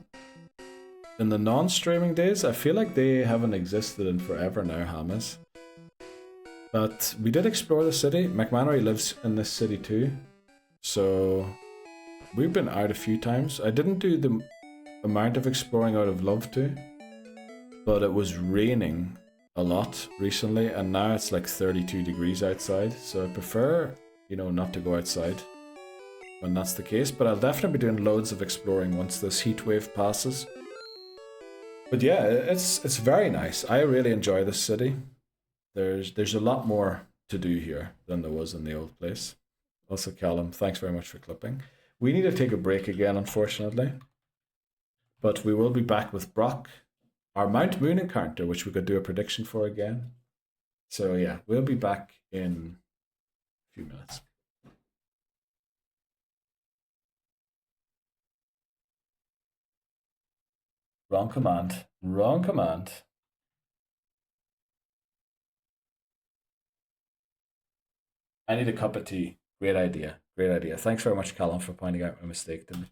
the non-streaming days, I feel like they haven't existed in forever now, Hamas. But we did explore the city. McMannery lives in this city too. So we've been out a few times. I didn't do the amount of exploring I would have loved to. But it was raining a lot recently, and now it's like 32 degrees outside. So I prefer, you know, not to go outside when that's the case. But I'll definitely be doing loads of exploring once this heat wave passes. But yeah, it's very nice. I really enjoy this city. There's a lot more to do here than there was in the old place. Also, Callum, thanks very much for clipping. We need to take a break again, unfortunately. But we will be back with Brock, our Mount Moon encounter, which we could do a prediction for again. So yeah, we'll be back in a few minutes. Wrong command. Wrong command. I need a cup of tea. Great idea. Great idea. Thanks very much, Callum, for pointing out my mistake to me.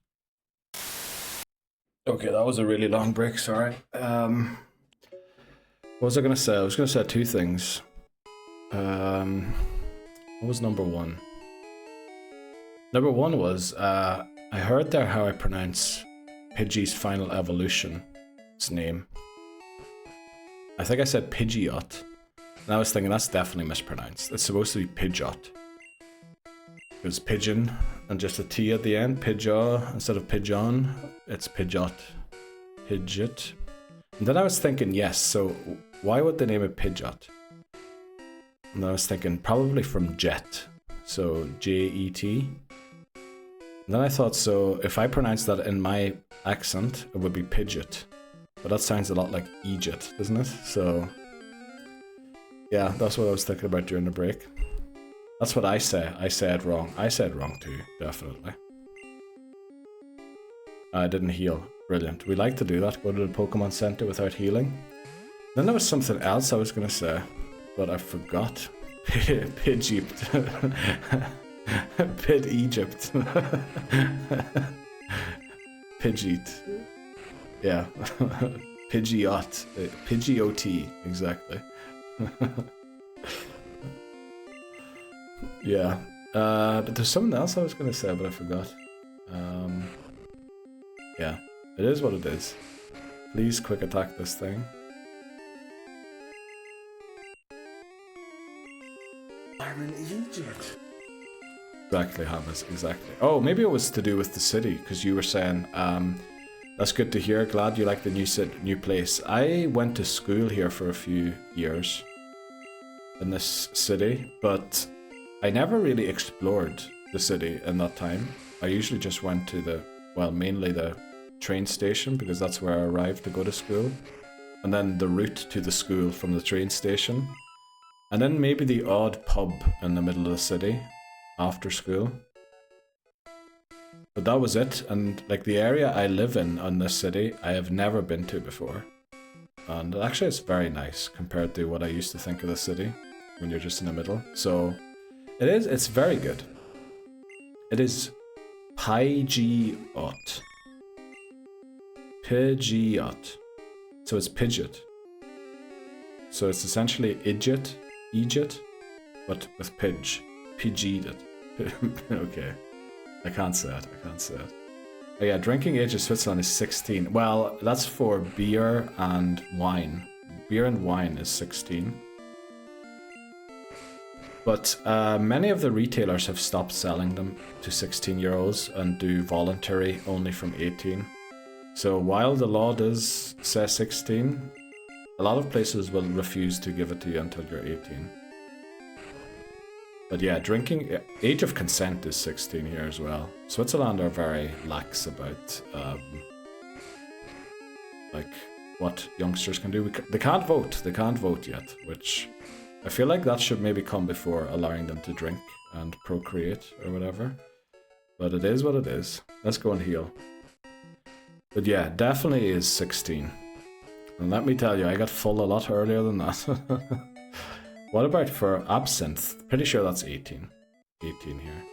Okay, that was a really long break, sorry. What was I going to say? I was going to say two things. What was number one? Number one was, I heard there how I pronounce Pidgey's final evolution's name. I think I said Pidgeot. And I was thinking that's definitely mispronounced. It's supposed to be Pidgeot. It was pigeon and just a T at the end. Pidgeot instead of pigeon. It's Pidgeot. Pidgeot. And then I was thinking, yes, so why would they name it Pidgeot? And I was thinking probably from jet. So J-E-T. And then I thought, so if I pronounce that in my accent, it would be Pidgeot. But that sounds a lot like Egypt, doesn't it? So yeah, that's what I was thinking about during the break. That's what I say. I said wrong. I said wrong too, definitely. I didn't heal. Brilliant. We like to do that. Go to the Pokemon Center without healing. Then there was something else I was going to say, but I forgot. Pidgeot. Pid Egypt. Pidgeot. Yeah. Pidgeot. Pidgeot, exactly. Yeah. But there's something else I was going to say, but I forgot. Yeah. It is what it is. Please quick attack this thing. I'm in Egypt. Exactly, Hamas, exactly. Oh, maybe it was to do with the city, because you were saying, that's good to hear, glad you like the new place. I went to school here for a few years in this city, but I never really explored the city in that time. I usually just went to mainly the train station, because that's where I arrived to go to school. And then the route to the school from the train station. And then maybe the odd pub in the middle of the city after school. But that was it, and like the area I live in this city, I have never been to before. And actually it's very nice compared to what I used to think of the city when you're just in the middle. So it's very good. It is Pidgeot. Pidgeot. So it's Pidgeot. So it's essentially Egypt, but with Pidge. Pidgeot. Okay. I can't say it. Oh yeah, drinking age of Switzerland is 16. Well, that's for beer and wine. Beer and wine is 16. But many of the retailers have stopped selling them to 16-year-olds and do voluntary only from 18. So while the law does say 16, a lot of places will refuse to give it to you until you're 18. But yeah, drinking age of consent is 16 here as well. Switzerland are very lax about like what youngsters can do. They can't vote. They can't vote yet, which I feel like that should maybe come before allowing them to drink and procreate or whatever. But it is what it is. Let's go and heal. But yeah, definitely is 16. And let me tell you, I got full a lot earlier than that. What about for absinthe? Pretty sure that's 18. 18 here.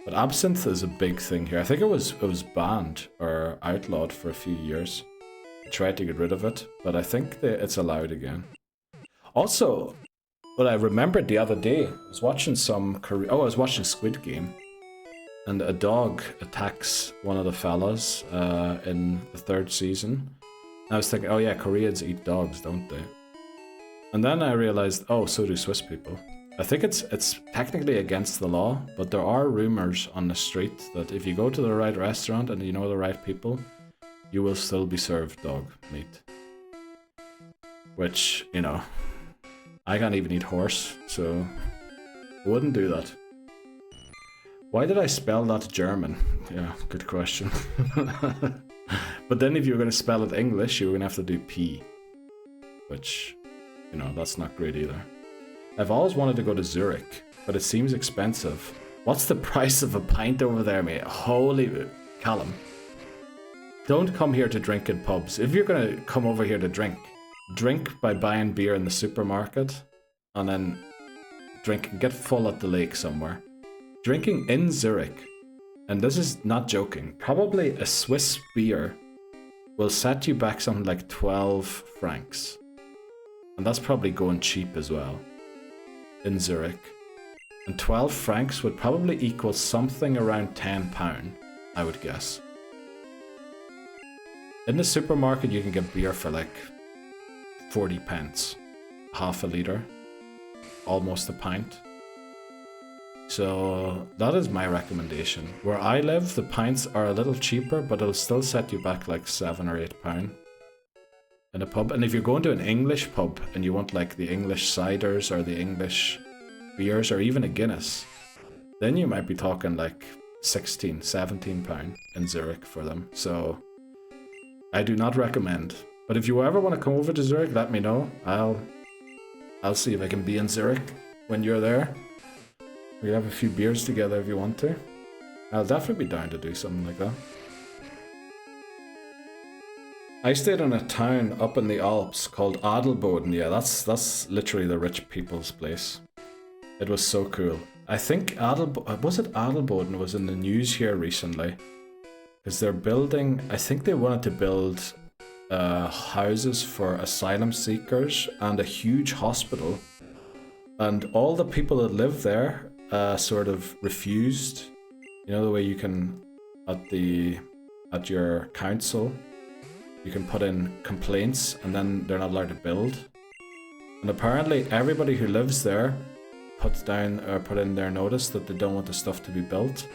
But absinthe is a big thing here. I think it was banned or outlawed for a few years. I tried to get rid of it, but I think it's allowed again. Also, what I remembered the other day, I was watching I was watching Squid Game, and a dog attacks one of the fellas in the 3rd season. And I was thinking, oh yeah, Koreans eat dogs, don't they? And then I realized, oh, so do Swiss people. I think it's technically against the law, but there are rumors on the street that if you go to the right restaurant and you know the right people, you will still be served dog meat. which, you know, I can't even eat horse, so I wouldn't do that. Why did I spell that German? Yeah, good question. But then if you were going to spell it English, you were going to have to do P, which, you know, that's not great either. I've always wanted to go to Zurich, but it seems expensive. What's the price of a pint over there, mate? Holy Callum. Don't come here to drink in pubs. If you're going to come over here to drink by buying beer in the supermarket and then drink and get full at the lake somewhere. Drinking in Zurich, and this is not joking, probably a Swiss beer will set you back something like 12 francs. And that's probably going cheap as well in Zurich. And 12 francs would probably equal something around £10, I would guess. In the supermarket, you can get beer for like 40 pence, half a litre, almost a pint. So that is my recommendation. Where I live, the pints are a little cheaper, but it'll still set you back like £7 or £8 in a pub. And if you're going to an English pub and you want like the English ciders or the English beers or even a Guinness, then you might be talking like £16, £17 in Zurich for them. So I do not recommend. But if you ever want to come over to Zurich, let me know. I'll see if I can be in Zurich when you're there. We have a few beers together if you want to. I'll definitely be down to do something like that. I stayed in a town up in the Alps called Adelboden. Yeah, that's literally the rich people's place. It was so cool. I think Adelboden was in the news here recently. Because they're building, I think they wanted to build houses for asylum seekers and a huge hospital. And all the people that live there sort of refused. You know the way you can, at your council, you can put in complaints and then they're not allowed to build. And apparently everybody who lives there put in their notice that they don't want the stuff to be built.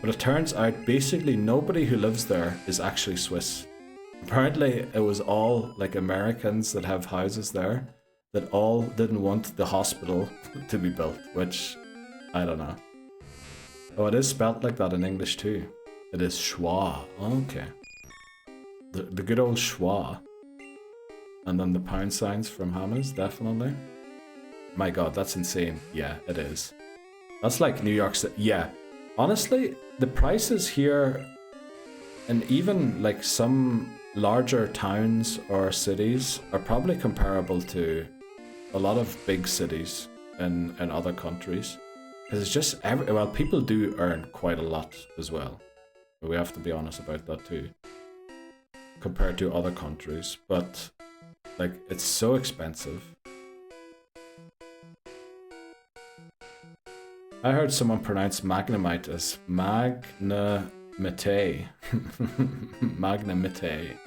But it turns out basically nobody who lives there is actually Swiss. Apparently it was all like Americans that have houses there that all didn't want the hospital to be built, which I don't know. Oh, it is spelt like that in English too. It is schwa. Okay. The good old schwa. And then the pound signs from hammers, definitely. My god, that's insane. Yeah, it is. That's like New York City. Yeah. Honestly, the prices here, and even like some larger towns or cities, are probably comparable to a lot of big cities in other countries. Because it's just, well, people do earn quite a lot as well. We have to be honest about that too. Compared to other countries. But, like, it's so expensive. I heard someone pronounce Magnemite as Magnamite. Magnamite.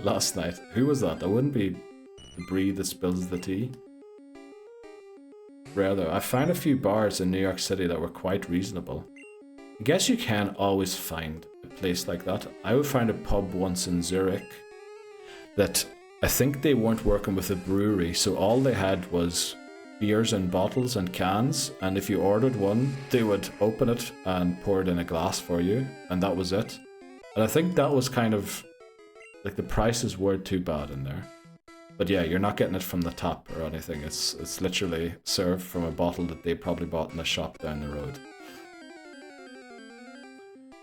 Last night. Who was that? That wouldn't be the Brie that spills the tea. Rare though. I found a few bars in New York City that were quite reasonable. I guess you can always find a place like that. I found a pub once in Zurich that I think they weren't working with a brewery, so all they had was beers in bottles and cans, and if you ordered one, they would open it and pour it in a glass for you, and that was it. And I think that was kind of like the prices weren't too bad in there. But yeah, you're not getting it from the tap or anything. It's literally served from a bottle that they probably bought in a shop down the road.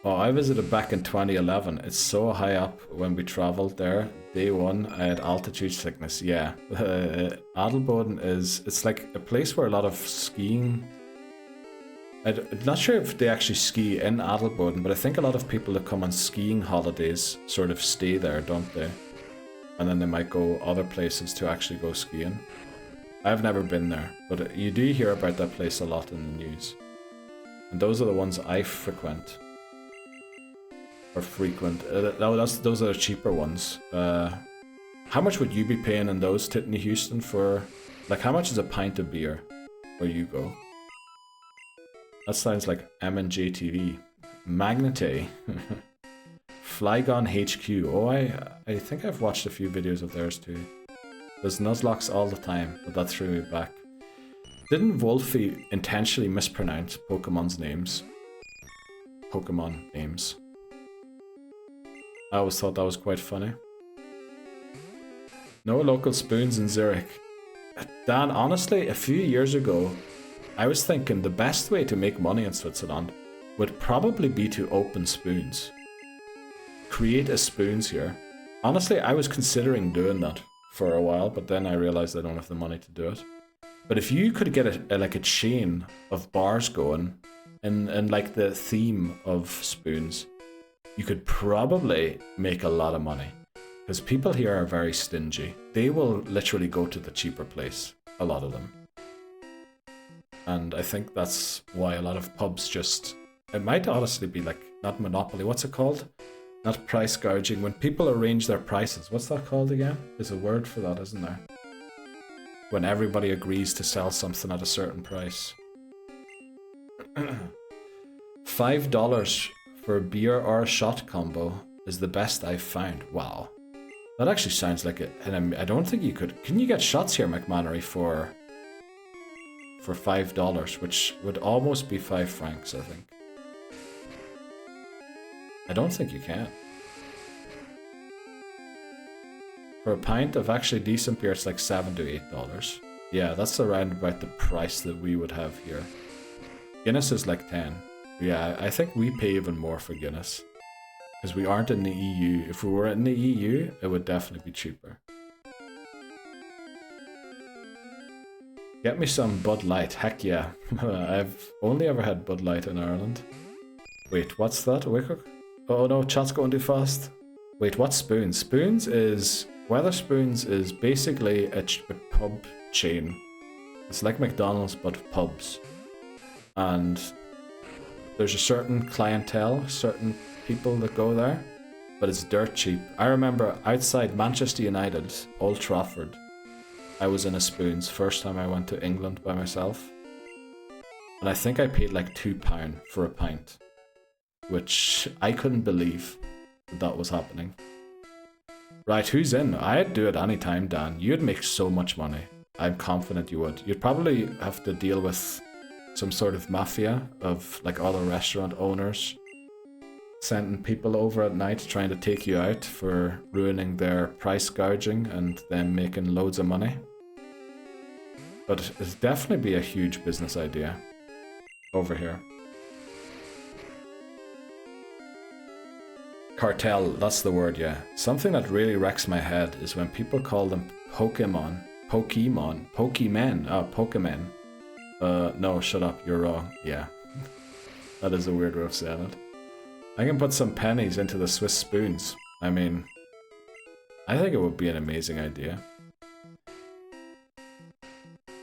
Oh, I visited back in 2011. It's so high up when we traveled there. Day one, I had altitude sickness. Yeah, Adelboden it's like a place where a lot of skiing. I'm not sure if they actually ski in Adelboden, but I think a lot of people that come on skiing holidays sort of stay there, don't they? And then they might go other places to actually go skiing. I've never been there, but you do hear about that place a lot in the news. And those are the ones I frequent. Or frequent. Those are the cheaper ones. How much would you be paying in those, Titney Houston, for... Like, how much is a pint of beer where you go? That sounds like M&J TV. Magnate. Flygon HQ. Oh, I think I've watched a few videos of theirs too. There's Nuzlocke all the time, but that threw me back. Didn't Wolfie intentionally mispronounce Pokemon's names? Pokemon names. I always thought that was quite funny. No local spoons in Zurich. Dan, honestly, a few years ago, I was thinking the best way to make money in Switzerland would probably be to open spoons. Create a spoons here. Honestly, I was considering doing that for a while, but then I realized I don't have the money to do it. But if you could get like a chain of bars going and like the theme of spoons, you could probably make a lot of money. Because people here are very stingy. They will literally go to the cheaper place, a lot of them. And I think that's why a lot of pubs just... It might honestly be like, not monopoly, what's it called? Not price gouging. When people arrange their prices, what's that called again? There's a word for that, isn't there? When everybody agrees to sell something at a certain price. $5 for a beer or a shot combo is the best I've found. Wow. That actually sounds like it. And I don't think you could... Can you get shots here, McMannery, for $5, which would almost be 5 francs, I think. I don't think you can. For a pint of actually decent beer, it's like $7 to $8. Yeah, that's around about the price that we would have here. Guinness is like 10. Yeah, I think we pay even more for Guinness. Because we aren't in the EU. If we were in the EU, it would definitely be cheaper. Get me some Bud Light. Heck yeah. I've only ever had Bud Light in Ireland. Wait, what's that? Oh no, chat's going too fast. Wait, what's Spoons? Spoons is... Weatherspoons is basically a pub chain. It's like McDonald's, but pubs. And there's a certain clientele, certain people that go there, but it's dirt cheap. I remember outside Manchester United, Old Trafford, I was in a Spoons first time I went to England by myself. And I think I paid like £2 for a pint, which I couldn't believe that was happening. Right, who's in? I'd do it anytime, Dan. You'd make so much money. I'm confident you would. You'd probably have to deal with some sort of mafia of like other restaurant owners sending people over at night trying to take you out for ruining their price gouging and them making loads of money. But it'd definitely be a huge business idea over here. Cartel, that's the word, yeah. Something that really wrecks my head is when people call them Pokémon. No, shut up, you're wrong. Yeah. That is a weird way of saying it. I can put some pennies into the Swiss spoons. I mean, I think it would be an amazing idea.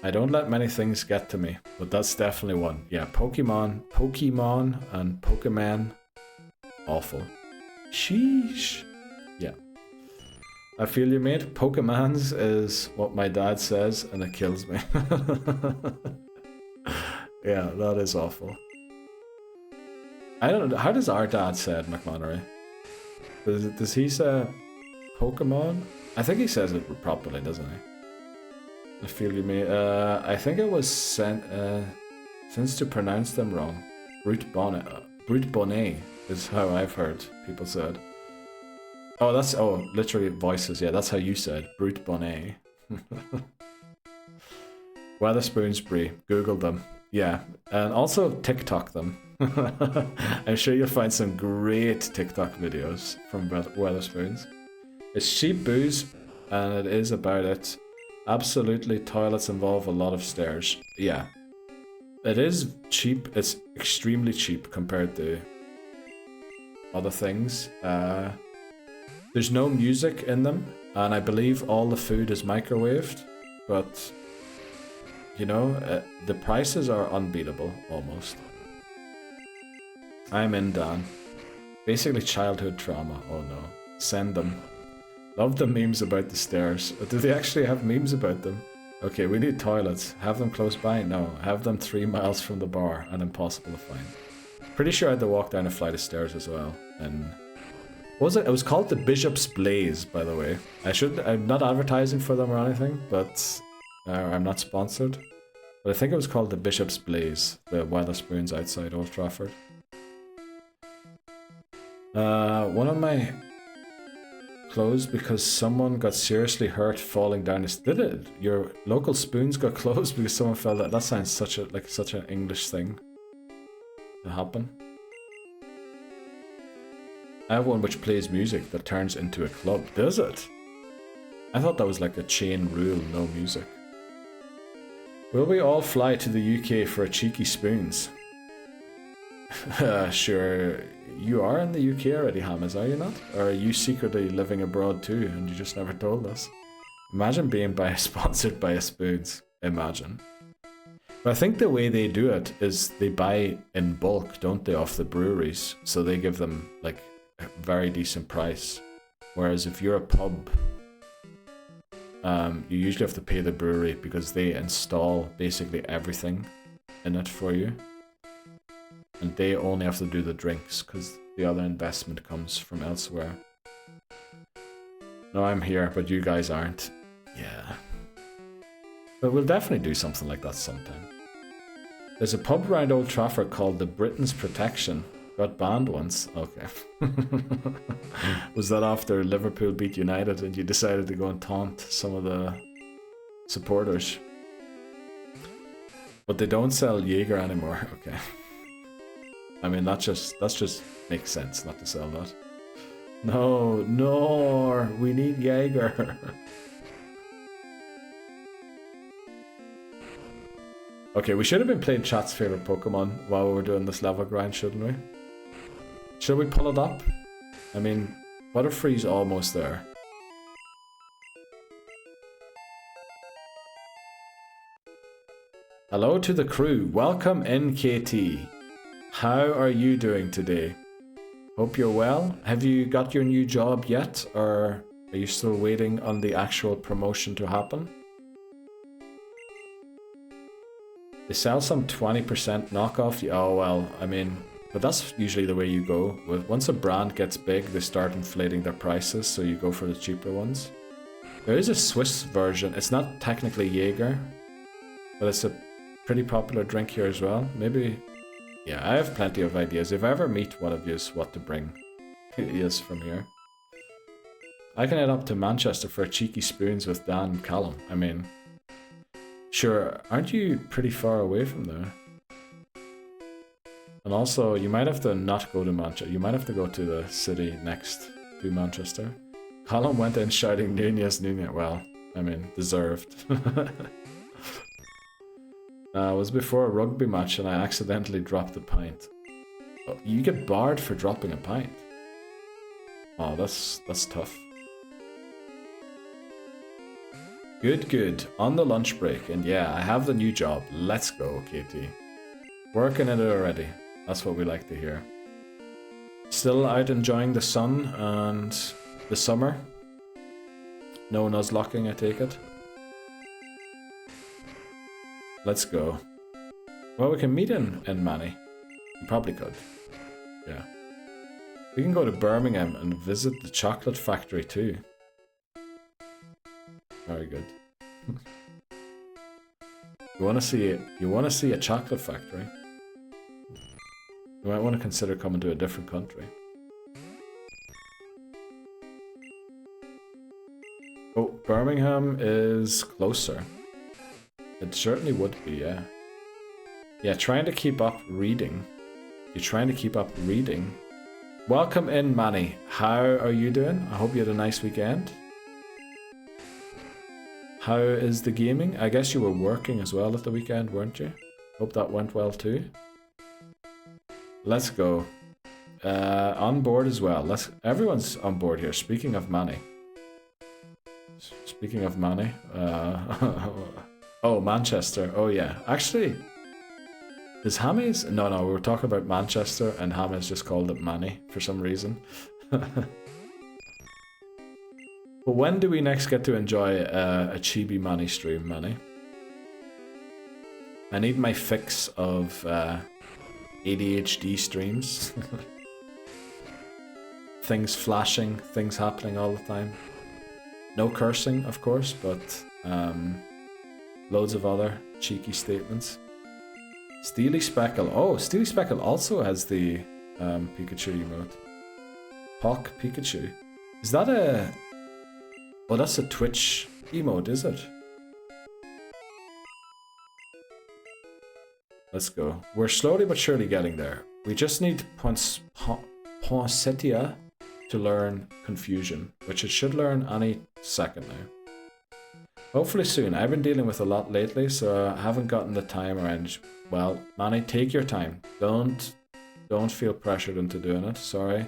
I don't let many things get to me, but that's definitely one. Yeah, Pokemon, and Pokemon. Awful. Sheesh. Yeah. I feel you, mate. Pokemons is what my dad says, and it kills me. Yeah, that is awful. I don't know. How does our dad say it, McMannery? Does he say Pokemon? I think he says it properly, doesn't he? I feel you, mate. I think it was since to pronounce them wrong. Brute bonnet is how I've heard people said. Oh, that's literally voices. Yeah, that's how you said Brute bonnet. Weatherspoons Brie. Google them. Yeah, and also TikTok them. I'm sure you'll find some great TikTok videos from Weatherspoons. It's cheap booze, and it is about it. Absolutely, toilets involve a lot of stairs. Yeah, it is cheap. It's extremely cheap compared to other things. There's no music in them, and I believe all the food is microwaved, but you know, the prices are unbeatable, almost. I'm in, Dan. Basically childhood trauma. Oh no. Send them. Love the memes about the stairs. Do they actually have memes about them? Okay, we need toilets. Have them close by? No. Have them 3 miles from the bar and impossible to find. Pretty sure I had to walk down a flight of stairs as well What was it? It was called the Bishop's Blaze, by the way. I'm not advertising for them or anything, but I'm not sponsored. But I think it was called the Bishop's Blaze, the Wetherspoons outside Old Trafford. One of my closed because someone got seriously hurt falling down this. Did it? Your local spoons got closed because someone fell down. That sounds such an English thing to happen. I have one which plays music that turns into a club. Does it? I thought that was like a chain rule, no music. Will we all fly to the UK for a cheeky spoons? Sure. You are in the UK already, Hamas, are you not? Or are you secretly living abroad too and you just never told us? Imagine being sponsored by a spoons. Imagine. But I think the way they do it is they buy in bulk, don't they, off the breweries? So they give them like a very decent price. Whereas if you're a pub, you usually have to pay the brewery because they install basically everything in it for you. And they only have to do the drinks because the other investment comes from elsewhere. No, I'm here, but you guys aren't. Yeah. But we'll definitely do something like that sometime. There's a pub around Old Trafford called the Britain's Protection. Got banned once. Okay. Was that after Liverpool beat United and you decided to go and taunt some of the supporters? But they don't sell Jaeger anymore. Okay. I mean, that just makes sense not to sell that. No, we need Jaeger. Okay, we should have been playing chat's favorite Pokemon while we were doing this level grind, shouldn't we? Should we pull it up? I mean, Butterfree's almost there. Hello to the crew. Welcome in, KT. How are you doing today? Hope you're well. Have you got your new job yet, or are you still waiting on the actual promotion to happen? They sell some 20% knockoff. Oh well, I mean, but that's usually the way you go. Once a brand gets big, they start inflating their prices, so you go for the cheaper ones. There is a Swiss version. It's not technically Jaeger, but it's a pretty popular drink here as well. Maybe... Yeah, I have plenty of ideas. If I ever meet one of yous what to bring, yes, from here. I can head up to Manchester for cheeky spoons with Dan and Callum. I mean, sure, aren't you pretty far away from there? And also, you might have to not go to Manchester. You might have to go to the city next to Manchester. Callum went in shouting Nunez, Nunez. Well, I mean, deserved. It was before a rugby match and I accidentally dropped a pint. Oh, you get barred for dropping a pint? Oh, that's tough. Good. On the lunch break. And yeah, I have the new job. Let's go, KT. Working at it already. That's what we like to hear. Still out enjoying the sun and the summer? No nuzlocking, I take it? Let's go. Well, we can meet in Manny. We probably could. Yeah. We can go to Birmingham and visit the chocolate factory too. Very good. You wanna see a chocolate factory? You might want to consider coming to a different country. Oh, Birmingham is closer. It certainly would be, yeah. Yeah, trying to keep up reading. You're trying to keep up reading. Welcome in, Manny. How are you doing? I hope you had a nice weekend. How is the gaming? I guess you were working as well at the weekend, weren't you? Hope that went well too. Let's go. On board as well. Everyone's on board here. Speaking of Manny. Oh, Manchester. Oh, yeah. Actually, is Hammy's... No, we were talking about Manchester and Hammy's just called it Manny for some reason. But when do we next get to enjoy a chibi Manny stream, Manny? I need my fix of ADHD streams. things flashing, things happening all the time. No cursing, of course, but loads of other cheeky statements. Steely Speckle. Oh, Steely Speckle also has the Pikachu emote. Hawk Pikachu. Is that a... Oh, that's a Twitch emote, is it? Let's go. We're slowly but surely getting there. We just need Poinsettia to learn Confusion, which it should learn any second now. Hopefully soon. I've been dealing with a lot lately, so I haven't gotten the time around. Well, Manny, take your time. Don't feel pressured into doing it. Sorry.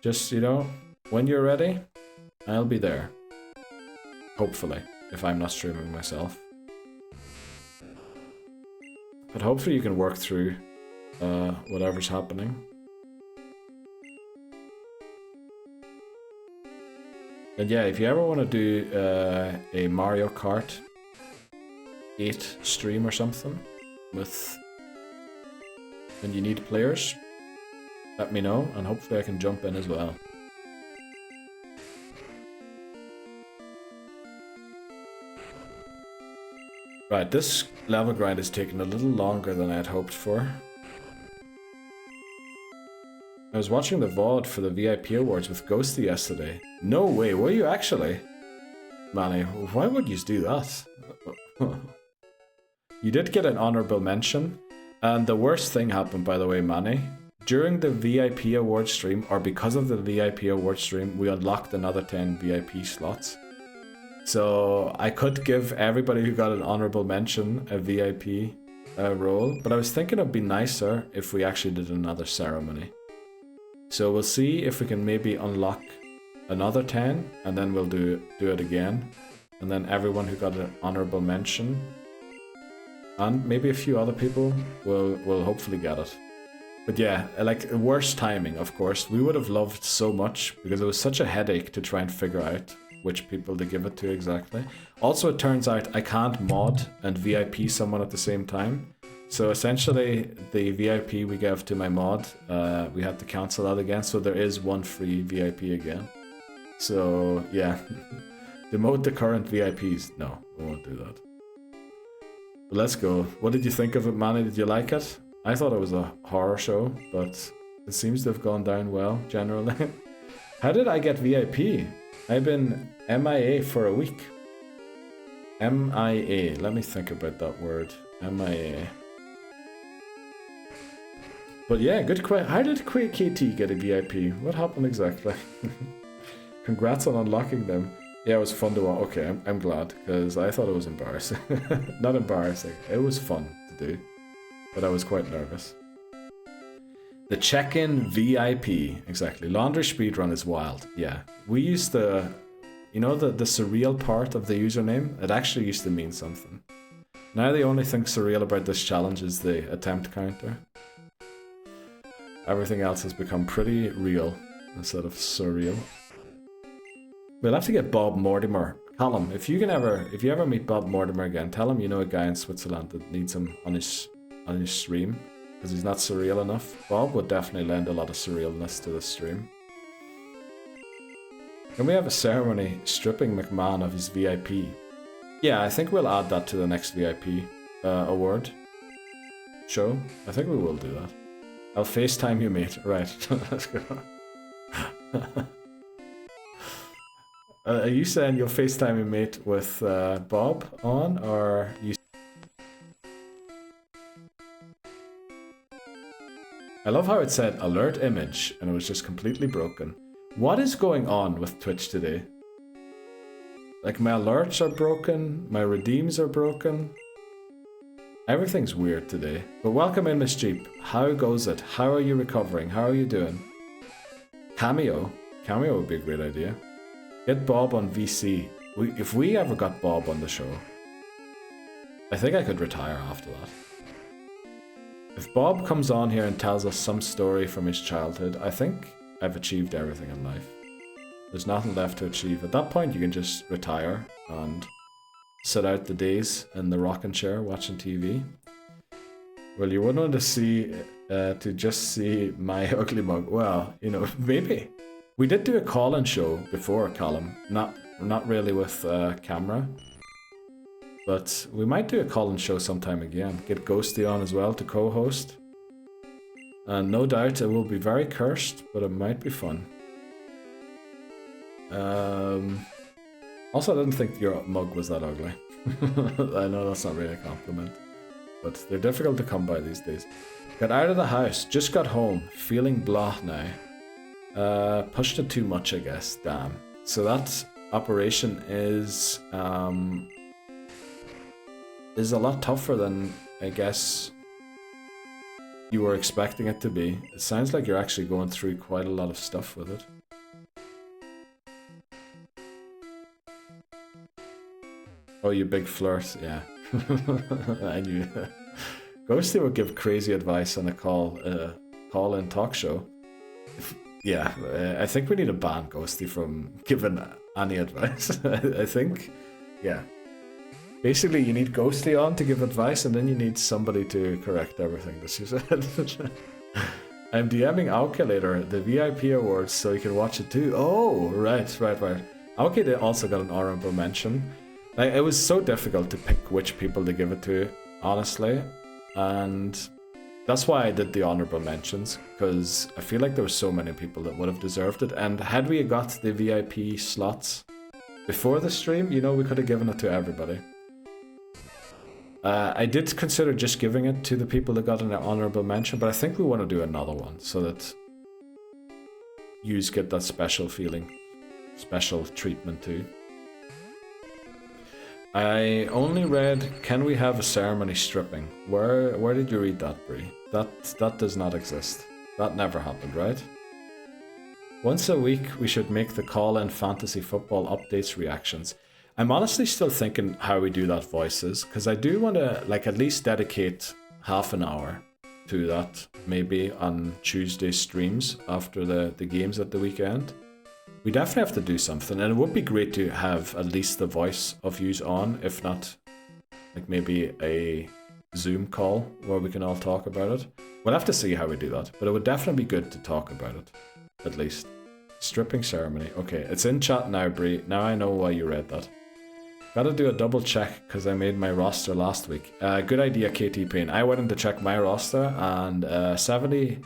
Just, you know, when you're ready, I'll be there. Hopefully, if I'm not streaming myself. But hopefully you can work through whatever's happening. And yeah, if you ever want to do a Mario Kart 8 stream or something with, and you need players, let me know, and hopefully I can jump in as well. Right, this level grind is taking a little longer than I had hoped for. I was watching the VOD for the VIP awards with Ghosty yesterday. No way, were you actually? Manny, why would you do that? You did get an honorable mention, and the worst thing happened, by the way, Manny. During the VIP award stream, or because of the VIP award stream, we unlocked another 10 VIP slots. So I could give everybody who got an honorable mention a VIP role, but I was thinking it'd be nicer if we actually did another ceremony. So we'll see if we can maybe unlock another 10, and then we'll do it again. And then everyone who got an honorable mention, and maybe a few other people, will hopefully get it. But yeah, like, worst timing, of course. We would have loved so much, because it was such a headache to try and figure out which people to give it to exactly. Also, it turns out I can't mod and VIP someone at the same time. So essentially, the VIP we gave to my mod, we had to cancel that again. So there is one free VIP again. So yeah, demote the current VIPs. No, we won't do that. But let's go. What did you think of it, Manny? Did you like it? I thought it was a horror show, but it seems to have gone down well, generally. How did I get VIP? I've been MIA for a week. MIA. Let me think about that word. MIA. But yeah, good question. How did KT get a VIP? What happened exactly? Congrats on unlocking them. Yeah, it was fun to watch. Okay, I'm glad, because I thought it was embarrassing. Not embarrassing. It was fun to do, but I was quite nervous. The check-in VIP, exactly. Laundry speedrun is wild. Yeah, we used the, you know, the surreal part of the username. It actually used to mean something. Now the only thing surreal about this challenge is the attempt counter. Everything else has become pretty real instead of surreal. We'll have to get Bob Mortimer. Callum, if you ever meet Bob Mortimer again, tell him you know a guy in Switzerland that needs him on his stream, because he's not surreal enough. Bob would definitely lend a lot of surrealness to the stream. Can we have a ceremony stripping McMahon of his VIP? Yeah, I think we'll add that to the next VIP award show. I think we will do that. I'll FaceTime you, mate. Right, let's go. Are you saying you'll FaceTime your mate with Bob on, or you... I love how it said alert image and it was just completely broken. What is going on with Twitch today? Like, my alerts are broken, my redeems are broken. Everything's weird today. But welcome in, Miss Jeep. How goes it? How are you recovering? How are you doing? Cameo? Cameo would be a great idea. Get Bob on VC. If we ever got Bob on the show, I think I could retire after that. If Bob comes on here and tells us some story from his childhood, I think I've achieved everything in life. There's nothing left to achieve. At that point, you can just retire and sit out the days in the rocking chair watching TV. Well, you wouldn't want to see to just see my ugly mug. Well, you know, maybe. We did do a call-in show before, Callum. Not really with camera. But we might do a call-in show sometime again. Get Ghosty on as well to co-host. And no doubt it will be very cursed, but it might be fun. Also, I didn't think your mug was that ugly. I know that's not really a compliment. But they're difficult to come by these days. Got out of the house, just got home, feeling blah now. Pushed it too much, I guess, damn. So that operation is a lot tougher than, I guess, you were expecting it to be. It sounds like you're actually going through quite a lot of stuff with it. Oh, you big flirt, yeah. I knew. Ghosty would give crazy advice on a call-in talk show. Yeah, I think we need to ban Ghosty from giving any advice. I think, yeah. Basically, you need Ghosty on to give advice, and then you need somebody to correct everything that she said. I'm DMing Auke later, the VIP awards, so you can watch it too. Oh, right. Auke also got an honorable mention. Like, it was so difficult to pick which people to give it to, honestly, and that's why I did the honorable mentions, because I feel like there were so many people that would have deserved it, and had we got the VIP slots before the stream, you know, we could have given it to everybody. I did consider just giving it to the people that got an honorable mention, but I think we want to do another one so that yous get that special feeling, special treatment too. I only read, can we have a ceremony stripping? Where did you read that, Brie? That does not exist. That never happened, right? Once a week, we should make the call-in fantasy football updates reactions. I'm honestly still thinking how we do that voices, because I do want to like at least dedicate half an hour to that, maybe on Tuesday streams after the games at the weekend. We definitely have to do something, and it would be great to have at least the voice of yous on, if not like maybe a Zoom call where we can all talk about it. We'll have to see how we do that, but it would definitely be good to talk about it, at least. Stripping ceremony. Okay, it's in chat now, Brie. Now I know why you read that. Gotta do a double check because I made my roster last week. Good idea, KT Payne. I went in to check my roster, and 70,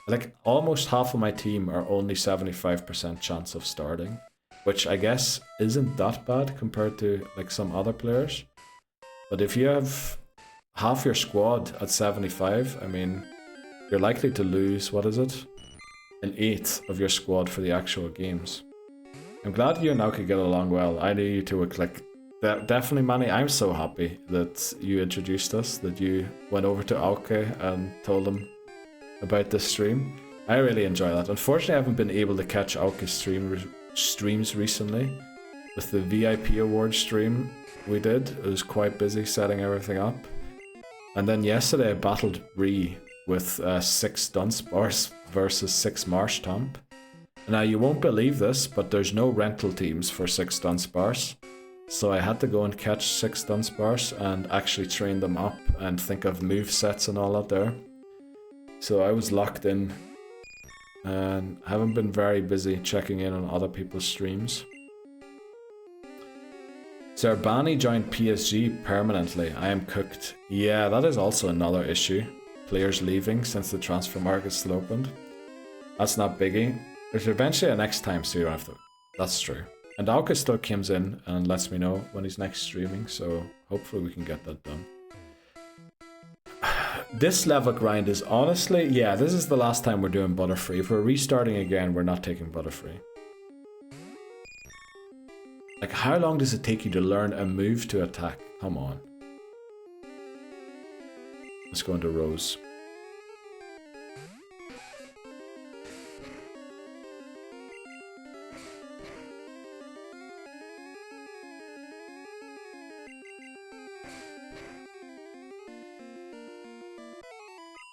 like almost half of my team are only 75% chance of starting, which I guess isn't that bad compared to like some other players. But if you have half your squad at 75, I mean, you're likely to lose, what is it? An eighth of your squad for the actual games. I'm glad you and Auke get along well. I knew you two would click. Definitely, Manny, I'm so happy that you introduced us, that you went over to Auke and told him about this stream. I really enjoy that. Unfortunately, I haven't been able to catch Auke's streams recently. With the VIP award stream we did, it was quite busy setting everything up. And then yesterday I battled Bree with 6 Dunsparce versus 6 Marsh Tomp. Now you won't believe this, but there's no rental teams for 6 Dunsparce. So I had to go and catch 6 Dunsparce and actually train them up and think of move sets and all that there. So I was locked in and haven't been very busy checking in on other people's streams. Zerbani joined PSG permanently. I am cooked. Yeah, that is also another issue. Players leaving since the transfer market's still opened. That's not biggie. There's eventually a next time, so you don't have to. That's true. And Auke still comes in and lets me know when he's next streaming, so hopefully we can get that done. This level grind is honestly, yeah, this is the last time we're doing Butterfree. If we're restarting again, we're not taking Butterfree. Like, how long does it take you to learn a move to attack? Come on. Let's go into Rose.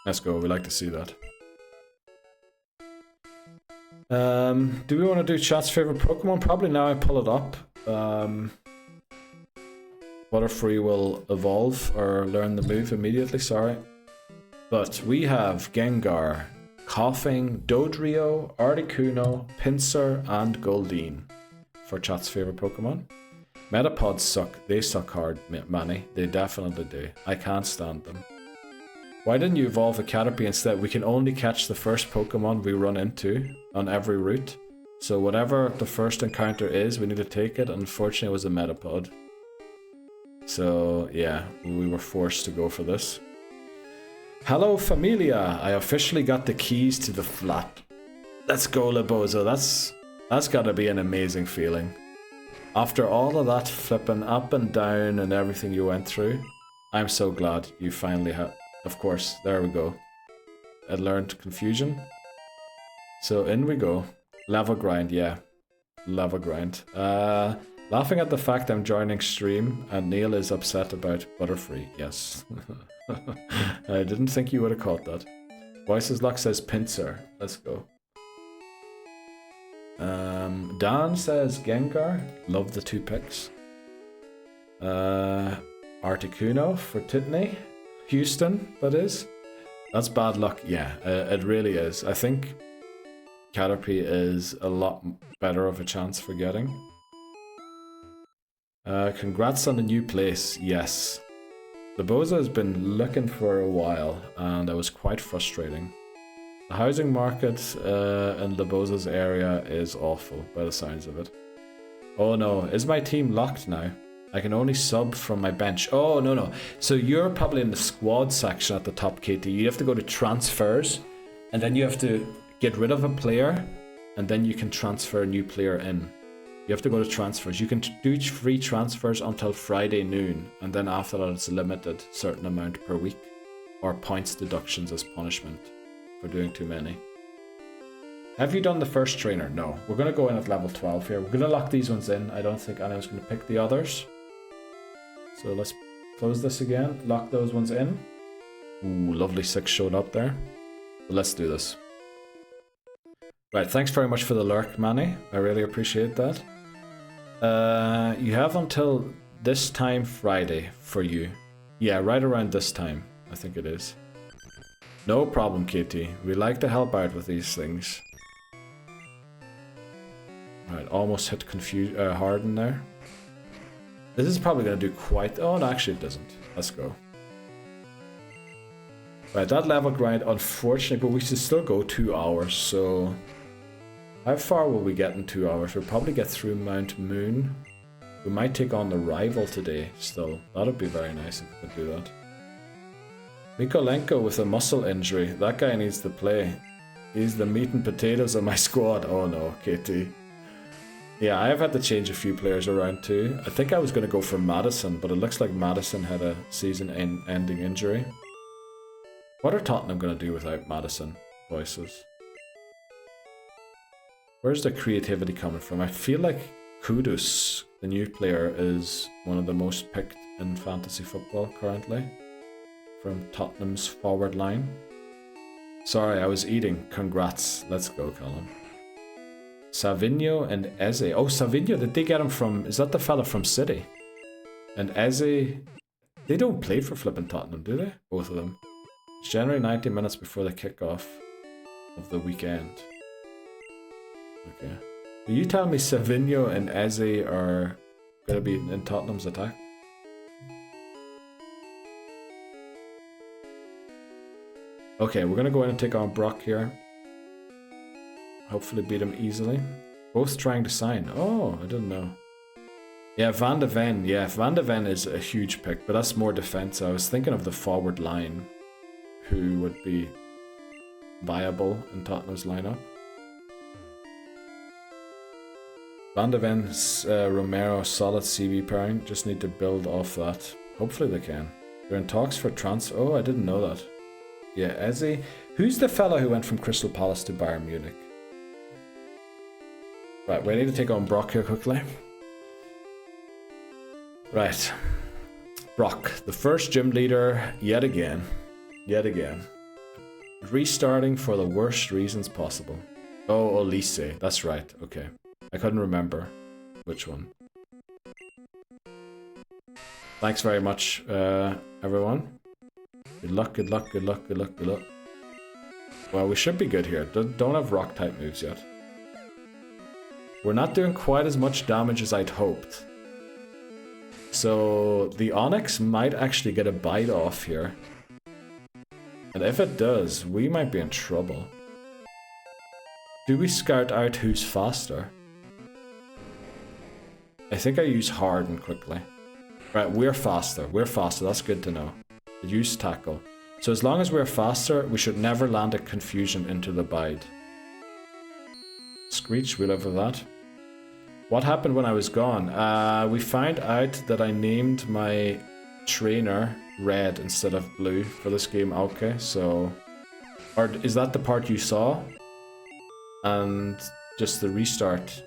Let's go, we like to see that. Do we want to do chat's favorite Pokemon? Probably now I pull it up. Butterfree will evolve or learn the move immediately, sorry. But we have Gengar, Coughing, Dodrio, Articuno, Pinsir, and Goldeen for chat's favorite Pokemon. Metapods suck. They suck hard, Manny. They definitely do. I can't stand them. Why didn't you evolve a Caterpie instead? We can only catch the first Pokemon we run into on every route. So whatever the first encounter is, we need to take it. Unfortunately, it was a Metapod. So yeah, we were forced to go for this. Hello, Familia. I officially got the keys to the flat. Let's go, Labozo. That's gotta be an amazing feeling. After all of that flipping up and down and everything you went through, I'm so glad you finally have. Of course, there we go. I learned confusion. So in we go. Level grind, yeah. Level grind. Laughing at the fact I'm joining stream and Neil is upset about Butterfree. Yes. I didn't think you would have caught that. Voices Lock says Pinsir. Let's go. Dan says Gengar. Love the 2 picks. Articuno for Titney. Houston, that is. That's bad luck. Yeah, it really is. I think Caterpie is a lot better of a chance for getting. Congrats on the new place. Yes. Laboza has been looking for a while, and it was quite frustrating. The housing market in Laboza's area is awful, by the sounds of it. Oh no, is my team locked now? I can only sub from my bench. Oh, no. So you're probably in the squad section at the top, Katie. You have to go to transfers, and then you have to get rid of a player, and then you can transfer a new player in. You have to go to transfers. You can do free transfers until Friday noon, and then after that it's a limited certain amount per week, or points deductions as punishment for doing too many. Have you done the first trainer? No. We're going to go in at level 12 here. We're going to lock these ones in. I don't think anyone's going to pick the others. So let's close this again. Lock those ones in. Ooh, lovely 6 showed up there. But let's do this. Right, thanks very much for the lurk, Manny. I really appreciate that. You have until this time Friday for you. Yeah, right around this time, I think it is. No problem, Katie. We like to help out with these things. Right, almost hit Harden there. This is probably going to do quite... Oh, no, actually it doesn't. Let's go. Right, that level grind, unfortunately, but we should still go 2 hours, so... How far will we get in 2 hours? We'll probably get through Mount Moon. We might take on the rival today, still. That'd be very nice if we could do that. Mikolenko with a muscle injury. That guy needs to play. He's the meat and potatoes of my squad. Oh no, KT. Yeah, I have had to change a few players around too. I think I was going to go for Madison, but it looks like Madison had a season-ending injury. What are Tottenham going to do without Madison? Voices. Where's the creativity coming from? I feel like Kudus, the new player, is one of the most picked in fantasy football currently. From Tottenham's forward line. Sorry, I was eating. Congrats. Let's go, Colin. Savinho and Eze. Oh, Savinho, did they get him from... Is that the fella from City? And Eze... They don't play for flipping Tottenham, do they? Both of them. It's generally 90 minutes before the kickoff of the weekend. Okay. Will you tell me Savinho and Eze are going to be in Tottenham's attack? Okay, we're going to go in and take on Brock here. Hopefully beat him easily. Both trying to sign. Oh, I didn't know. Yeah, Van de Ven. Yeah, Van de Ven is a huge pick, but that's more defense. I was thinking of the forward line. Who would be viable in Tottenham's lineup. Van de Ven, Romero, solid CB pairing. Just need to build off that. Hopefully they can. They're in talks for transfer. Oh, I didn't know that. Yeah, Eze. Who's the fellow who went from Crystal Palace to Bayern Munich? Right, we need to take on Brock here quickly. Right. Brock, the first gym leader yet again. Yet again. Restarting for the worst reasons possible. Oh, Elise. That's right. Okay. I couldn't remember which one. Thanks very much, everyone. Good luck, good luck, good luck, good luck, good luck. Well, we should be good here. Don't have rock type moves yet. We're not doing quite as much damage as I'd hoped. So the Onyx might actually get a bite off here. And if it does, we might be in trouble. Do we scout out who's faster? I think I use Harden quickly. Right, we're faster. We're faster. That's good to know. Use Tackle. So as long as we're faster, we should never land a Confusion into the Bide. Screech, we live with that. What happened when I was gone? We found out that I named my trainer Red instead of Blue for this game. Okay, so... Or is that the part you saw? And just the restart.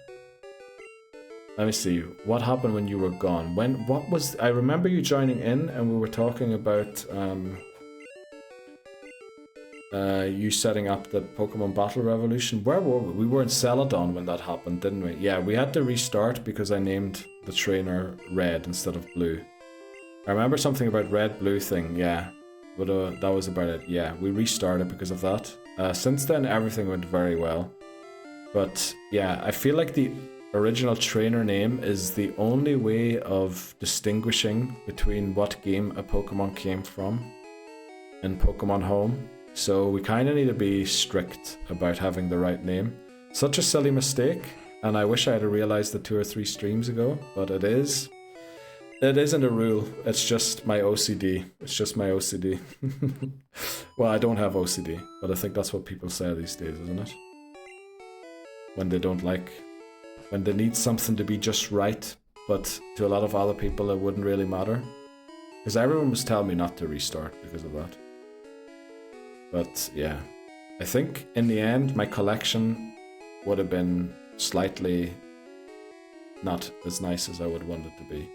Let me see. What happened when you were gone? What was... I remember you joining in and we were talking about... you setting up the Pokemon Battle Revolution. Where were we? We were in Celadon when that happened, didn't we? Yeah, we had to restart because I named the trainer Red instead of Blue. I remember something about Red-Blue thing, yeah. But that was about it, yeah. We restarted because of that. Since then, everything went very well. But, yeah, I feel like the original trainer name is the only way of distinguishing between what game a Pokemon came from in Pokemon Home. So we kind of need to be strict about having the right name. Such a silly mistake, and I wish I had realized it 2 or 3 streams ago, but it is. It isn't a rule, it's just my OCD. It's just my OCD. Well, I don't have OCD, but I think that's what people say these days, isn't it? When they don't like... When they need something to be just right, but to a lot of other people it wouldn't really matter. Because everyone was telling me not to restart because of that. But yeah, I think in the end my collection would have been slightly not as nice as I would want it to be.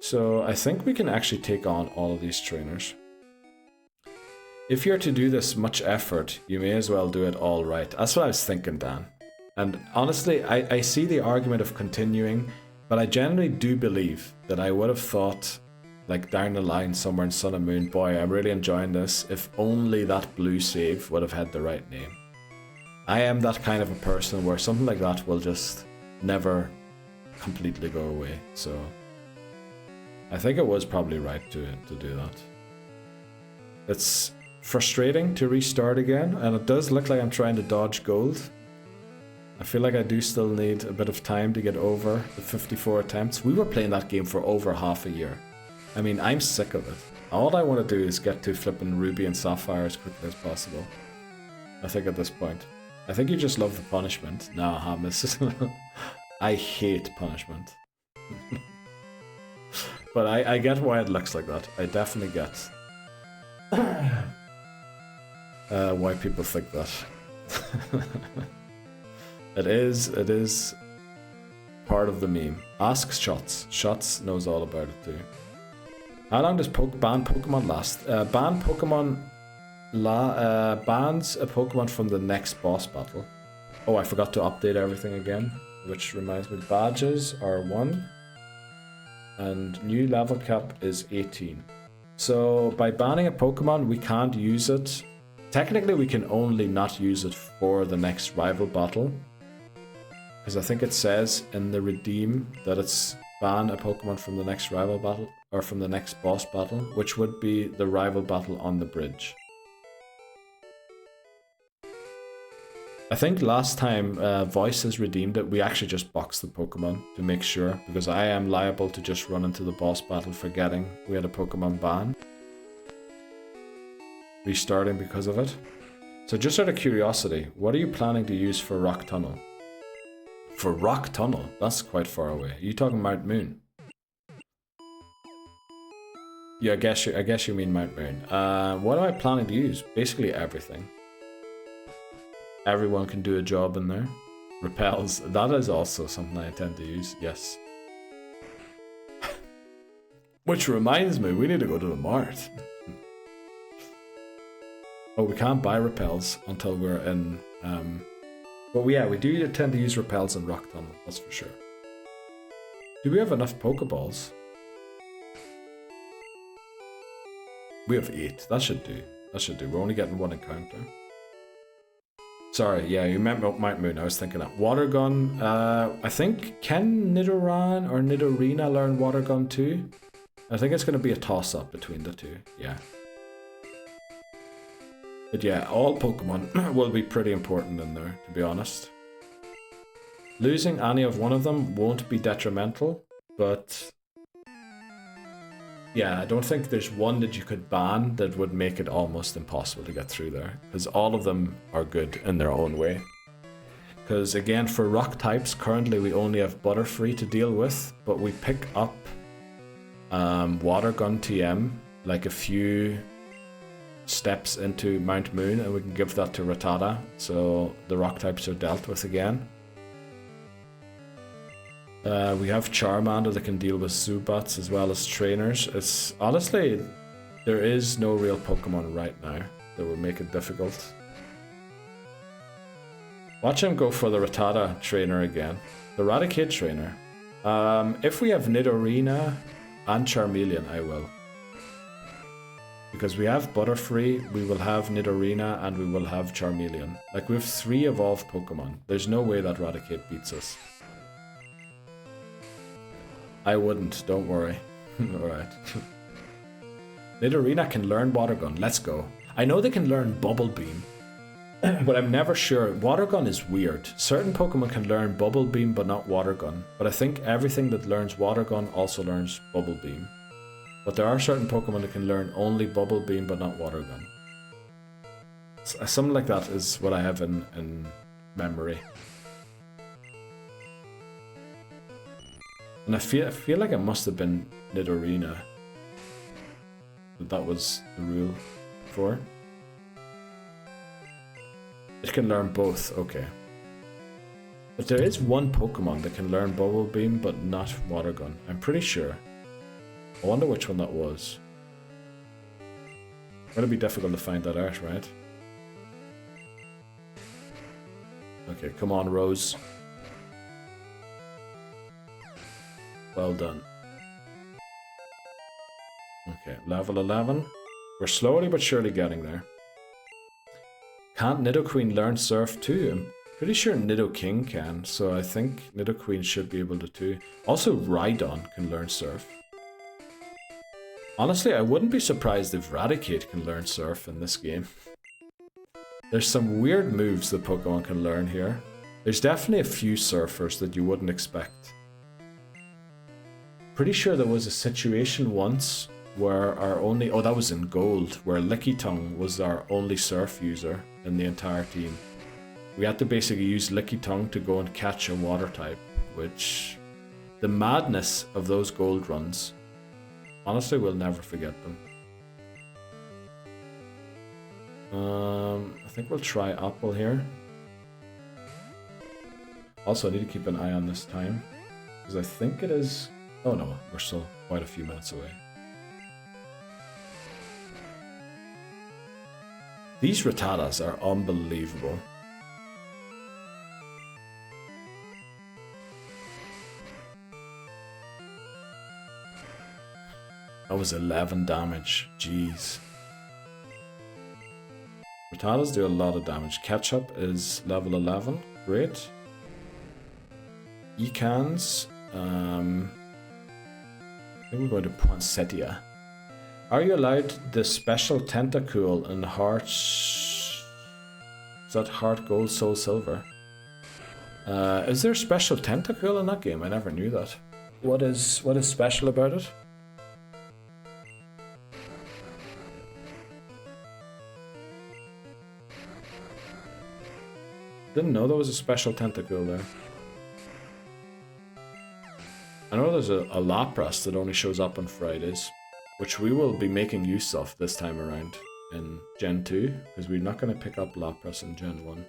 So I think we can actually take on all of these trainers. If you're to do this much effort, you may as well do it all right. That's what I was thinking, Dan. And honestly, I see the argument of continuing, but I generally do believe that I would have thought, like down the line somewhere in Sun and Moon, boy, I'm really enjoying this, if only that blue save would have had the right name. I am that kind of a person where something like that will just never completely go away, so I think it was probably right to do that. It's frustrating to restart again, and it does look like I'm trying to dodge gold. I feel like I do still need a bit of time to get over the 54 attempts. We were playing that game for over half a year. I mean, I'm sick of it. All I want to do is get to flipping Ruby and Sapphire as quickly as possible. I think at this point. I think you just love the punishment. Nah, Hamas. I hate punishment. But I get why it looks like that. I definitely get why people think that. It is part of the meme. Ask Shots. Shots knows all about it too. How long does ban Pokemon last? Ban Pokemon bans a Pokemon from the next boss battle. Oh, I forgot to update everything again, which reminds me, badges are 1 and new level cap is 18. So by banning a Pokemon, we can't use it. Technically, we can only not use it for the next rival battle, because I think it says in the redeem that it's ban a Pokemon from the next rival battle, or from the next boss battle, which would be the rival battle on the bridge. I think last time Voices redeemed it, we actually just boxed the Pokemon to make sure, because I am liable to just run into the boss battle forgetting we had a Pokemon ban. Restarting because of it. So just out of curiosity, what are you planning to use for Rock Tunnel? For Rock Tunnel? That's quite far away. Are you talking Mount Moon? Yeah, I guess you mean Mount Moon. What am I planning to use? Basically everything. Everyone can do a job in there. Repels. That is also something I tend to use. Yes. Which reminds me, we need to go to the mart. Oh, we can't buy repels until we're in... But yeah, we do tend to use repels in Rock Tunnel, that's for sure. Do we have enough Pokeballs? We have 8. That should do. That should do. We're only getting 1 encounter. Sorry, yeah, you meant Mount Moon. I was thinking that. Water Gun, I think, can Nidoran or Nidorina learn Water Gun too? I think it's going to be a toss-up between the two, yeah. But yeah, all Pokemon will be pretty important in there, to be honest. Losing any of one of them won't be detrimental, but... yeah, I don't think there's one that you could ban that would make it almost impossible to get through there. Because all of them are good in their own way. Because again, for rock types, currently we only have Butterfree to deal with. But we pick up Water Gun TM like a few steps into Mount Moon. And we can give that to Rattata. So the rock types are dealt with again. We have Charmander that can deal with Zubats as well as trainers. It's honestly, there is no real Pokemon right now that would make it difficult. Watch him go for the Rattata trainer again. The Raticate trainer. If we have Nidorina and Charmeleon, I will. Because we have Butterfree, we will have Nidorina, and we will have Charmeleon. Like, we have 3 evolved Pokemon. There's no way that Raticate beats us. I wouldn't, don't worry. Alright. Nidorina can learn Water Gun, let's go. I know they can learn Bubble Beam, but I'm never sure. Water Gun is weird. Certain Pokemon can learn Bubble Beam but not Water Gun, but I think everything that learns Water Gun also learns Bubble Beam. But there are certain Pokemon that can learn only Bubble Beam but not Water Gun. Something like that is what I have in memory. And I feel like it must have been Nidorina that was the rule for. It can learn both, okay. But there is one Pokemon that can learn Bubble Beam but not Water Gun. I'm pretty sure. I wonder which one that was. It's gonna be difficult to find that out, right? Okay, come on, Rose. Well done. Okay, level 11. We're slowly but surely getting there. Can't Nidoqueen learn Surf too? I'm pretty sure Nidoking can, so I think Nidoqueen should be able to too. Also, Rhydon can learn Surf. Honestly, I wouldn't be surprised if Raticate can learn Surf in this game. There's some weird moves that Pokemon can learn here. There's definitely a few Surfers that you wouldn't expect. Pretty sure there was a situation once where our only... oh, that was in Gold, where Lickitung was our only Surf user in the entire team. We had to basically use Lickitung to go and catch a water type, which... the madness of those Gold runs. Honestly, we'll never forget them. I think we'll try Apple here. Also, I need to keep an eye on this time, because I think it is... oh no, we're still quite a few minutes away. These Rattatas are unbelievable. That was 11 damage, jeez. Rattatas do a lot of damage. Ketchup is level 11, great. Ecans, I think we're going to Poinsettia. Are you allowed the special Tentacool in Hearts? Is that Heart Gold, Soul Silver? Is there a special Tentacool in that game? I never knew that. What is special about it? Didn't know there was a special Tentacool there. I know there's a Lapras that only shows up on Fridays, which we will be making use of this time around in Gen 2, because we're not going to pick up Lapras in Gen 1.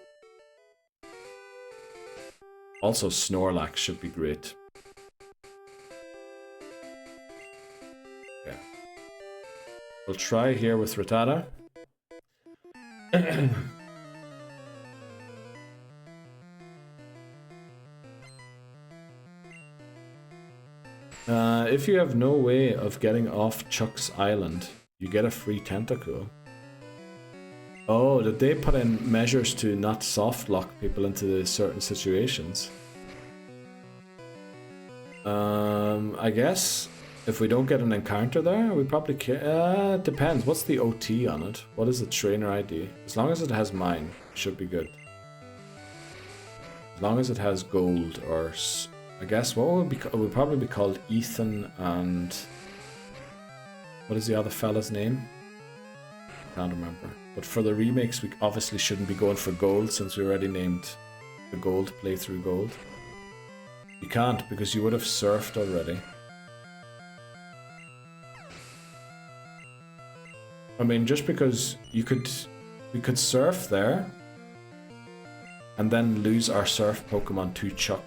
Also, Snorlax should be great. Okay. We'll try here with Rattata. If you have no way of getting off Chuck's Island, You get a free tentacle. Oh, did they put in measures to not soft lock people into certain situations? I guess if we don't get an encounter there, we probably can. It depends. What's the OT on it? What is the trainer ID? As long as it has mine, it should be good. As long as it has gold, or I guess what would be? It would probably be called Ethan and what is the other fella's name? Can't remember. But for the remakes, we obviously shouldn't be going for gold since we already named the gold playthrough gold. You can't because you would have surfed already. I mean, just because we could surf there and then lose our surf Pokemon to Chuck.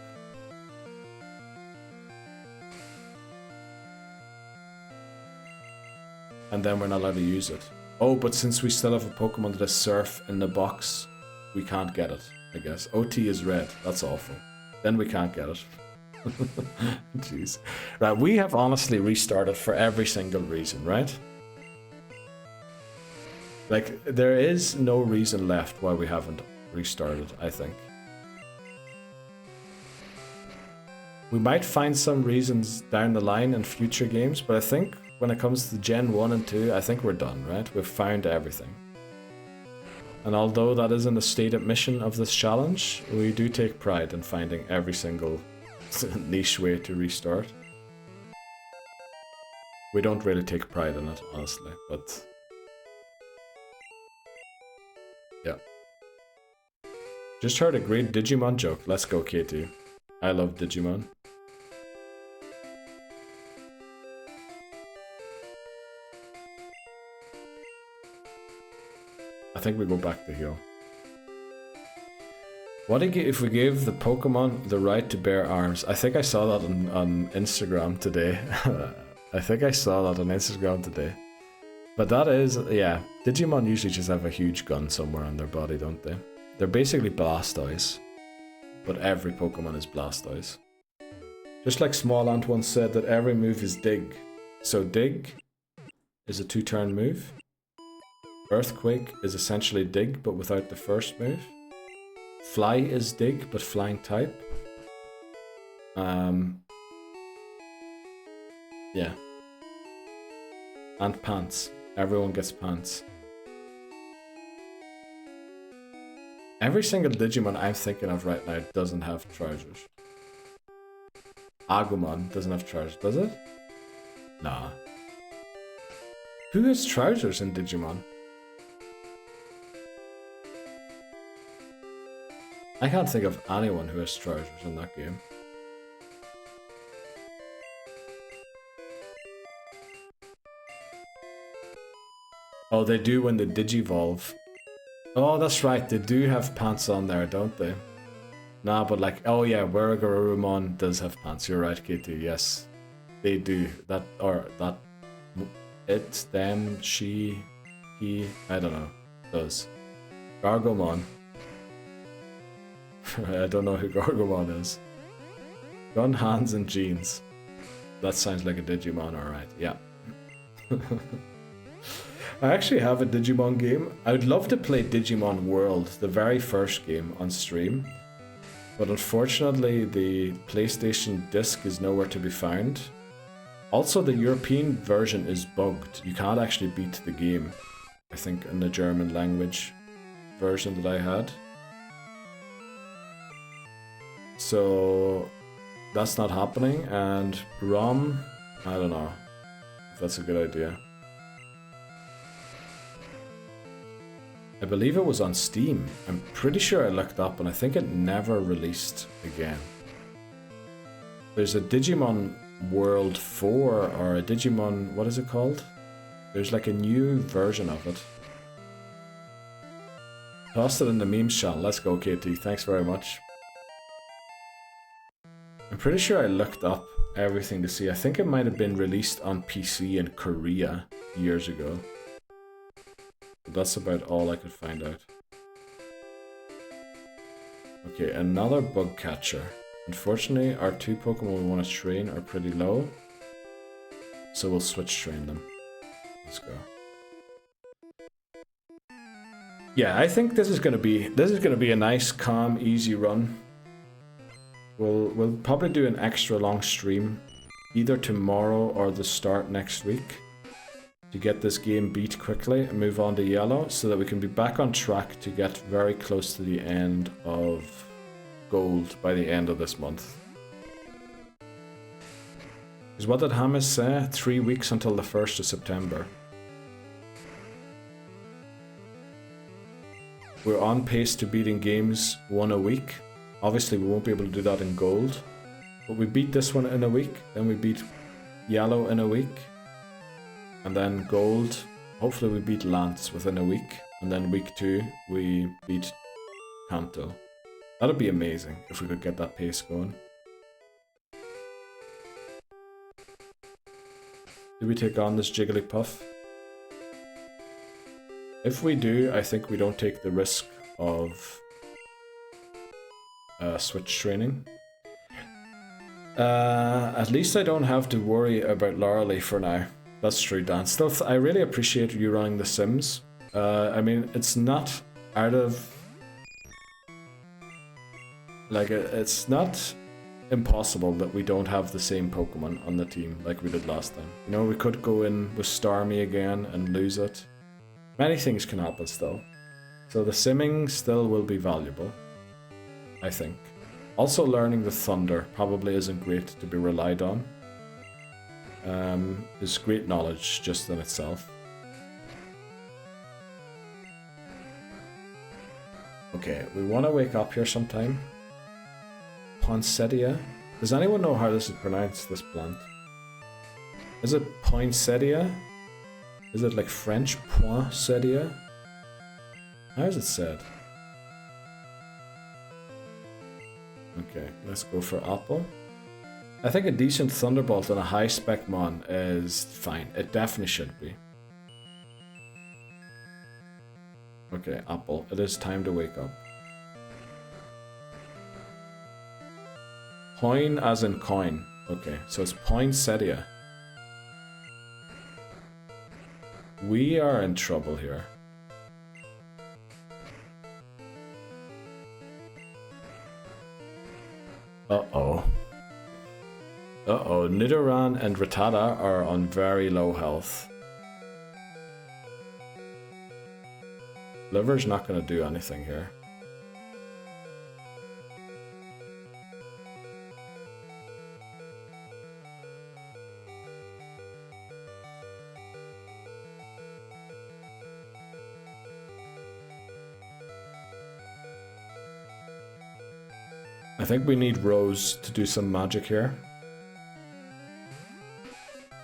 And then we're not allowed to use it. Oh, but since we still have a Pokemon that is surf in the box, we can't get it, I guess. OT is red. That's awful. Then we can't get it. Jeez. Right, we have honestly restarted for every single reason, right? Like, there is no reason left why we haven't restarted, I think. We might find some reasons down the line in future games, but I think when it comes to Gen 1 and 2, I think we're done, right? We've found everything. And although that isn't a stated mission of this challenge, we do take pride in finding every single niche way to restart. We don't really take pride in it, honestly, but yeah. Just heard a great Digimon joke. Let's go, Katie. I love Digimon. I think we go back to heal. What if we gave the Pokemon the right to bear arms? I think I saw that on Instagram today. I think I saw that on Instagram today. But that is, yeah, Digimon usually just have a huge gun somewhere on their body, don't they? They're basically Blastoise. But every Pokemon is Blastoise. Just like Small Ant once said that every move is Dig. So Dig is a 2-turn move. Earthquake is essentially Dig, but without the first move. Fly is Dig, but flying type. Yeah. And Pants. Everyone gets Pants. Every single Digimon I'm thinking of right now doesn't have trousers. Agumon doesn't have trousers, does it? Nah. Who has trousers in Digimon? I can't think of anyone who has trousers in that game. Oh, they do when they Digivolve. Oh, that's right, they do have pants on there, don't they? Nah, but like, oh yeah, Waragarurumon does have pants, you're right, Katie, yes. They do. That, or that, it, them, she, he, I don't know, does. Gargomon. I don't know who Gargomon is. Gun, hands, and jeans. That sounds like a Digimon, alright, yeah. I actually have a Digimon game. I would love to play Digimon World, the very first game, on stream. But unfortunately, the PlayStation disc is nowhere to be found. Also, the European version is bugged. You can't actually beat the game, I think, in the German language version that I had. So that's not happening, and ROM, I don't know if that's a good idea. I believe it was on Steam. I'm pretty sure I looked up and I think it never released again. There's a Digimon World 4 or a Digimon, what is it called? There's like a new version of it. Tossed it in the memes channel. Let's go, KT. Thanks very much. I'm pretty sure I looked up everything to see. I think it might have been released on PC in Korea years ago. But that's about all I could find out. Okay, another bug catcher. Unfortunately, our 2 Pokemon we want to train are pretty low. So we'll switch train them. Let's go. Yeah, I think this is gonna be a nice, calm, easy run. We'll probably do an extra long stream, either tomorrow or the start next week, to get this game beat quickly and move on to yellow, so that we can be back on track to get very close to the end of gold by the end of this month. Because what did Hamas say? 3 weeks until the 1st of September. We're on pace to beating games 1 a week. Obviously we won't be able to do that in gold, but we beat this one in a week, then we beat yellow in a week, and then gold. Hopefully we beat Lance within a week, and then week 2 we beat Kanto. That'd be amazing if we could get that pace going. Do we take on this Jigglypuff? If we do, I think we don't take the risk of switch training. At least I don't have to worry about Lauralee for now. That's true, Dan. Still, I really appreciate you running The Sims. I mean, it's not out of... Like, it's not impossible that we don't have the same Pokemon on the team like we did last time. You know, we could go in with Starmie again and lose it. Many things can happen still. So the simming still will be valuable, I think. Also learning the Thunder probably isn't great to be relied on. Is great knowledge just in itself. Okay, we want to wake up here sometime. Poinsettia. Does anyone know how this is pronounced, this plant? Is it poinsettia? Is it like French poinsettia? How is it said? Okay, let's go for apple. I think a decent Thunderbolt and a high spec mon is fine. It definitely should be. Okay, apple. It is time to wake up. Coin as in coin. Okay, so it's poinsettia. We are in trouble here. Uh-oh. Uh-oh, Nidoran and Rattata are on very low health. Liver's not going to do anything here. I think we need Rose to do some magic here.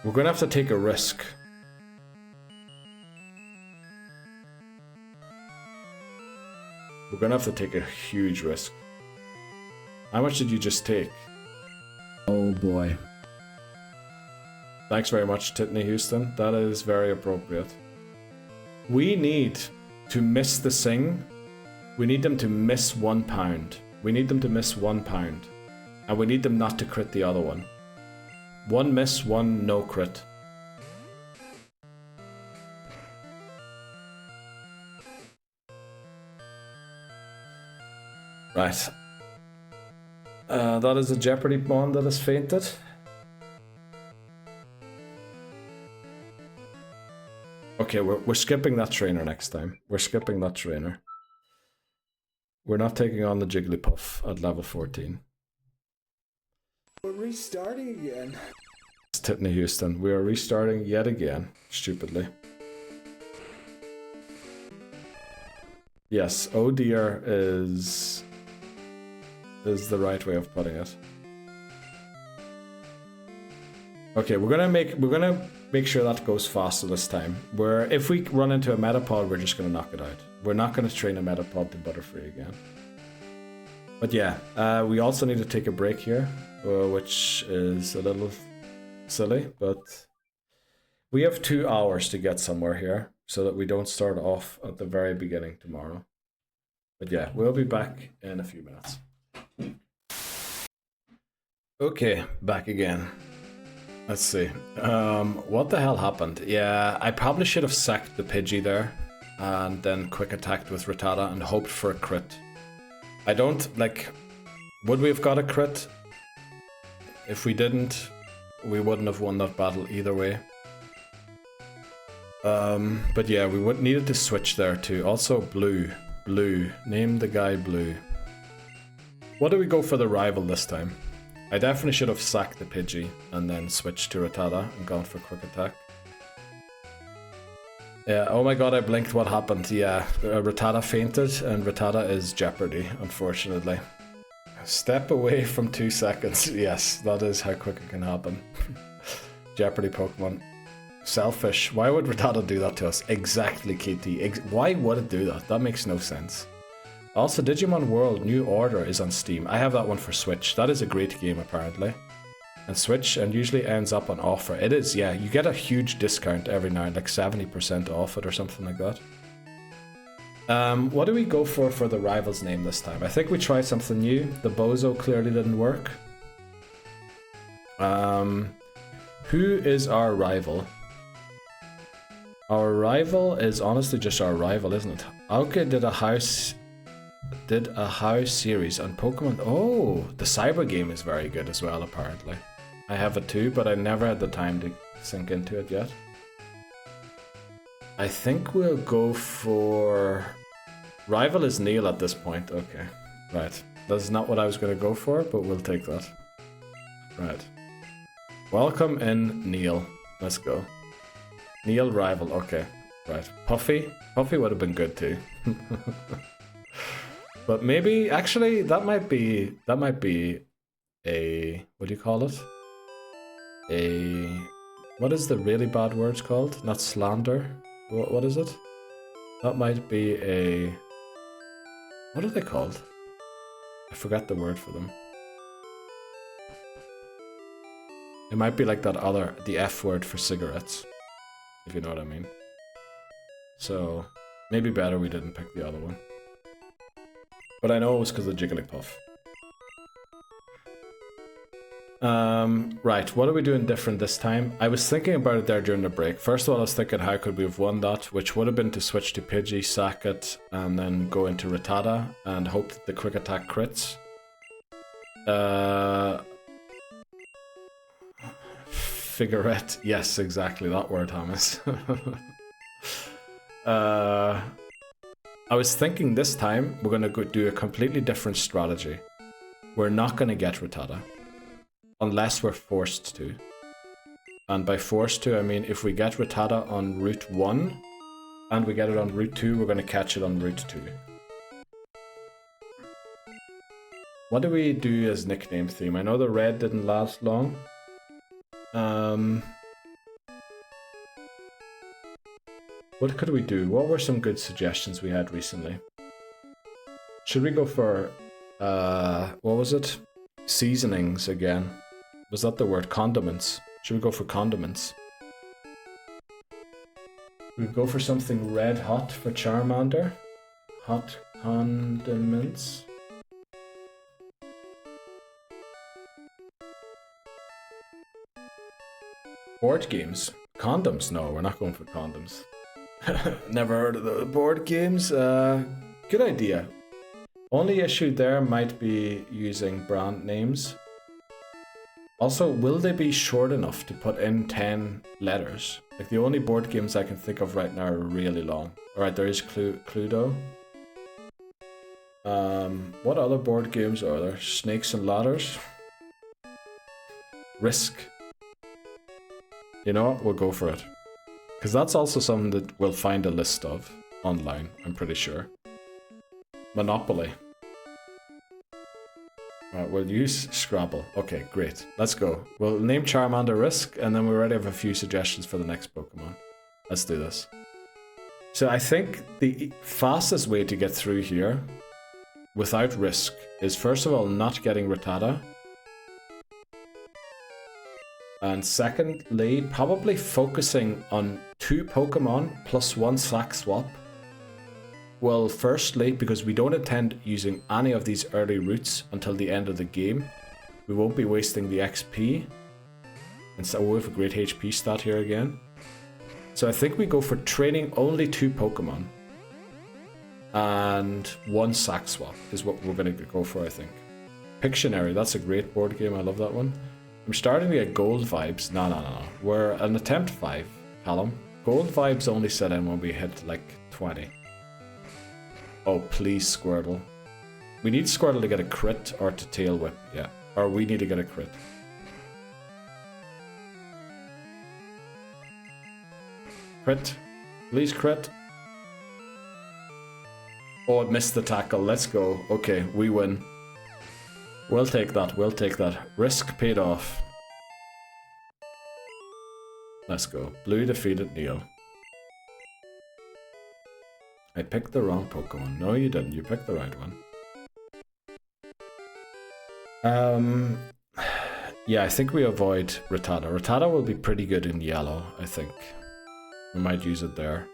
We're going to have to take a risk. We're going to have to take a huge risk. How much did you just take? Oh boy. Thanks very much, Titney Houston. That is very appropriate. We need to miss the sing. We need them to miss £1. We need them to miss £1. And we need them not to crit the other one. One miss, one no crit. Right. That is a Jeopardy Pokémon that has fainted. Okay, we're skipping that trainer next time. We're skipping that trainer. We're not taking on the Jigglypuff at level 14. We're restarting again. It's Titney Houston. We are restarting yet again, stupidly. Yes, oh dear is the right way of putting it. Okay, we're gonna make sure that goes faster this time. If we run into a Metapod, we're just gonna knock it out. We're not gonna train a Metapod to Butterfree again. But yeah, we also need to take a break here, which is a little silly, but we have 2 hours to get somewhere here so that we don't start off at the very beginning tomorrow. But yeah, we'll be back in a few minutes. Okay, back again. Let's see. What the hell happened? Yeah, I probably should have sacked the Pidgey there. and then quick attacked with Rattata and hoped for a crit. I don't, like, would we have got a crit? If we didn't, we wouldn't have won that battle either way. But yeah, we would needed to switch there too. Also Blue. Blue. Name the guy Blue. What do we go for the rival this time? I definitely should have sacked the Pidgey and then switched to Rattata and gone for quick attack. Yeah, oh my god, I blinked, what happened? Yeah, Rattata fainted and Rattata is Jeopardy, unfortunately. Step away from 2 seconds. Yes, that is how quick it can happen. Jeopardy Pokemon. Selfish. Why would Rattata do that to us? Exactly, KT. Why would it do that? That makes no sense. Also, Digimon World New Order is on Steam. I have that one for Switch. That is a great game, apparently. And Switch, and usually ends up on offer. It is, yeah. You get a huge discount every now and like 70% off it or something like that. What do we go for the rival's name this time? I think we tried something new. The Bozo clearly didn't work. Who is our rival? Our rival is honestly just our rival, isn't it? Aoki did a house series on Pokemon. Oh, the cyber game is very good as well, apparently. I have it too, but I never had the time to sink into it yet. I think we'll go for... Rival is Neil at this point. Okay, right. That's not what I was going to go for, but we'll take that. Right. Welcome in, Neil. Let's go. Neil rival. Okay, right. Puffy. Puffy would have been good too. But maybe, actually, that might be a, what do you call it? What is the really bad words called? Not slander. What is it? That might be a, what are they called? I forgot the word for them. It might be like that other, the F word for cigarettes, if you know what I mean. So, maybe better we didn't pick the other one. But I know it was because of Jigglypuff. Right, what are we doing different this time? I was thinking about it there during the break. First of all, I was thinking how could we have won that, which would have been to switch to Pidgey, sack it, and then go into Rattata and hope that the quick attack crits. Figurette. Yes, exactly, that word, Thomas. I was thinking this time we're going to go do a completely different strategy. We're not going to get Rattata. Unless we're forced to. And by forced to, I mean if we get Rattata on Route 1 and we get it on Route 2, we're going to catch it on Route 2. What do we do as nickname theme? I know the red didn't last long. What could we do? What were some good suggestions we had recently? Should we go for, what was it? Seasonings again. Was that the word? Condiments. Should we go for condiments? We go for something red hot for Charmander. Hot condiments. Board games. Condoms? No, we're not going for condoms. Never heard of the board games. Good idea. Only issue there might be using brand names. Also, will they be short enough to put in 10 letters? Like the only board games I can think of right now are really long. Alright, there is Cluedo. What other board games are there? Snakes and Ladders? Risk. You know what? We'll go for it. Because that's also something that we'll find a list of online, I'm pretty sure. Monopoly. Right, we'll use Scrabble. Okay, great. Let's go. We'll name Charmander Risk, and then we already have a few suggestions for the next Pokemon. Let's do this. So I think the fastest way to get through here, without risk, is first of all not getting Rattata. And secondly, probably focusing on 2 Pokemon plus 1 sack swap. Well, firstly, because we don't intend using any of these early routes until the end of the game. We won't be wasting the XP. And so we have a great HP stat here again. So I think we go for training only 2 Pokemon. and 1 sack swap is what we're going to go for, I think. Pictionary, that's a great board game. I love that one. I'm starting to get gold vibes. No. We're an attempt 5, Callum. Gold vibes only set in when we hit like 20. Oh, please, Squirtle. We need Squirtle to get a crit or to tail whip. Yeah. Or we need to get a crit. Crit. Please crit. Oh, it missed the tackle. Let's go. Okay, we win. We'll take that. We'll take that. Risk paid off. Let's go. Blue defeated Neil. I picked the wrong Pokemon. No, you didn't. You picked the right one. Yeah, I think we avoid Rattata. Rattata will be pretty good in yellow, I think. We might use it there.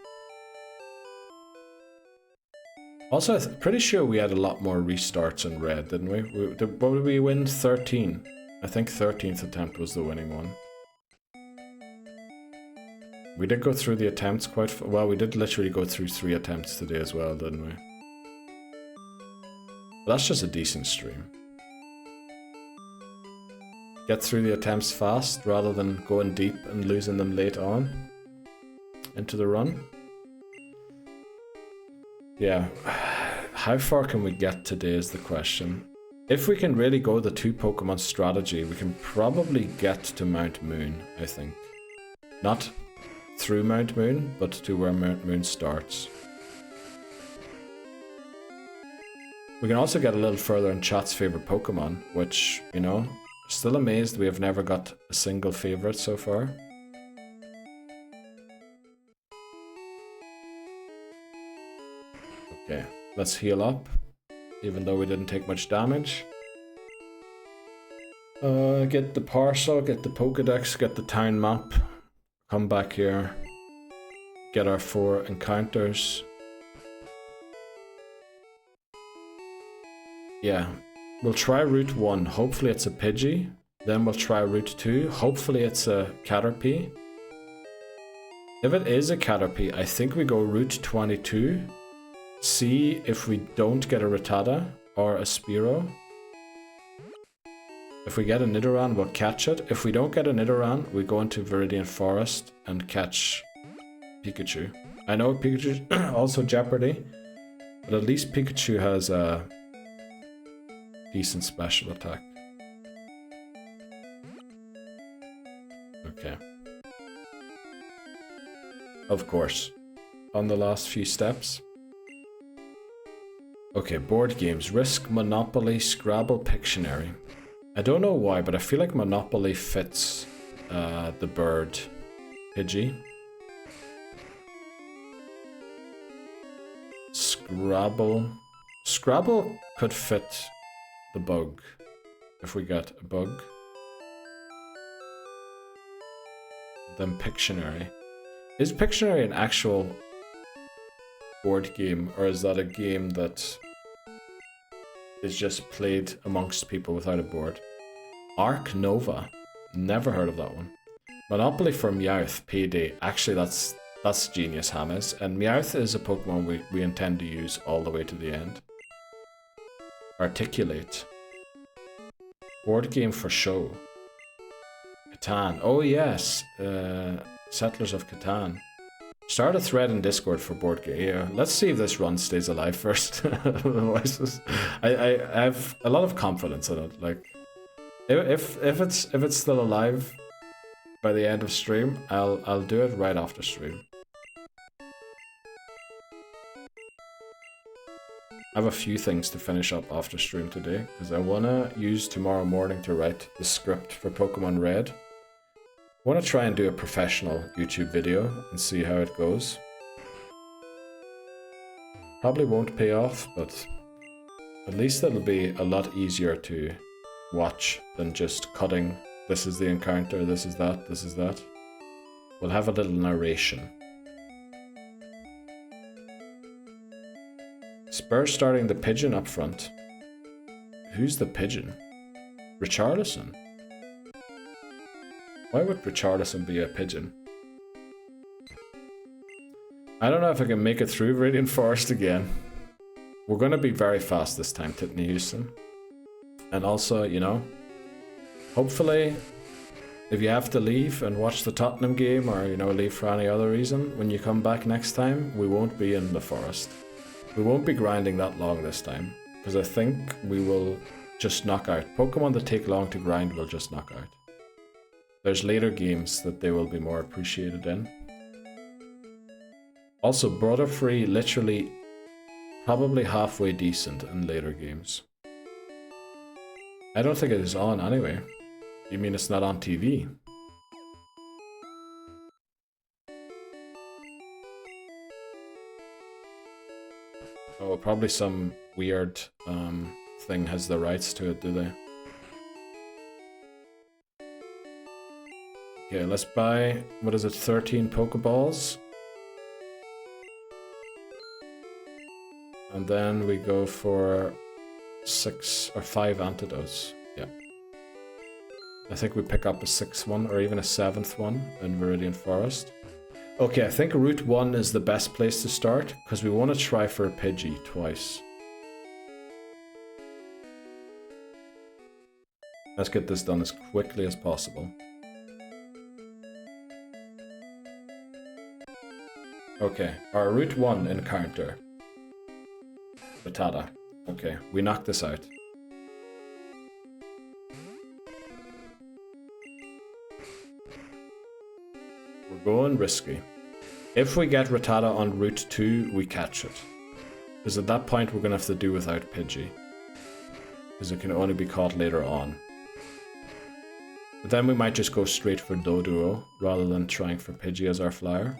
Also, I'm pretty sure we had a lot more restarts in red, didn't we? What did we win? 13. I think 13th attempt was the winning one. We did go through the attempts quite well. We did literally go through 3 attempts today as well, didn't we? But that's just a decent stream. Get through the attempts fast rather than going deep and losing them late on into the run. Yeah, how far can we get today is the question. If we can really go the 2 Pokemon strategy, we can probably get to Mount Moon, I think. Not through Mount Moon, but to where Mount Moon starts. We can also get a little further in chat's favorite Pokemon, which, you know, still amazed we have never got a single favorite so far. Okay, let's heal up, even though we didn't take much damage. Get the parcel, get the Pokedex, get the town map. Come back here. Get our 4 encounters. Yeah, we'll try Route 1. Hopefully it's a Pidgey. Then we'll try Route 2. Hopefully it's a Caterpie. If it is a Caterpie, I think we go Route 22. See if we don't get a Rattata or a Spearow. If we get a Nidoran, we'll catch it. If we don't get a Nidoran, we go into Viridian Forest and catch Pikachu. I know Pikachu also Jeopardy, but at least Pikachu has a decent special attack. Okay. Of course. On the last few steps. Okay, board games. Risk, Monopoly, Scrabble, Pictionary. I don't know why, but I feel like Monopoly fits the bird Pidgey. Scrabble could fit the bug if we get a bug. Then Pictionary. Is Pictionary an actual board game, or is that a game that is just played amongst people without a board? Arc Nova. Never heard of that one. Monopoly for Meowth, Payday. Actually, that's genius, Hamas. And Meowth is a Pokemon we intend to use all the way to the end. Articulate. Board game for show. Catan. Oh yes. Settlers of Catan. Start a thread in Discord for board game. Yeah, let's see if this run stays alive first. Otherwise, I have a lot of confidence in it. Like, if it's still alive by the end of stream, I'll do it right after stream. I have a few things to finish up after stream today because I wanna use tomorrow morning to write the script for Pokemon Red. I want to try and do a professional YouTube video and see how it goes. Probably won't pay off, but at least it'll be a lot easier to watch than just cutting, this is the encounter, this is that, this is that. We'll have a little narration. Spur starting the pigeon up front. Who's the pigeon? Richarlison? Why would Richarlison be a pigeon? I don't know if I can make it through Viridian Forest again. we're going to be very fast this time, Tiffany Houston. And also, you know, hopefully, if you have to leave and watch the Tottenham game or, you know, leave for any other reason, when you come back next time, we won't be in the forest. We won't be grinding that long this time, because I think we will just knock out. Pokemon that take long to grind will just knock out. There's later games that they will be more appreciated in. Also, Border-free literally probably halfway decent in later games. I don't think it is on anyway. You mean it's not on TV? Oh, probably some weird thing has the rights to it, do they? Okay, let's buy, what is it, 13 Pokeballs? And then we go for 6 or 5 antidotes. Yeah. I think we pick up a 6th one or even a 7th one in Viridian Forest. Okay, I think Route 1 is the best place to start because we want to try for a Pidgey twice. Let's get this done as quickly as possible. Okay, our Route 1 encounter. Rattata. Okay, we knocked this out. We're going risky. If we get Rattata on Route 2, we catch it. Because at that point we're going to have to do without Pidgey. Because it can only be caught later on. But then we might just go straight for Doduo, rather than trying for Pidgey as our flyer.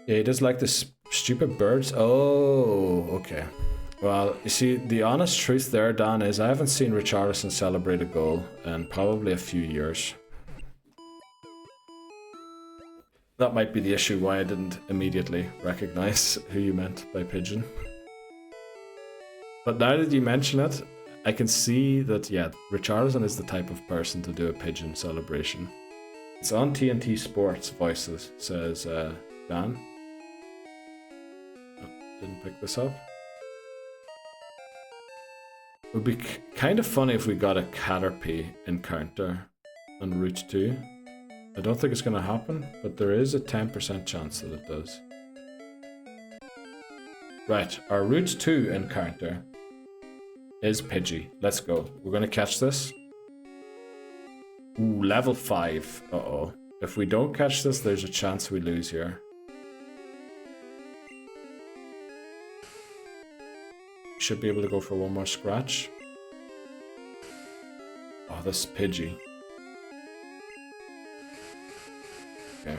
Yeah, he does like the stupid birds. Oh, okay. Well, you see, the honest truth there, Dan, is I haven't seen Richarlison celebrate a goal in probably a few years. That might be the issue why I didn't immediately recognize who you meant by pigeon. But now that you mention it, I can see that, yeah, Richarlison is the type of person to do a pigeon celebration. It's on TNT Sports Voices, says Dan. Didn't pick this up. It would be kind of funny if we got a Caterpie encounter on Route 2. I don't think it's going to happen, but there is a 10% chance that it does. Right, our Route 2 encounter is Pidgey. Let's go. We're going to catch this. Ooh, level 5. Uh-oh. If we don't catch this, there's a chance we lose here. Should be able to go for one more scratch. Oh, this Pidgey. Okay.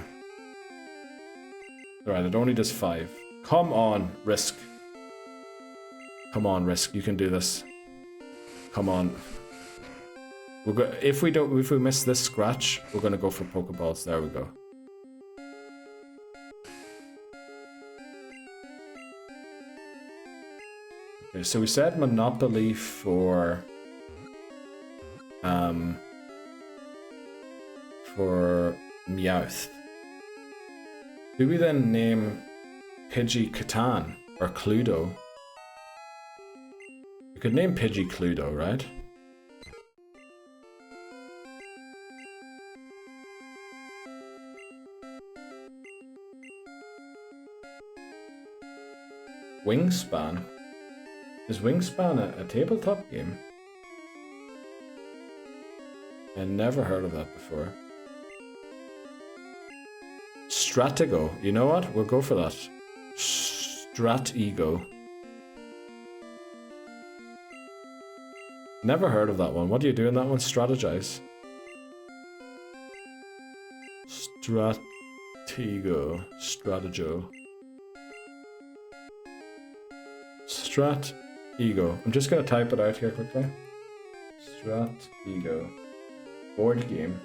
Alright, it only does 5. Come on, Risk. Come on, Risk. You can do this. Come on. If we miss this scratch, we're gonna go for Pokeballs. There we go. Okay, so we said Monopoly for Meowth. Do we then name Pidgey Catan or Cluedo? We could name Pidgey Cluedo, right? Wingspan? Is Wingspan a tabletop game? I never heard of that before. Stratego. You know what? We'll go for that. Stratego. Never heard of that one. What do you do in that one? Strategize. Stratego. Stratego. Stratego. I'm just going to type it out here quickly. Stratego. Board game.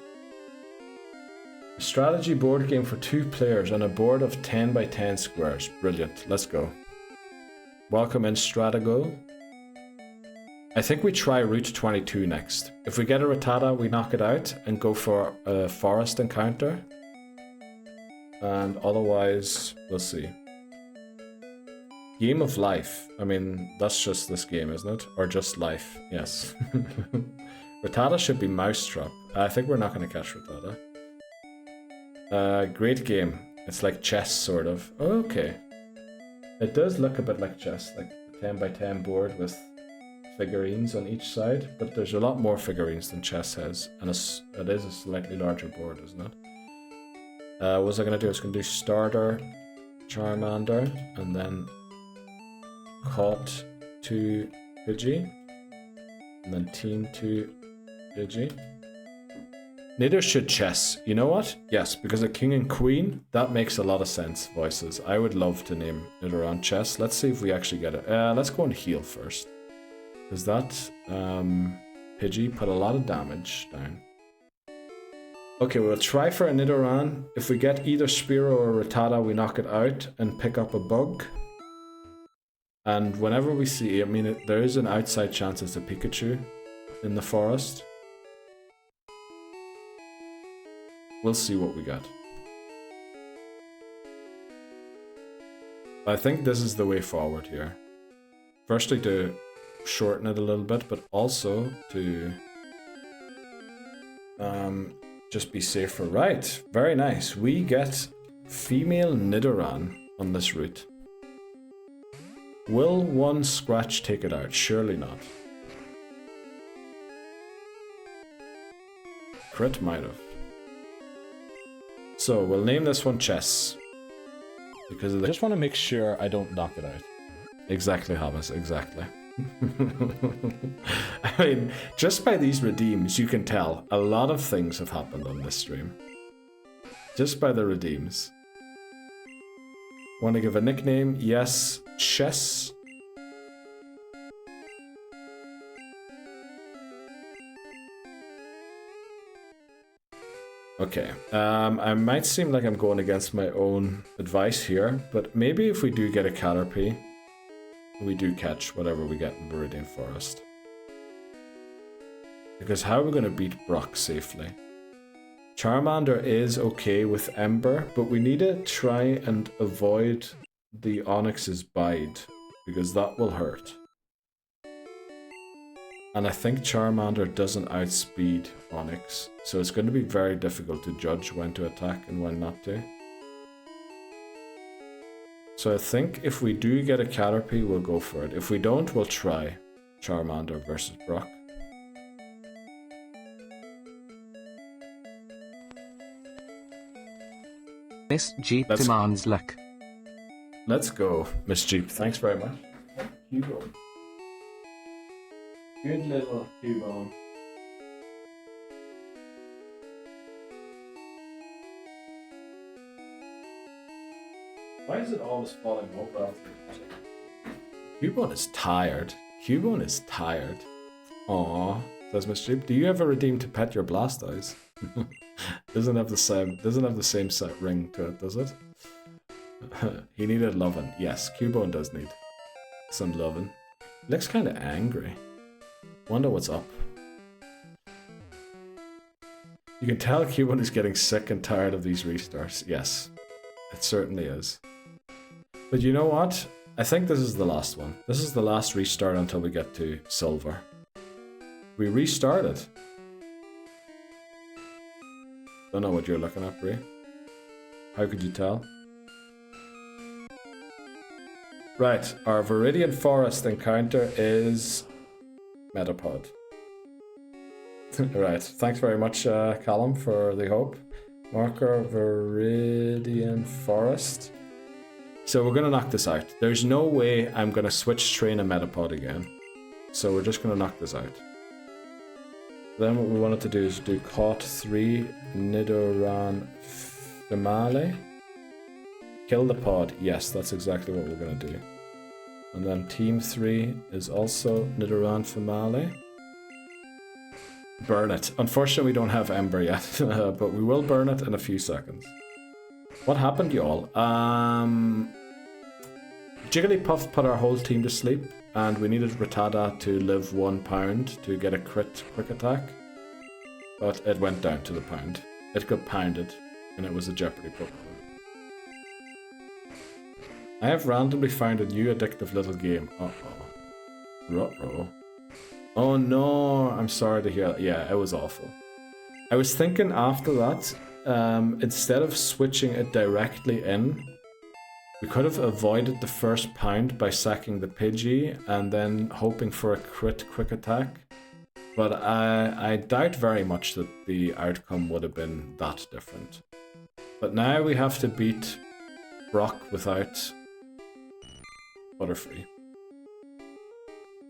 A strategy board game for 2 players on a board of 10 by 10 squares. Brilliant. Let's go. Welcome in, Stratego. I think we try Route 22 next. If we get a Rattata, we knock it out and go for a forest encounter. And otherwise, we'll see. Game of life. I mean, that's just this game, isn't it? Or just life. Yes. Rattata should be Mousetrap. I think we're not going to catch Rattata. Great game. It's like chess, sort of. Oh, okay. It does look a bit like chess, like a 10 by 10 board with figurines on each side, but there's a lot more figurines than chess has, and it is a slightly larger board, isn't it? What was I going to do? I was going to do starter, Charmander, and then caught to Pidgey, and then team to Pidgey. Neither should chess. You know what? Yes, because a king and queen, that makes a lot of sense, voices. I would love to name Nidoran chess. Let's see if we actually get it. Let's go and heal first. Because that Pidgey put a lot of damage down. Okay, we'll try for a Nidoran. If we get either Spearow or Rattata, we knock it out and pick up a bug. And whenever we see, I mean, there is an outside chance it's a Pikachu in the forest. We'll see what we get. I think this is the way forward here. Firstly, to shorten it a little bit, but also to just be safer. Right, very nice. We get female Nidoran on this route. Will one scratch take it out? Surely not. Crit might have. So we'll name this one Chess. Because I just want to make sure I don't knock it out. Exactly, Thomas, exactly. I mean, just by these redeems, you can tell a lot of things have happened on this stream. Just by the redeems. Want to give a nickname? Yes, Chess. Okay, I might seem like I'm going against my own advice here, but maybe if we do get a Caterpie, we do catch whatever we get in Viridian Forest. Because how are we going to beat Brock safely? Charmander is okay with Ember, but we need to try and avoid the Onyx's Bide, because that will hurt. And I think Charmander doesn't outspeed Onyx, so it's going to be very difficult to judge when to attack and when not to. So I think if we do get a Caterpie, we'll go for it. If we don't, we'll try Charmander versus Brock. Miss Jeep demands luck. Let's go, Miss Jeep. Thanks very much. Hugo. Good little Hugo. Why is it always falling over after the Cubone is tired. Cubone is tired. Aww, says Miss Jeep. Do you ever redeem to pet your Blastoise? Doesn't have the same set ring to it, does it? He needed loving. Yes, Cubone does need some loving. Looks kind of angry. Wonder what's up. You can tell Cubone is getting sick and tired of these restarts. Yes, it certainly is. But you know what? I think this is the last one. This is the last restart until we get to Silver. We restarted. Don't know what you're looking at, Brie. How could you tell? Right, our Viridian Forest encounter is Metapod. Right, thanks very much, Callum, for the hope. Marker Viridian Forest. So we're going to knock this out. There's no way I'm going to switch train a Metapod again. So we're just going to knock this out. Then what we wanted to do is do Caught 3 Nidoran Female. Kill the pod. Yes, that's exactly what we're going to do. And then Team 3 is also Nidoran Female. Burn it. Unfortunately, we don't have Ember yet, but we will burn it in a few seconds. What happened, y'all? Jigglypuff put our whole team to sleep, and we needed Rattata to live 1 pound to get a crit quick attack. But it went down to the pound. It got pounded, and it was a Jeopardy Pokémon. I have randomly found a new addictive little game. Uh-oh. Ruh-roh. Oh no, I'm sorry to hear that. Yeah, it was awful. I was thinking after that, instead of switching it directly in, we could have avoided the first pound by sacking the Pidgey and then hoping for a crit quick attack. But I doubt very much that the outcome would have been that different. But now we have to beat Brock without Butterfree.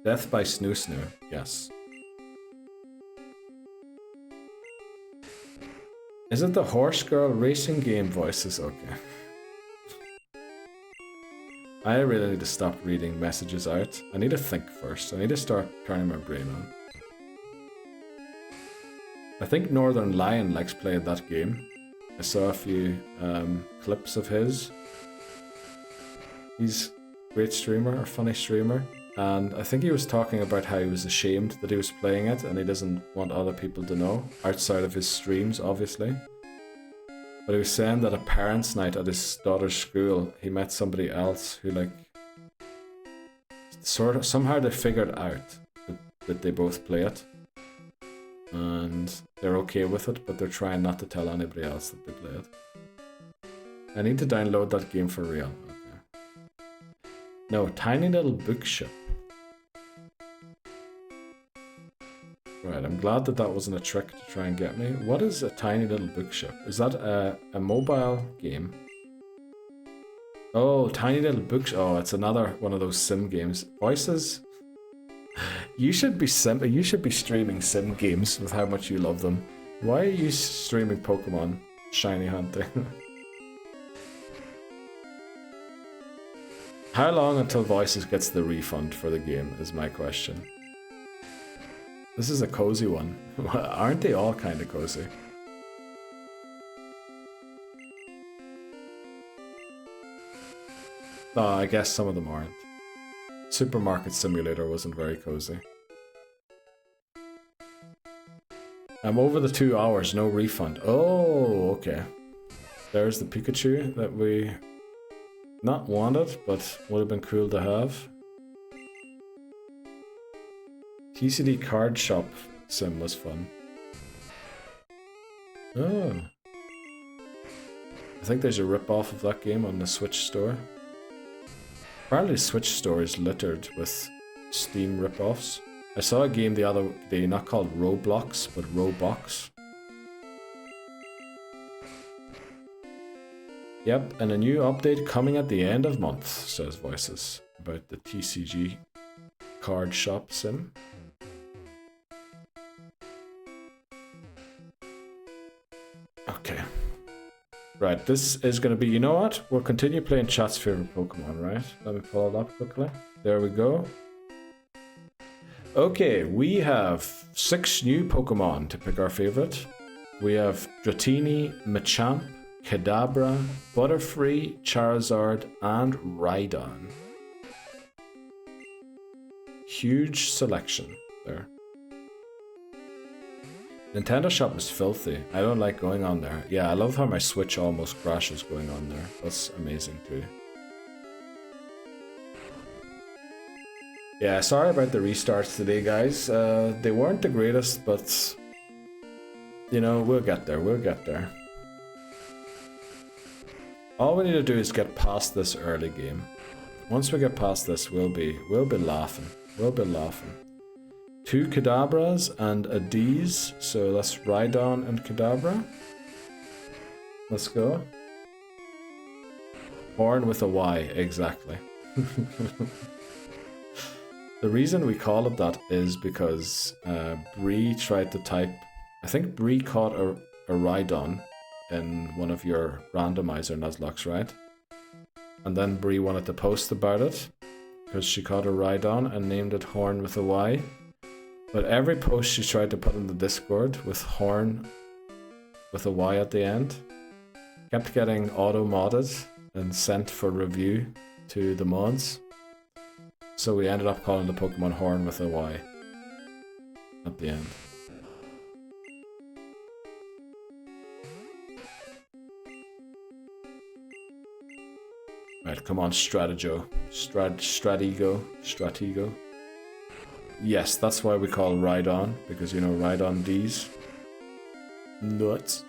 Death by Snoo Snoo, yes. Is it the Horse Girl racing game voices? Okay. I really need to stop reading messages out. I need to think first. I need to start turning my brain on. I think Northern Lion likes playing that game. I saw a few clips of his. He's a great streamer, a funny streamer. And I think he was talking about how he was ashamed that he was playing it and he doesn't want other people to know, outside of his streams, obviously. But he was saying that at parents' night at his daughter's school, he met somebody else who, like, sort of, somehow they figured out that they both play it. And they're okay with it, but they're trying not to tell anybody else that they play it. I need to download that game for real. Okay. No, Tiny Little Bookshop. Right, I'm glad that that wasn't a trick to try and get me. What is a Tiny Little Bookshop? Is that a mobile game? Oh, Tiny Little Bookshop. Oh, it's another one of those sim games. Voices? You should be streaming sim games with how much you love them. Why are you streaming Pokemon shiny hunting? How long until Voices gets the refund for the game is my question. This is a cozy one. Aren't they all kind of cozy? Oh, I guess some of them aren't. Supermarket Simulator wasn't very cozy. I'm over the 2 hours, no refund. Oh, okay. There's the Pikachu that we not wanted, but would have been cool to have. TCD Card Shop sim was fun. Oh. I think there's a rip-off of that game on the Switch store. Apparently the Switch store is littered with Steam rip-offs. I saw a game the other day, not called Roblox, but Roblox. Yep, and a new update coming at the end of month, says Voices, about the TCG Card Shop sim. Okay. Right, this is going to be, you know what? We'll continue playing chat's favorite Pokemon, right? Let me pull it up quickly. There we go. Okay, we have 6 new Pokemon to pick our favorite. We have Dratini, Machamp, Kadabra, Butterfree, Charizard, and Rhydon. Huge selection there. Nintendo Shop is filthy. I don't like going on there. Yeah, I love how my Switch almost crashes going on there. That's amazing too. Yeah, sorry about the restarts today, guys. They weren't the greatest, but you know, we'll get there. We'll get there. All we need to do is get past this early game. Once we get past this, we'll be laughing. We'll be laughing. 2 Kadabras and a D's, so that's Rhydon and Kadabra. Let's go. Horn with a Y, exactly. The reason we call it that is because Bree tried to type... I think Bree caught a Rhydon in one of your randomizer Nuzlocks, right? And then Bree wanted to post about it because she caught a Rhydon and named it Horn with a Y. But every post she tried to put in the Discord with Horn with a Y at the end kept getting auto-modded and sent for review to the mods. So we ended up calling the Pokemon Horn with a Y at the end. Right, Right, come on, Stratego. Stratego. Yes, that's why we call Rhydon, because you know Rhydon D's. Nuts.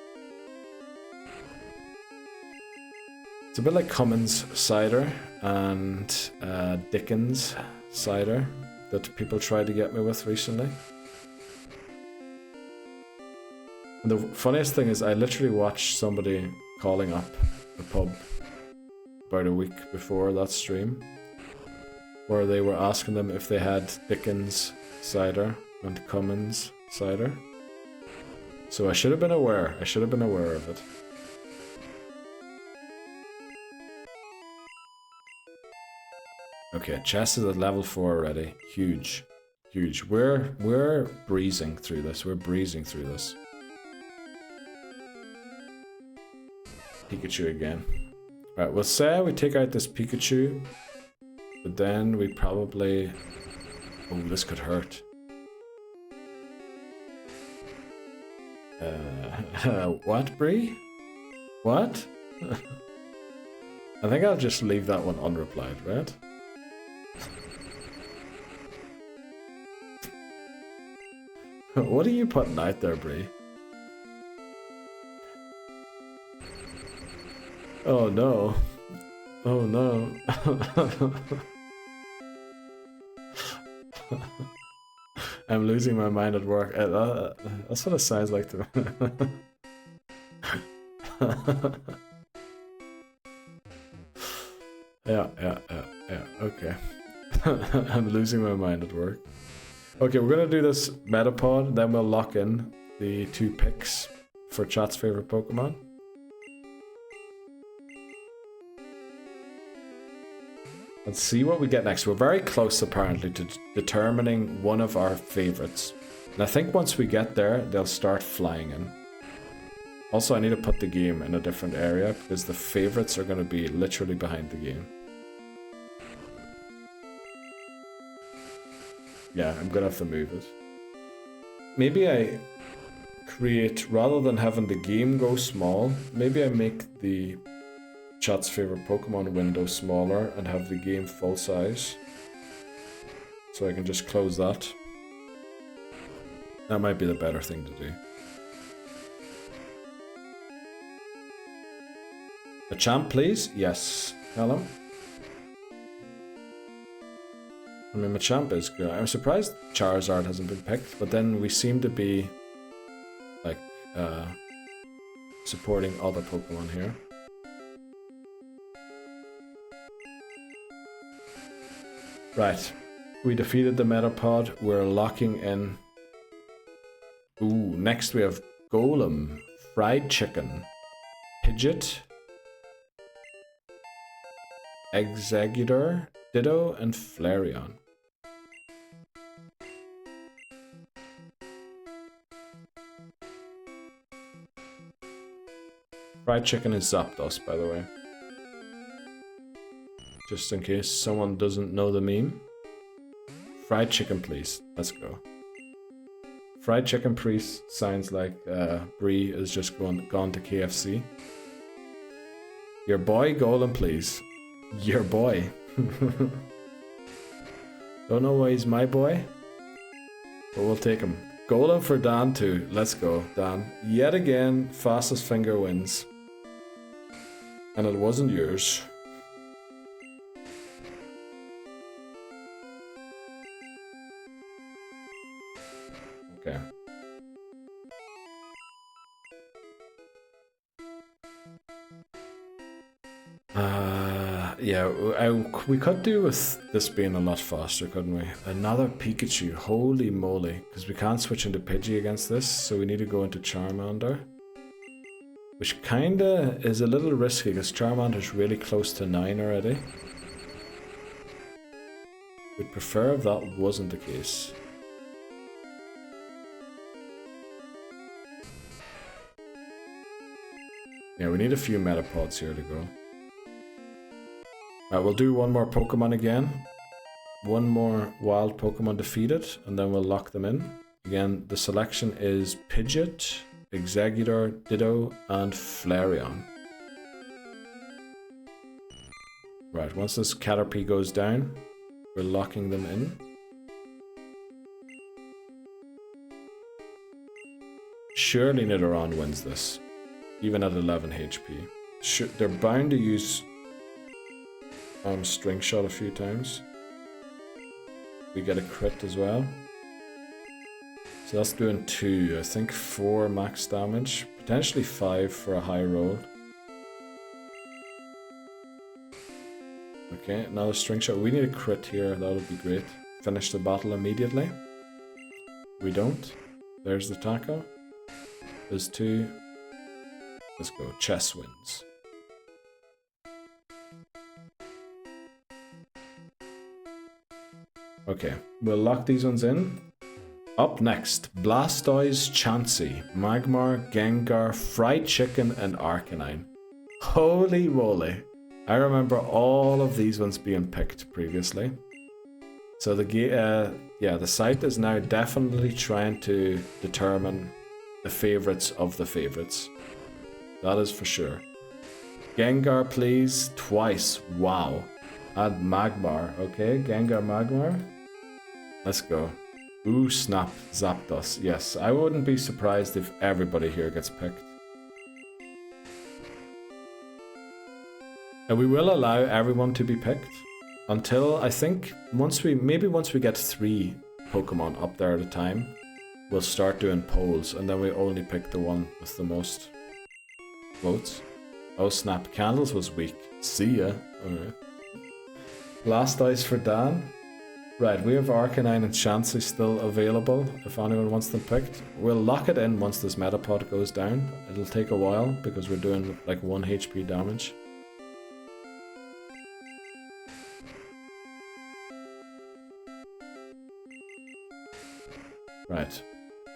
It's a bit like Cummins cider and Dickens cider that people tried to get me with recently. And the funniest thing is I literally watched somebody calling up the pub about a week before that stream, where they were asking them if they had Dickens cider and Cummins cider. So I should have been aware. I should have been aware of it. Okay, chess is at level 4 already. Huge. Huge. We're breezing through this. We're breezing through this. Pikachu again. Right, we'll say we take out this Pikachu, but then we probably... Oh, this could hurt. What, Bree? What? I think I'll just leave that one unreplied, right? What are you putting out there, Bree? Oh no. Oh no. I'm losing my mind at work. That's what it sounds like to me. Yeah, okay. I'm losing my mind at work. Okay, we're gonna do this Metapod, then we'll lock in the 2 picks for chat's favorite Pokemon. Let's see what we get next. We're very close, apparently, to determining one of our favorites. And I think once we get there, they'll start flying in. Also, I need to put the game in a different area, because the favorites are going to be literally behind the game. Yeah, I'm going to have to move it. Maybe I create, rather than having the game go small, maybe I make the chat's favorite Pokemon window smaller and have the game full size. So I can just close that. That might be the better thing to do. A champ, please? Yes. Callum? I mean, Machamp is good. I'm surprised Charizard hasn't been picked, but then we seem to be like supporting other Pokemon here. Right, we defeated the Metapod. We're locking in. Ooh, next we have Golem, Fried Chicken, Pidgeot, Exeggutor, Ditto, and Flareon. Fried Chicken is Zapdos, by the way. Just in case someone doesn't know the meme. Fried chicken, please. Let's go. Fried chicken, please. Sounds like Bree is just gone to KFC. Your boy Golem, please. Your boy. Don't know why he's my boy, but we'll take him. Golem for Dan too. Let's go, Dan. Yet again, fastest finger wins. And it wasn't yours. Okay. Yeah, we could do with this being a lot faster, couldn't we? Another Pikachu, holy moly. Because we can't switch into Pidgey against this, so we need to go into Charmander. Which kinda is a little risky, because Charmander's really close to 9 already. We'd prefer if that wasn't the case. Yeah, we need a few Metapods here to go. Right, we'll do one more Pokemon again. One more wild Pokemon defeated, and then we'll lock them in. Again, the selection is Pidgeot, Exeggutor, Ditto, and Flareon. Right, once this Caterpie goes down, we're locking them in. Surely Nidoran wins this, even at 11 HP. They're bound to use String Shot a few times. We get a crit as well. So that's doing 2, I think 4 max damage, potentially 5 for a high roll. Okay, another String Shot. We need a crit here, that would be great. Finish the battle immediately. We don't. There's the tackle. There's 2. Let's go. Chess wins. Okay, we'll lock these ones in. Up next, Blastoise, Chansey, Magmar, Gengar, Fried Chicken, and Arcanine. Holy moly. I remember all of these ones being picked previously. So the site is now definitely trying to determine the favorites of the favorites. That is for sure. Gengar, please. Twice. Wow. Add Magmar. Okay, Gengar, Magmar. Let's go. Ooh, snap. Zapdos. Yes, I wouldn't be surprised if everybody here gets picked. And we will allow everyone to be picked until, I think, once we get 3 Pokemon up there at a time, we'll start doing polls, and then we only pick the one with the most votes. Oh snap, Candles was weak. See ya. Alright. Blastoise for Dan. Right, we have Arcanine and Chansey still available if anyone wants them picked. We'll lock it in once this Metapod goes down. It'll take a while because we're doing like 1 HP damage. Right.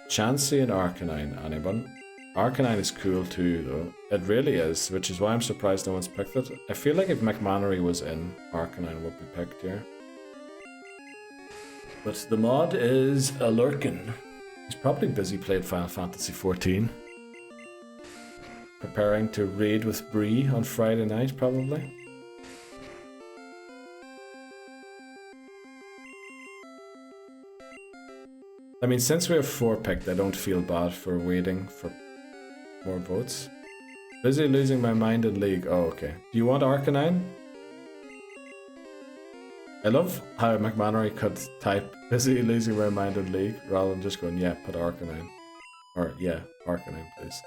Chansey and Arcanine, anyone? Arcanine is cool too, though. It really is, which is why I'm surprised no one's picked it. I feel like if McMannery was in, Arcanine would be picked here. But the mod is a lurkin. He's probably busy playing Final Fantasy XIV. Preparing to raid with Bree on Friday night, probably. I mean, since we have 4 picked, I don't feel bad for waiting for more votes. Busy losing my mind in League. Oh, okay. Do you want Arcanine? I love how McMannery could type busy losing my mind in League rather than just going, yeah, put Arcanine. Or, yeah, Arcanine, please.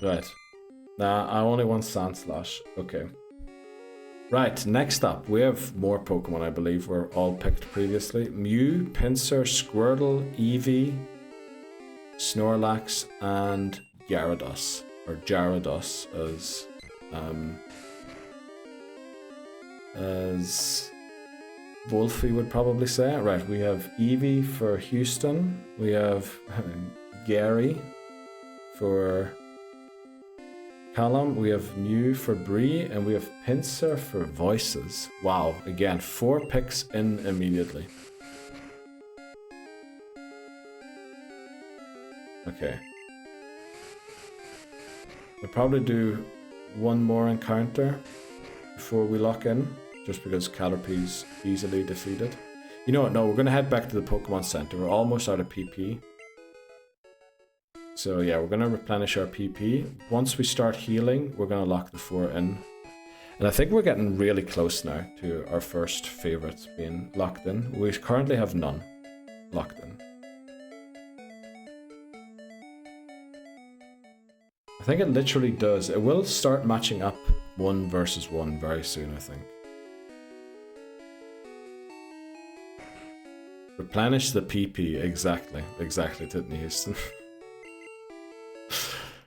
Right. Nah, I only want Sandslash. Okay. Right, next up, we have more Pokemon, I believe, were all picked previously. Mew, Pinsir, Squirtle, Eevee, Snorlax, and Gyarados. Or Gyarados, as Wolfie would probably say. Right, we have Eevee for Houston. We have Gary for Callum, we have Mew for Bree, and we have Pinsir for Voices. Wow, again, 4 picks in immediately. Okay. We'll probably do 1 more encounter before we lock in, just because Caterpie's easily defeated. You know what, no, we're going to head back to the Pokemon Center. We're almost out of PP. So yeah, we're going to replenish our PP. Once we start healing, we're going to lock the 4 in. And I think we're getting really close now to our first favorites being locked in. We currently have none locked in. I think it literally does. It will start matching up 1 versus 1 very soon, I think. Replenish the PP, exactly, Titney Houston.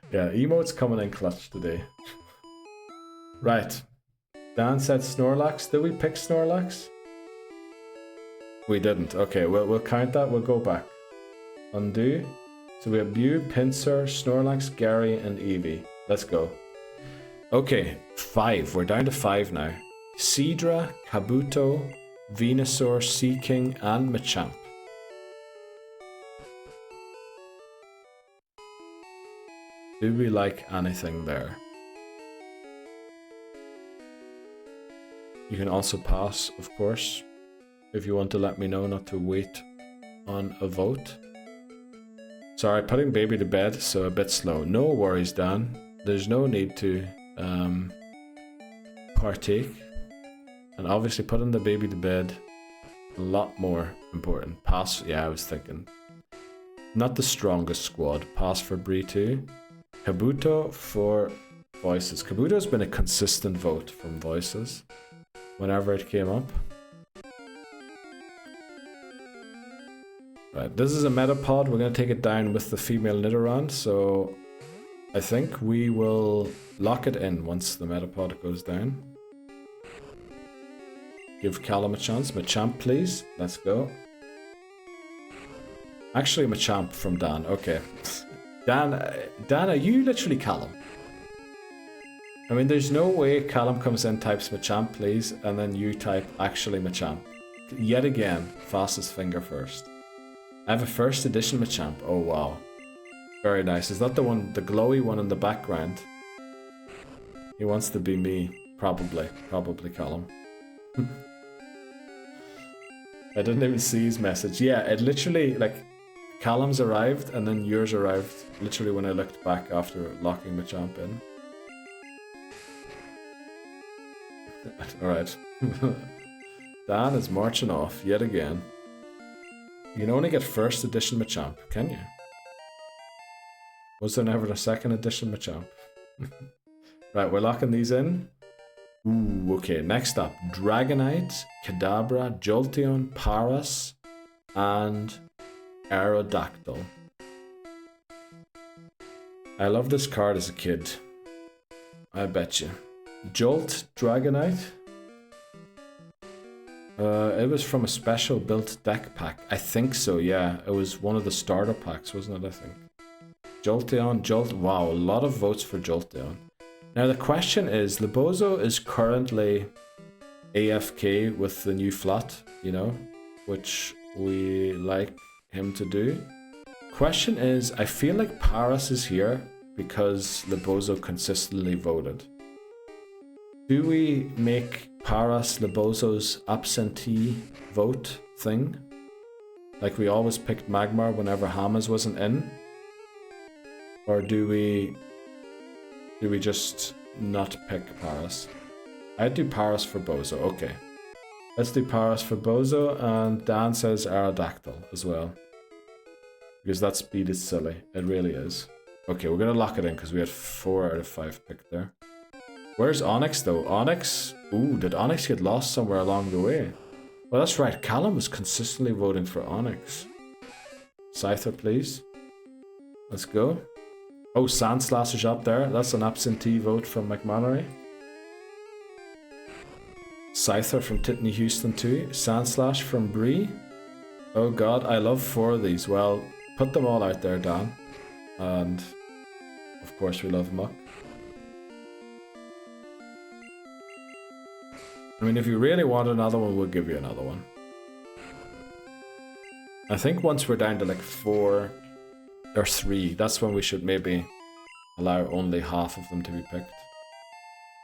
Yeah, emote's coming in clutch today. Right. Dan said Snorlax. Did we pick Snorlax? We didn't. Okay, we'll count that. We'll go back. Undo. So we have Mew, Pinsir, Snorlax, Gary, and Eevee. Let's go. Okay, 5. We're down to 5 now. Seadra, Kabuto, Venusaur, Seaking, and Machamp. Do we like anything there? You can also pass, of course, if you want to let me know not to wait on a vote. Sorry, putting baby to bed, so a bit slow. No worries, Dan. There's no need to partake. And obviously putting the baby to bed, a lot more important. Pass, yeah, I was thinking. Not the strongest squad. Pass for Bree too. Kabuto for Voices. Kabuto's been a consistent vote from Voices whenever it came up. Right, this is a Metapod. We're going to take it down with the female Nidoran, so I think we will lock it in once the Metapod goes down. Give Callum a chance. Machamp, please. Let's go. Actually, Machamp from Dan. Okay. Dan, are you literally Callum? I mean, there's no way Callum comes in, types Machamp, please, and then you type actually Machamp. Yet again, fastest finger first. I have a first edition Machamp. Oh, wow. Very nice. Is that the one, the glowy one in the background? He wants to be me. Probably. Probably Callum. I didn't even see his message. Yeah, it literally, like, Callum's arrived and then yours arrived literally when I looked back after locking Machamp in. Alright. Dan is marching off yet again. You can only get first edition Machamp, can you? Was there never a second edition Machamp? Right, we're locking these in. Ooh, okay, next up. Dragonite, Kadabra, Jolteon, Paras, and Aerodactyl. I loved this card as a kid. I bet you. Jolt, Dragonite. It was from a special built deck pack. I think so, yeah. It was one of the starter packs, wasn't it, I think? Jolteon, wow, a lot of votes for Jolteon. Now the question is, Libozo is currently AFK with the new flat, you know, which we like him to do. Question is, I feel like Paras is here because Libozo consistently voted. Do we make Paras Libozo's absentee vote thing? Like we always picked Magmar whenever Hamas wasn't in? Or do we just not pick Paras? I'd do Paras for Bozo, okay. Let's do Paras for Bozo, and Dan says Aerodactyl as well. Because that speed is silly, it really is. Okay, we're gonna lock it in because we had 4 out of 5 picked there. Where's Onyx though? Onyx? Ooh, did Onyx get lost somewhere along the way? Well, that's right, Callum was consistently voting for Onyx. Scyther, please. Let's go. Oh, Sandslasher's up there. That's an absentee vote from McMannery. Scyther from Titney Houston too. Sandslash from Bree. Oh god, I love 4 of these. Well, put them all out there, Dan. And of course we love Muck. I mean, if you really want another one, we'll give you another one. I think once we're down to like 4 or 3, that's when we should maybe allow only half of them to be picked.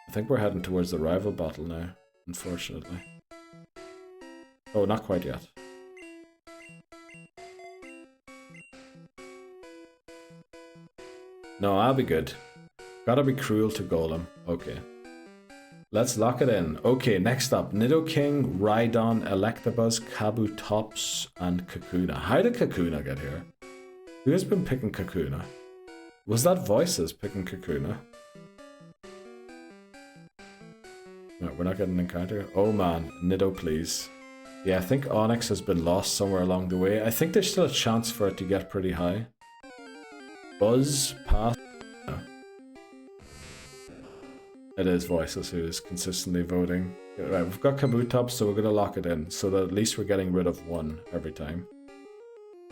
I think we're heading towards the rival battle now, unfortunately. Oh, not quite yet. No, I'll be good. Gotta be cruel to Golem. Okay. Let's lock it in. Okay, next up. Nidoking, Rhydon, Electabuzz, Kabutops, and Kakuna. How did Kakuna get here? Who has been picking Kakuna? Was that Voices picking Kakuna? No, we're not getting an encounter. Oh man, Nido please. Yeah, I think Onyx has been lost somewhere along the way. I think there's still a chance for it to get pretty high. Buzz, pass. No. It is Voices who is consistently voting. Right, we've got Kabutops, so we're going to lock it in. So that at least we're getting rid of 1 every time.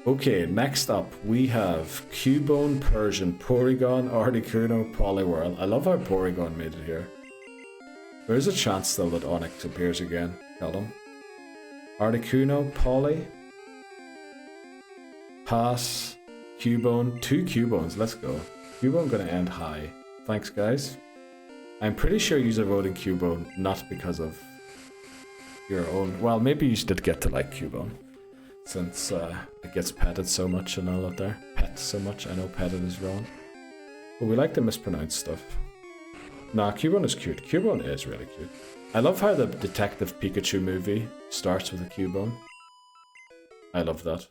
Okay, next up we have Cubone, Persian, Porygon, Articuno, Poliwhirl. I love how Porygon made it here. There is a chance though that Onyx appears again, Callum. Articuno, Poly. Pass, Cubone, 2 Cubones, let's go. Cubone gonna end high. Thanks, guys. I'm pretty sure you're voting Cubone not because of your own. Well, maybe you did get to like Cubone since it gets petted so much and all that there. Pet so much. I know petted is wrong, but we like to mispronounce stuff. Nah, Cubone is cute. Cubone is really cute. I love how the Detective Pikachu movie starts with a Cubone. I love that.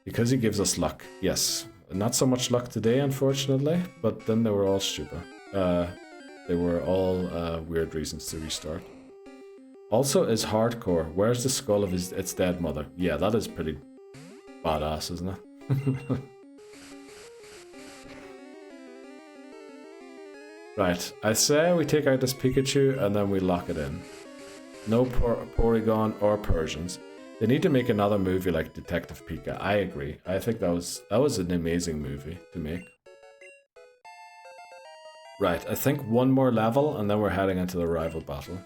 Because he gives us luck. Yes. Not so much luck today, unfortunately, but then they were all stupid. They were all weird reasons to restart. Also, is hardcore. Where's the skull of its dead mother? Yeah, that is pretty badass, isn't it? Right, I say we take out this Pikachu and then we lock it in. No Porygon or Persians. They need to make another movie like Detective Pika. I agree. I think that was an amazing movie to make. Right, I think one more level and then we're heading into the rival battle.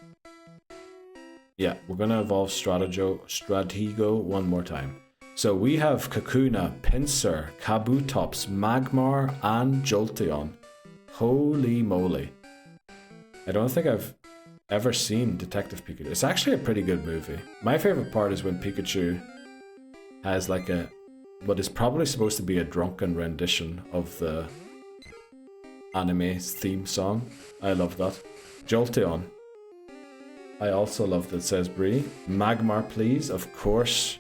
Yeah, we're gonna evolve Stratego one more time. So we have Kakuna, Pinsir, Kabutops, Magmar, and Jolteon. Holy moly. I don't think I've ever seen Detective Pikachu. It's actually a pretty good movie. My favorite part is when Pikachu has like what is probably supposed to be a drunken rendition of the anime's theme song. I love that. Jolteon. I also love that, says Bree. Magmar, please. Of course.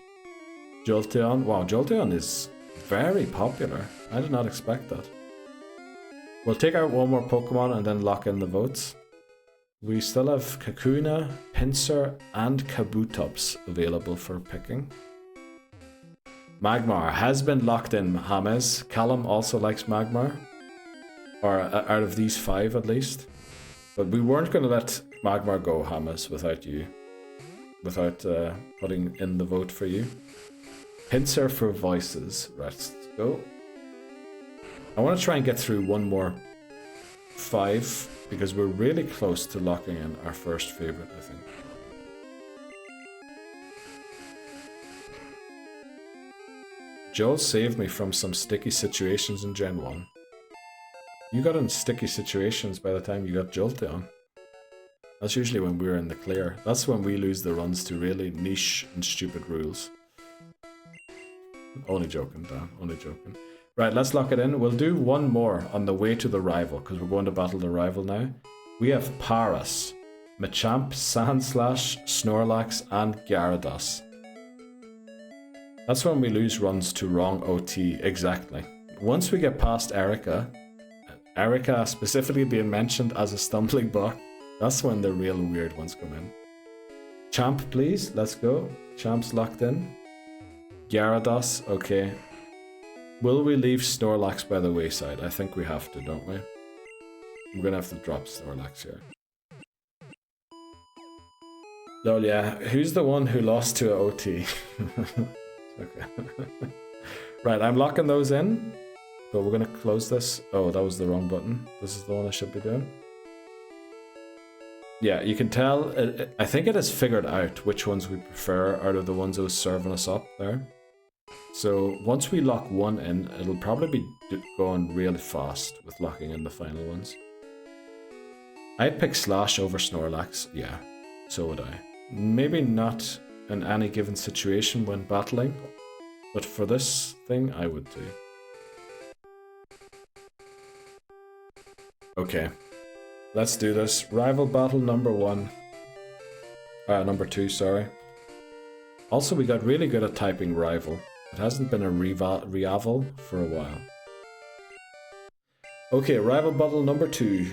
Jolteon. Wow, Jolteon is very popular. I did not expect that. We'll take out one more Pokemon and then lock in the votes. We still have Kakuna, Pinsir, and Kabutops available for picking. Magmar has been locked in, James. Callum also likes Magmar. Or out of these 5 at least. But we weren't going to let Magmar go, James, without you. Without putting in the vote for you. Pinsir for voices. Right, let's go. I want to try and get through one more 5 because we're really close to locking in our first favorite, I think. Joel saved me from some sticky situations in Gen 1. You got in sticky situations by the time you got Jolteon. That's usually when we're in the clear. That's when we lose the runs to really niche and stupid rules. Only joking, Dan. Only joking. Right, let's lock it in. We'll do one more on the way to the rival, because we're going to battle the rival now. We have Paras, Machamp, Sandslash, Snorlax, and Gyarados. That's when we lose runs to wrong OT, exactly. Once we get past Erica specifically being mentioned as a stumbling block, that's when the real weird ones come in. Champ, please, let's go. Champ's locked in. Gyarados, okay. Will we leave Snorlax by the wayside? I think we have to, don't we? I'm gonna have to drop Snorlax here. Lol, yeah. Who's the one who lost to an OT? Okay. Right, I'm locking those in. But we're gonna close this. Oh, that was the wrong button. This is the one I should be doing. Yeah, you can tell. I think it has figured out which ones we prefer out of the ones that was serving us up there. So once we lock one in, it'll probably be going really fast with locking in the final ones. I'd pick Slash over Snorlax. Yeah, so would I. Maybe not in any given situation when battling, but for this thing, I would do. Okay, let's do this. Rival battle number 1. Number 2, sorry. Also, we got really good at typing rival. It hasn't been a rival for a while. Okay, rival battle number 2.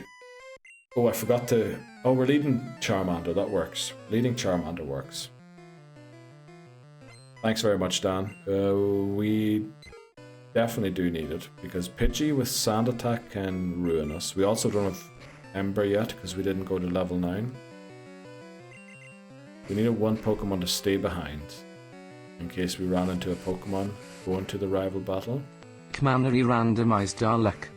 Oh, I forgot to... Oh, we're leading Charmander. That works. Leading Charmander works. Thanks very much, Dan. We definitely do need it, because Pidgey with Sand Attack can ruin us. We also don't have Ember yet, because we didn't go to level 9. We needed one Pokemon to stay behind, in case we ran into a Pokemon going to the rival battle. Commandery randomized our luck.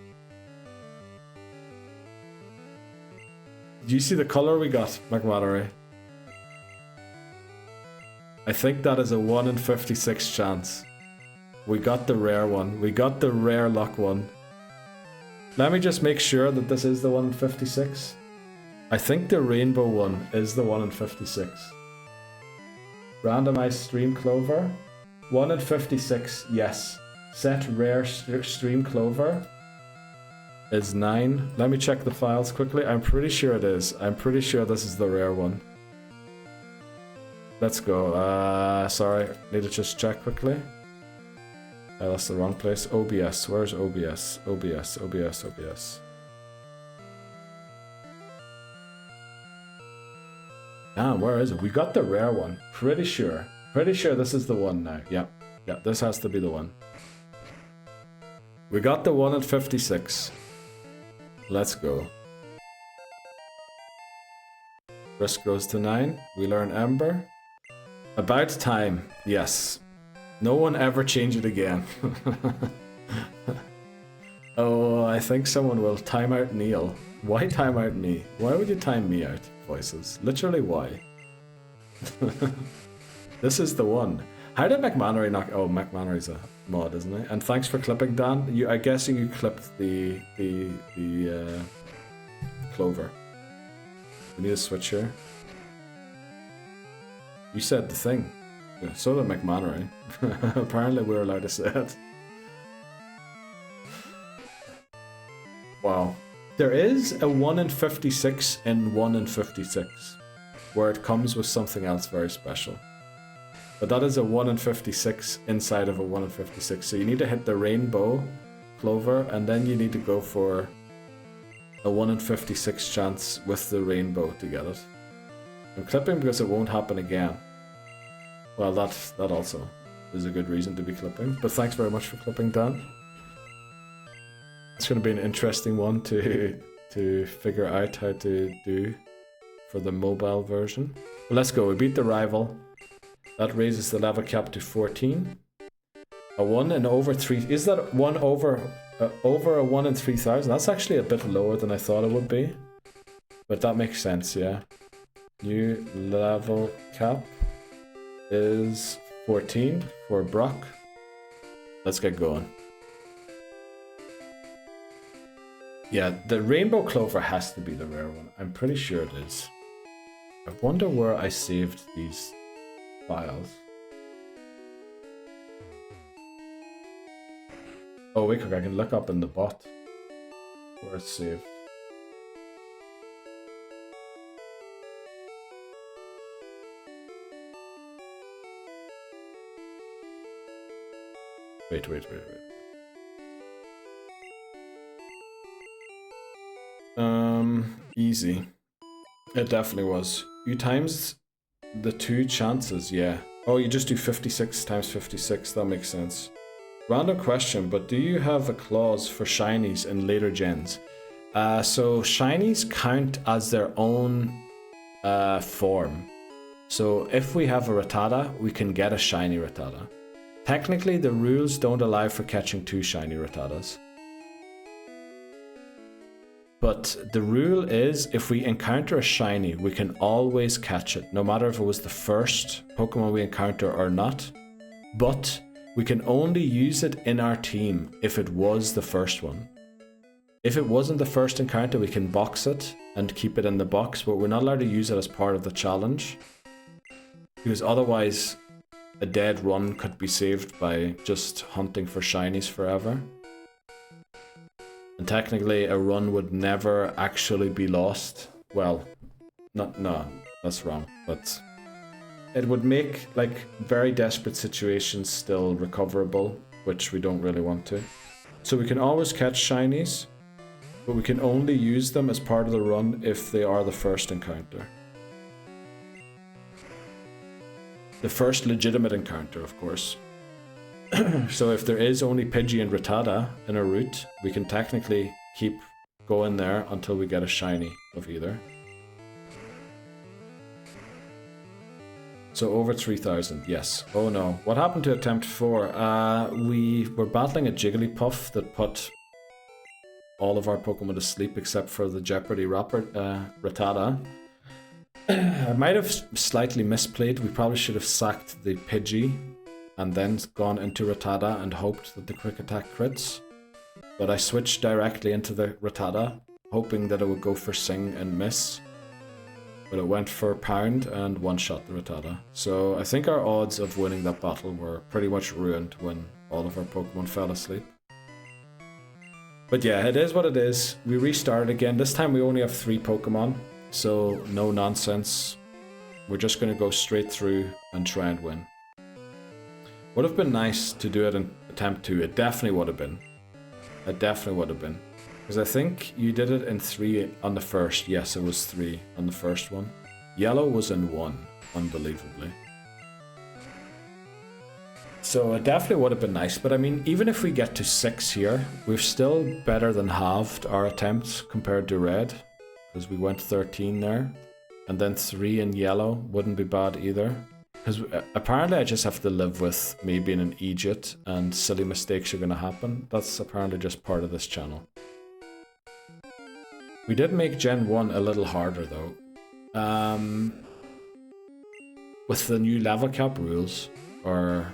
Do you see the color we got, McMannery? I think that is a 1 in 56 chance. We got the rare one. We got the rare luck one. Let me just make sure that this is the one in 56. I think the rainbow one is the one in 56. Randomized stream clover. 1 in 56, yes. Set rare stream clover is 9. Let me check the files quickly. I'm pretty sure it is. I'm pretty sure this is the rare one. Let's go. Sorry, need to just check quickly. That's the wrong place. OBS. Where's OBS? OBS. Ah, where is it? We got the rare one. Pretty sure. Pretty sure this is the one now. Yep. Yeah, this has to be the one. We got the one at 56. Let's go. Risk goes to 9. We learn Ember. About time. Yes. No one ever change it again. Oh, I think someone will time out Neil. Why time out me? Why would you time me out, voices? Literally, why? This is the one. How did McMannery knock? Oh, McMannery's a mod, isn't he? And thanks for clipping, Dan. I guess you clipped the clover. We need a switch here. You said the thing. Yeah, so did McMannery. Apparently we're allowed to say it. Wow. There is a 1 in 56 in 1 in 56, where it comes with something else very special. But that is a 1 in 56 inside of a 1 in 56. So you need to hit the rainbow clover, and then you need to go for a 1 in 56 chance with the rainbow to get it. I'm clipping because it won't happen again. Well, that also is a good reason to be clipping. But thanks very much for clipping, Dan. It's going to be an interesting one to figure out how to do for the mobile version. But let's go. We beat the rival. That raises the level cap to 14. A 1 in over 3. Is that 1 over a 1 in 3,000? That's actually a bit lower than I thought it would be. But that makes sense, yeah. New level cap is 14 for Brock. Let's get going. Yeah, the rainbow clover has to be the rare one. I'm pretty sure it is. I wonder where I saved these files. Oh wait, I can look up in the bot where it's saved. Wait. Easy. It definitely was. You times the 2 chances, yeah. Oh, you just do 56 times 56, that makes sense. Random question, but do you have a clause for shinies in later gens? So shinies count as their own form. So if we have a Rattata, we can get a shiny Rattata. Technically, the rules don't allow for catching 2 shiny Rattatas. But the rule is, if we encounter a shiny, we can always catch it, no matter if it was the first Pokemon we encounter or not. But we can only use it in our team if it was the first one. If it wasn't the first encounter, we can box it and keep it in the box, but we're not allowed to use it as part of the challenge. Because otherwise, a dead run could be saved by just hunting for shinies forever. And technically, a run would never actually be lost. Well, no, that's wrong. But it would make, like, very desperate situations still recoverable, which we don't really want to. So we can always catch shinies, but we can only use them as part of the run if they are the first encounter. The first legitimate encounter, of course. So if there is only Pidgey and Rattata in a route, we can technically keep going there until we get a shiny of either. So over 3,000, yes. Oh no, what happened to attempt 4? We were battling a Jigglypuff that put all of our Pokemon to sleep except for the Jeopardy Rattata. I might have slightly misplayed. We probably should have sacked the Pidgey and then gone into Rattata and hoped that the quick attack crits. But I switched directly into the Rattata, hoping that it would go for Sing and miss. But it went for Pound and one-shot the Rattata. So I think our odds of winning that battle were pretty much ruined when all of our Pokemon fell asleep. But yeah, it is what it is. We restarted again. This time we only have 3 Pokemon, so no nonsense. We're just going to go straight through and try and win. Would have been nice to do it in attempt 2. It definitely would have been. It definitely would have been. Because I think you did it in 3 on the first. Yes, it was 3 on the first one. Yellow was in 1, unbelievably. So it definitely would have been nice. But I mean, even if we get to 6 here, we've still better than halved our attempts compared to red. Because we went 13 there. And then 3 in yellow wouldn't be bad either. Because apparently I just have to live with me being an idiot and silly mistakes are going to happen. That's apparently just part of this channel. We did make Gen 1 a little harder though. With the new level cap rules, or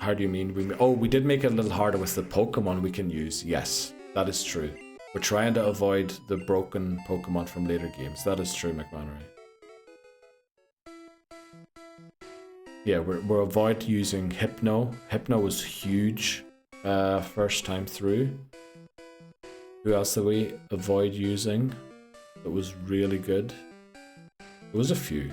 how do you mean? We did make it a little harder with the Pokemon we can use. Yes, that is true. We're trying to avoid the broken Pokemon from later games. That is true, McMannery. Yeah, we're avoid using Hypno. Hypno was huge first time through. Who else did we avoid using? That was really good. There was a few.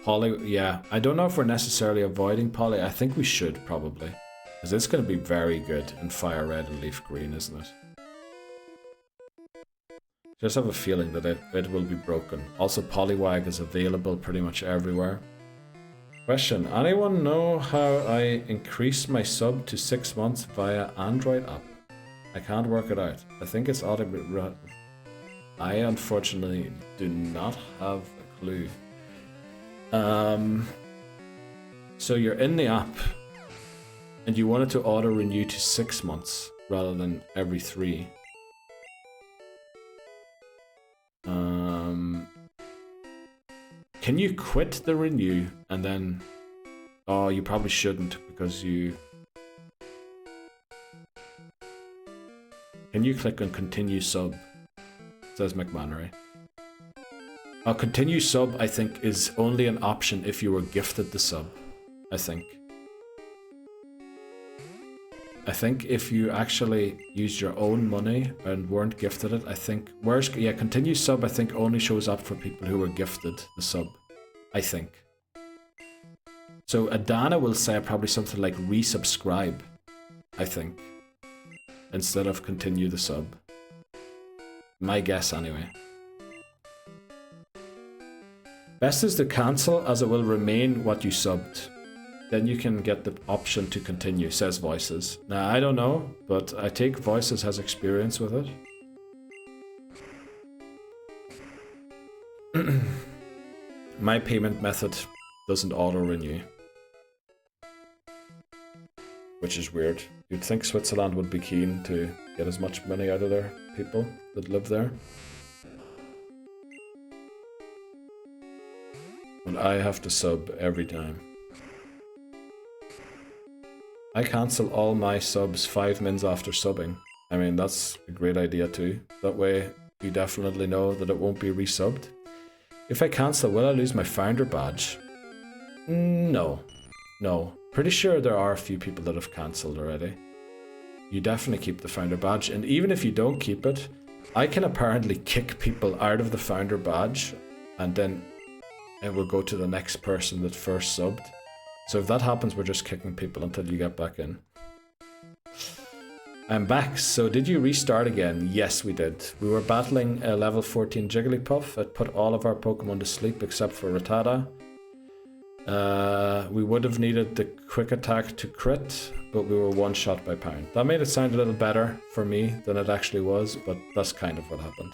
Poly, yeah. I don't know if we're necessarily avoiding Poly. I think we should probably. Because it's going to be very good in Fire Red and Leaf Green, isn't it? Just have a feeling that it will be broken. Also, Poliwag is available pretty much everywhere. Question, anyone know how I increased my sub to 6 months via Android app? I can't work it out. I think it's automated. I unfortunately do not have a clue. So you're in the app and you want it to auto renew to 6 months rather than every 3. Can you quit the renew and then... Oh, you probably shouldn't because you... Can you click on continue sub? Says McMannery. Continue sub, I think, is only an option if you were gifted the sub. I think. I think if you actually used your own money and weren't gifted it, I think... Yeah, continue sub, I think, only shows up for people who were gifted the sub. I think. So Adana will say probably something like resubscribe, I think. Instead of continue the sub. My guess, anyway. Best is to cancel, as it will remain what you subbed. Then you can get the option to continue, says Voices. Now, I don't know, but I take Voices has experience with it. My payment method doesn't auto-renew. Which is weird. You'd think Switzerland would be keen to get as much money out of their people that live there. But I have to sub every time. I cancel all my subs 5 mins after subbing. I mean, that's a great idea too. That way, you definitely know that it won't be resubbed. If I cancel, will I lose my founder badge? No. No. Pretty sure there are a few people that have cancelled already. You definitely keep the founder badge, and even if you don't keep it, I can apparently kick people out of the founder badge, and then it will go to the next person that first subbed. So if that happens, we're just kicking people until you get back in. I'm back. So did you restart again? Yes, we did. We were battling a level 14 Jigglypuff. It put all of our Pokemon to sleep except for Rattata. We would have needed the quick attack to crit, but we were one shot by Pound. That made it sound a little better for me than it actually was, but that's kind of what happened.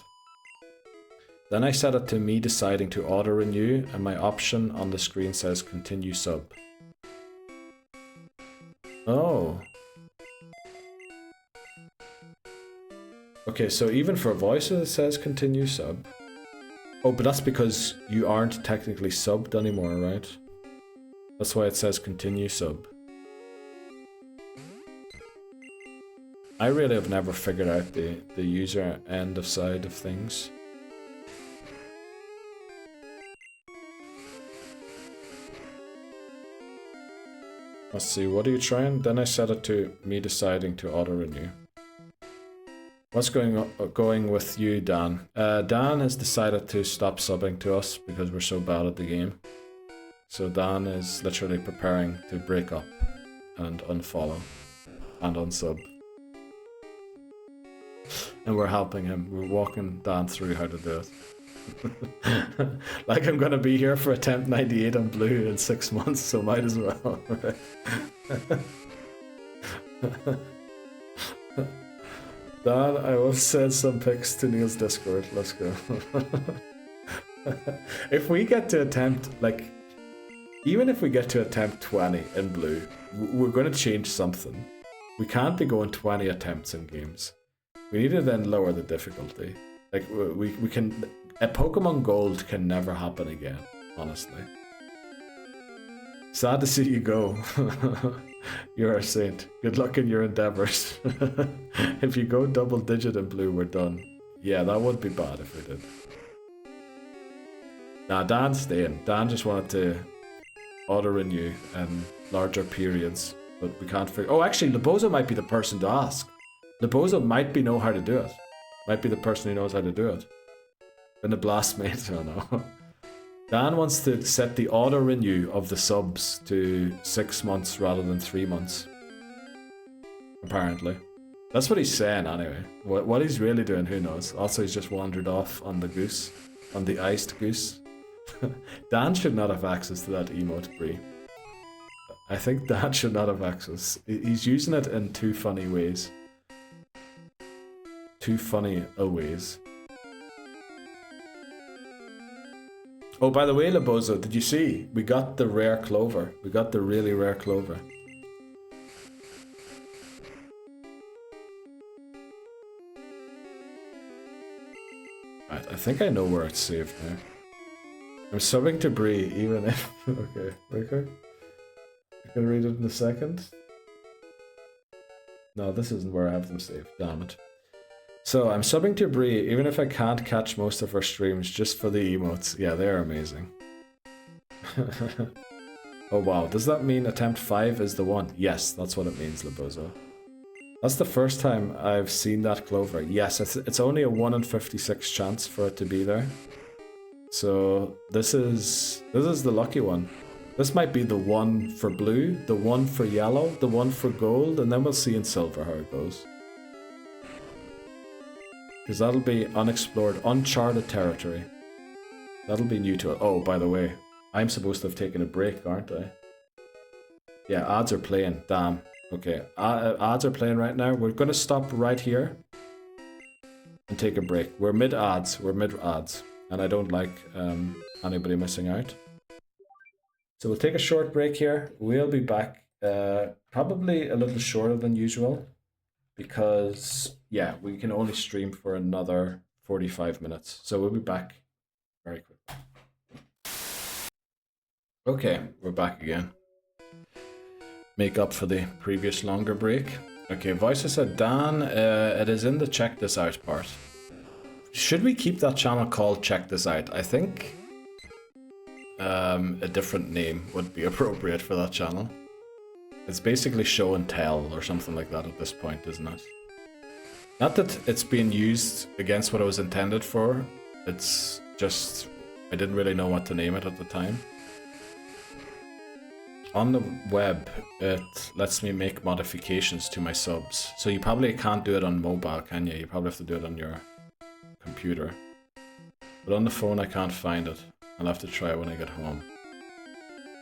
Then I set it to me deciding to auto-renew, and my option on the screen says continue sub. Oh. Okay, so even for voices it says continue sub. Oh, but that's because you aren't technically subbed anymore, right? That's why it says continue sub. I really have never figured out the user end of side of things. Let's see, what are you trying? Then I set it to me deciding to auto-renew. What's going with you, Dan? Dan has decided to stop subbing to us because we're so bad at the game. So Dan is literally preparing to break up and unfollow and unsub. And we're helping him. We're walking Dan through how to do it. Like I'm gonna be here for attempt 98 on blue in 6 months, so might as well. Dan, I will send some pics to Neil's Discord. Let's go. If we get to attempt, like, even if we get to attempt 20 in blue, we're going to change something. We can't be going 20 attempts in games. We need to then lower the difficulty. Like, we can... A Pokemon Gold can never happen again, honestly. Sad to see you go. You're a saint. Good luck in your endeavors. If you go double digit in blue, we're done. Yeah, that would be bad if we did. Nah, Dan's staying. Dan just wanted to auto-renew in larger periods, but we can't figure... Oh, actually, Lebozo might be the person to ask. Lebozo might know how to do it. Might be the person who knows how to do it. In the blast, mate. I don't know. Dan wants to set the auto-renew of the subs to 6 months rather than 3 months. Apparently. That's what he's saying anyway. What he's really doing, who knows. Also, he's just wandered off on the goose. On the iced goose. Dan should not have access to that emote, Bree. I think Dan should not have access. He's using it in too funny ways. Too funny a ways. Oh, by the way, Lebozo, did you see? We got the rare clover. We got the really rare clover. Right, I think I know where it's saved now. I'm subbing to Bree, even if... Okay. I can read it in a second. No, this isn't where I have them saved. Damn it. So, I'm subbing to Bree, even if I can't catch most of her streams, just for the emotes. Yeah, they're amazing. Oh wow, does that mean attempt 5 is the one? Yes, that's what it means, Lebozo. That's the first time I've seen that clover. Yes, it's only a 1 in 56 chance for it to be there. So, this is the lucky one. This might be the one for blue, the one for yellow, the one for gold, and then we'll see in silver how it goes. Because that'll be unexplored, uncharted territory. That'll be new to it. Oh, by the way, I'm supposed to have taken a break, aren't I? Yeah, ads are playing. Damn. Okay, ads are playing right now. We're going to stop right here and take a break. We're mid-ads. And I don't like anybody missing out. So we'll take a short break here. We'll be back probably a little shorter than usual. Because, yeah, we can only stream for another 45 minutes. So we'll be back very quickly. Okay, we're back again. Make up for the previous longer break. Okay, Voice said, Dan, it is in the check this out part. Should we keep that channel called Check This Out? I think a different name would be appropriate for that channel. It's basically show and tell or something like that at this point, isn't it? Not that it's being used against what it was intended for. It's just, I didn't really know what to name it at the time. On the web, it lets me make modifications to my subs. So you probably can't do it on mobile, can you? You probably have to do it on your computer. But on the phone, I can't find it. I'll have to try it when I get home.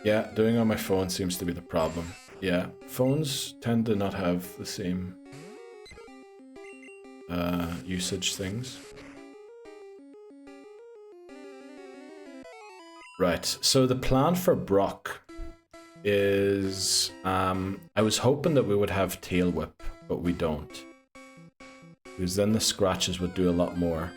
Yeah, doing it on my phone seems to be the problem. Yeah, phones tend to not have the same usage things. Right, so the plan for Brock is... I was hoping that we would have Tail Whip, but we don't. Because then the scratches would do a lot more.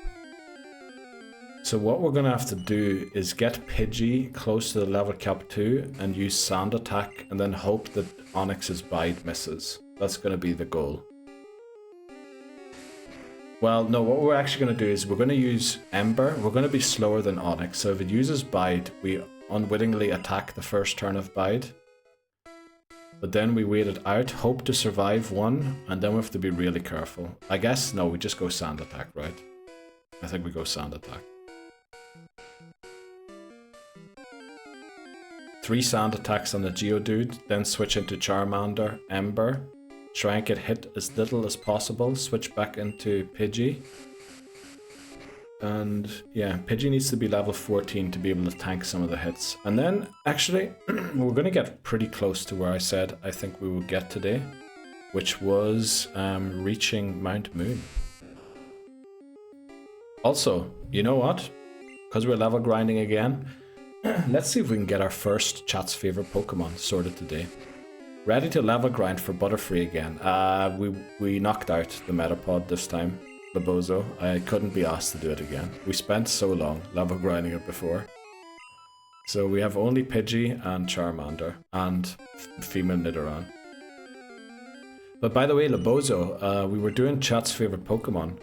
So what we're going to have to do is get Pidgey close to the level cap 2 and use Sand Attack and then hope that Onyx's Bite misses. That's going to be the goal. Well, no, what we're actually going to do is we're going to use Ember. We're going to be slower than Onyx, so if it uses Bite, we unwittingly attack the first turn of Bite. But then we wait it out, hope to survive one, and then we have to be really careful. I guess, no, we just go Sand Attack, right? I think we go Sand Attack. 3 Sand Attacks on the Geodude, then switch into Charmander, Ember. Try and get hit as little as possible, switch back into Pidgey. And yeah, Pidgey needs to be level 14 to be able to tank some of the hits. And then, actually, we're going to get pretty close to where I said I think we would get today, which was reaching Mount Moon. Also, you know what? Because we're level grinding again, let's see if we can get our first chat's favorite Pokemon sorted today. Ready to level grind for Butterfree again. We knocked out the Metapod this time. Labozo. I couldn't be asked to do it again. We spent so long level grinding it before. So we have only Pidgey and Charmander and female Nidoran. But by the way, Labozo, we were doing chat's favorite Pokemon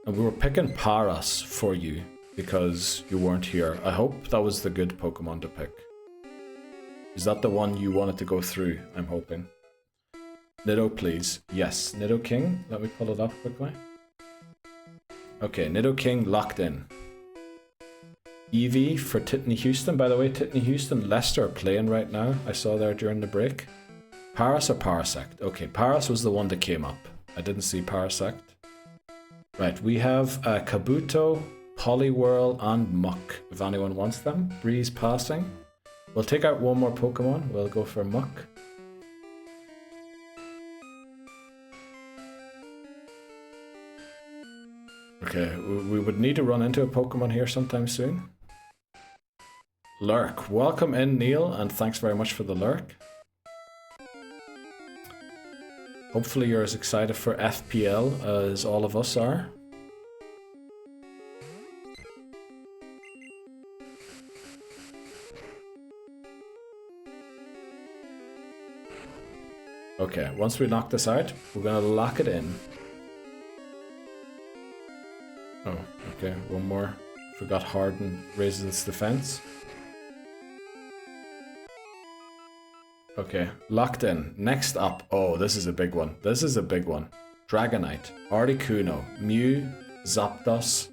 and we were picking Paras for you because you weren't here. I hope that was the good Pokemon to pick. Is that the one you wanted to go through? I'm hoping. Nido, please. Yes, Nidoking. Let me pull it up quickly. Okay, Nidoking locked in. Eevee for Titney Houston. By the way, Titney Houston, Leicester are playing right now. I saw there during the break. Paras or Parasect? Okay, Paras was the one that came up. I didn't see Parasect. Right, we have Kabuto, Poliwhirl, and Muck, if anyone wants them. Breeze passing. We'll take out one more Pokemon. We'll go for Muck. Okay, we would need to run into a Pokemon here sometime soon. Lurk. Welcome in, Neil, and thanks very much for the lurk. Hopefully you're as excited for FPL as all of us are. Okay, once we knock this out, we're gonna lock it in. Oh, okay, one more. Forgot Harden raises its defense. Okay, locked in. Next up, oh, this is a big one. This is a big one. Dragonite, Articuno, Mew, Zapdos,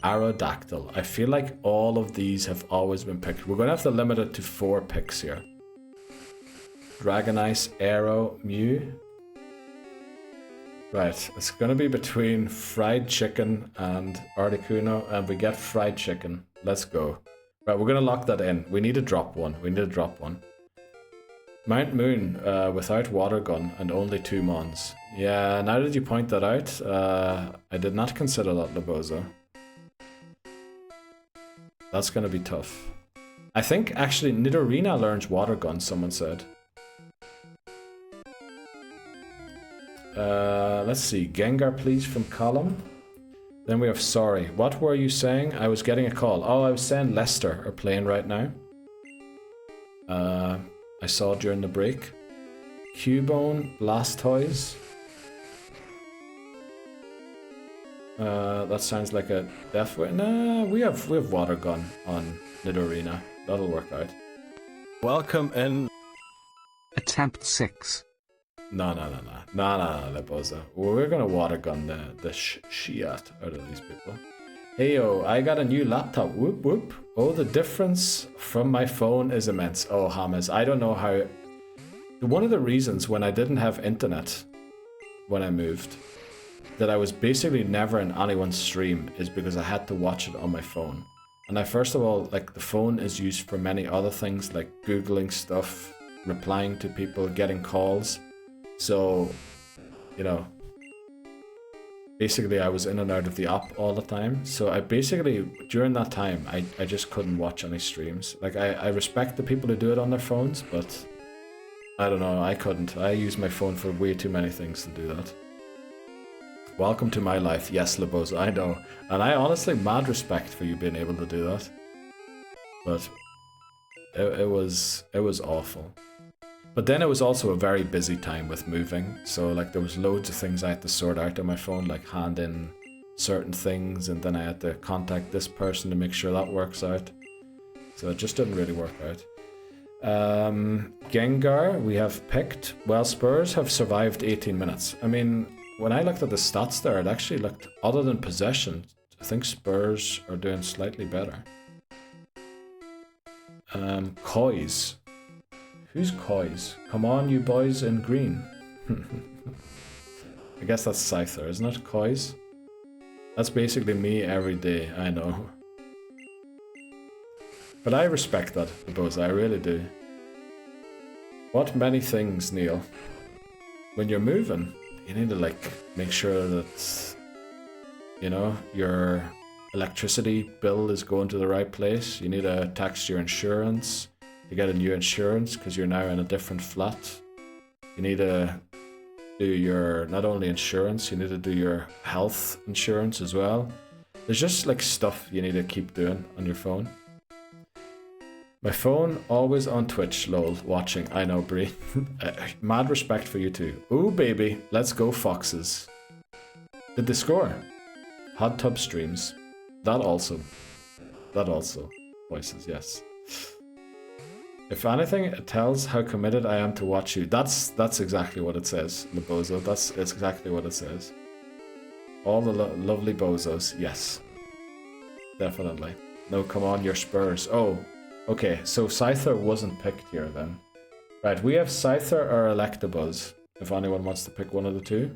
Aerodactyl. I feel like all of these have always been picked. We're gonna have to limit it to 4 picks here. Dragonite, Aero, Mew. Right, it's gonna be between Fried Chicken and Articuno, and we get Fried Chicken. Let's go. Right, we're gonna lock that in. We need to drop one. We need to drop one. Mount Moon, without Water Gun and only 2 Mons. Yeah, now that you point that out, I did not consider that, Laboza. That's gonna be tough. I think actually Nidorina learns Water Gun, someone said. Let's see, Gengar please from Column. Then we have Sorry. What were you saying? I was getting a call. Oh, I was saying Leicester are playing right now. I saw during the break. Cubone, Blastoise. That sounds like a death way. Nah, we have Water Gun on Nidorina. That'll work out. Welcome in. Attempt 6. No, Leposa. We're gonna Water Gun the shit out of these people. Hey yo, I got a new laptop. Whoop whoop. Oh, the difference from my phone is immense. Oh, Hamas, I don't know how. One of the reasons when I didn't have internet when I moved, that I was basically never in anyone's stream, is because I had to watch it on my phone. And I first of all, like, the phone is used for many other things, like Googling stuff, replying to people, getting calls. So, you know, basically I was in and out of the app all the time. So I basically, during that time, I just couldn't watch any streams. Like, I respect the people who do it on their phones, but I don't know, I couldn't. I use my phone for way too many things to do that. Welcome to my life. Yes, Laboza, I know. And I honestly, mad respect for you being able to do that. But it was awful. But then it was also a very busy time with moving. So like there was loads of things I had to sort out on my phone, like hand in certain things, and then I had to contact this person to make sure that works out. So it just didn't really work out. Gengar, we have picked. Well, Spurs have survived 18 minutes. I mean, when I looked at the stats there, it actually looked, other than possession, I think Spurs are doing slightly better. Kois. Who's Kois? Come on, you boys in green. I guess that's Scyther, isn't it? Kois? That's basically me every day, I know. But I respect that, Boza, I really do. What many things, Neil. When you're moving, you need to like make sure that, you know, your electricity bill is going to the right place. You need to tax your insurance to get a new insurance because you're now in a different flat. You need to do your, not only insurance, you need to do your health insurance as well. There's just like stuff you need to keep doing on your phone. My phone always on Twitch, lol, watching. I know, Brie. Mad respect for you too. Ooh, baby, let's go Foxes. Did they score? Hot tub streams. That also. Voices, yes. If anything, it tells how committed I am to watch you. That's exactly what it says, the bozo. It's exactly what it says. All the lovely bozos, yes. Definitely. No, come on, your Spurs. Oh, okay, so Scyther wasn't picked here then. Right, we have Scyther or Electabuzz, if anyone wants to pick one of the two.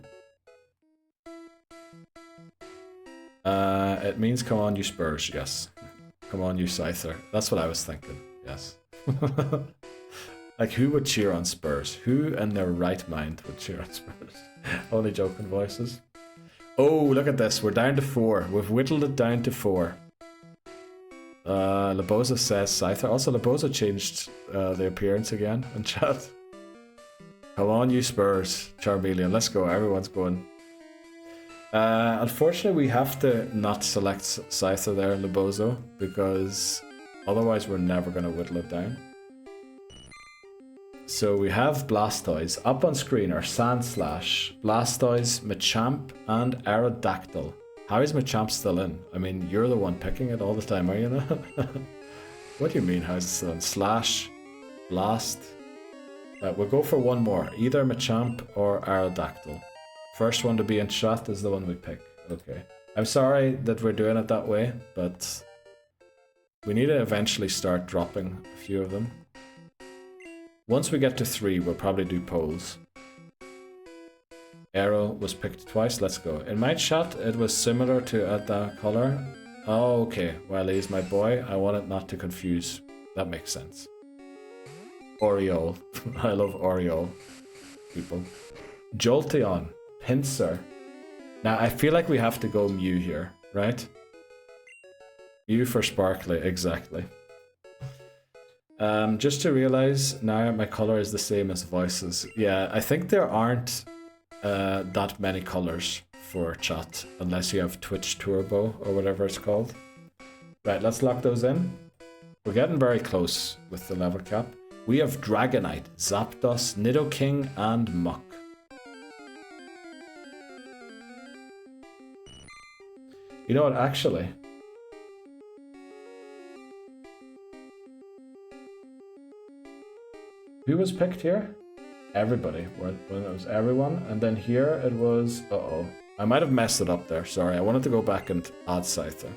It means come on, you Spurs, yes. Come on, you Scyther. That's what I was thinking, yes. Like, who would cheer on Spurs? Who in their right mind would cheer on Spurs? Only joking voices. Oh, look at this. We're down to 4. We've whittled it down to 4. Laboza says Scyther. Also, Laboza changed the appearance again in chat. Come on, you Spurs. Charmeleon, let's go. Everyone's going. Unfortunately, we have to not select Scyther there in Labozo because otherwise we're never going to whittle it down. So we have Blastoise. Up on screen are Sandslash, Blastoise, Machamp, and Aerodactyl. How is Machamp still in? I mean, you're the one picking it all the time, are you not? What do you mean, how's it still in? Slash, Blast. We'll go for one more. Either Machamp or Aerodactyl. First one to be in chat is the one we pick. Okay. I'm sorry that we're doing it that way, but we need to eventually start dropping a few of them. Once we get to 3, we'll probably do polls. Arrow was picked twice, let's go. In my chat, it was similar to that color. Oh, okay. Well, he's my boy. I want it not to confuse. That makes sense. Oriole. I love Oriole. People. Jolteon. Pinsir. Now, I feel like we have to go Mew here, right? Mew for Sparkly, exactly. Just to realize now my color is the same as voices. Yeah, I think there aren't that many colors for chat unless you have Twitch Turbo or whatever it's called. Right, let's lock those in. We're getting very close with the level cap. We have Dragonite, Zapdos, Nidoking, and Muk. You know what, actually? Who was picked here? Everybody. When it was everyone. And then here it was... Uh-oh. I might have messed it up there. Sorry. I wanted to go back and add Scyther.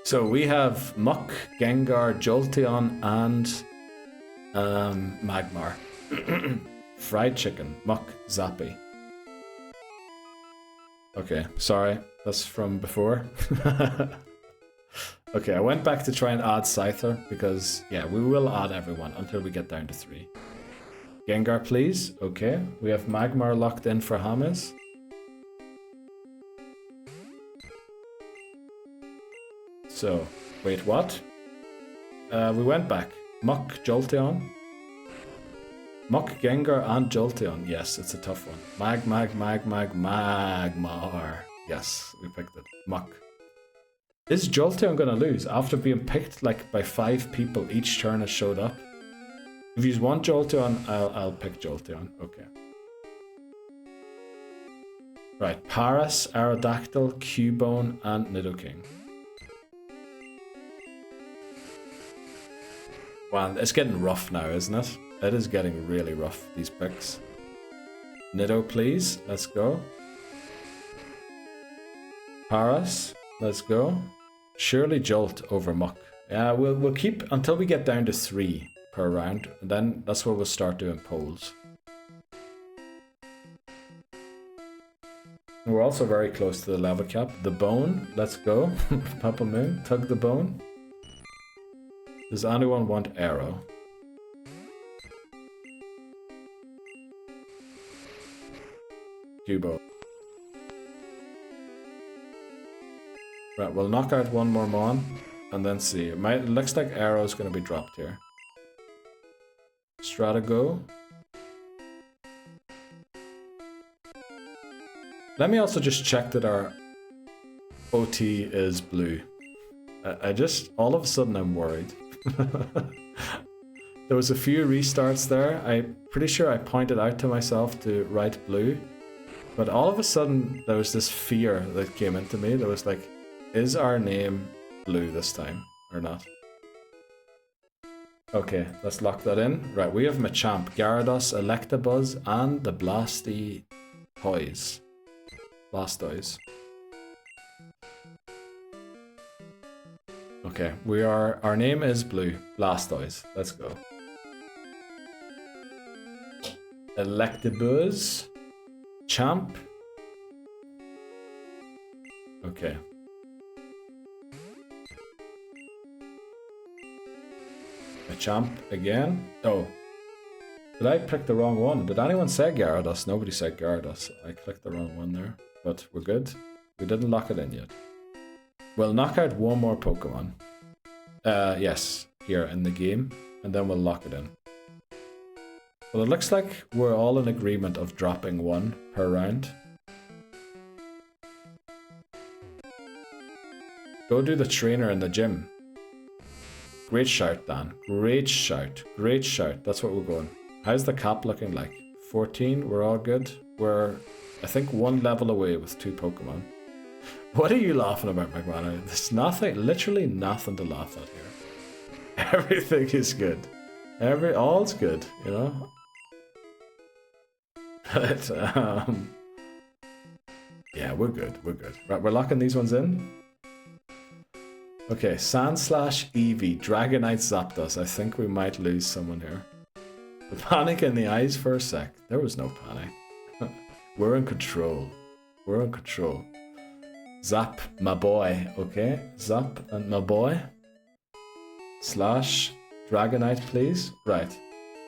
So we have Muk, Gengar, Jolteon, and Magmar. Fried chicken. Muk, Zappy. Okay. Sorry. That's from before. Okay, I went back to try and add Scyther because, yeah, we will add everyone until we get down to 3. Gengar, please. Okay, we have Magmar locked in for Hamis. So, wait, what? We went back. Muk, Jolteon. Muck, Gengar, and Jolteon. Yes, it's a tough one. Magmar. Yes, we picked it. Muck. Is Jolteon gonna lose after being picked like by 5 people each turn has showed up? If you want Jolteon, I'll pick Jolteon. Okay. Right, Paras, Aerodactyl, Cubone, and Nidoking. Wow, it's getting rough now, isn't it? It is getting really rough, these picks. Nido, please. Let's go. Paras. Let's go. Surely Jolt over Muck. Yeah, we'll keep until we get down to 3 per round. And then that's where we'll start doing polls. We're also very close to the level cap. The Bone. Let's go. Papa Moon. Tug the Bone. Does anyone want Arrow? Cubo. Right, we'll knock out one more Mon and then see. It looks like Arrow's going to be dropped here. Stratago. Let me also just check that our OT is blue. I just, all of a sudden I'm worried. There was a few restarts there. I'm pretty sure I pointed out to myself to write blue. But all of a sudden there was this fear that came into me. There was like, is our name blue this time or not? Okay, let's lock that in. Right, we have Machamp, Gyarados, Electabuzz, and the Blastoise. Blastoise. Okay, our name is blue. Blastoise. Let's go. Electabuzz. Champ. Okay. A Champ again. Oh. Did I pick the wrong one? Did anyone say Gyarados? Nobody said Gyarados. I clicked the wrong one there. But we're good. We didn't lock it in yet. We'll knock out one more Pokemon. Yes. Here in the game. And then we'll lock it in. Well, it looks like we're all in agreement of dropping one per round. Go do the trainer in the gym. Great shout, Dan. Great shout. Great shout. That's what we're going. How's the cap looking like? 14. We're all good. We're, I think, 1 level away with 2 Pokemon. What are you laughing about, McMahon? There's nothing, literally nothing to laugh at here. Everything is good. All's good, you know? But, yeah, we're good. We're good. Right, we're locking these ones in. Okay, Sandslash, Eevee, Dragonite, Zapdos. I think we might lose someone here. The panic in the eyes for a sec. There was no panic. We're in control. We're in control. Zap, my boy. Okay, Zap and my boy. Slash, Dragonite, please. Right.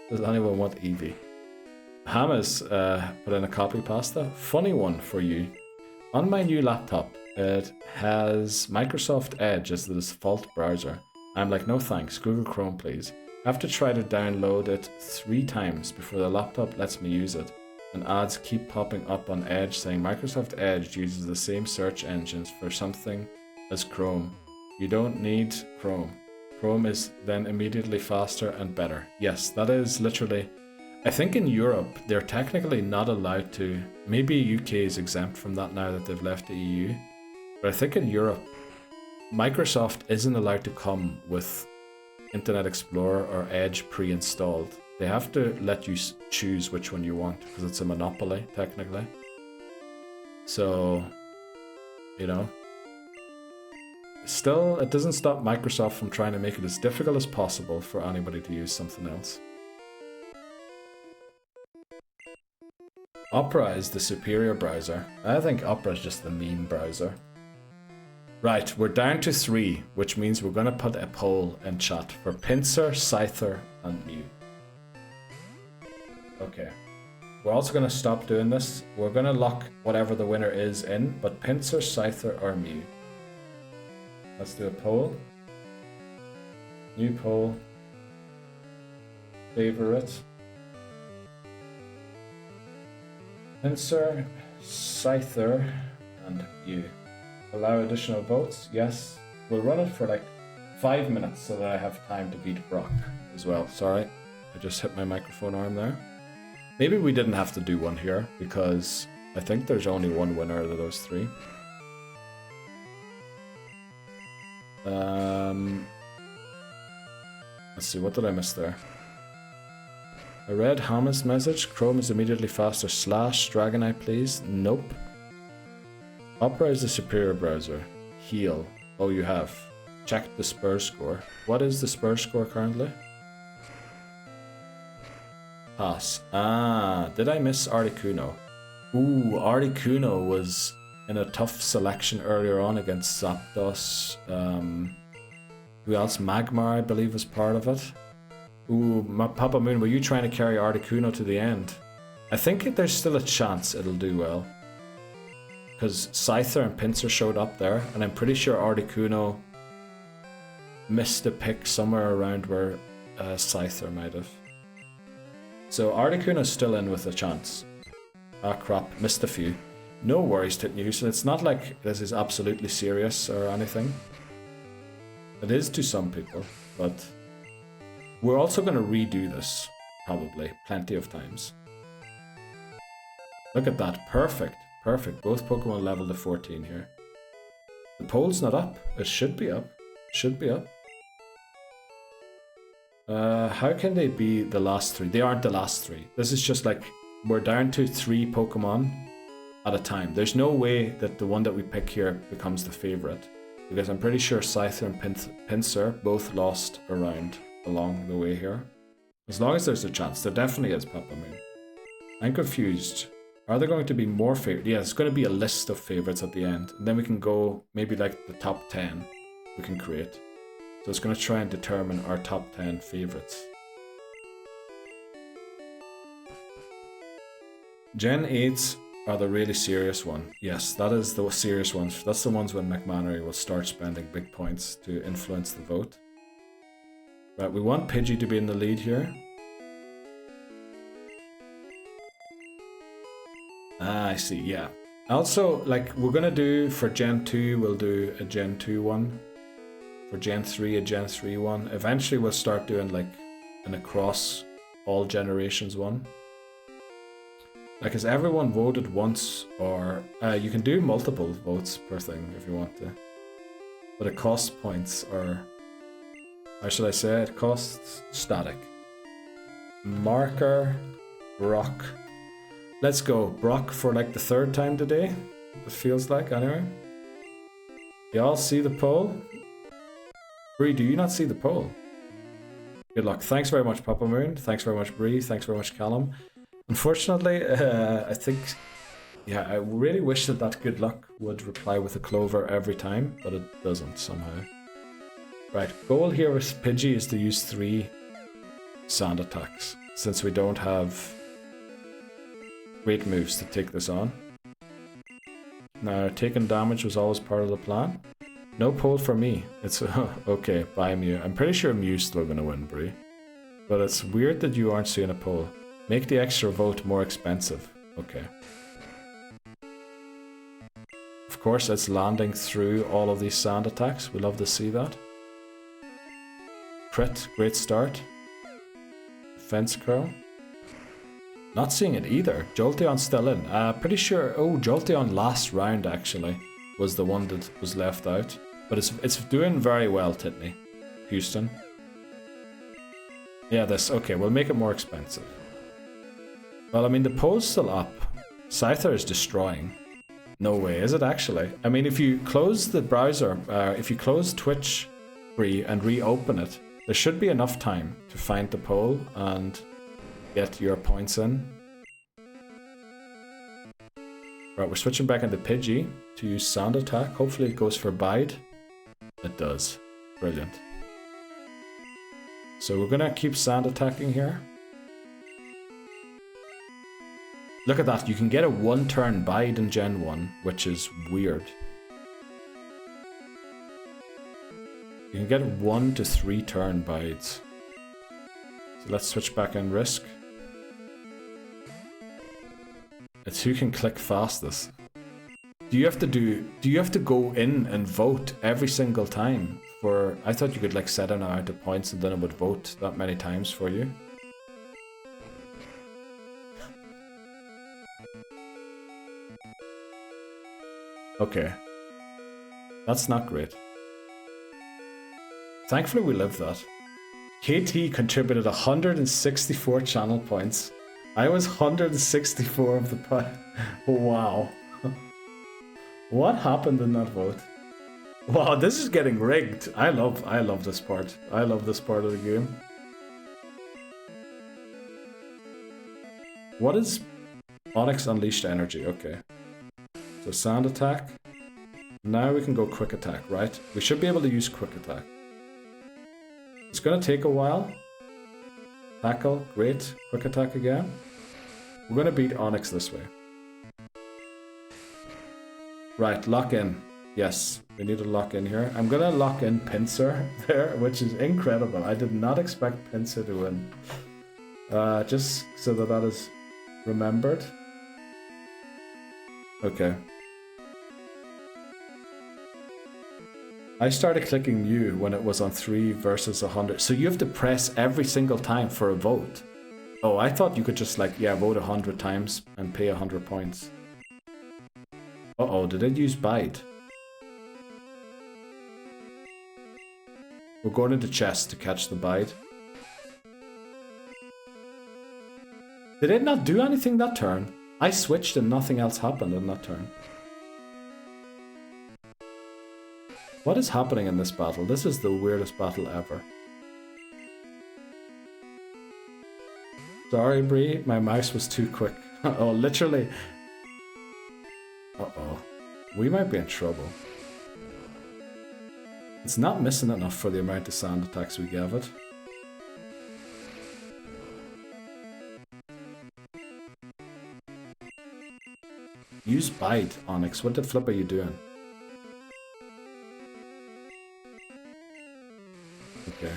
Does anyone want Eevee? Hamas put in a copy pasta. Funny one for you. On my new laptop, it has Microsoft Edge as the default browser. I'm like, no thanks, Google Chrome please. I have to try to download it 3 times before the laptop lets me use it. And ads keep popping up on Edge saying Microsoft Edge uses the same search engines for something as Chrome. You don't need Chrome. Chrome is then immediately faster and better. Yes, that is literally... I think in Europe, they're technically not allowed to... Maybe UK is exempt from that now that they've left the EU. But I think in Europe, Microsoft isn't allowed to come with Internet Explorer or Edge pre-installed. They have to let you choose which one you want, because it's a monopoly, technically. So, you know. Still, it doesn't stop Microsoft from trying to make it as difficult as possible for anybody to use something else. Opera is the superior browser. I think Opera is just the meme browser. Right, we're down to 3, which means we're going to put a poll in chat for Pinsir, Scyther, and Mew. Okay. We're also going to stop doing this. We're going to lock whatever the winner is in, but Pinsir, Scyther, or Mew. Let's do a poll. New poll. Favorite. Pinsir, Scyther, and you. Allow additional votes? Yes. We'll run it for like 5 minutes so that I have time to beat Brock as well. Sorry, I just hit my microphone arm there. Maybe we didn't have to do one here because I think there's only one winner out of those 3. Let's see, what did I miss there? I read Hamas message. Chrome is immediately faster. / Dragonite, please. Nope. Opera is the superior browser. Heal. Oh, you have. Checked the Spurs score. What is the Spurs score currently? Pass. Ah, did I miss Articuno? Ooh, Articuno was in a tough selection earlier on against Zapdos. Who else? Magmar, I believe, was part of it. Ooh, Papa Moon, were you trying to carry Articuno to the end? I think there's still a chance it'll do well. Because Scyther and Pinsir showed up there, and I'm pretty sure Articuno missed a pick somewhere around where Scyther might have. So Articuno's still in with a chance. Ah crap, missed a few. No worries, Titnews. It's not like this is absolutely serious or anything. It is to some people, but we're also going to redo this, probably, plenty of times. Look at that, perfect, perfect. Both Pokemon level to 14 here. The poll's not up. It should be up. Should be up. How can they be the last 3? They aren't the last 3. This is just like, we're down to 3 Pokemon at a time. There's no way that the one that we pick here becomes the favorite. Because I'm pretty sure Scyther and Pinsir both lost a round along the way here. As long as there's a chance. There definitely is, Papa Moon. I'm confused. Are there going to be more favorites? Yeah, it's going to be a list of favorites at the end. And then we can go maybe like the top 10 we can create. So it's going to try and determine our top 10 favorites. Gen 8s are the really serious one. Yes, that is the serious ones. That's the ones when McMannery will start spending big points to influence the vote. Right, we want Pidgey to be in the lead here. Ah, I see, yeah. Also, like, we're gonna do, for Gen 2, we'll do a Gen 2 one. For Gen 3, a Gen 3 one. Eventually we'll start doing, like, an across all generations one. Like, has everyone voted once, or you can do multiple votes per thing if you want to. But it costs points, or how should I say it? Costs static. Marker, Brock. Let's go, Brock, for like the 3rd time today. It feels like, anyway. Y'all see the poll? Bree, do you not see the poll? Good luck. Thanks very much, Papa Moon. Thanks very much, Bree. Thanks very much, Callum. Unfortunately, I think, yeah, I really wish that that good luck would reply with a clover every time, but it doesn't somehow. Right, goal here with Pidgey is to use 3 sand attacks, since we don't have great moves to take this on. Now, taking damage was always part of the plan. No poll for me. It's okay, bye Mew. I'm pretty sure Mew's still gonna win, Bree. But it's weird that you aren't seeing a poll. Make the extra vote more expensive. Okay. Of course, it's landing through all of these sand attacks. We love to see that. Crit, great start. Fence curl. Not seeing it either. Jolteon's still in. Pretty sure. Oh, Jolteon last round actually was the one that was left out. But it's doing very well, Titney. Houston. Yeah, this. Okay, we'll make it more expensive. Well, I mean, the poll's still up. Scyther is destroying. No way, is it actually? I mean, if you close the browser, if you close Twitch and reopen it, there should be enough time to find the poll and get your points in. Right, we're switching back into Pidgey to use Sand Attack. Hopefully it goes for Bide. It does. Brilliant. So we're gonna keep Sand Attacking here. Look at that, you can get a 1-turn Bide in Gen 1, which is weird. You can get 1 to 3-turn Bides. So let's switch back in Risk. It's who can click fastest. Do you have to go in and vote every single time for, I thought you could like set an amount of points and then it would vote that many times for you. Okay. That's not great. Thankfully we lived that. KT contributed 164 channel points. I was 164 of the point. Wow. What happened in that vote? Wow, this is getting rigged. I love this part. I love this part of the game. What is Onyx Unleashed Energy? Okay. So sand attack. Now we can go quick attack, right? We should be able to use quick attack. It's gonna take a while. Tackle, great. Quick attack again. We're gonna beat Onyx this way. Right, lock in. Yes, we need to lock in here. I'm gonna lock in Pinsir there, which is incredible. I did not expect Pinsir to win. Just so that is remembered. Okay. I started clicking Mew when it was on 3 versus 100. So you have to press every single time for a vote. Oh, I thought you could just like, yeah, vote 100 times and pay 100 points. Uh-oh, did it use Bide? We're going into chest to catch the Bide. Did it not do anything that turn? I switched and nothing else happened in that turn. What is happening in this battle? This is the weirdest battle ever. Sorry, Bree, my mouse was too quick. Oh, literally. Uh-oh. We might be in trouble. It's not missing enough for the amount of sand attacks we gave it. Use Bide, Onyx. What the flip are you doing? Okay.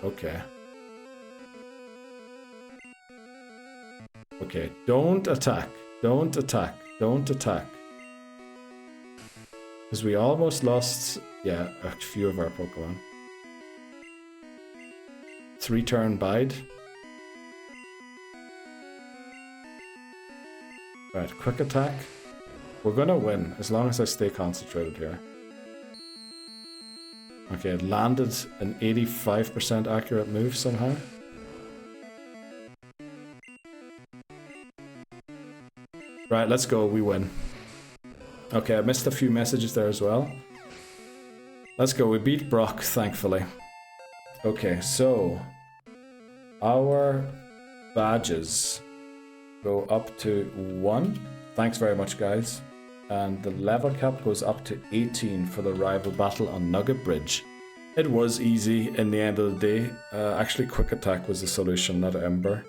Okay. Okay, don't attack. Don't attack. Don't attack. Because we almost lost, yeah, a few of our Pokemon. 3-turn Bide. Right, quick attack. We're gonna win as long as I stay concentrated here. Okay, it landed an 85% accurate move somehow. Right, let's go, we win. Okay, I missed a few messages there as well. Let's go, we beat Brock, thankfully. Okay, so our badges go up to 1. Thanks very much, guys. And the level cap goes up to 18 for the rival battle on Nugget Bridge. It was easy in the end of the day. Actually, quick attack was the solution, not Ember.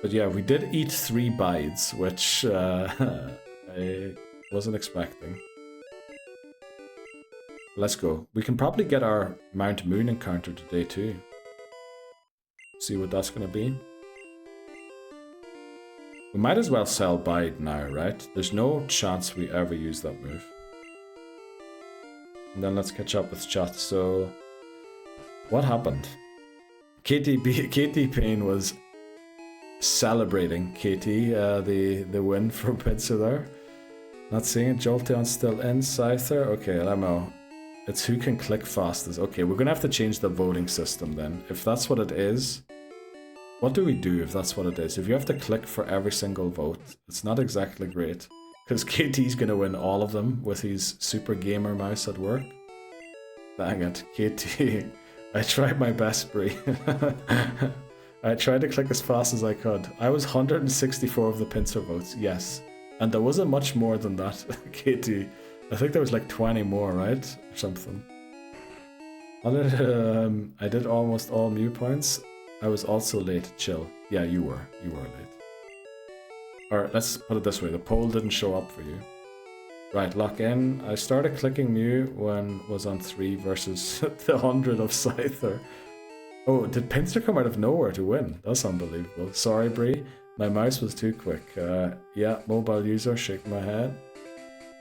But yeah, we did eat 3 Bides, which I wasn't expecting. Let's go. We can probably get our Mount Moon encounter today too. See what that's gonna be. We might as well sell Bide now, right? There's no chance we ever use that move. And then let's catch up with chat. So, what happened? KT Payne was celebrating the win for Pinsir there. Not seeing it. Jolteon's still in. Scyther. Okay, Lemo. It's who can click fastest. Okay, we're gonna have to change the voting system then. If that's what it is. What do we do if that's what it is? If you have to click for every single vote, it's not exactly great. Because KT's gonna win all of them with his super gamer mouse at work. Dang it, KT. I tried my best, Brie. I tried to click as fast as I could. I was 164 of the Pinsir votes, yes. And there wasn't much more than that, KT. I think there was like 20 more, right? Or something. I did almost all Mew points. I was also late. Chill. Yeah, you were. You were late. Alright, let's put it this way. The poll didn't show up for you. Right, lock in. I started clicking Mew when it was on 3 versus the 100 of Scyther. Oh, did Pinsir come out of nowhere to win? That's unbelievable. Sorry, Bree. My mouse was too quick. Yeah, mobile user, shaking my head.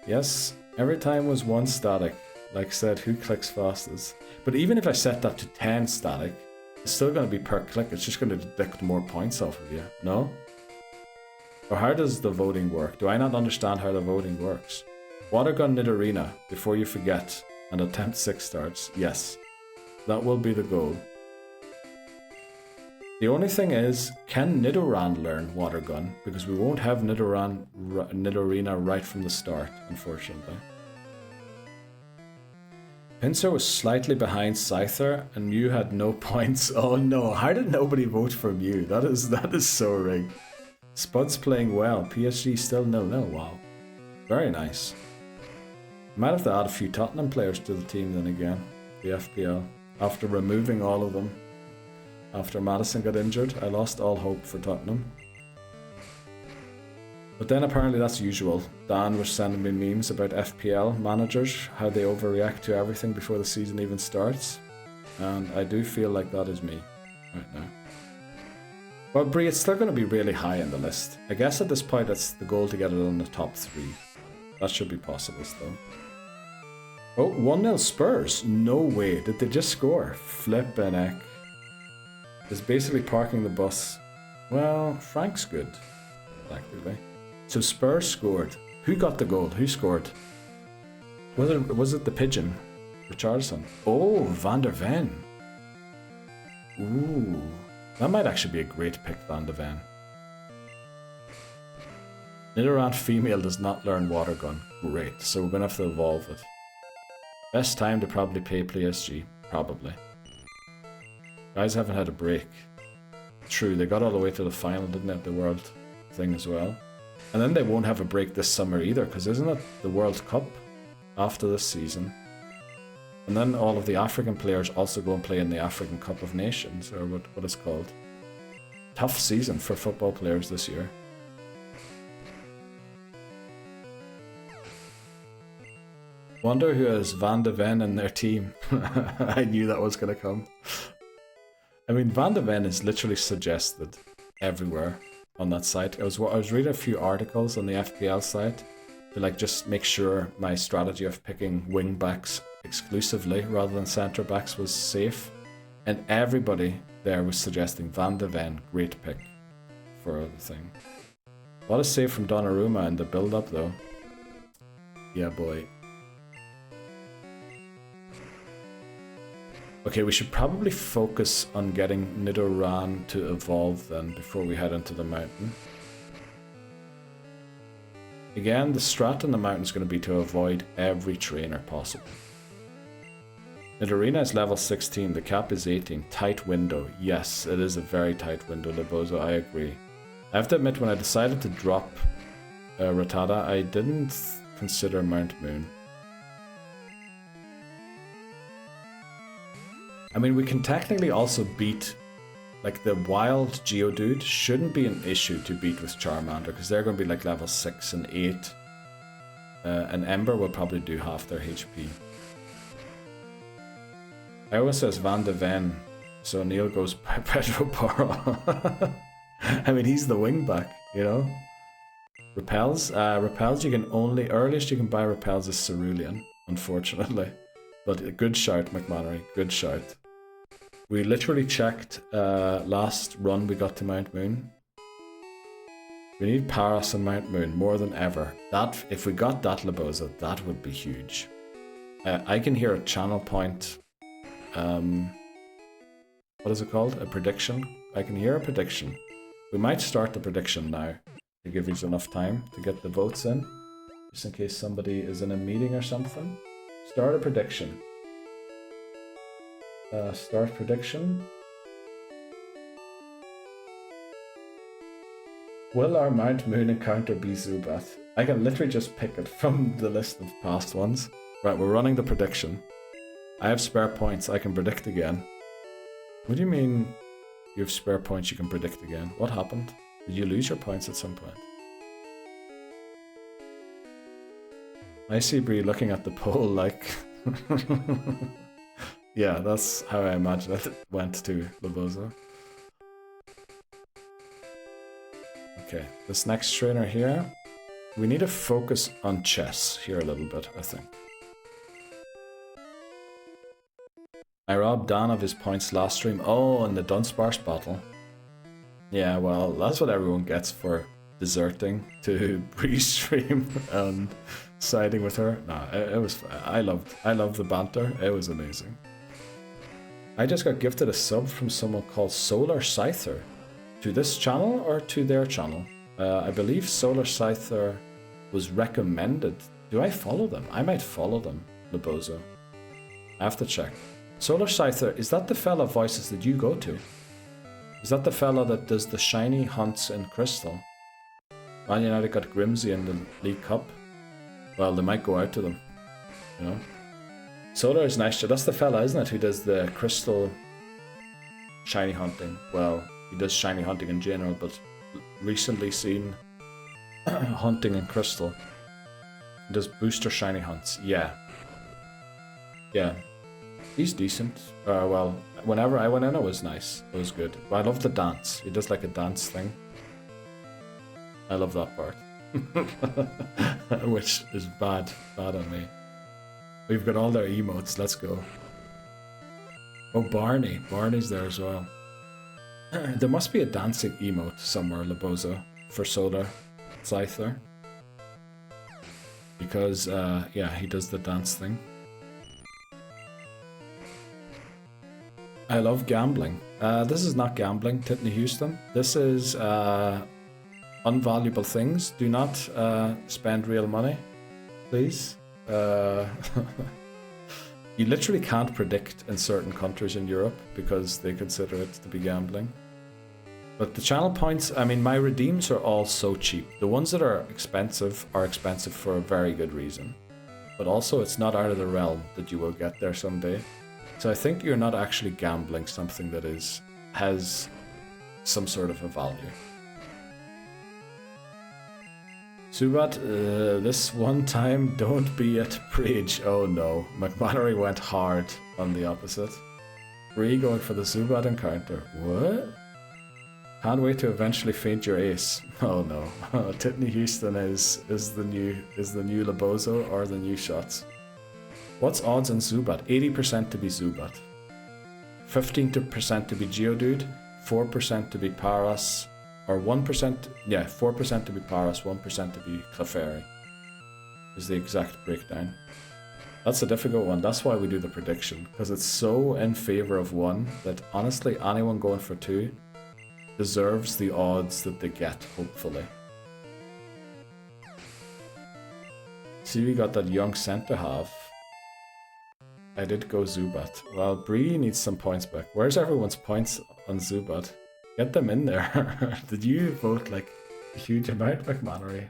Yes, every time was 1 static. Like I said, who clicks fastest? But even if I set that to 10 static, it's still going to be per click. It's just going to deduct more points off of you. No? Or how does the voting work? Do I not understand how the voting works? Watergun Nidorina, before you forget, and attempt 6 starts. Yes, that will be the goal. The only thing is, can Nidoran learn Watergun? Because we won't have Nidorina right from the start, unfortunately. Pinsir was slightly behind Scyther, and Mew had no points. Oh no, how did nobody vote for Mew? That is so rigged. Spud's playing well, PSG still 0-0, wow. Very nice. Might have to add a few Tottenham players to the team then again, the FPL. After removing all of them. After Madison got injured, I lost all hope for Tottenham. But then apparently that's usual. Dan was sending me memes about FPL managers, how they overreact to everything before the season even starts. And I do feel like that is me right now. Well, Bree, it's still going to be really high in the list. I guess at this point it's the goal to get it on the top 3. That should be possible still. Oh, 1-0 Spurs? No way. Did they just score? Flippin' heck. It's basically parking the bus. Well, Frank's good, practically. So Spurs scored. Who got the goal? Who scored? Was it the pigeon? Richardson. Oh, Van der Ven. Ooh. That might actually be a great pick, Van der Ven. Nidoran female does not learn Watergun. Great, so we're going to have to evolve it. Best time to probably pay PSG. Probably. Guys haven't had a break. True, they got all the way to the final, didn't they, at the World thing as well. And then they won't have a break this summer either, because isn't it the World Cup after this season? And then all of the African players also go and play in the African Cup of Nations, or what it's called. Tough season for football players this year. Wonder who has Van de Ven in their team. I knew that was going to come. I mean, Van de Ven is literally suggested everywhere on that site. I was reading a few articles on the FPL site to like just make sure my strategy of picking wing backs exclusively rather than centre backs was safe, and everybody there was suggesting Van de Ven, great pick for the thing. What a save from Donnarumma in the build-up though. Yeah, boy. Okay, we should probably focus on getting Nidoran to evolve then before we head into the mountain. Again, the strat in the mountain is going to be to avoid every trainer possible. Nidorina is level 16, the cap is 18. Tight window. Yes, it is a very tight window, Libozo, I agree. I have to admit, when I decided to drop Rattata, I didn't consider Mount Moon. I mean, we can technically also beat, like the wild Geodude shouldn't be an issue to beat with Charmander, because they're going to be like level 6 and 8. And Ember will probably do half their HP. I always says Van de Ven, so Neil goes Pedro Porro. I mean, he's the wingback, you know? Repels? Repels you can only, earliest you can buy Repels is Cerulean, unfortunately. But a good shout, McMannery, good shout. We literally checked last run we got to Mount Moon. We need Paras and Mount Moon more than ever. That, if we got that Liboza, that would be huge. I can hear a channel point. What is it called? A prediction? I can hear a prediction. We might start the prediction now to give you enough time to get the votes in. Just in case somebody is in a meeting or something. Start a prediction. Start prediction. Will our Mount Moon encounter be Zubat? I can literally just pick it from the list of past ones. Right, we're running the prediction. I have spare points, I can predict again. What do you mean you have spare points you can predict again? What happened? Did you lose your points at some point? I see Bree looking at the poll like... Yeah, that's how I imagine it went to Liboza. Okay, this next trainer here, we need to focus on chess here a little bit, I think. I robbed Dan of his points last stream. Oh, in the Dunsparce battle. Yeah, well, that's what everyone gets for deserting to pre-stream and siding with her. No, it was. I loved the banter. It was amazing. I just got gifted a sub from someone called Solar Scyther. To this channel or to their channel? I believe Solar Scyther was recommended. Do I follow them? I might follow them, Lebozo. I have to check. Solar Scyther, is that the fella voices that you go to? Is that the fella that does the shiny hunts in Crystal? Man United got Grimsy in the League Cup. Well, they might go out to them, you know? Solar is nice. That's the fella, isn't it, who does the Crystal shiny hunting? Well, he does shiny hunting in general, but recently seen hunting in Crystal. He does booster shiny hunts. Yeah. Yeah. He's decent. Well, whenever I went in, it was nice. It was good. But I love the dance. He does like a dance thing. I love that part. Which is bad on me. We've got all their emotes. Let's go. Oh, Barney. Barney's there as well. There must be a dancing emote somewhere, Lebozo, for Solar Scyther. Because, yeah, he does the dance thing. I love gambling. This is not gambling, Titney Houston. This is unvaluable things. Do not spend real money, please. You literally can't predict in certain countries in Europe because they consider it to be gambling. But the channel points, I mean, my redeems are all so cheap. The ones that are expensive for a very good reason. But also, it's not out of the realm that you will get there someday. So I think you're not actually gambling something that has some sort of a value. Subat, this one time, don't be at Preach. Oh no, McMannery went hard on the opposite. Bree going for the Zubat encounter. What? Can't wait to eventually faint your ace. Oh no, Titney Houston is the new Lebozo or the new shots. What's odds on Zubat? 80% to be Zubat, 15% to be Geodude, 4% to be Paras, or 1%, yeah, 4% to be Paras, 1% to be Clefairy, is the exact breakdown. That's a difficult one. That's why we do the prediction, because it's so in favor of one that honestly anyone going for two deserves the odds that they get, hopefully. See, we got that young center half. I did go Zubat. Well, Bree needs some points back. Where's everyone's points on Zubat? Get them in there. Did you vote like a huge amount, McMannery?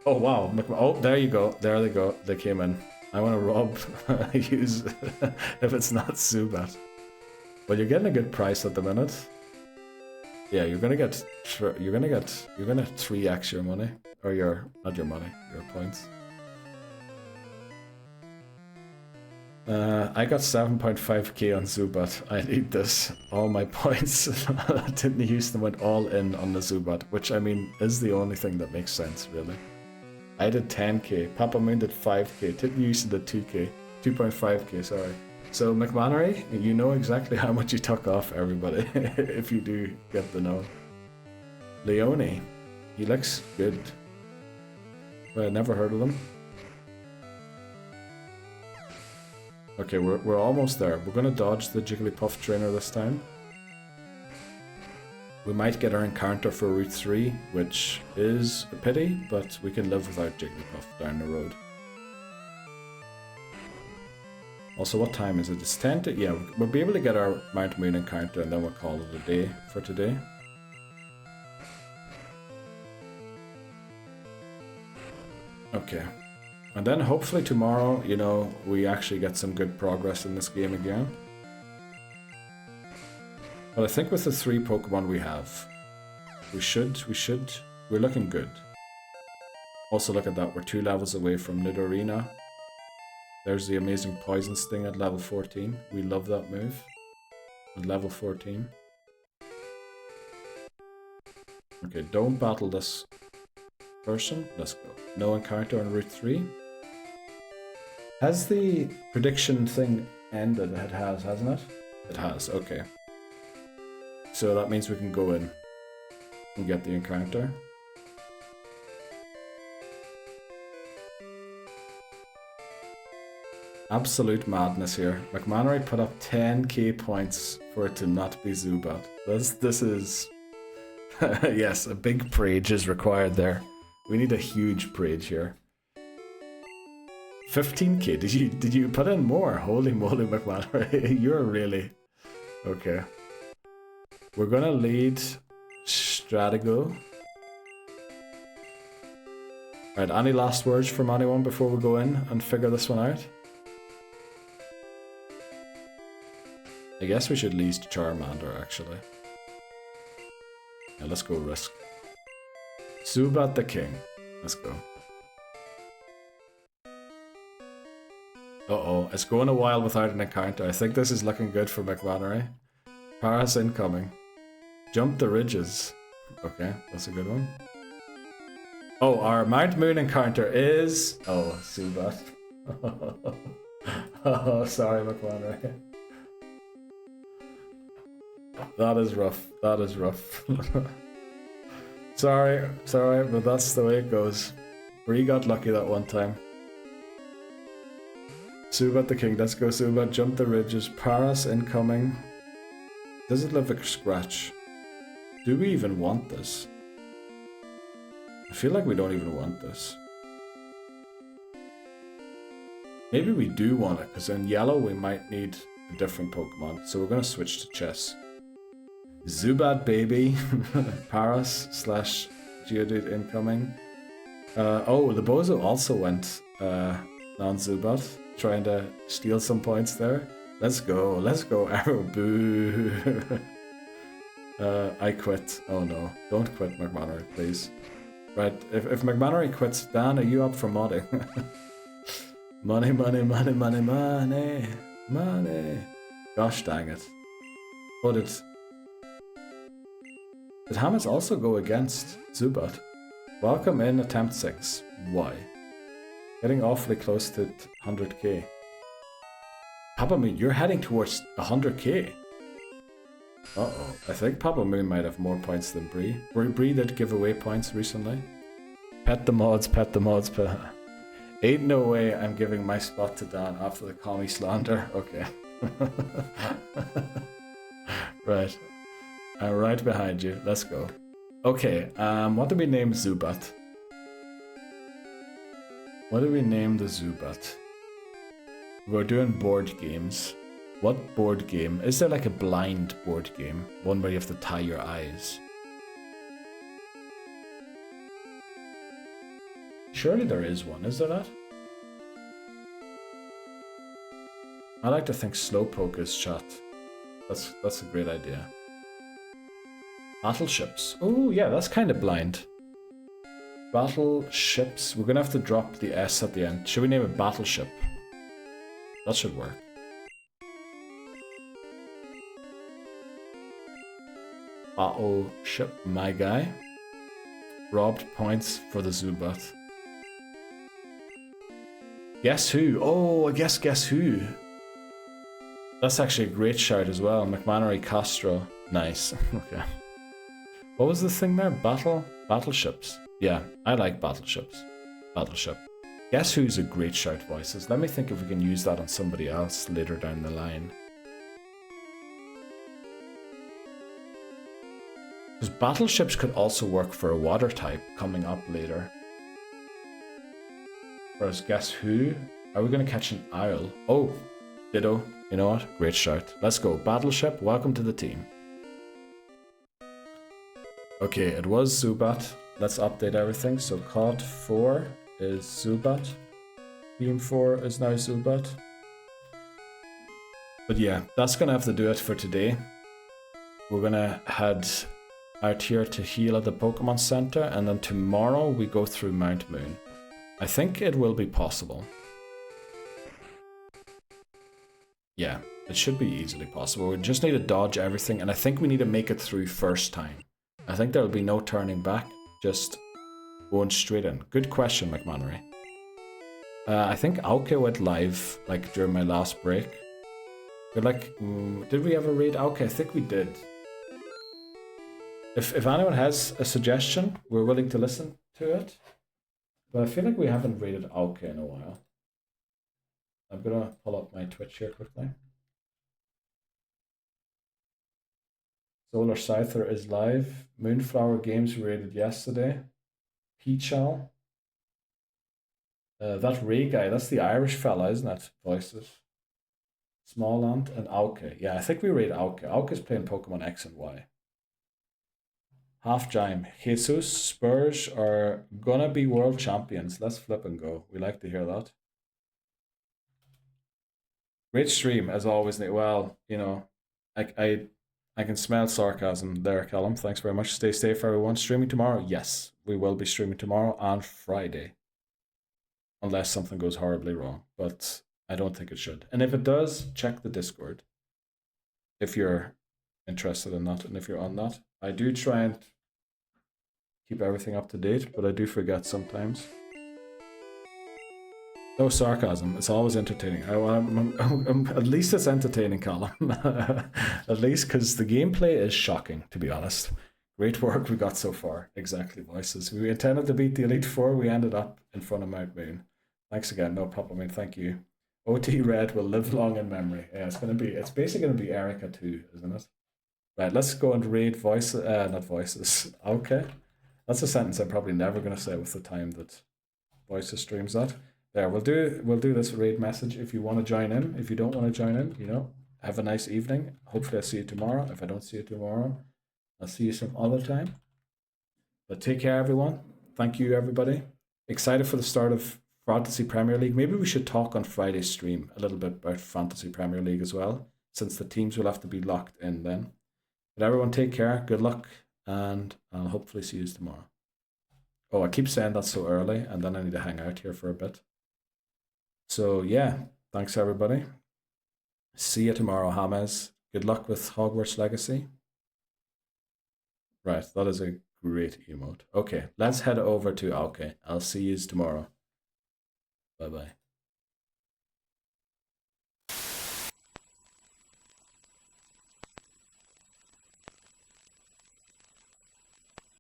Oh wow, oh there you go. There they go. They came in. I want to rob use if it's not Zubat. Well, you're getting a good price at the minute. Yeah, you're gonna get 3x your money, or not your money, your points. I got 7.5k on Zubat. I need this. All my points. Titney Houston went all in on the Zubat, which I mean is the only thing that makes sense, really. I did 10k. Papa Moon did 5k. Titney Houston did 2k. 2.5k, sorry. So McMannery, you know exactly how much you took off everybody if you do get the know. Leone, he looks good. Well, I never heard of him. Okay, we're almost there. We're gonna dodge the Jigglypuff trainer this time. We might get our encounter for Route 3, which is a pity, but we can live without Jigglypuff down the road. Also, what time is it? It's 10 to... Yeah, we'll be able to get our Mount Moon encounter and then we'll call it a day for today. Okay. And then hopefully tomorrow, you know, we actually get some good progress in this game again. But I think with the 3 Pokemon we have, we're looking good. Also look at that, we're 2 levels away from Nidorina. There's the amazing Poison Sting at level 14. We love that move. At level 14. Okay, don't battle this person. Let's go. No encounter on Route 3. Has the prediction thing ended? It has, hasn't it? It has, okay. So that means we can go in and get the encounter. Absolute madness here. McMannery put up 10k points for it to not be Zubat. This is... yes, a big prage is required there. We need a huge prage here. 15k. Did you put in more? Holy moly, McMannery. You're really... Okay. We're gonna lead Stradigo. Right, any last words from anyone before we go in and figure this one out? I guess we should lead Charmander, actually. Yeah, let's go risk. Zubat the King. Let's go. Uh-oh, it's going a while without an encounter. I think this is looking good for McMannery. Paras incoming. Jump the ridges. Okay, that's a good one. Oh, our Mount Moon encounter is... Oh, Zubat. Oh, sorry, McMannery. That is rough. That is rough. Sorry, but that's the way it goes. Bree got lucky that one time. Zubat the King, let's go Zubat, jump the ridges, Paras incoming. Does it live a scratch? Do we even want this? I feel like we don't even want this. Maybe we do want it, because in yellow we might need a different Pokemon, so we're going to switch to chess. Zubat baby, Paras / Geodude incoming. Oh, the Bozo also went non-Zubat, trying to steal some points there. Let's go, Arrow, boo. I quit. Oh no, don't quit, McMannery, please. Right, if McMannery quits, Dan, are you up for modding? Money, money, money, money, money, money. Gosh dang it. Oh, did Hamas also go against Zubat? Welcome in attempt 6. Why? Getting awfully close to 100k. Papa Moon, you're heading towards 100k. Uh-oh. I think Papa Moon might have more points than Bree. Bree did give away points recently. Pet the mods, pet the mods, pet. Ain't no way I'm giving my spot to Dan after the commie slander. Okay. Right. I'm right behind you. Let's go. Okay, what do we name Zubat? What do we name the Zubat? We're doing board games. What board game? Is there like a blind board game? One where you have to tie your eyes? Surely there is one, is there not? I like to think Slowpoke is chat. That's a great idea. Battleships. Oh yeah, that's kind of blind. Battleships. We're gonna have to drop the S at the end. Should we name it Battleship? That should work. Battleship, my guy. Robbed points for the Zubat. Guess who? Oh, I guess who? That's actually a great shout as well. McMannery Castro. Nice. Okay. What was the thing there? Battleships. Yeah, I like battleships. Battleship. Guess who's a great shout, voices? Let me think if we can use that on somebody else later down the line. Because battleships could also work for a water type coming up later. Whereas guess who? Are we going to catch an owl? Oh, Ditto. You know what? Great shout. Let's go. Battleship, welcome to the team. Okay, it was Zubat. Let's update everything. So COD 4 is Zubat. Beam 4 is now Zubat. But yeah, that's going to have to do it for today. We're going to head out here to heal at the Pokemon Center, and then tomorrow we go through Mount Moon. I think it will be possible. Yeah, it should be easily possible. We just need to dodge everything, and I think we need to make it through first time. I think there'll be no turning back, just going straight in. Good question, McMannery. I think Auke went live like during my last break. But like, did we ever read Auke? I think we did. If anyone has a suggestion, we're willing to listen to it. But I feel like we haven't rated Auke in a while. I'm gonna pull up my Twitch here quickly. Solar Scyther is live. Moonflower Games rated yesterday. Peachal. That Ray guy, that's the Irish fella, isn't it? Voices. Smallland and Auke. Yeah, I think we rate Auke. Auke's playing Pokemon X and Y. Half Jime. Jesus, Spurs are gonna be world champions. Let's flip and go. We like to hear that. Great stream, as always. Well, you know, I can smell sarcasm there, Callum. Thanks very much. Stay safe, everyone. Streaming tomorrow? Yes, we will be streaming tomorrow and Friday. Unless something goes horribly wrong, but I don't think it should. And if it does, check the Discord if you're interested in that and if you're on that. I do try and keep everything up to date, but I do forget sometimes. No sarcasm. It's always entertaining. At least it's entertaining, Callum. At least because the gameplay is shocking, to be honest. Great work we got so far. Exactly, voices. We intended to beat the Elite Four. We ended up in front of Mount Moon. Thanks again. No problem. I mean, thank you. OT Red will live long in memory. Yeah, it's basically gonna be Erica too, isn't it? Right, let's go and raid not voices. Okay. That's a sentence I'm probably never gonna say with the time that Voices streams that. There, we'll do this raid message if you want to join in. If you don't want to join in, you know, have a nice evening. Hopefully I'll see you tomorrow. If I don't see you tomorrow, I'll see you some other time. But take care, everyone. Thank you, everybody. Excited for the start of Fantasy Premier League. Maybe we should talk on Friday's stream a little bit about Fantasy Premier League as well, since the teams will have to be locked in then. But everyone take care, good luck, and I'll hopefully see you tomorrow. Oh, I keep saying that so early, and then I need to hang out here for a bit. So yeah, thanks everybody. See you tomorrow, James. Good luck with Hogwarts Legacy. Right, that is a great emote. Okay, let's head over to Auke. I'll see you tomorrow. Bye-bye.